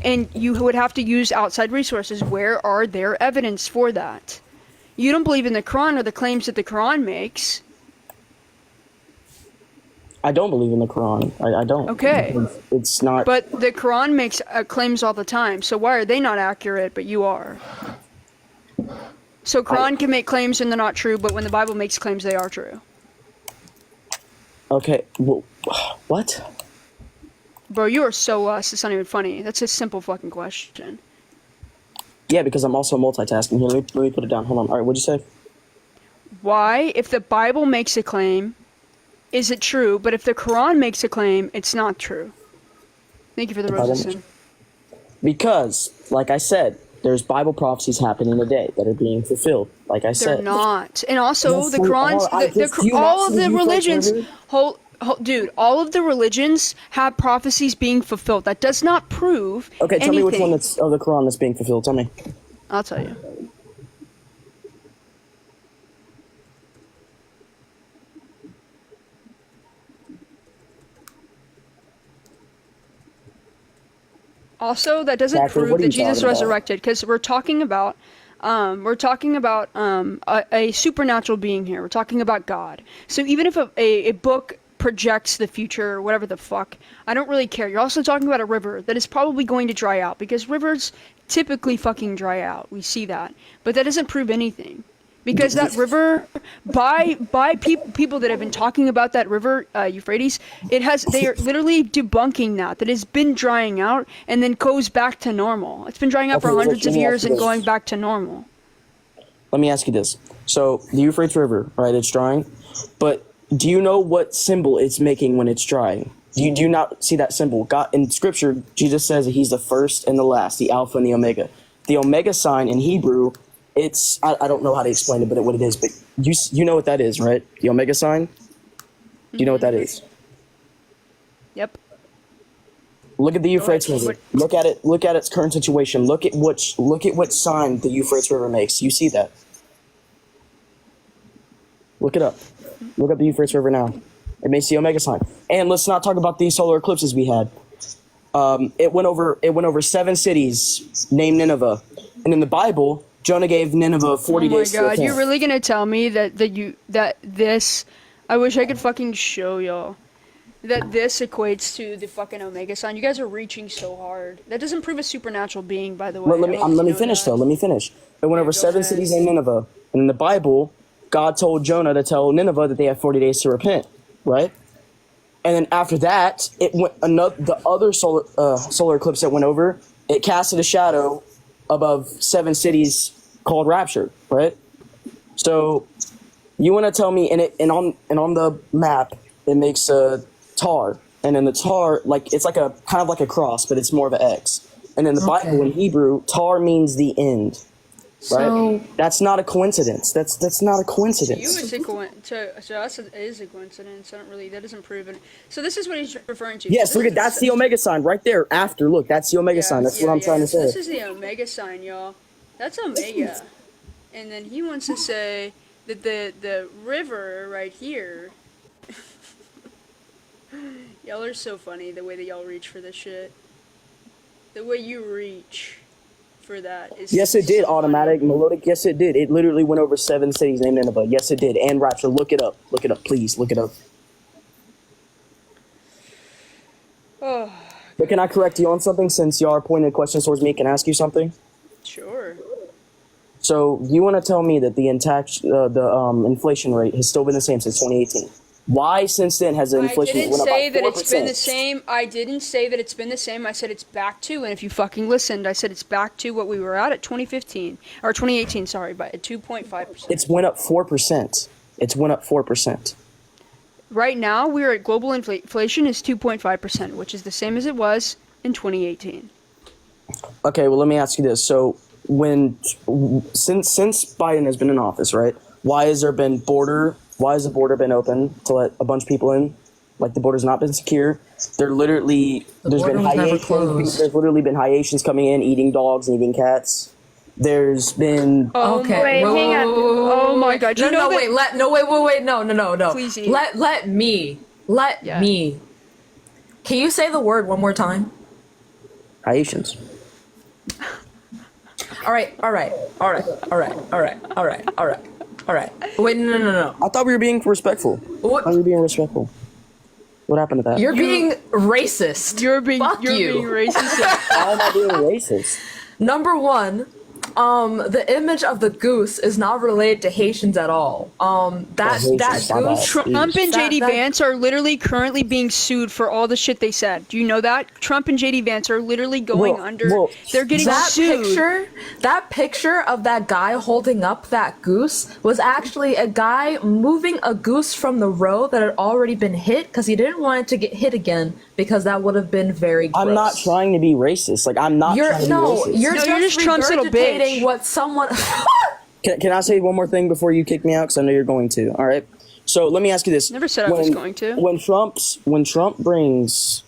and you would have to use outside resources. Where are there evidence for that? You don't believe in the Quran or the claims that the Quran makes. I don't believe in the Quran. I don't. Okay. It's not. But the Quran makes claims all the time, so why are they not accurate, but you are? So Quran can make claims and they're not true, but when the Bible makes claims, they are true. Okay. Well, what? Bro, you are so lost. It's not even funny. That's a simple fucking question. Yeah, because I'm also multitasking here. Let me put it down. Hold on. All right, what'd you say? Why, if the Bible makes a claim, is it true? But if the Quran makes a claim, it's not true. Thank you for the roses. Because, like I said, there's Bible prophecies happening today that are being fulfilled. Like I said, They're not. And also, Yes, the they Quran's, are. all of the religions, dude, all of the religions have prophecies being fulfilled. That does not prove Okay, tell anything. me which one that's of the Quran that's being fulfilled. Tell me. I'll tell you. Also, that doesn't Zachary, prove what are that you Jesus talking about? resurrected, because we're talking about a supernatural being here. We're talking about God. So even if a book projects the future or whatever the fuck, I don't really care. You're also talking about a river that is probably going to dry out, because rivers typically fucking dry out. We see that. But that doesn't prove anything. Because that river, by people that have been talking about that river, Euphrates, they are literally debunking that it's been drying out and then goes back to normal. It's been drying out for Okay, hundreds let of me years ask you and this. going back to normal. Let me ask you this. So the Euphrates River, right? It's drying, but do you know what symbol it's making when it's drying? Do you not see that symbol? God in Scripture, Jesus says that He's the first and the last, the Alpha and the Omega. The Omega sign in Hebrew, it's I don't know how to explain it, but what it is. But you know what that is, right? The Omega sign. Do you know what that is? Yep. Look at the Euphrates River. Look at it. Look at its current situation. Look at what sign the Euphrates River makes. You see that? Look it up. Look up the Euphrates River now. It makes the Omega sign. And let's not talk about these solar eclipses we had. It went over 7 cities named Nineveh, and in the Bible, Jonah gave Nineveh 40 days to Oh my god, repent. you're really gonna tell me that this? I wish I could fucking show y'all that this equates to the fucking Omega sign. You guys are reaching so hard. That doesn't prove a supernatural being, by the way. Well, let me finish though. Let me finish. It went over 7 cities named Nineveh, and in the Bible, God told Jonah to tell Nineveh that they have 40 days to repent, right? And then after that, the other solar eclipse that went over, it casted a shadow above 7 cities called Rapture, right? So you want to tell me, and on the map, it makes a tar, and in the tar, it's like a kind of like a cross, but it's more of an X. And in the Bible, in Hebrew, tar means the end. Right? So that's not a coincidence. That's not a coincidence. To you, it's a coincidence. To us, it is a coincidence. I don't really. That doesn't prove it. So this is what he's referring to. Yes, So look at that's the Omega sign right there. After, look, that's the Omega sign. That's what I'm trying to So say. this is the Omega sign, y'all. That's Omega. And then he wants to say that the river right here. Y'all are so funny, the way that y'all reach for this shit. The way you reach for that is. Yes, it did. Automatic, melodic. Yes, it did. It literally went over 7 cities named Nineveh. Yes, it did. And Rapture. Look it up. Look it up, please. Look it up. Oh. But can I correct you on something, since you are pointing questions towards me? Can I ask you something? Sure. So you want to tell me that the inflation rate has still been the same since 2018? Why, since then, has the inflation I didn't went up by say that 4%? it's been the same. I didn't say that it's been the same. I said it's back to, and if you fucking listened, I said it's back to what we were at 2015 or 2018. Sorry, by 2.5%. It's went up 4%. It's went up 4%. Right now, we're at global inflation is 2.5%, which is the same as it was in 2018. Okay, well, let me ask you this. So, since Biden has been in office, right? Why has the border been open to let a bunch of people in? Like, the border's not been secure. There's literally been Haitians coming in, eating dogs and eating cats. There's been okay. Hang on. Oh my God! No, wait. No. Please eat. Let me. Can you say the word one more time? Haitians. All right. Wait, no. I thought we were being respectful. What? I thought we were being respectful. What happened to that? You're being racist. You're being Fuck you. being racist. How am I being racist? Number one, the image of the goose is not related to Haitians at all. That goose. Trump and JD Vance are literally currently being sued for all the shit they said. Do you know that? Trump and JD Vance are literally going under. They're getting sued. That picture of that guy holding up that goose was actually a guy moving a goose from the row that had already been hit because he didn't want it to get hit again because that would have been very gross. I'm not trying to be racist. Like, I'm not trying to be racist. You're just Trump's little bitch. What someone Can I say one more thing before you kick me out? Because I know you're going to. All right. So let me ask you this. Never said I was going to. When Trump brings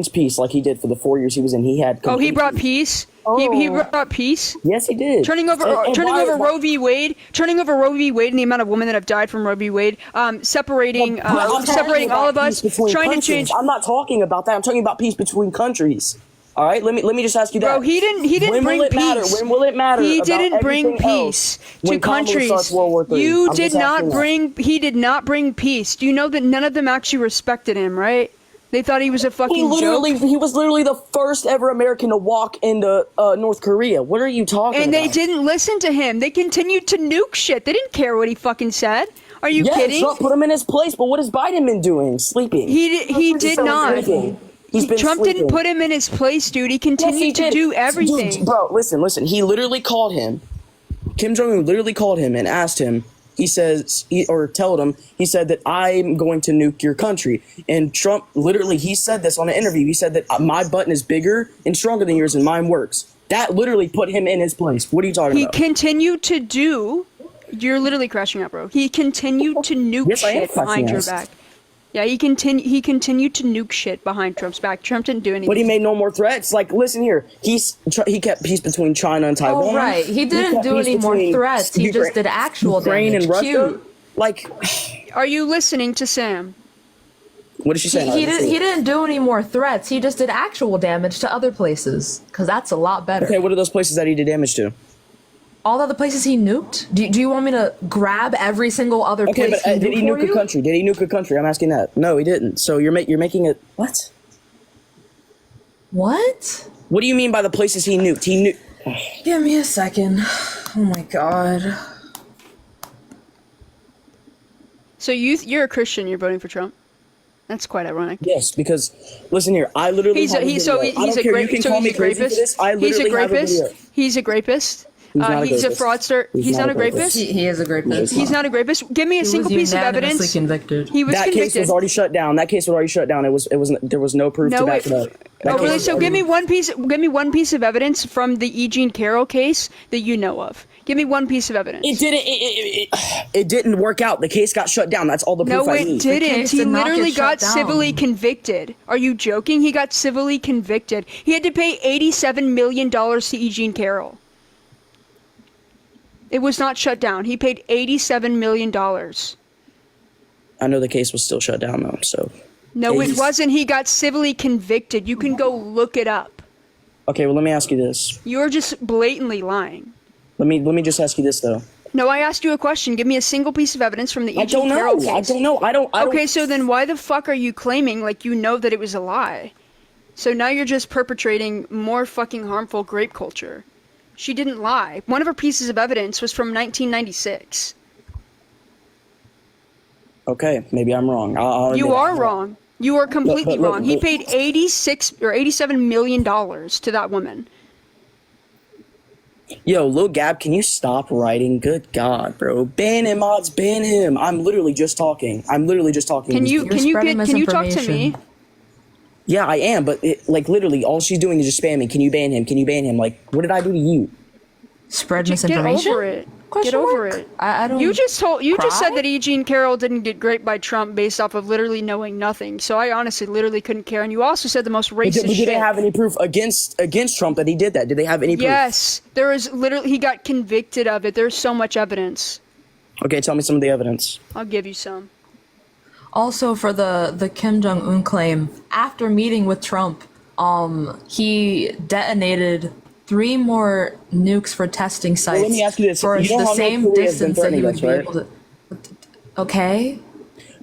peace, like he did for the 4 years he was in, he had. He brought peace. He brought peace. Yes, he did. Turning over Roe v. Wade, and the amount of women that have died from Roe v. Wade, separating all of us, trying to change. I'm not talking about that. I'm talking about peace between countries. All right, let me just ask you that. Bro, he didn't bring peace. When will it matter? He didn't bring peace to countries. He did not bring peace. Do you know that none of them actually respected him, right? They thought he was a fucking joke. He was literally the first ever American to walk into North Korea. What are you talking about? And they didn't listen to him. They continued to nuke shit. They didn't care what he fucking said. Are you kidding? Trump put him in his place, but what has Biden been doing? Sleeping. He did not. Trump sleeping. didn't put him in his place, dude. He continued to do everything. Dude, bro, listen. He literally called him. Kim Jong-un literally called him and asked him. He said that I'm going to nuke your country. And Trump literally, he said this on an interview. He said that my button is bigger and stronger than yours and mine works. That literally put him in his place. What are you talking about? He continued to do. You're literally crashing out, bro. He continued to nuke shit behind your back. Yeah, he continued to nuke shit behind Trump's back. Trump didn't do anything. But he made no more threats. Like, listen here. He kept peace between China and Taiwan. Oh, right. He didn't do any more threats. He just did actual Ukraine damage. and Russia. Cute. Like, are you listening to Sam? What did she say? He didn't do any more threats. He just did actual damage to other places because that's a lot better. Okay, what are those places that he did damage to? All the other places he nuked? Do you want me to grab every single other place? Okay, but did he nuke a country? Did he nuke a country? I'm asking that. No, he didn't. So you're making it. What? What? What do you mean by the places he nuked? He nuked. Give me a second. Oh my god. So you're a Christian. You're voting for Trump. That's quite ironic. Yes, because listen here. I literally he's a rapist. He's a rapist. He's a fraudster. He's not a rapist. He is a rapist. He's not a rapist. Give me a single piece of evidence. Convicted. He was convicted. That case was already shut down. There was no proof to back it up. Oh, really? So give me one piece of evidence from the E. Jean Carroll case that you know of. Give me one piece of evidence. It didn't work out. The case got shut down. That's all the proof I need. No, it didn't. He literally got civilly convicted. Are you joking? He got civilly convicted. He had to pay $87 million to E. Jean Carroll. It was not shut down. He paid $87 million. I know the case was still shut down though, so. No, it wasn't. He got civilly convicted. You can go look it up. Okay, well, let me ask you this. You're just blatantly lying. Let me just ask you this though. No, I asked you a question. Give me a single piece of evidence from the E. Jean Carroll case. I don't know. I don't. Okay, so then why the fuck are you claiming like you know that it was a lie? So now you're just perpetrating more fucking harmful grape culture. She didn't lie. One of her pieces of evidence was from 1996. Okay, maybe I'm wrong. You are wrong. You are completely wrong. He paid $87 million to that woman. Yo, Lil Gab, can you stop writing? Good God, bro. Ban him, mods, ban him. I'm literally just talking. Can you talk to me? Yeah, I am, but literally all she's doing is just spamming. Can you ban him? Can you ban him? Like, what did I do to you? Spread misinformation? Get over it. Get over it. I don't. You just said that E. Jean Carroll didn't get raped by Trump based off of literally knowing nothing. So I honestly literally couldn't care. And you also said the most racist shit. Did they have any proof against Trump that he did that? Did they have any proof? Yes, there is literally. He got convicted of it. There's so much evidence. Okay, tell me some of the evidence. I'll give you some. Also, for the Kim Jong-un claim, after meeting with Trump, he detonated 3 more nukes for testing sites. Well, let me ask you this. For You know the how same North Korea has been distance that he threatening would us, be right? able to. Okay.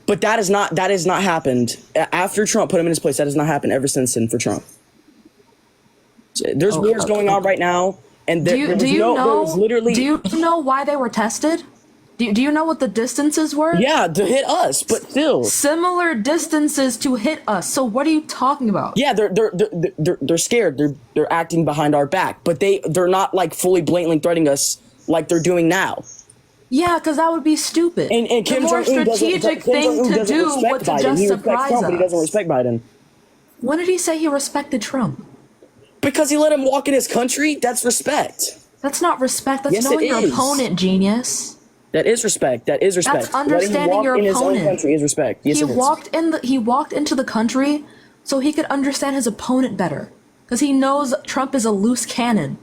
But that has not happened after Trump put him in his place. That has not happened ever since then for Trump. There's wars going on right now, and there was literally. Do you know why they were tested? Do you know what the distances were? Yeah, to hit us, but still similar distances to hit us. So what are you talking about? Yeah, they're scared. They're acting behind our back, but they're not like fully blatantly threatening us like they're doing now. Yeah, because that would be stupid. And the Kim more Jong-un strategic thing to do would to just he respects surprise Trump, but he doesn't us. respect Biden. When did he say he respected Trump? Because he let him walk in his country. That's respect. That's not respect. That's Yes, knowing it your is. opponent, genius. That is respect. That is respect. That's understanding your in his own opponent. country is respect. Yes, he it is. walked into the country so he could understand his opponent better, because he knows Trump is a loose cannon.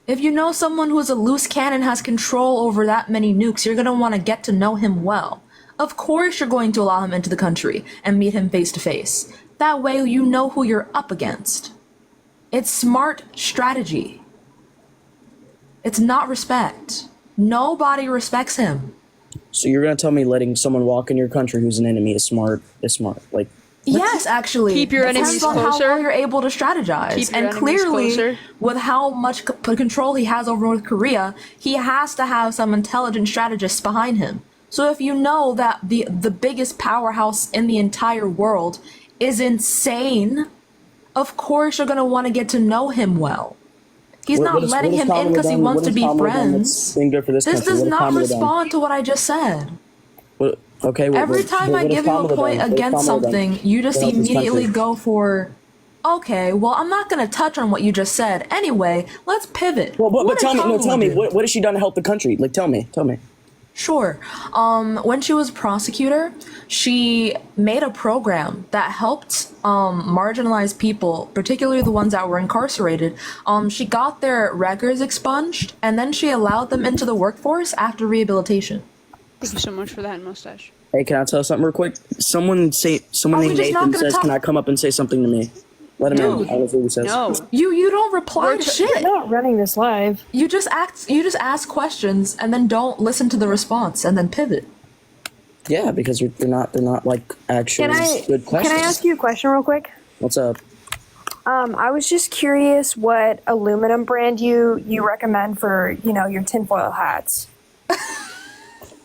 If you know someone who is a loose cannon has control over that many nukes, you're gonna want to get to know him well. Of course, you're going to allow him into the country and meet him face to face. That way, you know who you're up against. It's smart strategy. It's not respect. Nobody respects him. So you're gonna tell me letting someone walk in your country who's an enemy is smart? Is smart? Like Yes, actually. Keep your Depends enemies on how closer. well you're able to strategize. Keep your And enemies clearly, closer. with how much control he has over North Korea, he has to have some intelligent strategists behind him. So if you know that the biggest powerhouse in the entire world is insane, of course you're going to want to get to know him well. He's not letting him in because he wants to be friends. This does not respond to what I just said. Every time I give you a point against something, you just immediately go for, okay, well, I'm not going to touch on what you just said. Anyway, let's pivot. But What tell did me, Kamala do? what has she done to help the country? Like, tell me. Sure. When she was prosecutor, she made a program that helped marginalized people, particularly the ones that were incarcerated. She got their records expunged, and then she allowed them into the workforce after rehabilitation. Thank you so much for that mustache. Hey, can I tell something real quick? Someone Are named we just not Nathan gonna says, talk- "Can I come up and say something to me?" Let him in. Dude. I don't know what he says. No. You don't reply to shit. We're not running this live. You just ask questions and then don't listen to the response and then pivot. Yeah, because they're not like actually good questions. Can I ask you a question real quick? What's up? I was just curious what aluminum brand you recommend for, your tinfoil hats.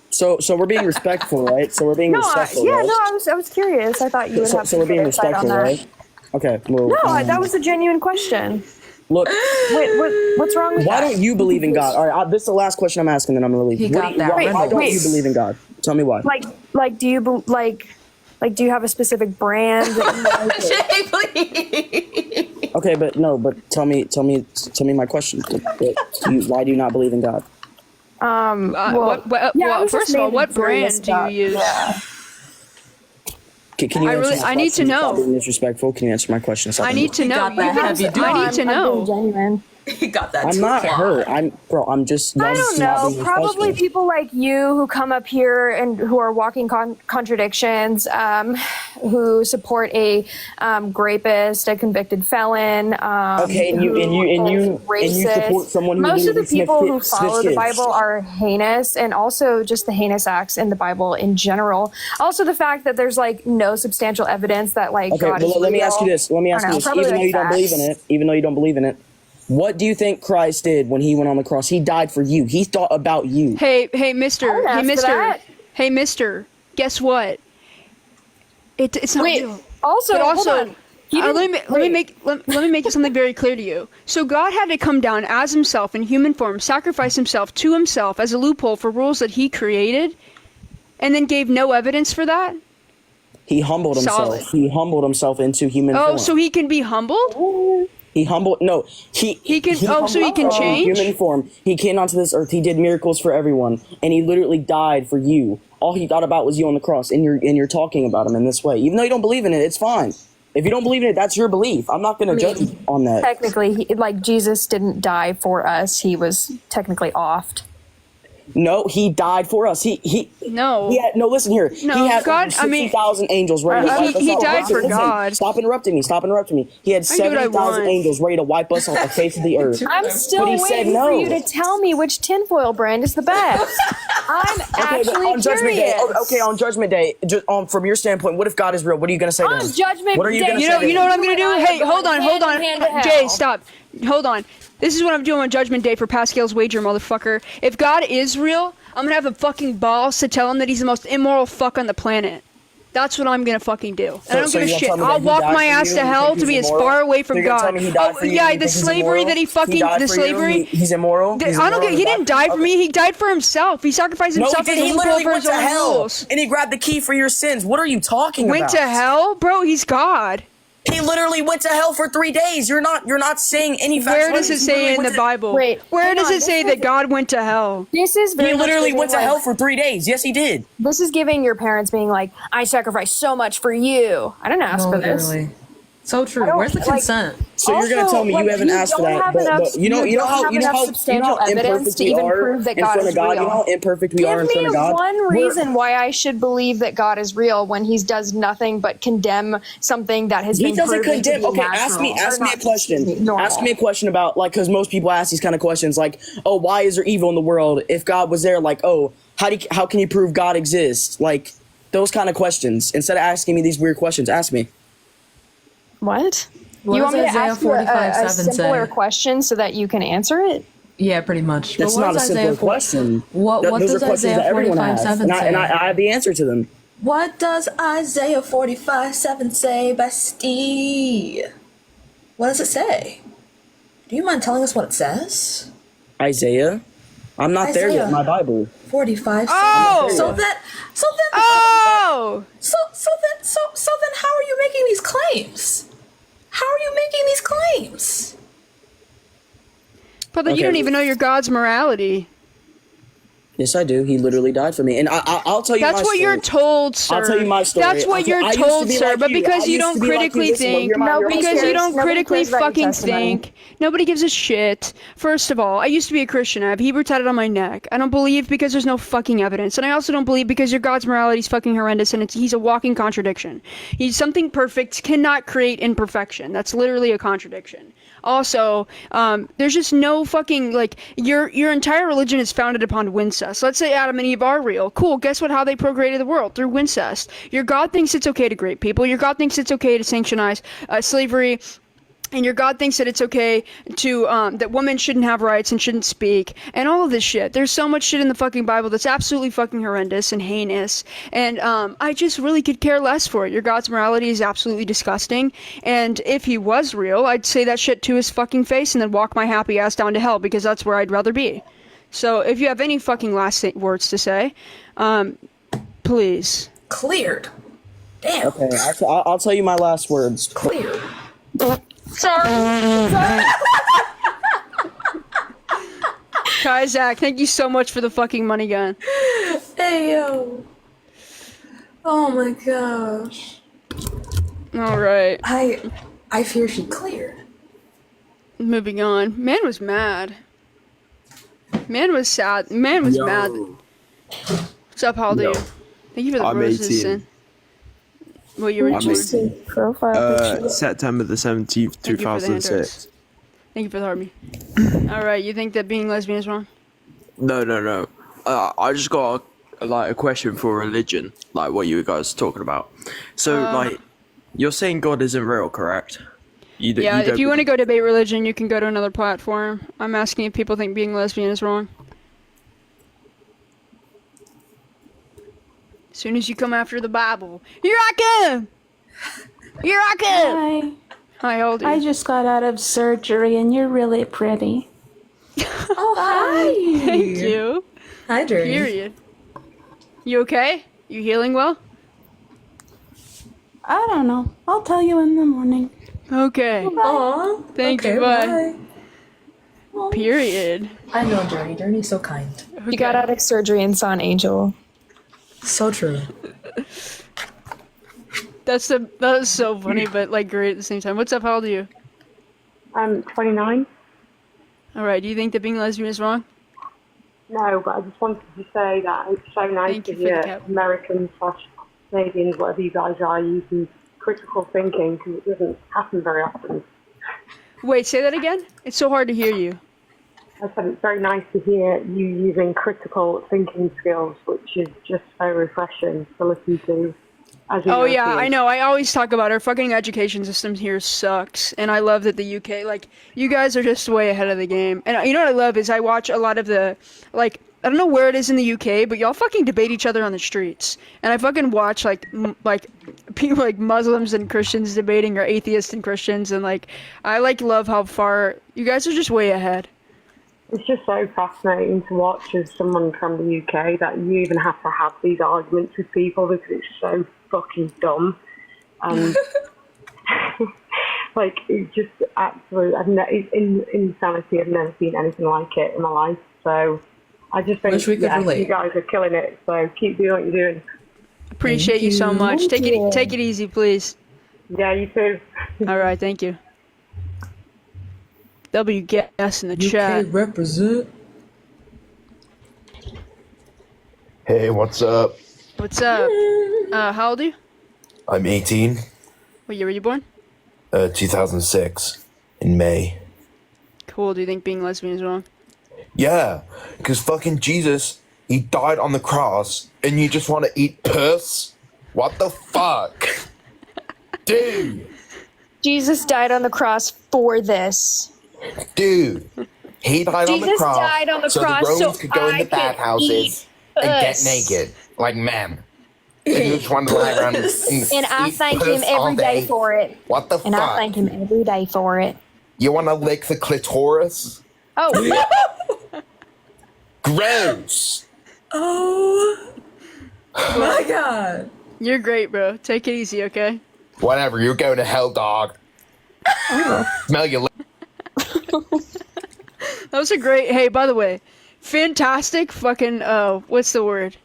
So we're being respectful, right? So we're being respectful. Right? I was curious. I thought you would have So we're some being insight on respectful, that. right? Okay. Well, No, that was a genuine question. look. What's wrong with Why that? don't you believe in God? All right, this is the last question I'm asking, then I'm gonna leave. He got that Why don't Wait. you believe in God? Tell me why. Like, do you do you have a specific brand? That Okay, but tell me my question. Why do you not believe in God? I was just First of all, mainly what curious brand do about- you use? yeah. Can you answer my I need to question without know. being disrespectful? Can you answer my question? I need to know. got that heavy duty. I need to I'm know. being genuine. He got that. I'm not hurt. I'm just. I don't know. Probably People. people like you who come up here and who are walking contradictions, who support a rapist, a convicted felon. Okay, and you support someone who Most of the literally sniffs people who kids- follow sniffs the kids. Bible are heinous, and also just the heinous acts in the Bible in general. Also, the fact that there's no substantial evidence that Okay, God is well, let me ask you real. this. Let me I ask don't you know, this. probably Even though you don't facts. believe in it, what do you think Christ did when he went on the cross? He died for you. He thought about you. Hey, mister. I didn't Hey, ask for mister. that. Hey, mister. Guess what? It's not Wait, real. also, But hold also, on. He didn't- let me make something very clear to you. So God had to come down as himself in human form, sacrifice himself to himself as a loophole for rules that he created, and then gave no evidence for that? He humbled himself. Solid. He humbled himself into human form. Oh, so he can be humbled? He humbled. No, he can. humbled So he can himself in change? human form. He came onto this earth. He did miracles for everyone, and he literally died for you. All he thought about was you on the cross, and you're talking about him in this way. Even though you don't believe in it, it's fine. If you don't believe in it, that's your belief. I'm not going to judge you on that. Technically, Jesus didn't die for us. He was technically offed. No, he died for us. No. He had, no, listen here. No, he had God, over 60,000 angels ready to wipe us he off. died for Listen, God. Stop interrupting me. Stop interrupting me. He had I can do what I 70,000 want. angels ready to wipe us off the face of the earth. I'm still But he said waiting no. for you to tell me which tinfoil brand is the best. I'm Okay, but actually on Judgment Day, curious. okay, on Judgment Day, from your standpoint, what if God is real? What are you going to say to On him? Judgment What are you Day, going to say to You know him? what I'm gonna do? Hey, hold on. hand to hell. Jay, stop. Hold on. This is what I'm doing on Judgment Day for Pascal's wager, motherfucker. If God is real, I'm gonna have the fucking balls to tell him that he's the most immoral fuck on the planet. That's what I'm gonna fucking do. And I don't So give a you're shit. gonna tell me I'll that he walk died my for ass you to and you hell think to be he's as immoral? far away from So you're gonna God. tell me he died for you Yeah, and you the think he's slavery immoral? that he fucking, He died the for you? slavery. He's immoral? He's I don't immoral get. He and didn't die for me. He died for himself. He sacrificed No, he himself as didn't. a He loophole literally for went his to own hell. rules. And he grabbed the key for your sins. What are you talking Went about? to hell, bro. He's God. He literally went to hell for 3 days. You're not saying any facts. Where does it say in the Bible? Wait, Where hang does on, it say that God went to hell? This is very He much literally giving, went to like- hell for 3 days. Yes, he did. This is giving your parents being like, I sacrificed so much for you. I didn't ask for this. Literally. So true. I don't- Where's the like- consent? So you're gonna Also, tell me like, you haven't asked for don't that, have but enough- you know don't how have you know enough how substantial evidence imperfect to we even are prove that in God front is of God. You know real. how imperfect we are in Give front me of God. one We're- reason why I should believe that God is real when He does nothing but condemn something that has He been doesn't proven to condemn. be Okay, ask me natural. Or a not, question. excuse me, normal. Ask me a question about, like, because most people ask these kind of questions, like, oh, why is there evil in the world? If God was there, like, oh, how can you prove God exists? Like, those kind of questions. Instead of asking me these weird questions, ask me. What? What You does want me to Isaiah ask you a 45:7 simpler say? question so that you can answer it? Yeah, pretty much. That's But what not a does simple Isaiah question. What Those does are questions Isaiah that everyone has, 45:7 and say? I have the answer to them. What does Isaiah 45:7 say, bestie? What does it say? Do you mind telling us what it says? Isaiah? I'm not there yet in my Bible. 45. Oh! So then. Oh! So then, how are you making these claims? How are you making these claims? Brother, you Okay. don't even know your God's morality. Yes, I do. He literally died for me, and I'll tell you. That's my what story. you're told, sir. I'll tell you my story. That's what you're I used to told, be sir. like But you. because I you used don't to be like you. critically Listen, think, hear my because you story. don't Nobody critically cares about your fucking testimony. think, nobody gives a shit. First of all, I used to be a Christian. I have Hebrew tatted on my neck. I don't believe because there's no fucking evidence, and I also don't believe because your God's morality is fucking horrendous, and he's a walking contradiction. He's something perfect cannot create imperfection. That's literally a contradiction. Also, there's just no fucking, like, your entire religion is founded upon incest. Let's say Adam and Eve are real. Cool. Guess what? How they procreated the world? Through incest. Your God thinks it's okay to grape people. Your God thinks it's okay to sanctionize slavery. And your God thinks that it's okay to, that women shouldn't have rights and shouldn't speak, and all of this shit. There's so much shit in the fucking Bible that's absolutely fucking horrendous and heinous, and I just really could care less for it. Your God's morality is absolutely disgusting, and if he was real, I'd say that shit to his fucking face and then walk my happy ass down to hell, because that's where I'd rather be. So if you have any fucking last words to say, please. Cleared. Damn. Okay, I'll tell you my last words. Cleared. Sorry. Zach, thank you so much for the fucking money gun. Hey yo. Oh my gosh. All right. I fear she cleared. Moving on. Man was mad. Man was sad. Man was mad. What's up, how old are you? Thank you for the I'm roses. 18. Sin. Well, you were I'm 18. Profile September the 17th, Thank you for the hand 2006. raise. Thank you for the heartbeat. Alright, you think that being lesbian is wrong? No. I just got a question for religion, like what you guys are talking about. So, like, you're saying God isn't real, correct? Yeah, if you want to go debate religion, you can go to another platform. I'm asking if people think being lesbian is wrong. As soon as you come after the Bible, here I come! Here I come! Hi, how old are you? I just got out of surgery and you're really pretty. Oh, hi. Thank you. Hi, Journey. Period. You okay? You healing well? I don't know. I'll tell you in the morning. Okay. Aw. Thank okay, you, bye. Period. I know Journey. Journey's so kind. You got out of surgery and saw an angel. So true. That is so funny, but like great at the same time. What's up? How old are you? I'm 29. All right. Do you think that being lesbian is wrong? No, but I just wanted to say that it's so nice Thank to you for the hear cap. Americans/Canadians, whatever you guys are, using critical thinking because it doesn't happen very often. Wait, say that again? It's so hard to hear you. I said it's very nice to hear you using critical thinking skills, which is just so refreshing to listen to. As Oh yeah, European. I know. I always talk about our fucking education system here sucks, and I love that the UK, like, you guys are just way ahead of the game. And you know what I love is I watch a lot of the, like, I don't know where it is in the UK, but y'all fucking debate each other on the streets, and I fucking watch like people like Muslims and Christians debating, or atheists and Christians, and like I like love how far you guys are just way ahead. It's just so fascinating to watch as someone from the UK that you even have to have these arguments with people because it's so fucking dumb. And like, it's just absolute, it's insanity. I've never seen anything like it in my life. So I just think, Wish we could relate. you guys are killing it. So keep doing what you're doing. Appreciate you so much. Take it easy, please. Yeah, you too. All right, thank you. WGS in the chat. UK represent. Hey, what's up? What's up? How old are you? I'm 18, What year were you born? 2006, in May. Cool. Do you think being lesbian is wrong? Yeah, because fucking Jesus, he died on the cross, and you just want to eat puss? What the fuck? Dude, Jesus died on the cross for this. dude. He died on the Jesus cross died on the so cross the Romans so could go I into could bathhouses eat and get puss. naked, like men. And you just want to lie around and And I eat thank him puss all every day for it. What the And I fuck? thank him every day for it. You want to lick the clitoris? Oh. Gross. Oh my god. You're great, bro. Take it easy, okay? Whatever, you're going to hell, dog. Smell your lip. That was a great. Hey, by the way, fantastic fucking. What's the word?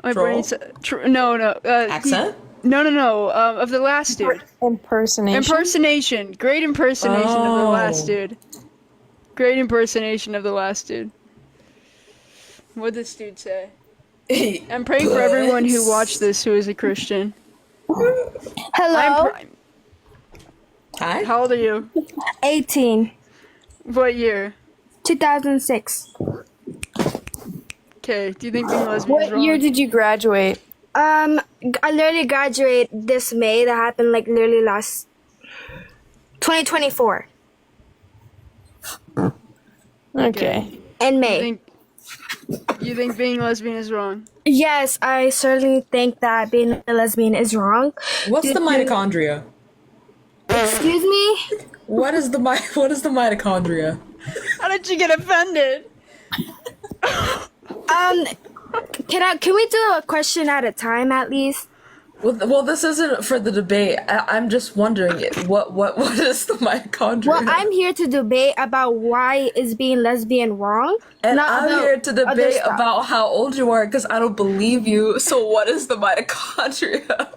My Troll? brain's no. Accent? No. Of the last dude. Impersonation. Impersonation. Great impersonation of the last Oh. dude. Great impersonation of the last dude. What'd this dude say? I'm praying for everyone who watched this who is a Christian. Hello. Hi. How old are you? 18. What year? 2006. Okay. Do you think being lesbian is What wrong? year did you graduate? I literally graduated this May. That happened like literally last 2024 Okay. in May. You think being lesbian is wrong? Yes, I certainly think that being a lesbian is wrong. What's the mitochondria? Excuse me? What is the mitochondria? How did you get offended? Can we do a question at a time at least? Well, this isn't for the debate. I'm just wondering what is the mitochondria? Well, I'm here to debate about why is being lesbian wrong. And not I'm about here to other debate stuff. about how old you are because I don't believe you. So what is the mitochondria?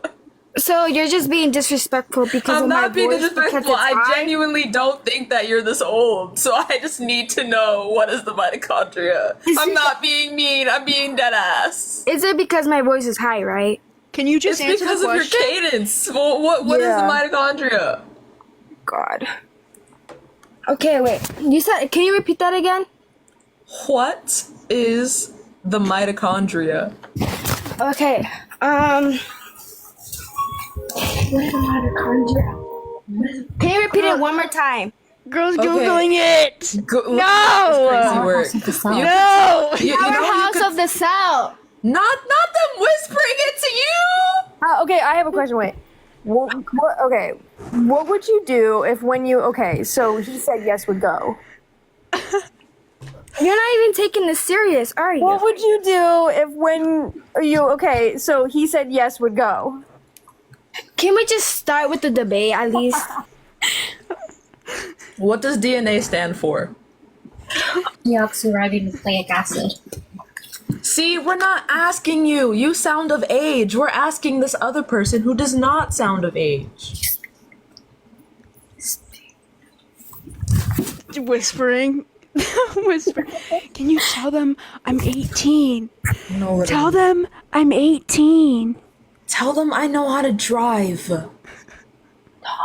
So you're just being disrespectful because I'm of my not being voice disrespectful. because it's I high? genuinely don't think that you're this old. So I just need to know what is the mitochondria. I'm not being mean. I'm being dead ass. Is it because my voice is high, right? Can you just It's answer because the of your question? cadence. Well, what is the Yeah. mitochondria? God. Okay, wait. You said, can you repeat that again? What is the mitochondria? Okay. What is the mitochondria? Can you repeat it one more time? Girls Okay. googling it. That's No. crazy work. No. Powerhouse of the cell. Not them whispering it to you. Okay, I have a question. Wait. Okay. What would you do if when you... Okay, so he said yes would go. You're not even taking this serious, are you? What would you do if when you... Okay, so he said yes would go. Can we just start with the debate at least? What does DNA stand for? Deoxyribonucleic acid. See, we're not asking you. You sound of age. We're asking this other person who does not sound of age. Whispering. Whisper. Can you tell them I'm 18? No, Tell them I'm 18. Tell them I know how to drive.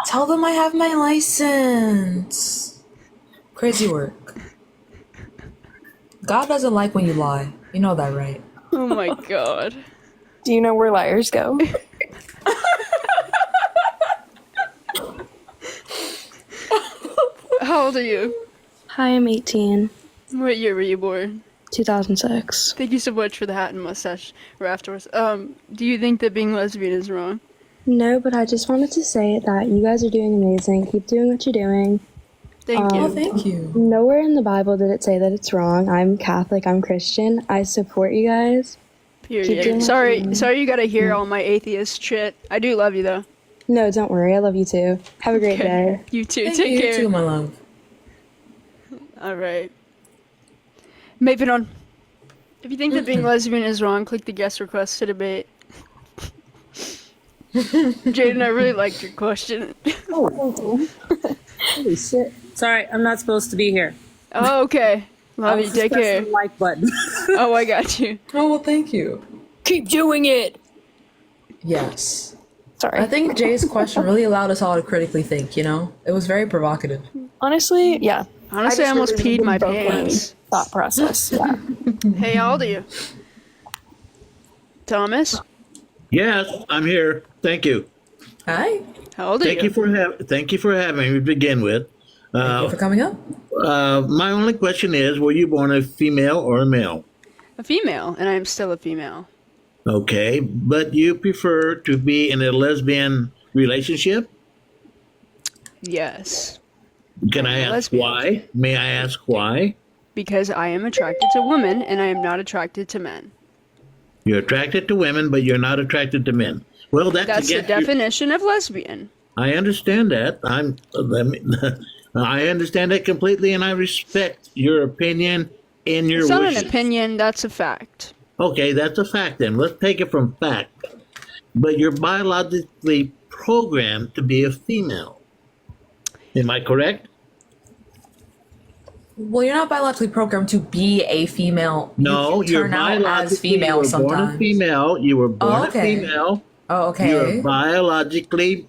Tell them I have my license. Crazy work. God doesn't like when you lie. You know that, right? Oh my god. Do you know where liars go? How old are you? Hi, I'm 18. What year were you born? 2006. Thank you so much for the hat and mustache afterwards. Do you think that being lesbian is wrong? No, but I just wanted to say that you guys are doing amazing. Keep doing what you're doing. Thank you. Oh, thank you. Nowhere in the Bible did it say that it's wrong. I'm Catholic. I'm Christian. I support you guys. Keep doing Period. what Sorry you're doing. you gotta hear all my atheist shit. I do love you though. No, don't worry. I love you too. Have a great day. You too. Thank Take you, care. you too, my love. Alright. Moving on. If you think that being lesbian is wrong, click the guest request to debate. Jaden, I really liked your question. Oh, holy shit. Sorry, I'm not supposed to be here. Oh, okay. Love you. just Take pressing care. the like button. Oh, I got you. Oh, well, thank you. Keep doing it. Yes. Sorry. I think Jay's question really allowed us all to critically think, you know? It was very provocative. Honestly, yeah. Honestly, I almost peed my pants. Thought process. Yeah. Hey, how old are you? Thomas? Yes, I'm here. Thank you. Hi. How old are Thank you for having me to begin with. Thank you for coming up. My only question is, were you born a female or a male? A female, and I am still a female. Okay, but you prefer to be in a lesbian relationship? Yes. Can I ask why? May I ask why? Because I am attracted to women, and I am not attracted to men. You're attracted to women, but you're not attracted to men. Well, That's the definition of lesbian. I understand that. I understand that completely, and I respect your opinion and your It's not wishes. an opinion, that's a fact. Okay, that's a fact then. Let's take it from fact. But you're biologically programmed to be a female. Am I correct? Well, you're not biologically programmed to be a female. No, you you're turn out as biologically female you were born a sometimes. female. You were born Oh, okay. a female. Oh, okay. You're biologically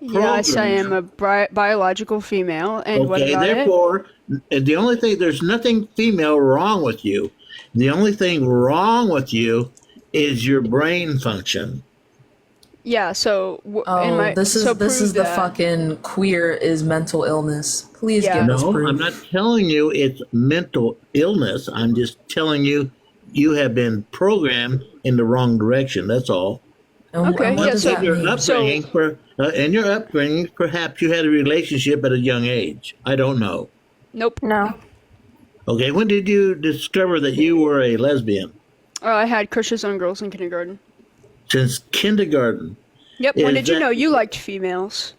Yes, I programmed. am a biological female, and what Okay, about it? therefore, the only thing, there's nothing female wrong with you. The only thing wrong with you is your brain function. Yeah, so Oh, this is the that. fucking queer is mental illness. Please give us No, proof. I'm not telling you it's mental illness. I'm just telling you you have been programmed in the wrong direction. That's all. Okay, yeah, so, In your upbringing, perhaps you had a relationship at a young age. I don't know. Nope. No. Okay, when did you discover that you were a lesbian? I had crushes on girls in kindergarten. Since kindergarten. Yep, when Is did you that- know you liked females?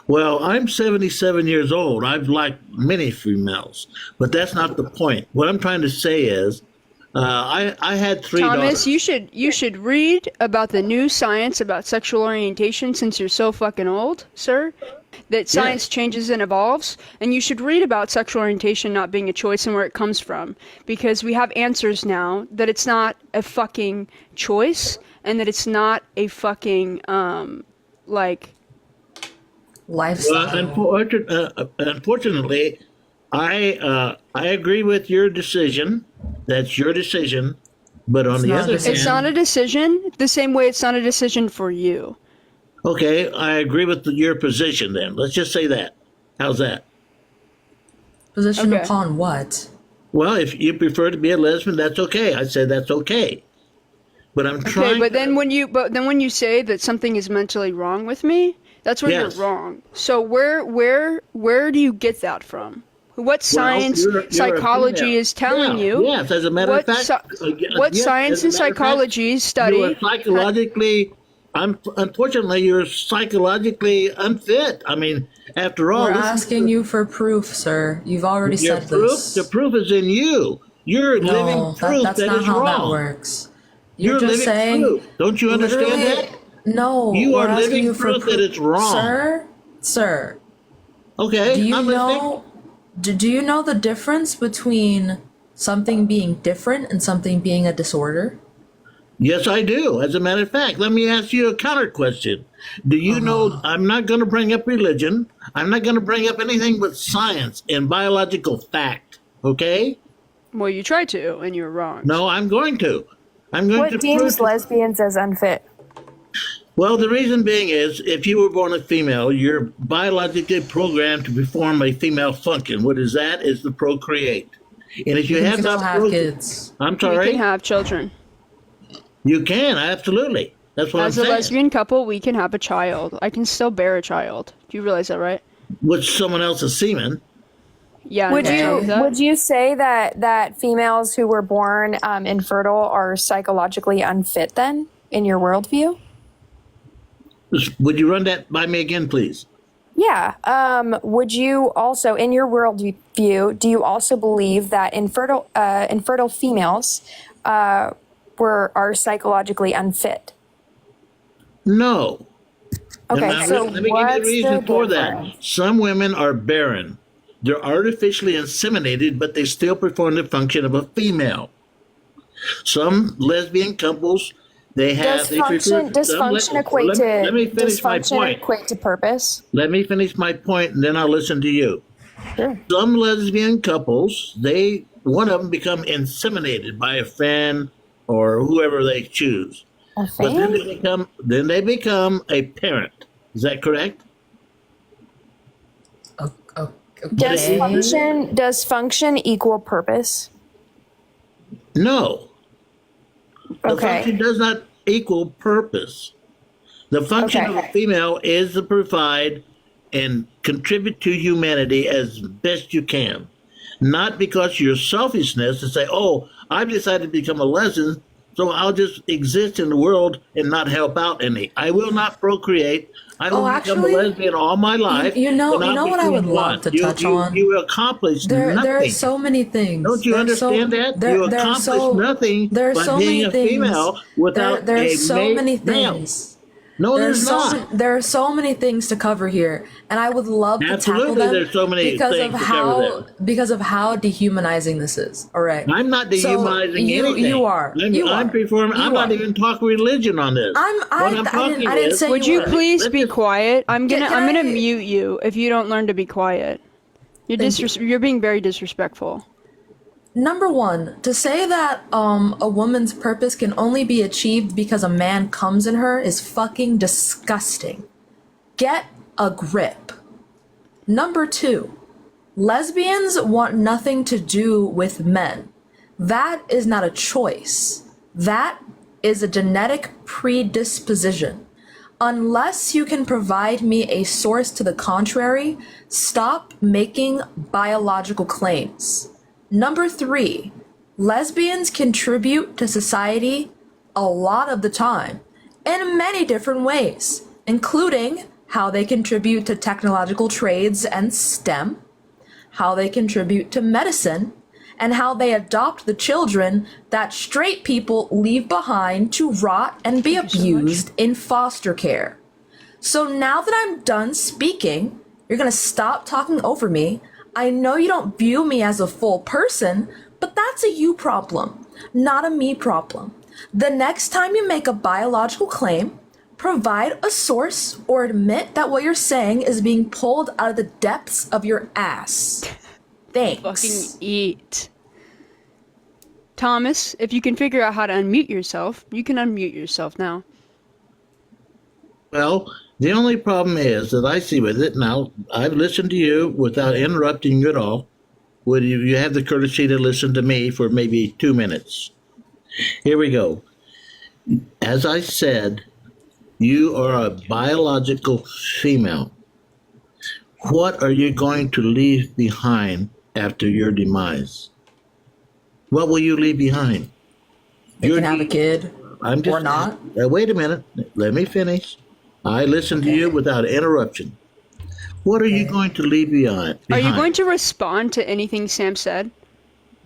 Well, I'm 77 years old. I've liked many females, but that's not the point. What I'm trying to say is, I had three Thomas, daughters. you should read about the new science about sexual orientation since you're so fucking old, sir. That science changes and evolves, and you should read about sexual orientation not being a choice and where it comes from, because we have answers now that it's not a fucking choice and that it's not a fucking lifestyle. Well, unfortunately, I agree with your decision. That's your decision. But on the other hand, it's not a decision the same way it's not a decision for you. okay, I agree with your position then. Let's just say that. How's that? Position Okay. upon what? Well, if you prefer to be a lesbian, that's okay. I said that's okay. But I'm Okay, trying. but then when you say that something is mentally wrong with me, that's where Yes. you're wrong. So where do you get that from? What science, you're a psychology female. is telling Yeah, you? yes, as a matter of what fact. what yes, science as and a matter of fact, psychology study? You are psychologically. Unfortunately, you're psychologically unfit. I mean, after all, We're this is asking you for proof, sir. You've already your said proof. this. The proof is in you. You're living No, proof that's that not is how that wrong. works. You're You're just living saying. proof. Don't you understand literally- that? No. You we're are asking living you for proof that it's wrong. Sir. Okay, Do you I'm know? Do you know the difference between something being different and something being a disorder? Yes, I do. As a matter of fact, let me ask you a counter question. Do you know I'm not going to bring up religion? I'm not going to bring up anything but science and biological fact, okay? Well, you tried to, and you were wrong. No, I'm going to. I'm going What to deems prove. lesbians as unfit? Well, the reason being is if you were born a female, you're biologically programmed to perform a female function. What is that? Is to procreate. And if you You have can not still have kids. I'm You sorry? can have children. You can, absolutely. That's what As I'm a saying. lesbian couple, we can have a child. I can still bear a child. Do you realize that, right? With someone else's semen. Yeah. Would I'm okay you with that. would you say that females who were born infertile are psychologically unfit then in your worldview? Would you run that by me again, please? Yeah. Would you also, in your worldview, do you also believe that infertile females are psychologically unfit? No. Okay, And now, so let me give you what's a reason the for difference? that. Some women are barren. They're artificially inseminated, but they still perform the function of a female. Some lesbian couples, they have Dysfunction equate to let me finish my dysfunction point. equate to purpose? Let me finish my point, and then I'll listen to you. Sure. Some lesbian couples, one of them become inseminated by a fan or whoever they choose. A But then fan? they become a parent. Is that correct? Does function equal purpose? No. The Okay. function does not equal purpose. The function of a female is to provide and contribute to humanity as best you can. Not because your selfishness to say, oh, I've decided to become a lesbian, so I'll just exist in the world and not help out any. I will not procreate. I will become a lesbian all my life. You know and I'll what I would become love one. to touch on? You accomplish There nothing. are so many things. Don't you understand that? You accomplish nothing there are by so being many a things. female without there are a so male. many things. No, There's there's so not. there are so many things to cover here, and I would love to tackle Absolutely, them there's so many because things of to cover because of how dehumanizing this is. All right, I'm not dehumanizing anything. You are. I'm not even talking religion on this. Would you please be quiet? I'm gonna mute you if you don't learn to be quiet. You're being very disrespectful. Number one, to say that a woman's purpose can only be achieved because a man comes in her is fucking disgusting. Get a grip. Number two, lesbians want nothing to do with men. That is not a choice. That is a genetic predisposition. Unless you can provide me a source to the contrary, stop making biological claims. Number three, lesbians contribute to society a lot of the time in many different ways, including how they contribute to technological trades and STEM, how they contribute to medicine, and how they adopt the children that straight people leave behind to rot and be abused in foster care. So now that I'm done speaking, you're gonna stop talking over me. I know you don't view me as a full person, but that's a you problem, not a me problem. The next time you make a biological claim, provide a source or admit that what you're saying is being pulled out of the depths of your ass. Thanks. Fucking eat. Thomas, if you can figure out how to unmute yourself, you can unmute yourself now. Well, the only problem is that I see with it now, I've listened to you without interrupting you at all. Would you have the courtesy to listen to me for maybe 2 minutes? Here we go. As I said, you are a biological female. What are you going to leave behind after your demise? What will you leave behind? You can have a kid or not. Wait a minute. Let me finish. I listened to you without interruption. What are you going to leave behind? Are you going to respond to anything Sam said?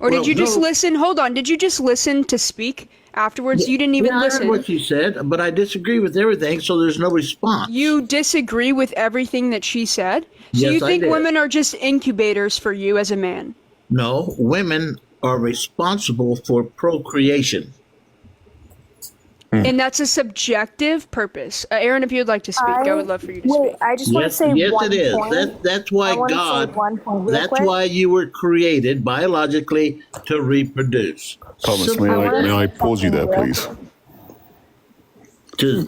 Or did you just listen? Hold on. Did you just listen to speak afterwards? You didn't even I listen. heard what she said, but I disagree with everything, so there's no response. You disagree with everything that she said? So Yes, you I think did. women are just incubators for you as a man? No, women are responsible for procreation. And that's a subjective purpose. Aaron, if you'd like to speak, I would love for you to speak. I just want to say yes, one it is. point. That's why I wanna say God. one point real That's quick. why you were created biologically to reproduce. Thomas, may I pause you there, please? You're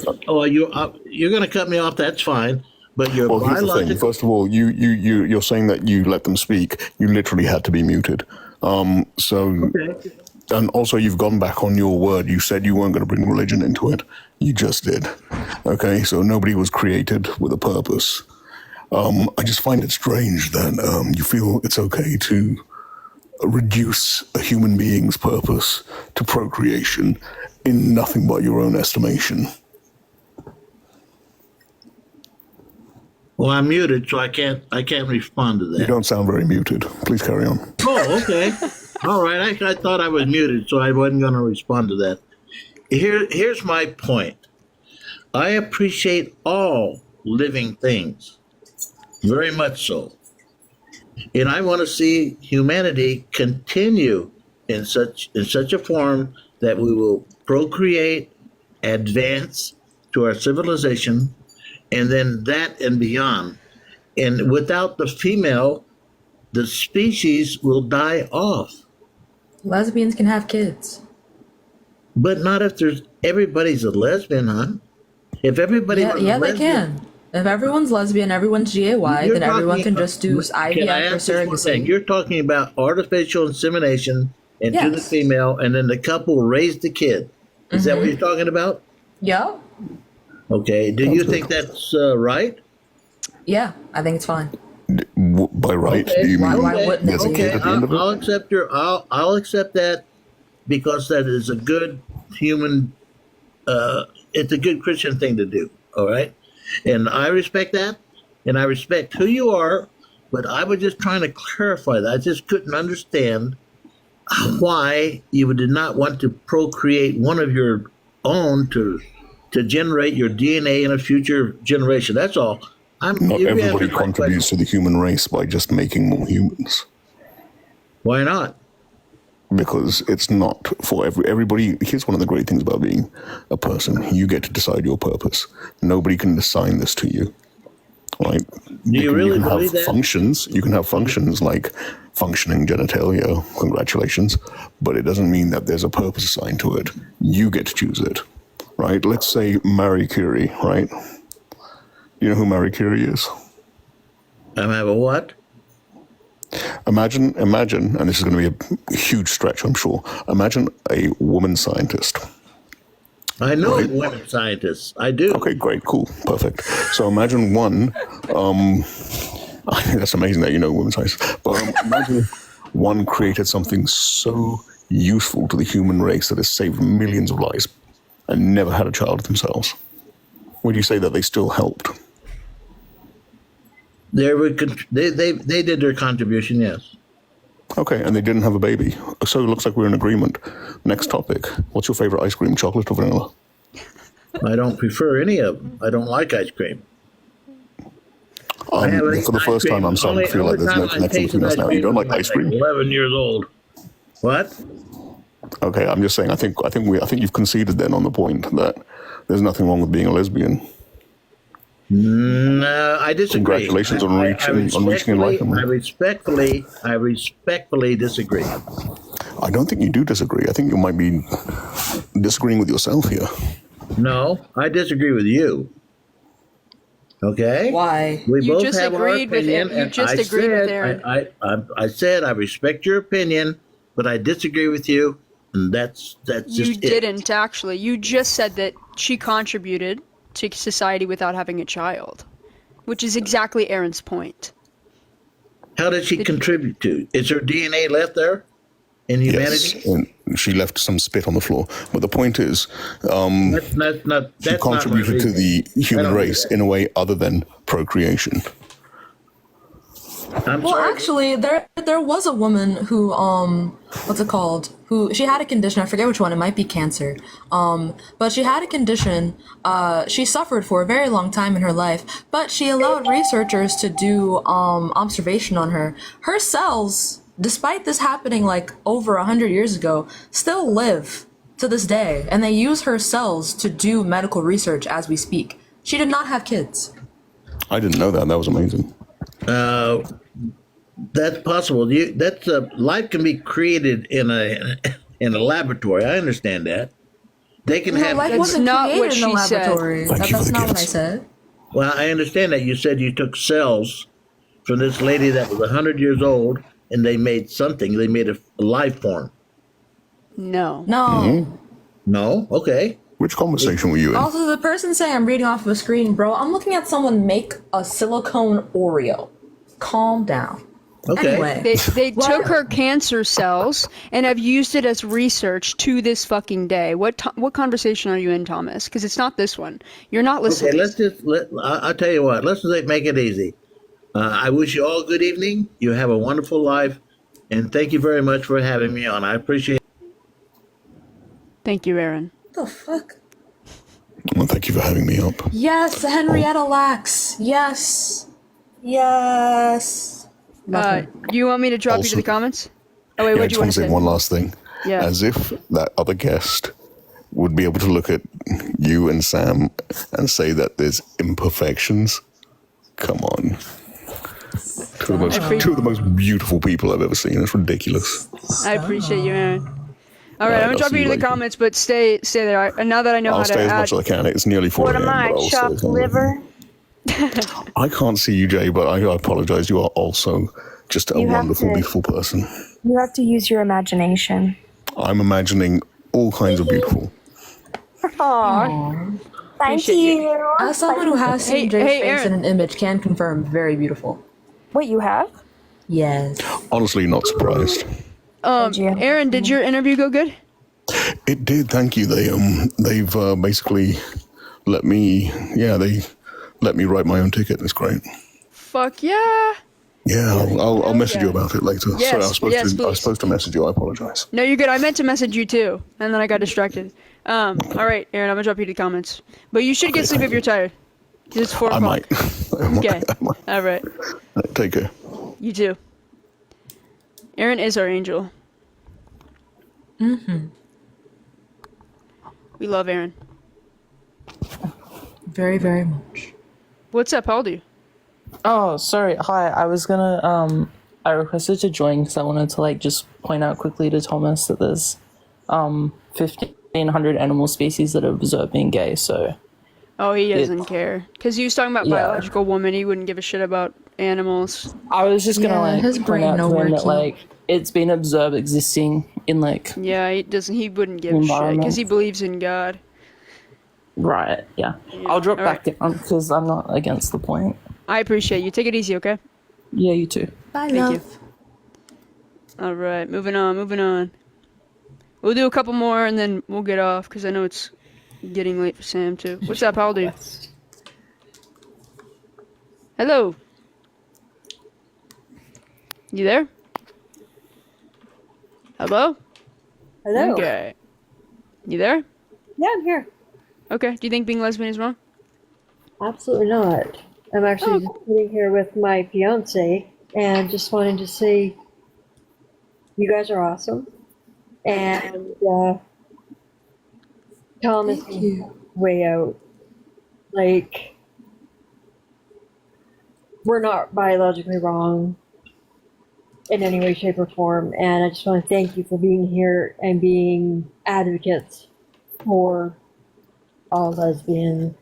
going to cut me off. That's fine. But you're Well, here's the thing. biological. First of all, you're saying that you let them speak. You literally had to be muted. And also, you've gone back on your word. You said you weren't going to bring religion into it. You just did. Okay, so nobody was created with a purpose. I just find it strange that you feel it's okay to reduce a human being's purpose to procreation in nothing but your own estimation. Well, I'm muted, so I can't respond to that. You don't sound very muted. Please carry on. Oh, okay. All right. I thought I was muted, so I wasn't going to respond to that. Here's my point. I appreciate all living things, very much so. And I want to see humanity continue in such a form that we will procreate, advance to our civilization, and then that and beyond. And without the female, the species will die off. Lesbians can have kids. But not if everybody's a lesbian, huh? If everybody was a they lesbian, can. If everyone's lesbian, everyone's GAY, then everyone can just do Can I IVF or ask this one thing? surrogacy. You're talking about artificial insemination into the Yes. female, and then the couple raised the kid. Is that what you're talking about? Yeah. Okay. Do you think that's right? Yeah, I think it's fine. By right, do you mean there's a kid at the end of it? I'll accept I'll accept that because that is a good human. It's a good Christian thing to do. All right, and I respect that, and I respect who you are. But I was just trying to clarify that. I just couldn't understand why you did not want to procreate one of your own to generate your DNA in a future generation. That's all. Not everybody contributes to the human race by just making more humans. Why not? Because it's not for everybody. Here's one of the great things about being a person. You get to decide your purpose. Nobody can assign this to you. Right? Do you really believe that? Functions. You can have functions like functioning genitalia. Congratulations. But it doesn't mean that there's a purpose assigned to it. You get to choose it. Right? Let's say Marie Curie, right? You know who Marie Curie is? A what? Imagine, and this is going to be a huge stretch, I'm sure. Imagine a woman scientist. I know women scientists. I do. Okay, great, cool, perfect. So imagine one. That's amazing that you know women scientists. But imagine one created something so useful to the human race that has saved millions of lives and never had a child themselves. Would you say that they still helped? They did their contribution, yes. Okay, and they didn't have a baby. So it looks like we're in agreement. Next topic. What's your favorite ice cream, chocolate or vanilla? I don't prefer any of them. I don't like ice cream. For the first time, I'm starting to feel like there's no connection between us now. You don't like ice cream? 11 years old. What? Okay, I'm just saying. I think you've conceded then on the point that there's nothing wrong with being a lesbian. No, I disagree. Congratulations on reaching enlightenment. I respectfully disagree. I don't think you do disagree. I think you might be disagreeing with yourself here. No, I disagree with you. Okay? Why? We You both just have our agreed with opinion. him. You and just I agreed with said- Aaron. I said I respect your opinion, but I disagree with you, and that's just You it. didn't actually. You just said that she contributed to society without having a child, which is exactly Aaron's point. How did she contribute to? Is her DNA left there in humanity? Yes, and she left some spit on the floor. But the point is, she contributed to the human race in a way other than procreation. I'm Well, sorry. actually, there was a woman who what's it called? Who she had a condition. I forget which one. It might be cancer. But she had a condition. She suffered for a very long time in her life. But she allowed researchers to do observation on her. Her cells, despite this happening like over 100 years ago, still live to this day, and they use her cells to do medical research as we speak. She did not have kids. I didn't know that. That was amazing. That's possible. That's life can be created in a laboratory. I understand that. They can have. Life wasn't created in a laboratory. Thank you for That's the not what I gifts. said. Well, I understand that. You said you took cells from this lady that was 100 years old, and they made something. They made a life form. No. No. No. Okay. Which conversation were you in? Also, the person saying I'm reading off of a screen, bro, I'm looking at someone make a silicone Oreo. Calm down. Okay. Anyway. They took her cancer cells and have used it as research to this fucking day. What conversation are you in, Thomas? Because it's not this one. You're not listening. Okay. I'll tell you what. Let's just make it easy. I wish you all good evening. You have a wonderful life, and thank you very much for having me on. I appreciate. Thank you, Aaron. What the fuck? Well, thank you for having me up. Yes, Henrietta Lacks. Yes. Yes. You want me to drop you to Also- the comments? Oh, wait, Yeah, I what do just you want want to say to say? one last thing. Yeah. As if that other guest would be able to look at you and Sam and say that there's imperfections. Come on. Two of the most beautiful people I've ever seen. It's ridiculous. I appreciate you, Aaron. All right, I'm I'll gonna drop see you you to the later. comments, but stay there. And now that I know I'll how to stay as add, much as I can. It's nearly 4 What a.m. am I, but I'll stay chopped as long as- liver? I can't see you, Jay, but I apologize. You are also just a You have wonderful, to- beautiful person. You have to use your imagination. I'm imagining all kinds of beautiful. Aww. Thank Appreciate you. As someone who has seen Jay's hey, face Aaron. in an image, can confirm, very beautiful. Wait, you have? Yes. Honestly, not surprised. Aaron, did your interview go good? It did, thank you. They've basically let me write my own ticket. It's great. Fuck yeah. Yeah, I'll message you about it later. Yes, Sorry, I was yes, supposed to message you. I apologize. No, you're good. I meant to message you too, and then I got distracted. All right, Aaron, I'm gonna drop you the comments. But you should get sleep if you're tired. 'Cause it's 4 I o'clock. might. Okay. All right. Take care. You too. Aaron is our angel. Mm-hmm. We love Aaron. Very, very much. What's up? How old are you? Oh, sorry. Hi. I was gonna I requested to join because I wanted to just point out quickly to Thomas that there's 1,500 animal species that are observed being gay. So Oh, he doesn't care. Because he was talking about Yeah. biological woman. He wouldn't give a shit about animals. I was just gonna his point brain out to him nowhere that to. it's been observed existing in Yeah, he doesn't. He wouldn't give a shit Environment. because he believes in God. right. Yeah. I'll drop All back down because I'm not against the point. I appreciate you. Take it easy, okay? Yeah, you too. Bye, Thank love. you. All right, moving on. We'll do a couple more and then we'll get off because I know it's getting late for Sam too. What's up? How old are you? Hello. You there? Hello? Hello. Okay. You there? Yeah, I'm here. Okay. Do you think being lesbian is wrong? Absolutely not. I'm actually just sitting here with my fiance and just wanted to say you guys are awesome. And Thomas is way out. We're not biologically wrong in any way, shape, or form. And I just want to thank you for being here and being advocates for all lesbian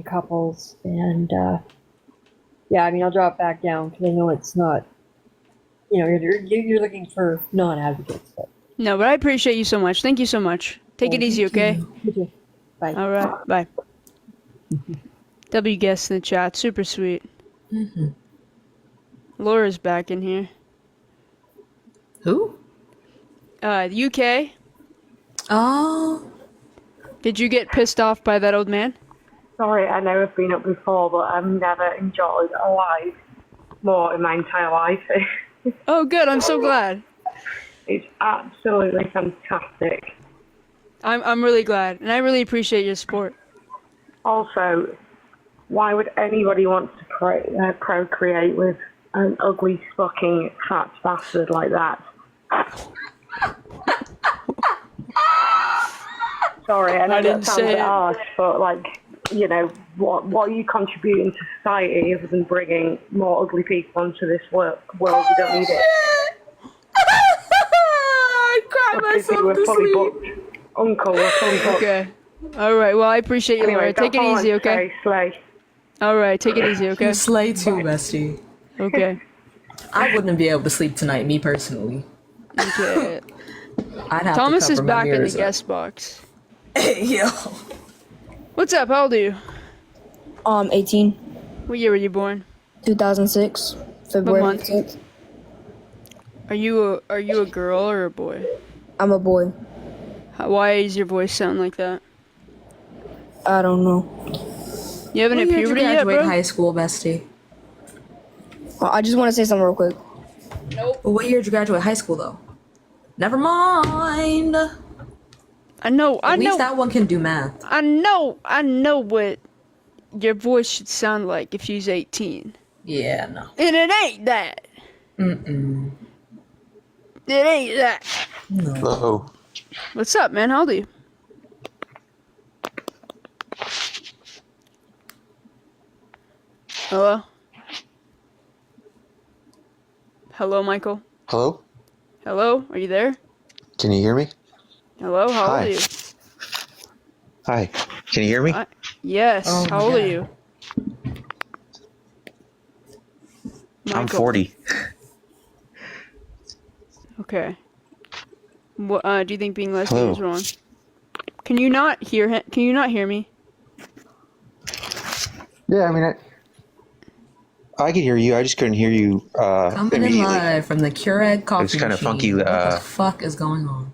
couples. And I'll drop back down because I know it's not. You're looking for non-advocates. But. No, but I appreciate you so much. Thank you so much. Take it easy, okay? Bye. All right. Bye. W guest in the chat. Super sweet. Mm-hmm. Laura's back in here. Who? The UK. Oh. Did you get pissed off by that old man? Sorry, I know I've been up before, but I've never enjoyed a live more in my entire life. Oh, good. I'm so glad. It's absolutely fantastic. I'm really glad, and I really appreciate your support. Also, why would anybody want to procreate with an ugly fucking fat bastard like that? Sorry, I know that sounds a bit harsh, but like, you know, what are you contributing to society other than bringing more ugly people onto this world? We don't need it. I cried myself to sleep. Uncle, we're fully booked. Okay. All right. Well, I appreciate you, Anyway, Laura. Take it that's all easy, I'd okay? say, slay. All right. Take it easy, okay? You slay too, bestie. Okay. I wouldn't be able to sleep tonight, me personally. Okay. I'd have Thomas to is cover my back in the mirrors up. guest box. Hey, yo. What's up? How old are you? 18. What year were you born? 2006, February month? 15th. Are you a girl or a boy? I'm a boy. Why does your voice sound like that? I don't know. You haven't hit What year did you puberty yet, graduate bro? high school, bestie? I just want to say something real quick. Nope. What year did you graduate high school, though? Never mind. I know. At least that one can do math. I know what your voice should sound like if she's 18. Yeah, no. And it ain't that. Mm-mm. It ain't that. No. Hello. What's up, man? How old are you? Hello? Hello, Michael? Hello? Hello? Are you there? Can you hear me? Hello? How old Hi. are you? Hi. Can you hear me? Yes. Oh How my old are God. you? I'm Michael. 40. Okay. What do you think being lesbian Hello. is wrong? Can you not hear him? Can you not hear me? Yeah, I mean, I could hear you. I just couldn't hear you Coming in immediately. live from the Keurig coffee It's kind of machine. funky. What the fuck is going on?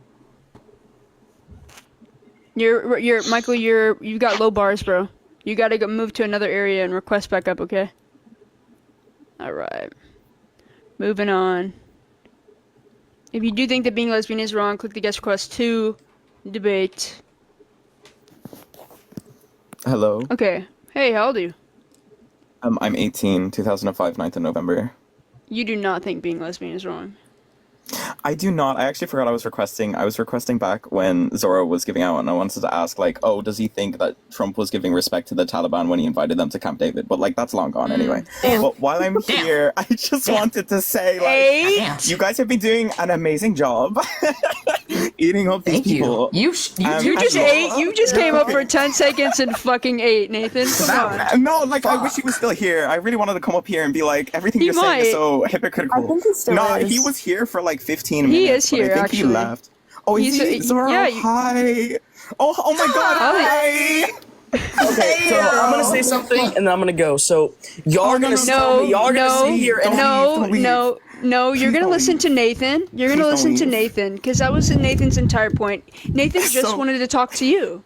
You're Michael. You've got low bars, bro. You gotta go move to another area and request back up, okay? All right. Moving on. If you do think that being lesbian is wrong, click the guest request to debate. Hello. Okay. Hey, how old are you? I'm 18, 2005, 9th of November. You do not think being lesbian is wrong. I do not. I actually forgot I was requesting. I was requesting back when Zorro was giving out, and I wanted to ask, like, oh, does he think that Trump was giving respect to the Taliban when he invited them to Camp David? But, like, that's long gone anyway. But while I'm here, I just wanted to say, like, you guys have been doing an amazing job eating up these people. You just ate. You just came up for 10 seconds and fucking ate, Nathan. Come on. No, like, I wish he was still here. I really wanted to come up here and be like, everything He you're saying might. is so hypocritical. I think he still No, is. he was here for like 15 He minutes. is but here, I think actually. he left. Oh, is he? Zorro, yeah, hi. Oh my God, hi. Okay, so I'm gonna say something and then I'm gonna go. So y'all are gonna sit here and No, you're gonna listen to Nathan. You're gonna Please don't listen to leave. Nathan, because that was Nathan's entire point. Nathan just wanted to talk to you.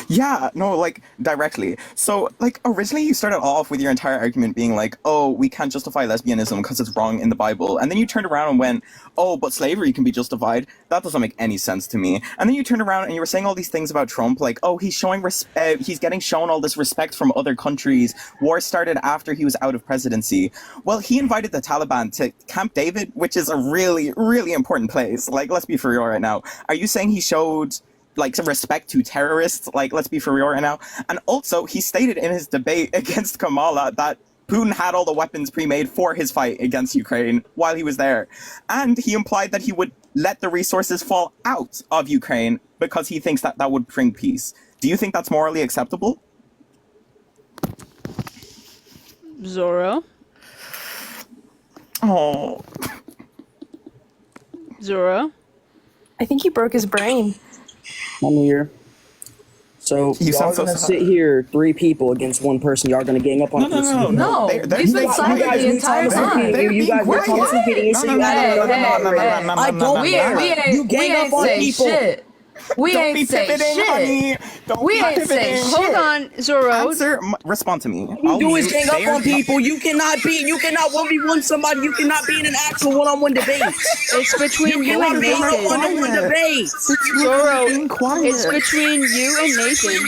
Yeah, no, like, directly. So, like, originally you started off with your entire argument being like, oh, we can't justify lesbianism because it's wrong in the Bible. And then you turned around and went, oh, but slavery can be justified. That doesn't make any sense to me. And then you turned around and you were saying all these things about Trump, like, oh, he's getting shown all this respect from other countries. War started after he was out of presidency. Well, he invited the Taliban to Camp David, which is a really, really important place. Like, let's be for real right now. Are you saying he showed like some respect to terrorists? Like, let's be for real right now. And also, he stated in his debate against Kamala that Putin had all the weapons pre-made for his fight against Ukraine while he was there. And he implied that he would let the resources fall out of Ukraine because he thinks that that would bring peace. Do you think that's morally acceptable? Zorro. Oh. Zorro. I think he broke his brain. I'm here. So You y'all sound are so gonna sad. sit here, 3 people against 1 person. Y'all are gonna gang up on a person. No, They're we've been being silent quiet. the entire time. You guys were Thomas repeating you, so you had another moderator. I don't matter. You gang up on people. Shit. We Don't ain't be say pivoting, shit. honey. Don't We be ain't say pivoting. Hold on, Zoro. Respond to me. You do is mute. gang up Stay on people. You cannot 1v1 somebody. You cannot be in an actual one-on-one debate. It's between you and be in a Nathan. one-on-one debate. Zoro, it's between you and Nathan.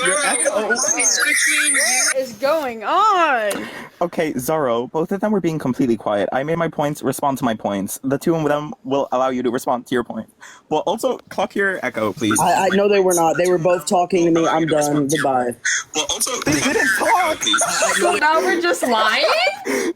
Your echo. What is going on? Okay, Zoro, both of them were being completely quiet. I made my points, respond to my points. The two of them will allow you to respond to your point. But also, clock your echo, please. I know they were not. They were both talking to me. I'm done. Goodbye. Well, also, they didn't talk. So now we're just lying?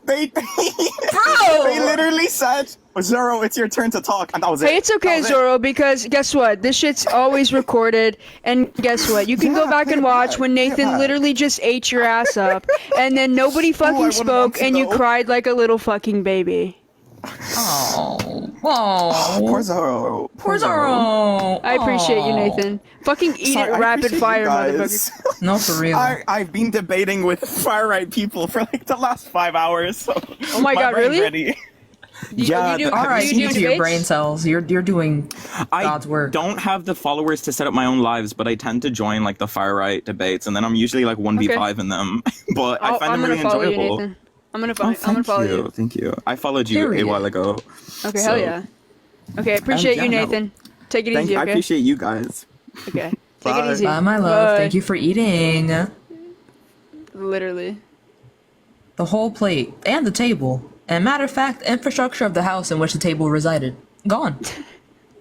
They Bro! They literally said, Zoro, it's your turn to talk, and that was it. Hey, it's okay, Zoro, because guess what? This shit's always recorded, and guess what? You can go back and watch when Nathan literally just ate your ass up, and then nobody fucking spoke, and you cried like a little fucking baby. Oh. Poor Zoro. Poor Zoro. I appreciate you, Nathan. Fucking eat it rapid fire, motherfucker. No, for real. I've been debating with far-right people for like the last 5 hours, so oh my god, brain's really? ready. Yeah, you do RIP to your brain cells. You're doing God's work. I don't have the followers to set up my own lives, but I tend to join like the far-right debates, and then I'm usually like 1v5 in them. But I find them really enjoyable. I'm gonna follow you. Thank you. I followed you a while ago. Okay, hell yeah. Okay, I appreciate you, Nathan. Take it easy, okay? I appreciate you guys. Okay, take it easy. Bye, my love. Thank you for eating. Literally. The whole plate and the table. And matter of fact, the infrastructure of the house in which the table resided. Gone.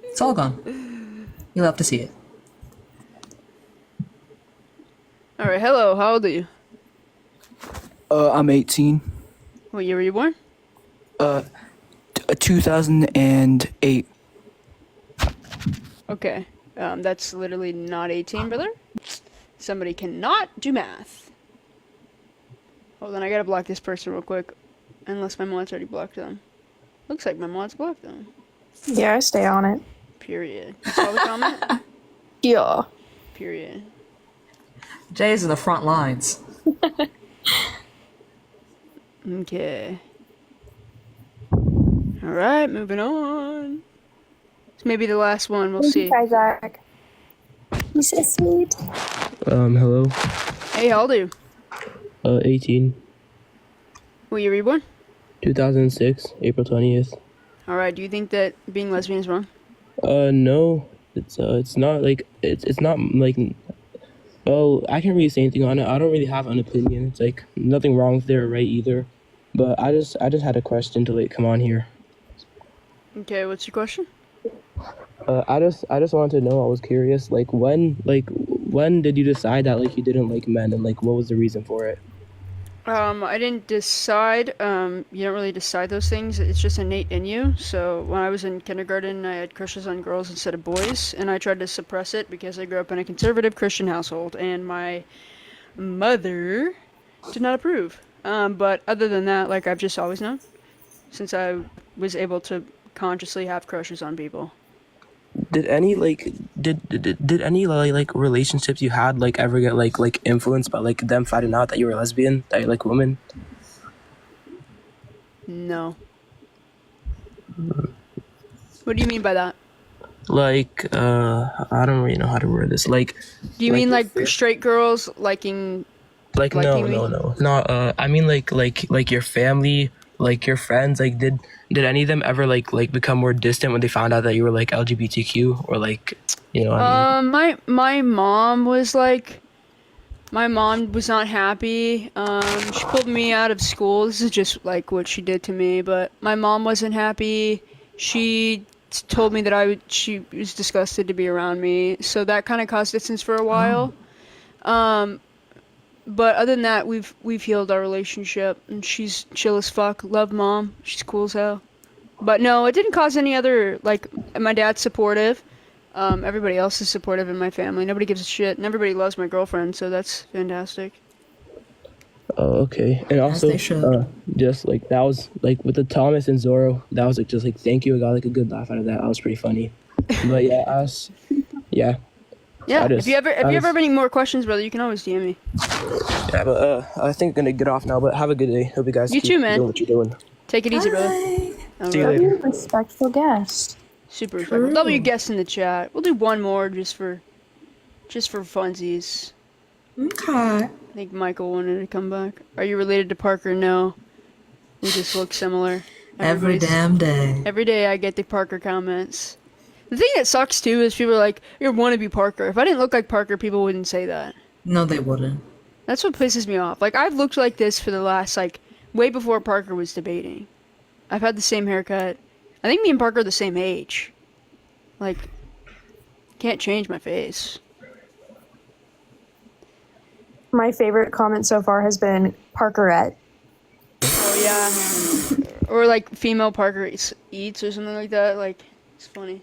It's all gone. You'll have to see it. Alright, hello, how old are you? I'm 18. What year were you born? 2008. Okay, that's literally not 18, brother. Somebody cannot do math. Hold on, I gotta block this person real quick. Unless my mod's already blocked them. Looks like my mod's blocked them. Yeah, I stay on it. Period. You saw the comment? Yeah. Period. Jay's in the front lines. Okay. Alright, moving on. This may be the last one, we'll see. Hi, Zach. You're so sweet. Hello. Hey, how old are you? 18. What year were you born? 2006, April 20th. Alright, do you think that being lesbian is wrong? No. It's not like, it's not like, well, I can't really say anything on it. I don't really have an opinion. It's like, nothing wrong with it or right either. But I just had a question to like come on here. Okay, what's your question? I just wanted to know, I was curious, like when did you decide that like you didn't like men, and like what was the reason for it? I didn't decide. You don't really decide those things. It's just innate in you. So when I was in kindergarten, I had crushes on girls instead of boys, and I tried to suppress it because I grew up in a conservative Christian household, and my mother did not approve. But other than that, like I've just always known, since I was able to consciously have crushes on people. Did any relationships you had like ever get like influenced by like them finding out that you were lesbian, that you like women? No. What do you mean by that? Like I don't really know how to word this. Like, do you mean like straight girls liking? Like no. Not I mean like your family, like your friends. Like did any of them ever like become more distant when they found out that you were like LGBTQ or like, you know? What I mean? My mom was not happy. She pulled me out of school. This is just like what she did to me, but my mom wasn't happy. She told me that she was disgusted to be around me, so that kind of caused distance for a while. But other than that, we've healed our relationship, and she's chill as fuck. Love mom, she's cool as hell. But no, it didn't cause any other, like, my dad's supportive. Everybody else is supportive in my family. Nobody gives a shit, and everybody loves my girlfriend, so that's fantastic. Oh, okay. And also, just like that was like with the Thomas and Zoro, that was like just like thank you. I got like a good laugh out of that. That was pretty funny. But yeah, yeah. Yeah. If you ever have any more questions, brother, you can always DM me. Yeah, but I think I'm gonna get off now. But have a good day. Hope you guys You keep too, man. doing what you're doing. Take it easy, brother. See you later. Respectful guest. Super respectful. W guest in the chat. We'll do one more just for funsies. Okay. I think Michael wanted to come back. Are you related to Parker? No. We just look similar. Every damn day. Every day I get the Parker comments. The thing that sucks too is people are like, "You want to be Parker." If I didn't look like Parker, people wouldn't say that. No, they wouldn't. That's what pisses me off. Like, I've looked like this for the last, like, way before Parker was debating. I've had the same haircut. I think me and Parker are the same age. Like, can't change my face. My favorite comment so far has been Parkerette. Oh, yeah. Or, like, female Parker eats or something like that. Like, it's funny.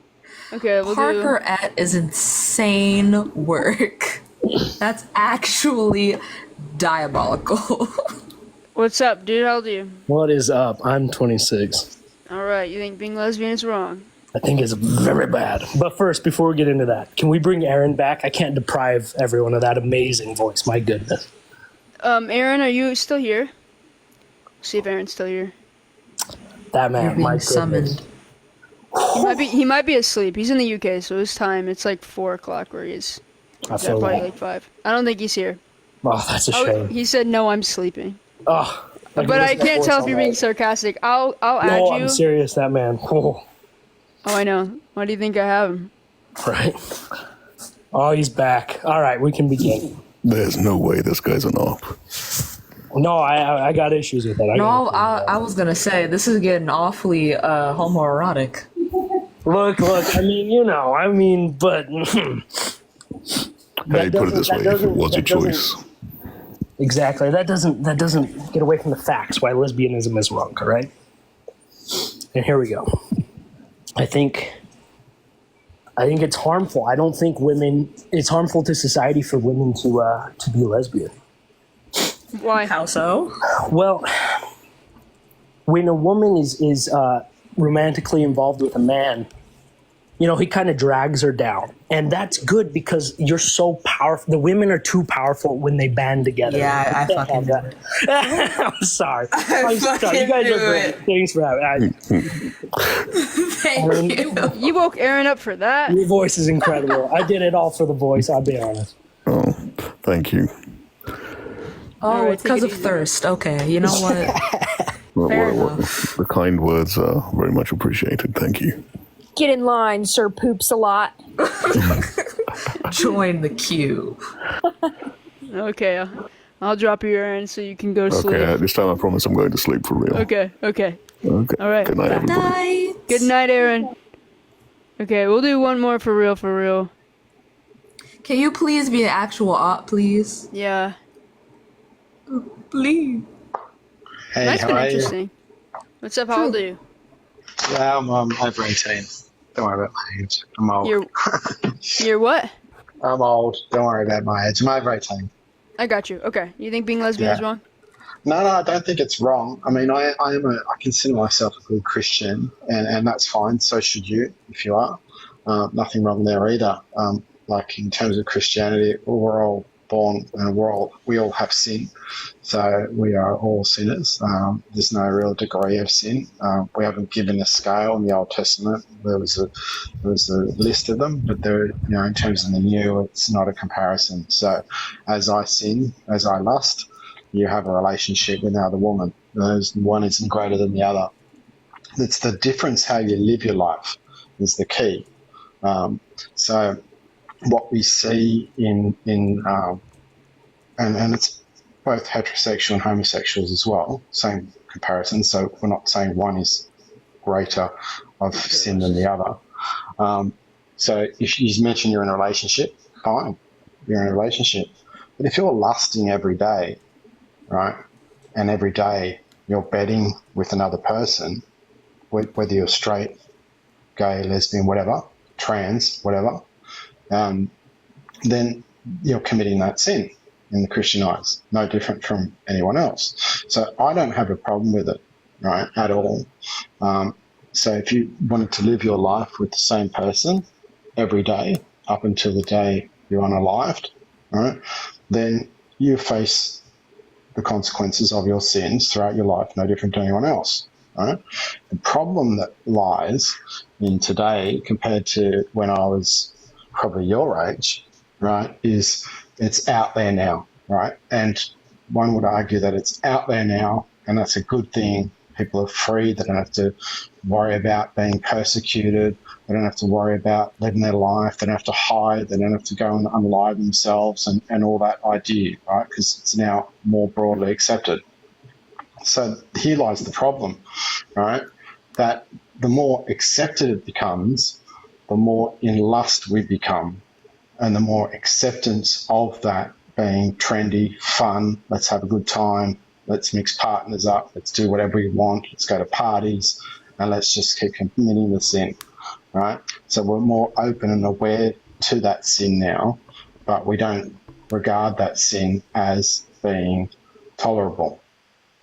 Okay, we'll Parkerette is insane work. That's actually diabolical. What's up, dude? How old are you? What is up? I'm 26. Alright, you think being lesbian is wrong? I think it's very bad. But first, before we get into that, can we bring Aaron back? I can't deprive everyone of that amazing voice. My goodness. Aaron, are you still here? See if Aaron's still here. That man, You're being my summoned. He might be asleep. He's in the UK, so his time, it's like 4 o'clock where he is. I feel probably that. like 5. I don't think he's here. Oh, that's a shame. He said, no, I'm sleeping. Oh, But I can't tell if you're being sarcastic. I'll add No, you. I'm serious, that man. Oh, Oh, I know. Why do you think I have him? right. Oh, he's back. All right, we can begin. There's no way this guy's an op. No, I got issues with that. No, I was gonna say, this is getting awfully homoerotic. Look, I mean, but... Hey, put it this way, if it was your choice. Exactly. That doesn't get away from the facts why lesbianism is wrong, all right? And here we go. I think it's harmful. I don't think it's harmful to society for women to be lesbian. Why? How so? Well, when a woman is romantically involved with a man, he kind of drags her down. And that's good because you're so powerful. The women are too powerful when they band together. Yeah, I fucking do it. I'm sorry. I'm sorry. You guys are great. Thanks for having me. Thank you. You woke Aaron up for that? Your voice is incredible. I did it all for the voice, I'll be honest. Oh, thank you. Oh, it's because of thirst. Okay, you know what? Fair enough. The kind words are very much appreciated. Thank you. Get in line, Sir Poops a lot. Join the queue. Okay, I'll drop you, Aaron, so you can go to sleep. Okay, this time I promise I'm going to sleep for real. Okay. Okay. All right. Good night, everybody. Good night, Aaron. Okay, we'll do one more for real. Can you please be an actual op, please? Yeah. Please. Hey, That's how been are interesting. What's up? How old are you? you? Yeah, I'm over 18. Don't worry about my age. I'm old. You're what? I'm old. Don't worry about my age. I'm over 18. I got you. Okay. You think being lesbian is wrong? No, I don't think it's wrong. I mean, I consider myself a good Christian, and that's fine. So should you, if you are. Nothing wrong there either. Like in terms of Christianity, we're all born and we all have sin, so we are all sinners. There's no real degree of sin. We haven't given a scale in the Old Testament. There was a list of them, but there, in terms of the New, it's not a comparison. So, as I sin, as I lust, you have a relationship with another woman. One isn't greater than the other. It's the difference how you live your life is the key. So what we see in and it's both heterosexual and homosexuals as well, same comparison. So we're not saying one is greater of sin than the other. So if you mention you're in a relationship, fine, you're in a relationship. But if you're lusting every day, right, and every day you're bedding with another person, whether you're straight, gay, lesbian, whatever, trans, whatever, then you're committing that sin in the Christian eyes, no different from anyone else. So I don't have a problem with it, right, at all. So if you wanted to live your life with the same person every day up until the day you're unalived, right, then you face the consequences of your sins throughout your life, no different to anyone else. right? The problem that lies in today compared to when I was probably your age, right, is it's out there now, right? And one would argue that it's out there now, and that's a good thing. People are free. They don't have to worry about being persecuted. They don't have to worry about living their life. They don't have to hide. They don't have to go and unalive themselves and all that idea, right? Because it's now more broadly accepted. So here lies the problem, right? That the more accepted it becomes, the more in lust we become, and the more acceptance of that being trendy, fun, let's have a good time, let's mix partners up, let's do whatever we want, let's go to parties, and let's just keep committing the sin, right? So we're more open and aware to that sin now, but we don't regard that sin as being tolerable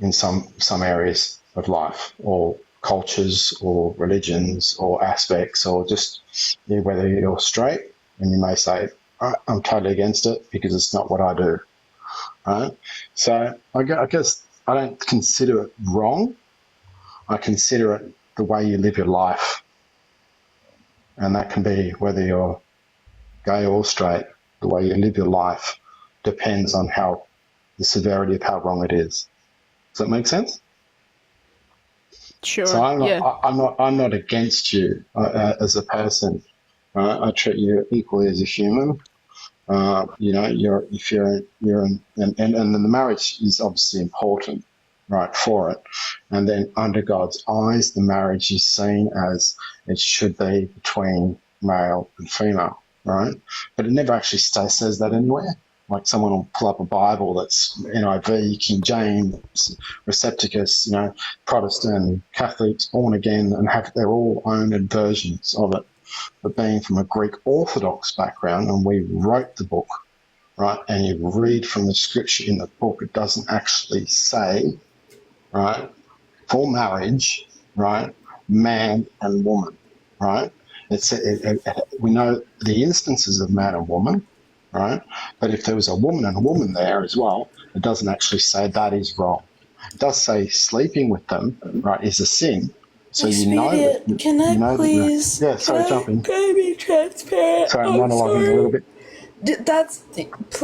in some areas of life, or cultures, or religions, or aspects, or just whether you're straight, and you may say, I'm totally against it because it's not what I do, right? So I guess I don't consider it wrong. I consider it the way you live your life. And that can be whether you're gay or straight. The way you live your life depends on the severity of how wrong it is. Does that make sense? Sure. So Yeah. I'm not against you as a person. Right? I treat you equally as a human. You know, and the marriage is obviously important, right, for it. And then under God's eyes, the marriage is seen as it should be between male and female, right? But it never actually says that anywhere. Like someone will pull up a Bible that's NIV, King James, Recepticus, Protestant, Catholics, born again, and have their all own versions of it. But being from a Greek Orthodox background, and we wrote the book, right, and you read from the scripture in the book, it doesn't actually say, right, for marriage, right, man and woman, right? We know the instances of man and woman, right? But if there was a woman and a woman there as well, it doesn't actually say that is wrong. It does say sleeping with them, right, is a sin. So Expedient, can I please? Jump in. Can I be transparent? Sorry, I'm I'm monologuing a little bit.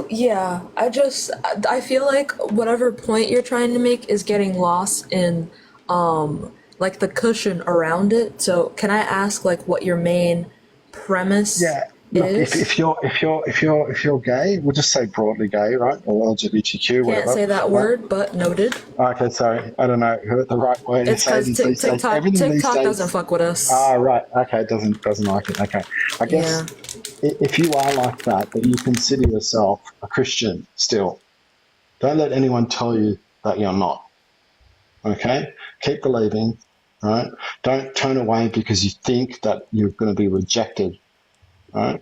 Yeah, I feel like whatever point you're trying to make is getting lost in, like the cushion around it. So can I ask, like, what your main premise Look, is? if you're gay, we'll just say broadly gay, right? Or LGBTQ, whatever. Can't say that word, but noted. Okay, sorry. I don't know the right word to It's say because these days. Everything these TikTok days doesn't fuck with us. Right. Okay, it doesn't like it. Okay. I guess if you are like that, but you consider yourself a Christian still, don't let anyone tell you that you're not. Okay? Keep believing, right? Don't turn away because you think that you're going to be rejected. Right?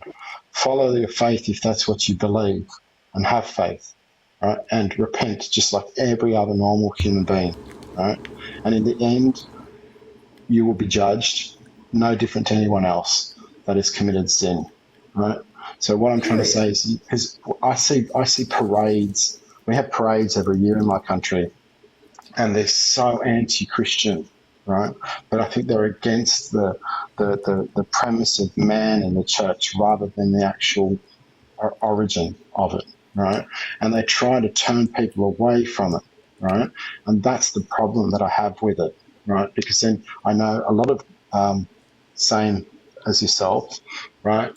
Follow your faith if that's what you believe, and have faith, right? And repent just like every other normal human being, right? And in the end, you will be judged no different to anyone else that has committed sin, right? So what I'm trying to say is, because I see parades. We have parades every year in my country, and they're so anti-Christian, right? But I think they're against the premise of man in the church rather than the actual origin of it, right? And they try to turn people away from it, right? And that's the problem that I have with it, right? Because then I know a lot of same as yourself, right?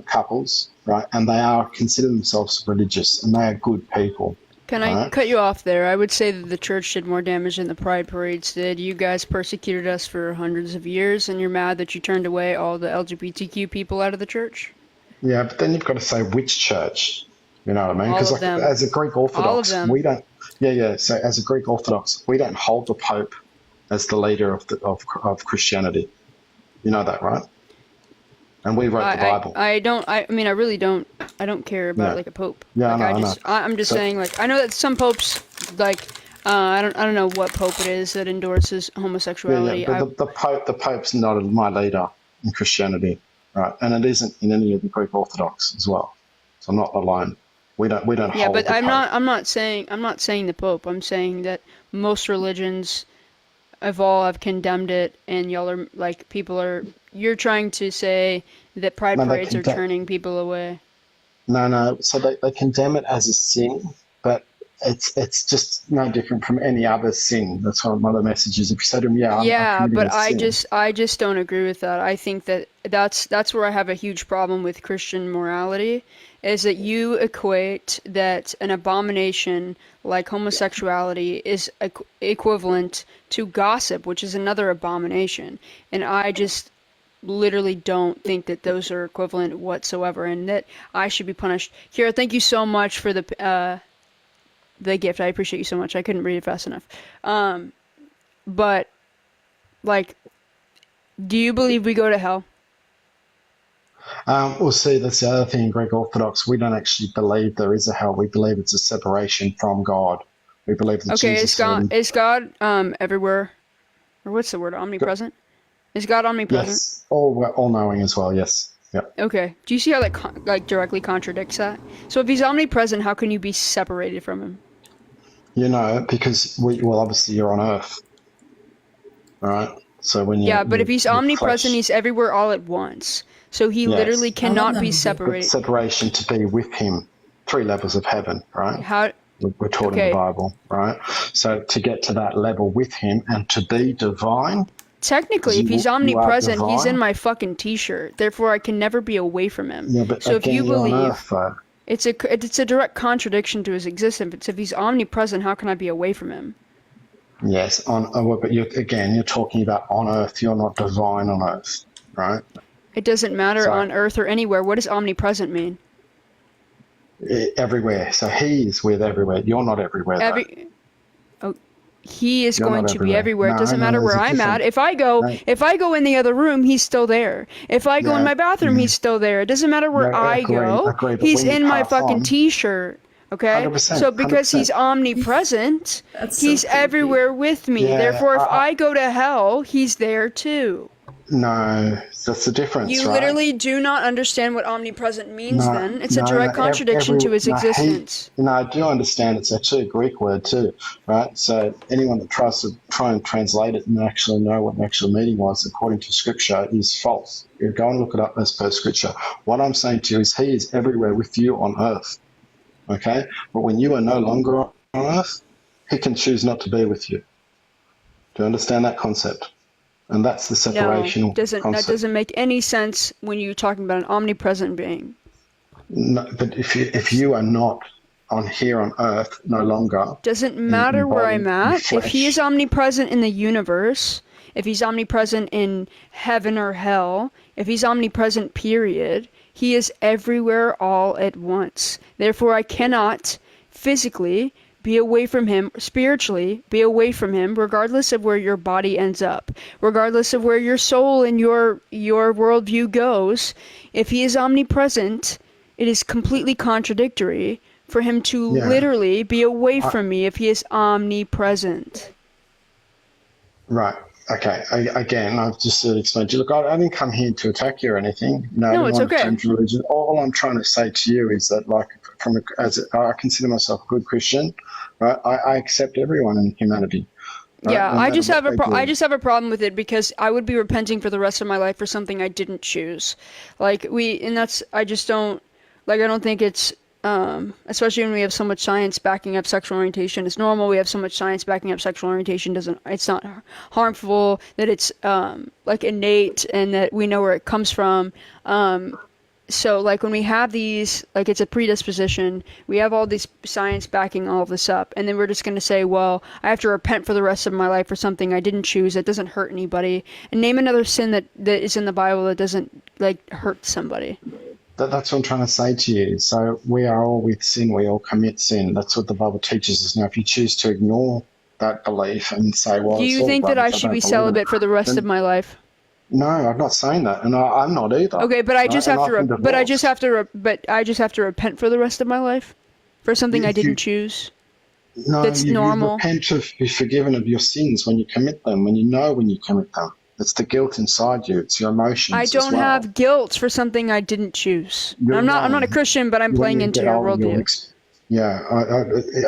Couples, right? And they are consider themselves religious, and they are good people. Can I cut you off there? I would say that the church did more damage than the pride parades did. You guys persecuted us for hundreds of years, and you're mad that you turned away all the LGBTQ people out of the church? Yeah, but then you've got to say which church. You know what I mean? All Because of them. as a Greek All of Orthodox, them. we don't. Yeah. So as a Greek Orthodox, we don't hold the Pope as the leader of Christianity. You know that, right? And we wrote the Bible. I really don't. I don't care about like a pope. Yeah, like, I know. I'm just saying, like, I know that some popes, like, I don't know what pope it is that endorses homosexuality. Yeah, but the Pope's not my leader in Christianity, right? And it isn't in any of the Greek Orthodox as well. So I'm not alone. We don't. Yeah, hold but the I'm Pope. not saying the pope. I'm saying that most religions of all have condemned it, and y'all are like you're trying to say that pride No, they parades are condemn. turning people away. No. So they condemn it as a sin, but it's just no different from any other sin. That's one of the messages. If you say to them, "Yeah, I'm Yeah, committing but a sin," I just don't agree with that. I think that's where I have a huge problem with Christian morality, is that you equate that an abomination like homosexuality is equivalent to gossip, which is another abomination. And I just literally don't think that those are equivalent whatsoever, and that I should be punished. Kira, thank you so much for the gift. I appreciate you so much. I couldn't read it fast enough. But like, do you believe we go to hell? Well, see, that's the other thing in Greek Orthodox. We don't actually believe there is a hell. We believe it's a separation from God. We believe that Okay, Jesus is God everywhere? Or what's the word? Omnipresent? Is God omnipresent? Yes, all knowing as well. Yes. Yep. Okay. Do you see how that directly contradicts that? So if he's omnipresent, how can you be separated from him? You know, because obviously you're on Earth, all right? So when you but if he's omnipresent, he's everywhere all at once. So he literally cannot be separated. Separation to be with him, 3 levels of heaven, right? How? We're taught in the Bible, right? So to get to that level with him and to be divine. Technically, if he's omnipresent, he's in my fucking t-shirt. Therefore, I can never be away from him. Yeah, but so again, if you believe, on Earth, though. It's a direct contradiction to his existence. If he's omnipresent, how can I be away from him? Yes, but you're talking about on Earth. You're not divine on Earth, right? It doesn't matter on Earth or anywhere. What does omnipresent mean? Everywhere. So he is with everywhere. You're not everywhere. He is going to be everywhere. It doesn't matter where I'm at. If I go in the other room, he's still there. If I go in my bathroom, he's still there. It doesn't matter where I go. He's in my fucking t-shirt. Okay? 100%, So because he's omnipresent, he's everywhere with me. Yeah, Therefore, if I go to hell, he's there too. No, that's the difference. You right? literally do not understand what omnipresent means then. It's a direct contradiction to his existence. I do understand. It's actually a Greek word too, right? So anyone that tries to try and translate it and actually know what the actual meaning was according to Scripture is false. You go and look it up as per Scripture. What I'm saying to you is he is everywhere with you on earth, okay? But when you are no longer on earth, he can choose not to be with you. Do you understand that concept? And that's the separation concept. That doesn't make any sense when you're talking about an omnipresent being. No, but if you are not on here on Earth no longer, doesn't matter where I'm at. If he is omnipresent in the universe, if he's omnipresent in heaven or hell, if he's omnipresent, period, he is everywhere all at once. Therefore, I cannot physically be away from him, spiritually be away from him, regardless of where your body ends up, regardless of where your soul and your worldview goes. If he is omnipresent, it is completely contradictory for him to literally be away from me if he is omnipresent. Right. Okay. Again, I've just explained to you. Look, I didn't come here to attack you or anything. No, it's okay. All I'm trying to say to you is that, like, I consider myself a good Christian, right? I accept everyone in humanity. Right? Yeah, I just have a problem with it because I would be repenting for the rest of my life for something I didn't choose. I don't think it's especially when we have so much science backing up sexual orientation is normal. We have so much science backing up sexual orientation it's not harmful, that it's like innate and that we know where it comes from. So like when we have these, like it's a predisposition, we have all this science backing all of this up, and then we're just going to say, well, I have to repent for the rest of my life for something I didn't choose that doesn't hurt anybody, and name another sin that is in the Bible that doesn't like hurt somebody. That's what I'm trying to say to you. So we are all with sin. We all commit sin. That's what the Bible teaches us. Now, if you choose to ignore that belief and say, well, do you think that I should be celibate for the rest of my life? No, I'm not saying that, and I'm not either. Okay, but I just have to repent for the rest of my life for something I didn't choose. No, that's normal. You repent to be forgiven of your sins when you commit them. When you commit them. It's the guilt inside you. It's your emotions. I don't have guilt for something I didn't choose. I'm not a Christian, but I'm playing into your worldview. Yeah,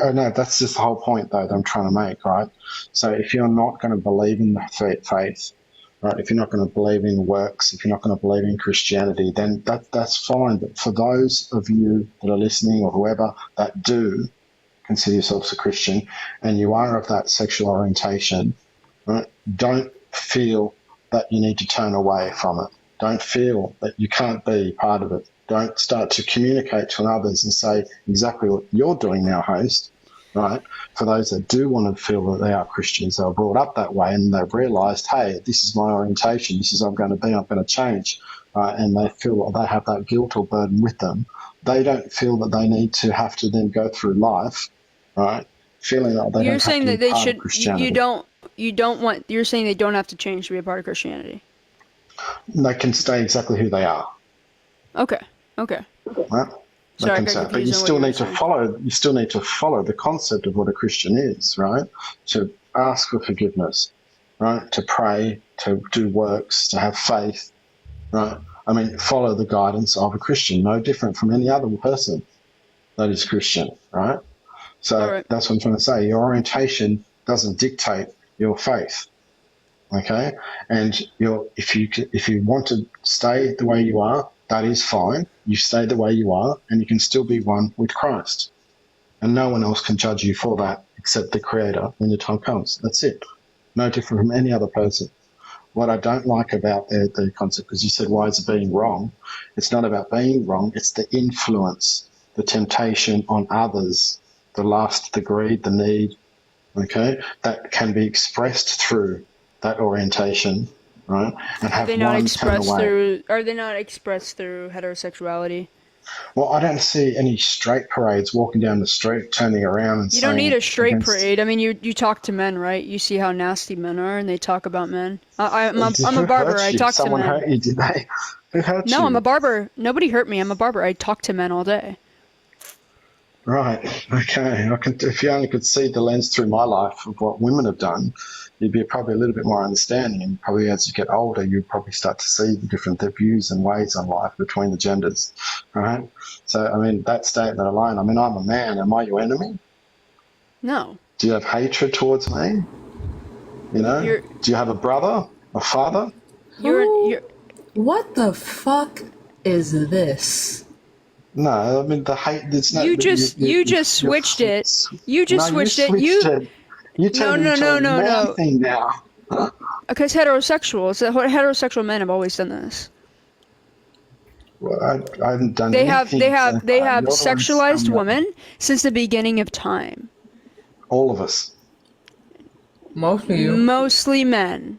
I know that's just the whole point though that I'm trying to make, right? So if you're not going to believe in the faith, right? If you're not going to believe in works, if you're not going to believe in Christianity, then that's fine. But for those of you that are listening or whoever that do consider yourselves a Christian and you are of that sexual orientation, right? Don't feel that you need to turn away from it. Don't feel that you can't be part of it. Don't start to communicate to others and say exactly what you're doing now, host, right? For those that do want to feel that they are Christians, they were brought up that way and they've realised, hey, this is my orientation, this is what I'm going to be, I'm going to change, right? And they feel that they have that guilt or burden with them. They don't feel that they need to have to then go through life, right? Feeling that they You're don't saying have to that be they part should. of Christianity. You don't want. You're saying they don't have to change to be a part of Christianity. They can stay exactly who they are. Okay. Okay. Right? Sorry, I got But you confused on what still you were need to saying. follow. You still need to follow the concept of what a Christian is, right? To ask for forgiveness, right? To pray, to do works, to have faith, right? I mean, follow the guidance of a Christian, no different from any other person that is Christian, right? So that's what I'm trying to say. Your orientation doesn't dictate your faith, okay? And if you want to stay the way you are, that is fine. You stay the way you are, and you can still be one with Christ. And no one else can judge you for that except the Creator when the time comes. That's it. No different from any other person. What I don't like about the concept, because you said, why is it being wrong? It's not about being wrong. It's the influence, the temptation on others, the lust, the greed, the need, okay, that can be expressed through that orientation, right? And Are have they not one turn expressed away. through? Are they not expressed through heterosexuality? Well, I don't see any straight parades walking down the street, turning around and You saying don't need a straight against- parade. I mean, you talk to men, right? You see how nasty men are, and they talk about men. I'm a Who barber. hurt I you? talk Someone to men. hurt you, did they? Who hurt you? No, I'm a barber. Nobody hurt me. I'm a barber. I talk to men all day. Right. Okay. If you only could see the lens through my life of what women have done, you'd be probably a little bit more understanding. And probably as you get older, you'd probably start to see the different views and ways on life between the genders. Right. So, I mean, that statement alone. I mean, I'm a man. Am I your enemy? No. Do you have hatred towards me? You know. Do you have a brother, a father? You're. What the fuck is this? No, I mean the hate. There's no. You just switched it. You just switched it. You turned into a man thing now. Because heterosexuals, heterosexual men have always done this. Well, I haven't done. They have You're the sexualized one women since the beginning of time. All of us. Most of you. Mostly men.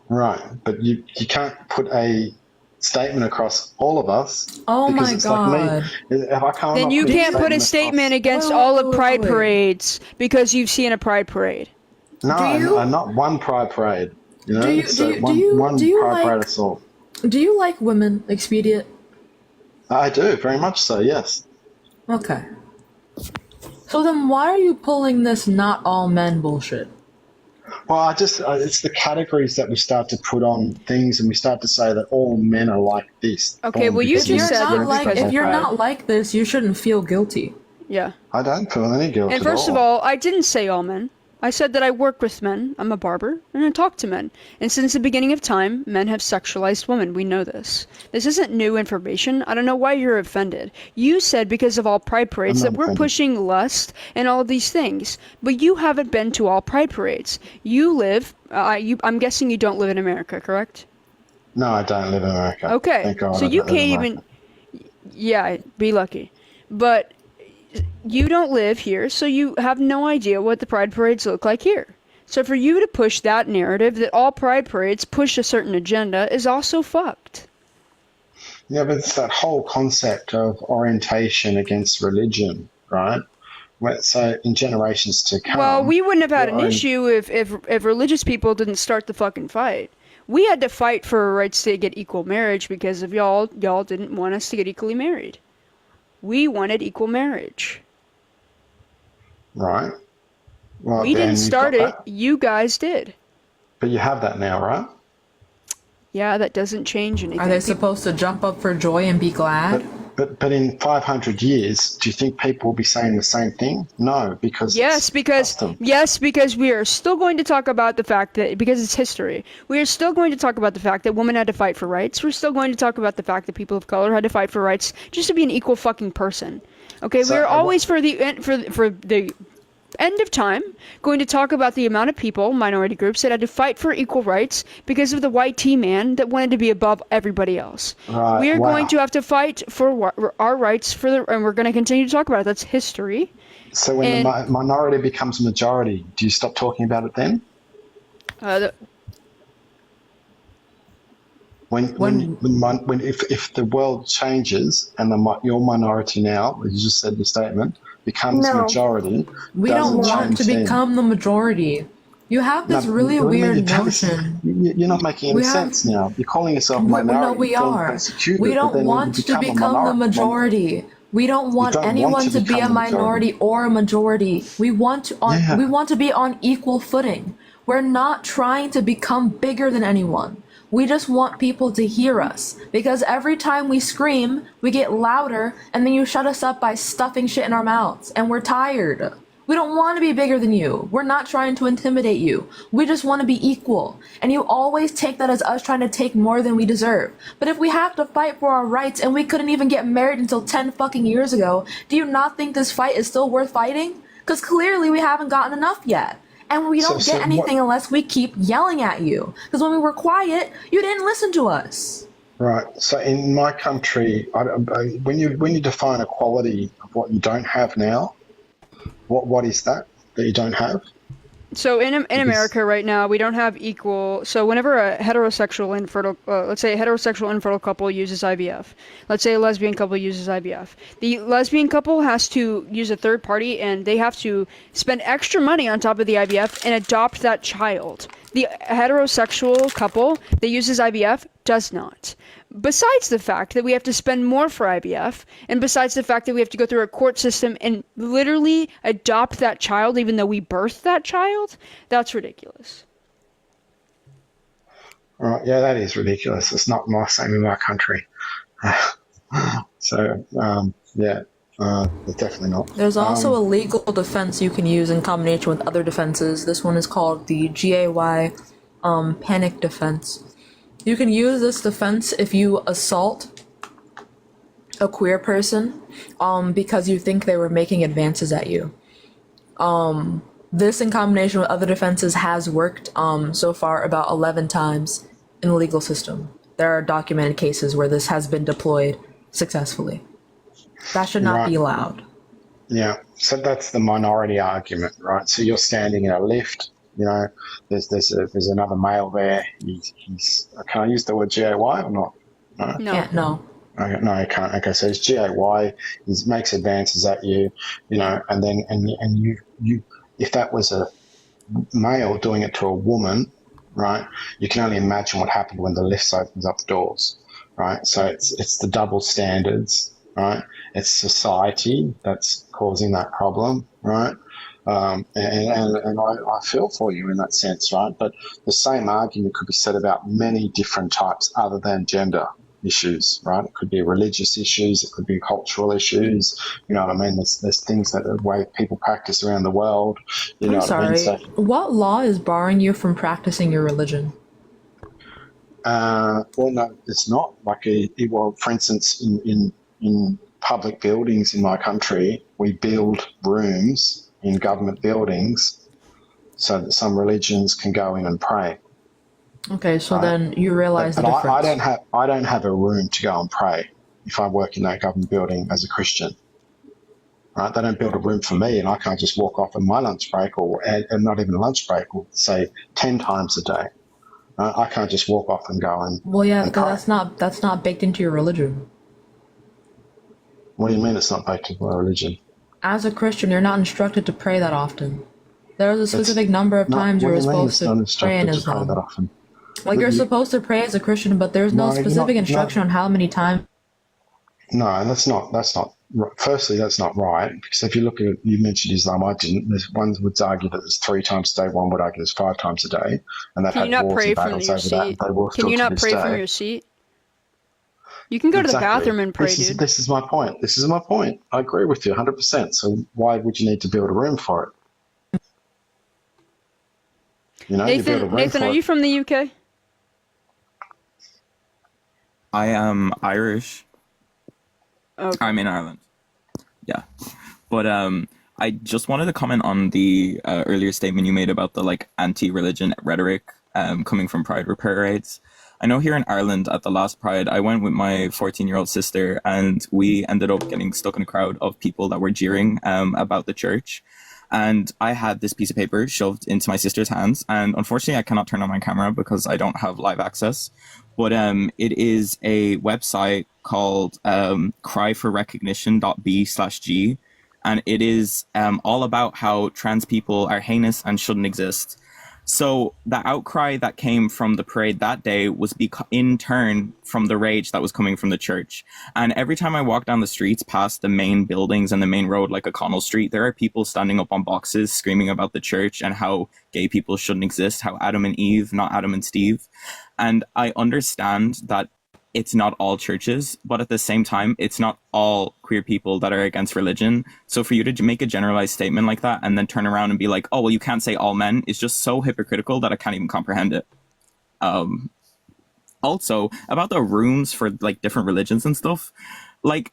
Right, but you can't put a statement across all of us. Oh because my it's God. Like me. If I can't Then you can't put a statement against all of Pride parades because you've seen a Pride parade. No, not one Pride parade. You know, Do you Pride like- parade I saw. Do you like women, Expedient? I do very much so. Yes. Okay. So then why are you pulling this not all men bullshit? Well, it's the categories that we start to put on things, and we start to say that all men are like this. Okay, well, you just said that If you're not like this, you shouldn't feel guilty. Yeah. I don't feel any guilt And at first of all, I didn't say all men. I said that I work with men. I'm a barber, and I talk to men. And since the beginning of time, men have sexualized women. We know this. This isn't new information. I don't know why you're offended. You said because of all Pride parades that we're pushing lust and all of these things. But you haven't been to all Pride parades. You live, I'm guessing you don't live in America, correct? No, I don't live in America. Okay, Thank God so I you don't live in can't America. even, yeah, be lucky. But you don't live here, so you have no idea what the Pride parades look like here. So for you to push that narrative that all Pride parades push a certain agenda is also fucked. Yeah, but it's that whole concept of orientation against religion, right? So in generations to come. Well, we wouldn't have had an your own- issue if religious people didn't start the fucking fight. We had to fight for our rights to get equal marriage because of y'all didn't want us to get equally married. We wanted equal marriage. Right. Well, We then didn't you've start got it, that. you guys did. But you have that now, right? Yeah, that doesn't change anything. Are they supposed to jump up for joy and be glad? But in 500 years, do you think people will be saying the same thing? No, because Yes, because we are still going to talk about the fact that, because it's history, we are still going to talk about the fact that women had to fight for rights. We're still going to talk about the fact that people of color had to fight for rights just to be an equal fucking person. Okay, So, we're always for the end of time going to talk about the amount of people, minority groups, that had to fight for equal rights because of the white T-man that wanted to be above everybody else. Right, We are wow. going to have to fight for our rights and we're going to continue to talk about it. That's history. So when the minority becomes majority, do you stop talking about it then? If the world changes and your minority now, as you just said in the statement, becomes majority, We don't want to become the majority. You have this really weird notion. You're not making any sense now. You're calling yourself a minority. No, we are. Persecuted, We but don't then want to become the majority. We don't want anyone to be a minority or a majority. We want to be on equal footing. We're not trying to become bigger than anyone. We just want people to hear us, because every time we scream, we get louder, and then you shut us up by stuffing shit in our mouths, and we're tired. We don't want to be bigger than you. We're not trying to intimidate you. We just want to be equal. And you always take that as us trying to take more than we deserve. But if we have to fight for our rights and we couldn't even get married until 10 fucking years ago, do you not think this fight is still worth fighting? Because clearly we haven't gotten enough yet. And we don't get anything unless we keep yelling at you. Because when we were quiet, you didn't listen to us. Right. So in my country, when you define equality of what you don't have now, what is that you don't have? So in America right now, we don't have equal. So whenever a heterosexual infertile, let's say a heterosexual infertile couple uses IVF, let's say a lesbian couple uses IVF, the lesbian couple has to use a third party, and they have to spend extra money on top of the IVF and adopt that child. The heterosexual couple that uses IVF does not. Besides the fact that we have to spend more for IVF, and besides the fact that we have to go through a court system and literally adopt that child even though we birthed that child, that's ridiculous. Right, yeah, that is ridiculous. It's not the same in my country. Definitely not. There's also a legal defense you can use in combination with other defenses. This one is called the GAY panic defense. You can use this defense if you assault a queer person because you think they were making advances at you. This in combination with other defenses has worked so far about 11 times in the legal system. There are documented cases where this has been deployed successfully. That should not be allowed. Yeah, so that's the minority argument, right? So you're standing in a lift, you know, there's another male there. He's can I use the word GAY or not? No. Yeah, no. Okay, no, I can't. Okay, so it's GAY. He makes advances at you, you know, and then you if that was a male doing it to a woman, right? You can only imagine what happened when the lift opens up the doors, right? So it's the double standards, right? It's society that's causing that problem, right? And I feel for you in that sense, right? But the same argument could be said about many different types other than gender issues, right? It could be religious issues, it could be cultural issues, you know what I mean? There's things that the way people practice around the world, you know I'm what sorry. I mean? So, what law is barring you from practicing your religion? well, no, it's not. Like, for instance, in public buildings in my country, we build rooms in government buildings so that some religions can go in and pray. Okay, so then you realize the difference. I don't have a room to go and pray if I work in that government building as a Christian. Right? They don't build a room for me, and I can't just walk off in my lunch break, and not even a lunch break, or say 10 times a day. Right? I can't just walk off and go and. Well, yeah, because that's not baked into your religion. What do you mean it's not baked into my religion? As a Christian, you're not instructed to pray that often. There's a specific number of times you're supposed to pray in Islam. Like, you're supposed to pray as a Christian, but there's no specific instruction on how many times. No, that's not. Firstly, that's not right, because if you look at it, you mentioned Islam. I didn't. One would argue that it's 3 times a day. One would argue it's 5 times a day, and they've had wars and battles over that. Can you not pray from your seat? You can go to the Exactly. bathroom and pray, This is dude. this is my point. This is my point. I agree with you 100%. So why would you need to build a room for it? You know, you build a room Nathan, for are it. you from the UK? I am Irish. Okay. I'm in Ireland. Yeah. But I just wanted to comment on the earlier statement you made about the like anti-religion rhetoric coming from Pride parades. I know here in Ireland at the last Pride, I went with my 14-year-old sister and we ended up getting stuck in a crowd of people that were jeering about the church. And I had this piece of paper shoved into my sister's hands. And unfortunately, I cannot turn on my camera because I don't have live access. But it is a website called cryforrecognition.b/g. And it is all about how trans people are heinous and shouldn't exist. So the outcry that came from the parade that day was in turn from the rage that was coming from the church. And every time I walk down the streets past the main buildings and the main road, like O'Connell Street, there are people standing up on boxes screaming about the church and how gay people shouldn't exist, how Adam and Eve, not Adam and Steve. And I understand that it's not all churches, but at the same time, it's not all queer people that are against religion. So for you to make a generalized statement like that and then turn around and be like, oh, well, you can't say all men is just so hypocritical that I can't even comprehend it. Also, about the rooms for like different religions and stuff, like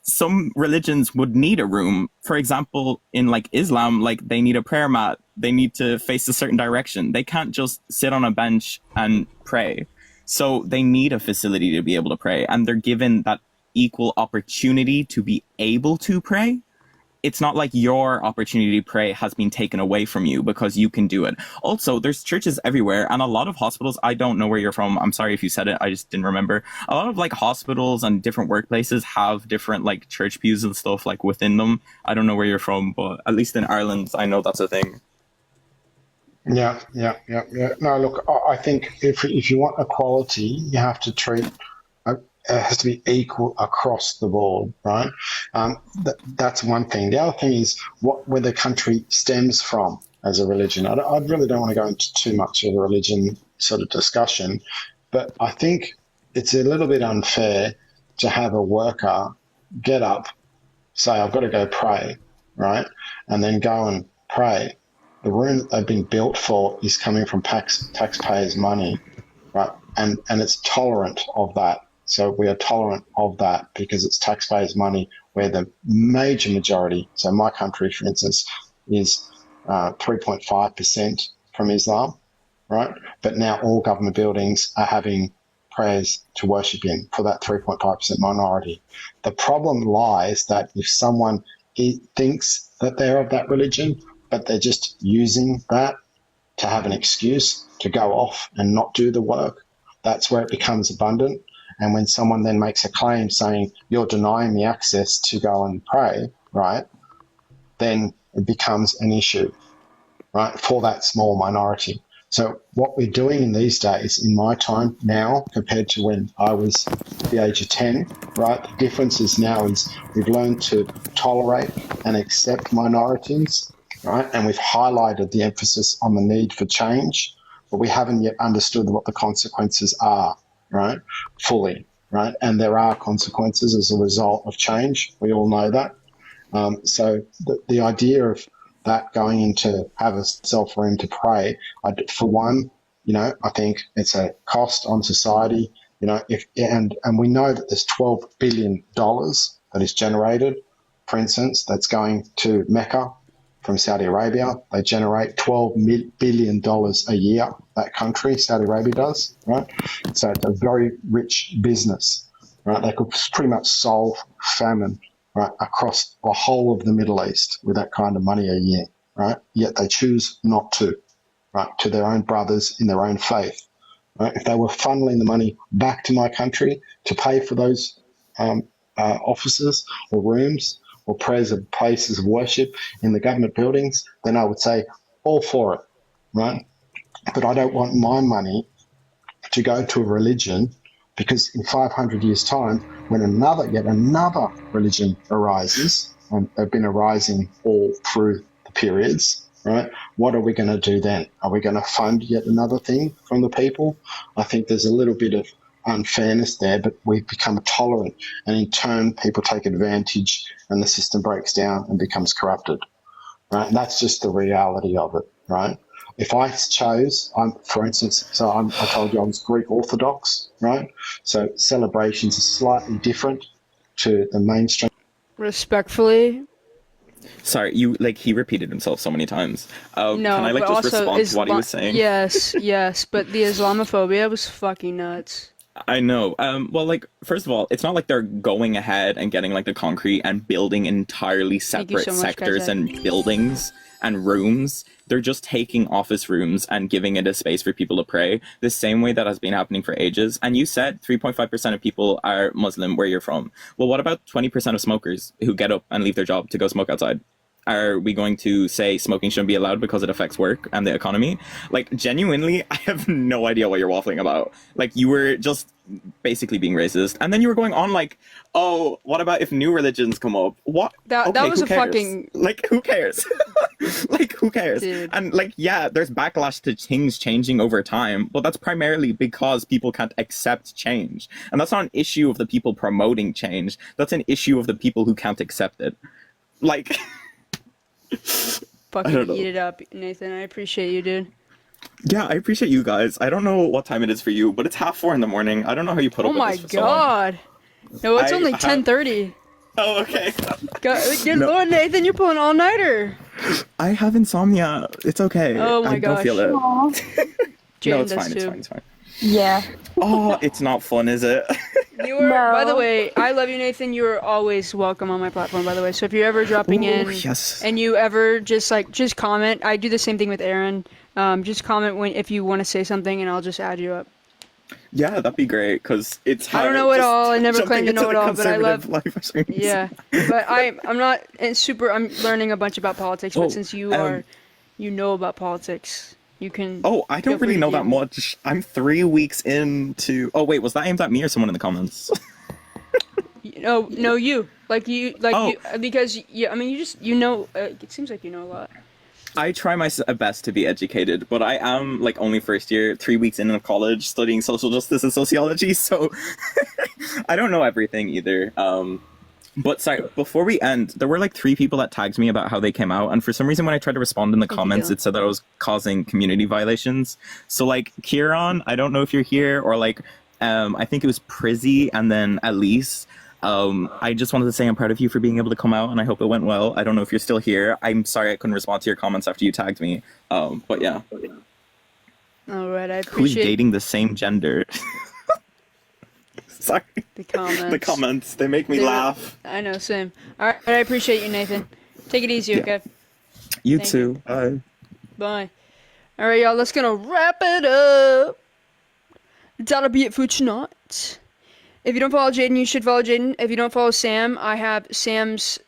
some religions would need a room. For example, in like Islam, like they need a prayer mat. They need to face a certain direction. They can't just sit on a bench and pray. So they need a facility to be able to pray, and they're given that equal opportunity to be able to pray. It's not like your opportunity to pray has been taken away from you because you can do it. Also, there's churches everywhere, and a lot of hospitals, I don't know where you're from. I'm sorry if you said it, I just didn't remember. A lot of like hospitals and different workplaces have different like church pews and stuff like within them. I don't know where you're from, but at least in Ireland, I know that's a thing. Yeah. No, look, I think if you want equality, you have to treat it has to be equal across the board, right? That's one thing. The other thing is where the country stems from as a religion. I really don't want to go into too much of a religion sort of discussion, but I think it's a little bit unfair to have a worker get up, say, I've got to go pray, right? And then go and pray. The room that they've been built for is coming from taxpayers' money, right? And it's tolerant of that. So we are tolerant of that because it's taxpayers' money where the major majority, so my country, for instance, is 3.5% from Islam, right? But now all government buildings are having prayers to worship in for that 3.5% minority. The problem lies that if someone thinks that they're of that religion, but they're just using that to have an excuse to go off and not do the work, that's where it becomes abundant. And when someone then makes a claim saying you're denying me access to go and pray, right, then it becomes an issue, right, for that small minority. So what we're doing in these days, in my time now, compared to when I was the age of 10, right, the difference is now is we've learned to tolerate and accept minorities, right, and we've highlighted the emphasis on the need for change, but we haven't yet understood what the consequences are, right, fully, right, and there are consequences as a result of change. We all know that. So the idea of that going into have a self room to pray, for one, I think it's a cost on society, and we know that there's $12 billion that is generated, for instance, that's going to Mecca from Saudi Arabia. They generate $12 billion a year, that country, Saudi Arabia does, right? So it's a very rich business, right? They could pretty much solve famine, right, across the whole of the Middle East with that kind of money a year, right? Yet they choose not to, right, to their own brothers in their own faith, right? If they were funneling the money back to my country to pay for those offices or rooms or places of worship in the government buildings, then I would say all for it, right? But I don't want my money to go to a religion because in 500 years' time, when yet another religion arises, and they've been arising all through the periods, right? What are we going to do then? Are we going to fund yet another thing from the people? I think there's a little bit of unfairness there, but we've become tolerant, and in turn, people take advantage, and the system breaks down and becomes corrupted. Right? And that's just the reality of it. Right? If I chose, for instance, I told you I was Greek Orthodox, right? So celebrations are slightly different to the mainstream. Respectfully. Sorry, he repeated himself so many times. No, can I but just also respond to what he was saying? Yes, but the Islamophobia was fucking nuts. I know. Well, first of all, it's not like they're going ahead and getting the concrete and building entirely separate so much, sectors Kaiser. and buildings and rooms. They're just taking office rooms and giving it a space for people to pray, the same way that has been happening for ages. And you said 3.5% of people are Muslim where you're from. Well, what about 20% of smokers who get up and leave their job to go smoke outside? Are we going to say smoking shouldn't be allowed because it affects work and the economy? Genuinely, I have no idea what you're waffling about. You were just basically being racist. And then you were going on oh, what about if new religions come up? What? That was who a cares? fucking... who cares? Who cares? Dude. And, yeah, there's backlash to things changing over time, but that's primarily because people can't accept change. And that's not an issue of the people promoting change. That's an issue of the people who can't accept it. Fucking eat it up, Nathan. I appreciate you, dude. Yeah, I appreciate you guys. I don't know what time it is for you, but it's 4:30 in the morning. I don't know how you put up with this for so long. Oh my god. No, it's only 10:30. Oh, okay. Good Lord, Nathan, you're pulling all-nighter. I have insomnia. It's okay. Oh my I don't gosh. feel it. No, Jaden it's does fine. too. It's fine. Yeah. Oh, it's not fun, is it? You were, by the way, I love you, Nathan. You are always welcome on my platform, by the way. So if you're ever dropping in yes. and you ever just comment, I do the same thing with Aaron. Just comment if you want to say something, and I'll just add you up. Yeah, that'd be great, because it's hard. I don't know it just all. I never jumping claimed to know into it the all, but I love. conservative life for some reason. Yeah, but I'm not super. I'm learning a bunch about politics, but since you you know about politics, you can. Oh, I don't really know that much. I'm 3 weeks into. Oh wait, was that aimed at me or someone in the comments? No, you. You, because I mean, you know. It seems like you know a lot. I try my best to be educated, but I am only first year, 3 weeks in college, studying social justice and sociology, so I don't know everything either. But sorry, before we end, there were 3 people that tagged me about how they came out, and for some reason when I tried to respond in the comments, it said that I was causing community violations. So Kieran, I don't know if you're here, or I think it was Prizzy and then Elise. I just wanted to say I'm proud of you for being able to come out, and I hope it went well. I don't know if you're still here. I'm sorry I couldn't respond to your comments after you tagged me. But yeah. All right, I appreciate. Who's dating the same gender? Sorry. The comments. The comments. They make me laugh. I know, same. All right, I appreciate you, Nathan. Take it easy, okay? You Thank too. Bye. Bye. All right, y'all. Let's gonna wrap it up. That'll be it for tonight. If you don't follow Jaden, you should follow Jaden. If you don't follow Sam, I have Sam's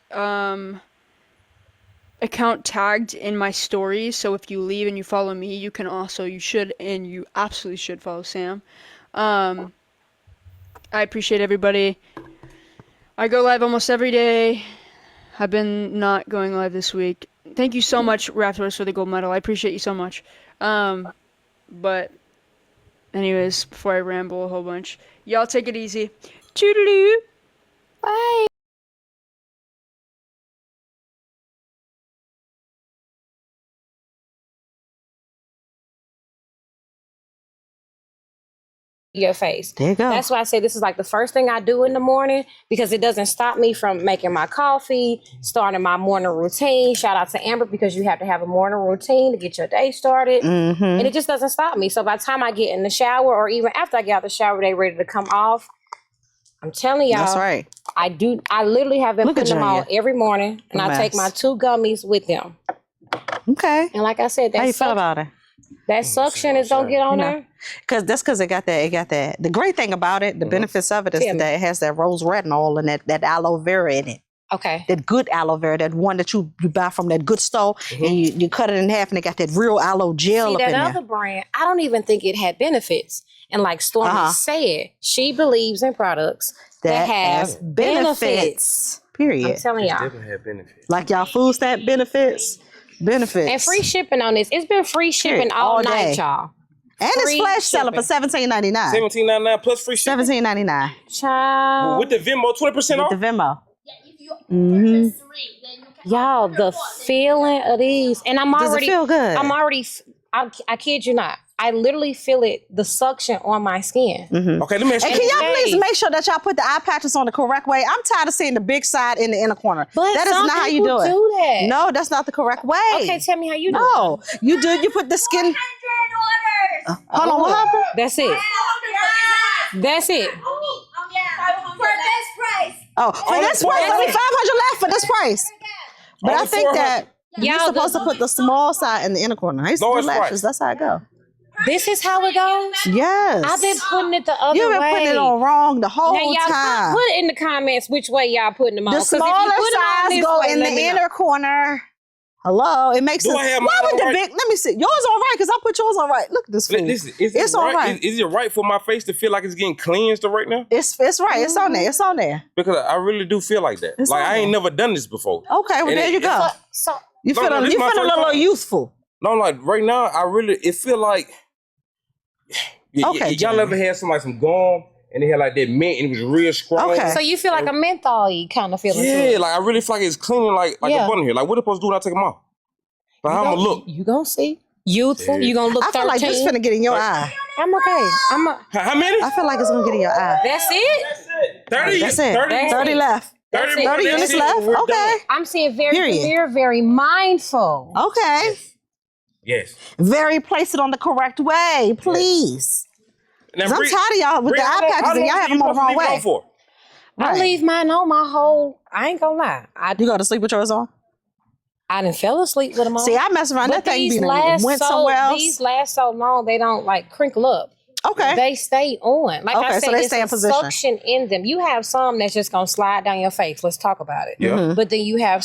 account tagged in my stories. So if you leave and you follow me, you absolutely should follow Sam. I appreciate everybody. I go live almost every day. I've been not going live this week. Thank you so much, Raptors, for the gold medal. I appreciate you so much. But anyways, before I ramble a whole bunch, y'all take it easy. Toodaloo. Bye. Your face. There you go. That's why I say this is the first thing I do in the morning, because it doesn't stop me from making my coffee, starting my morning routine. Shout out to Amber, because you have to have a morning routine to get your day started. Mm-hmm. And it just doesn't stop me. So by the time I get in the shower, or even after I get out the shower, they ready to come off. I'm telling y'all. That's right. I literally have been putting them on every morning, and I take my 2 gummies with them. Okay. And like I said, how you feel about it? That suction is don't get on there. Because it got that. The great thing about it, the benefits of it is that it has that rose retinol and that aloe vera in it. Okay. That good aloe vera, that one that you buy from that good store, and you cut it in half, and it got that real aloe gel up in there. That other brand, I don't even think it had benefits. And like Stormy said, she believes in products that have benefits. Period. I'm telling y'all. Definitely have benefits. Like y'all food stamp benefits. And free shipping on this. It's been free shipping all night, y'all. And it's free flash selling for shipping. $17.99. $17.99 plus free shipping. $17.99 Child. With the Venmo, 20% off. with the Venmo. Y'all, the feeling of these, and I'm Does it already feel good? I'm already. I kid you not. I literally feel it, the suction on my skin. Okay, let me ask And you. can y'all please Hey. make sure that y'all put the eye patches on the correct way? I'm tired of seeing the big side in the inner corner. But That is some not how you people do it. do that. No, that's not the correct way. Okay, tell me how you do it. No, you do. You put the skin. Hold on, what happened? That's it. That's it. Oh, for this price, only $500 left for this price. But Only I think 400. that you're Y'all, supposed to put the small side in the inner corner. I used to do Lowest lashes. price. That's how it go. This is how it goes. Yes. I've been putting it the other way. You've been putting it on wrong the whole Now, y'all time. put it in the comments which way y'all putting them on. The 'Cause if you smaller put 'em on size this go way, in the let me know. inner corner. Hello, it makes Do sense. I have Why mine would the on big? Let me see. Yours on right because I put yours on right. Look at this food. Listen, is It's it all right? right. Is it right for my face to feel like it's getting cleansed right now? It's right. It's on there. It's on there. Because I really do feel like that. It's like on I ain't there. never done this before. Okay, well And there you go. So You No, feeling this you my feeling a first little time. youthful. No, like right now, it feel like. Okay, y'all Jamie. ever had some gum and they had like that mint and it was real strong? Okay. So you feel like a menthol-y kind of feeling. to Yeah, it. like I really feel like it's cleaning like Yeah. a bun here. Like what am I supposed to do when I take them off? Like how I'm gonna look? You gonna see. Youthful. You gonna look I feel like this 13. finna get in your eye. I'm okay. How many? I feel like it's gonna get in your eye. That's it. 30. That's it. 30. 30 left. That's 30 it. 30 That's units it. left. We're done. Okay. I'm seeing very Period. clear, very mindful. Okay. Yes. Very place it on the correct way, please. Now, 'Cause I'm Bree- tired of y'all with Bree, the how eye long- patches how and long y'all you have them on the supposed to wrong leave it on way. for? I leave mine on my whole. I ain't gonna lie. You go to sleep with yours on? I done fell asleep with them on. See, I mess around. But That thing these be last went so somewhere else. these last so long they don't like crinkle up. Okay. They stay on. Like I Okay, said, so they it's stay a in position. suction in them. You have some that's just gonna slide down your face. Let's talk about it. Yeah. Mhm. But then you have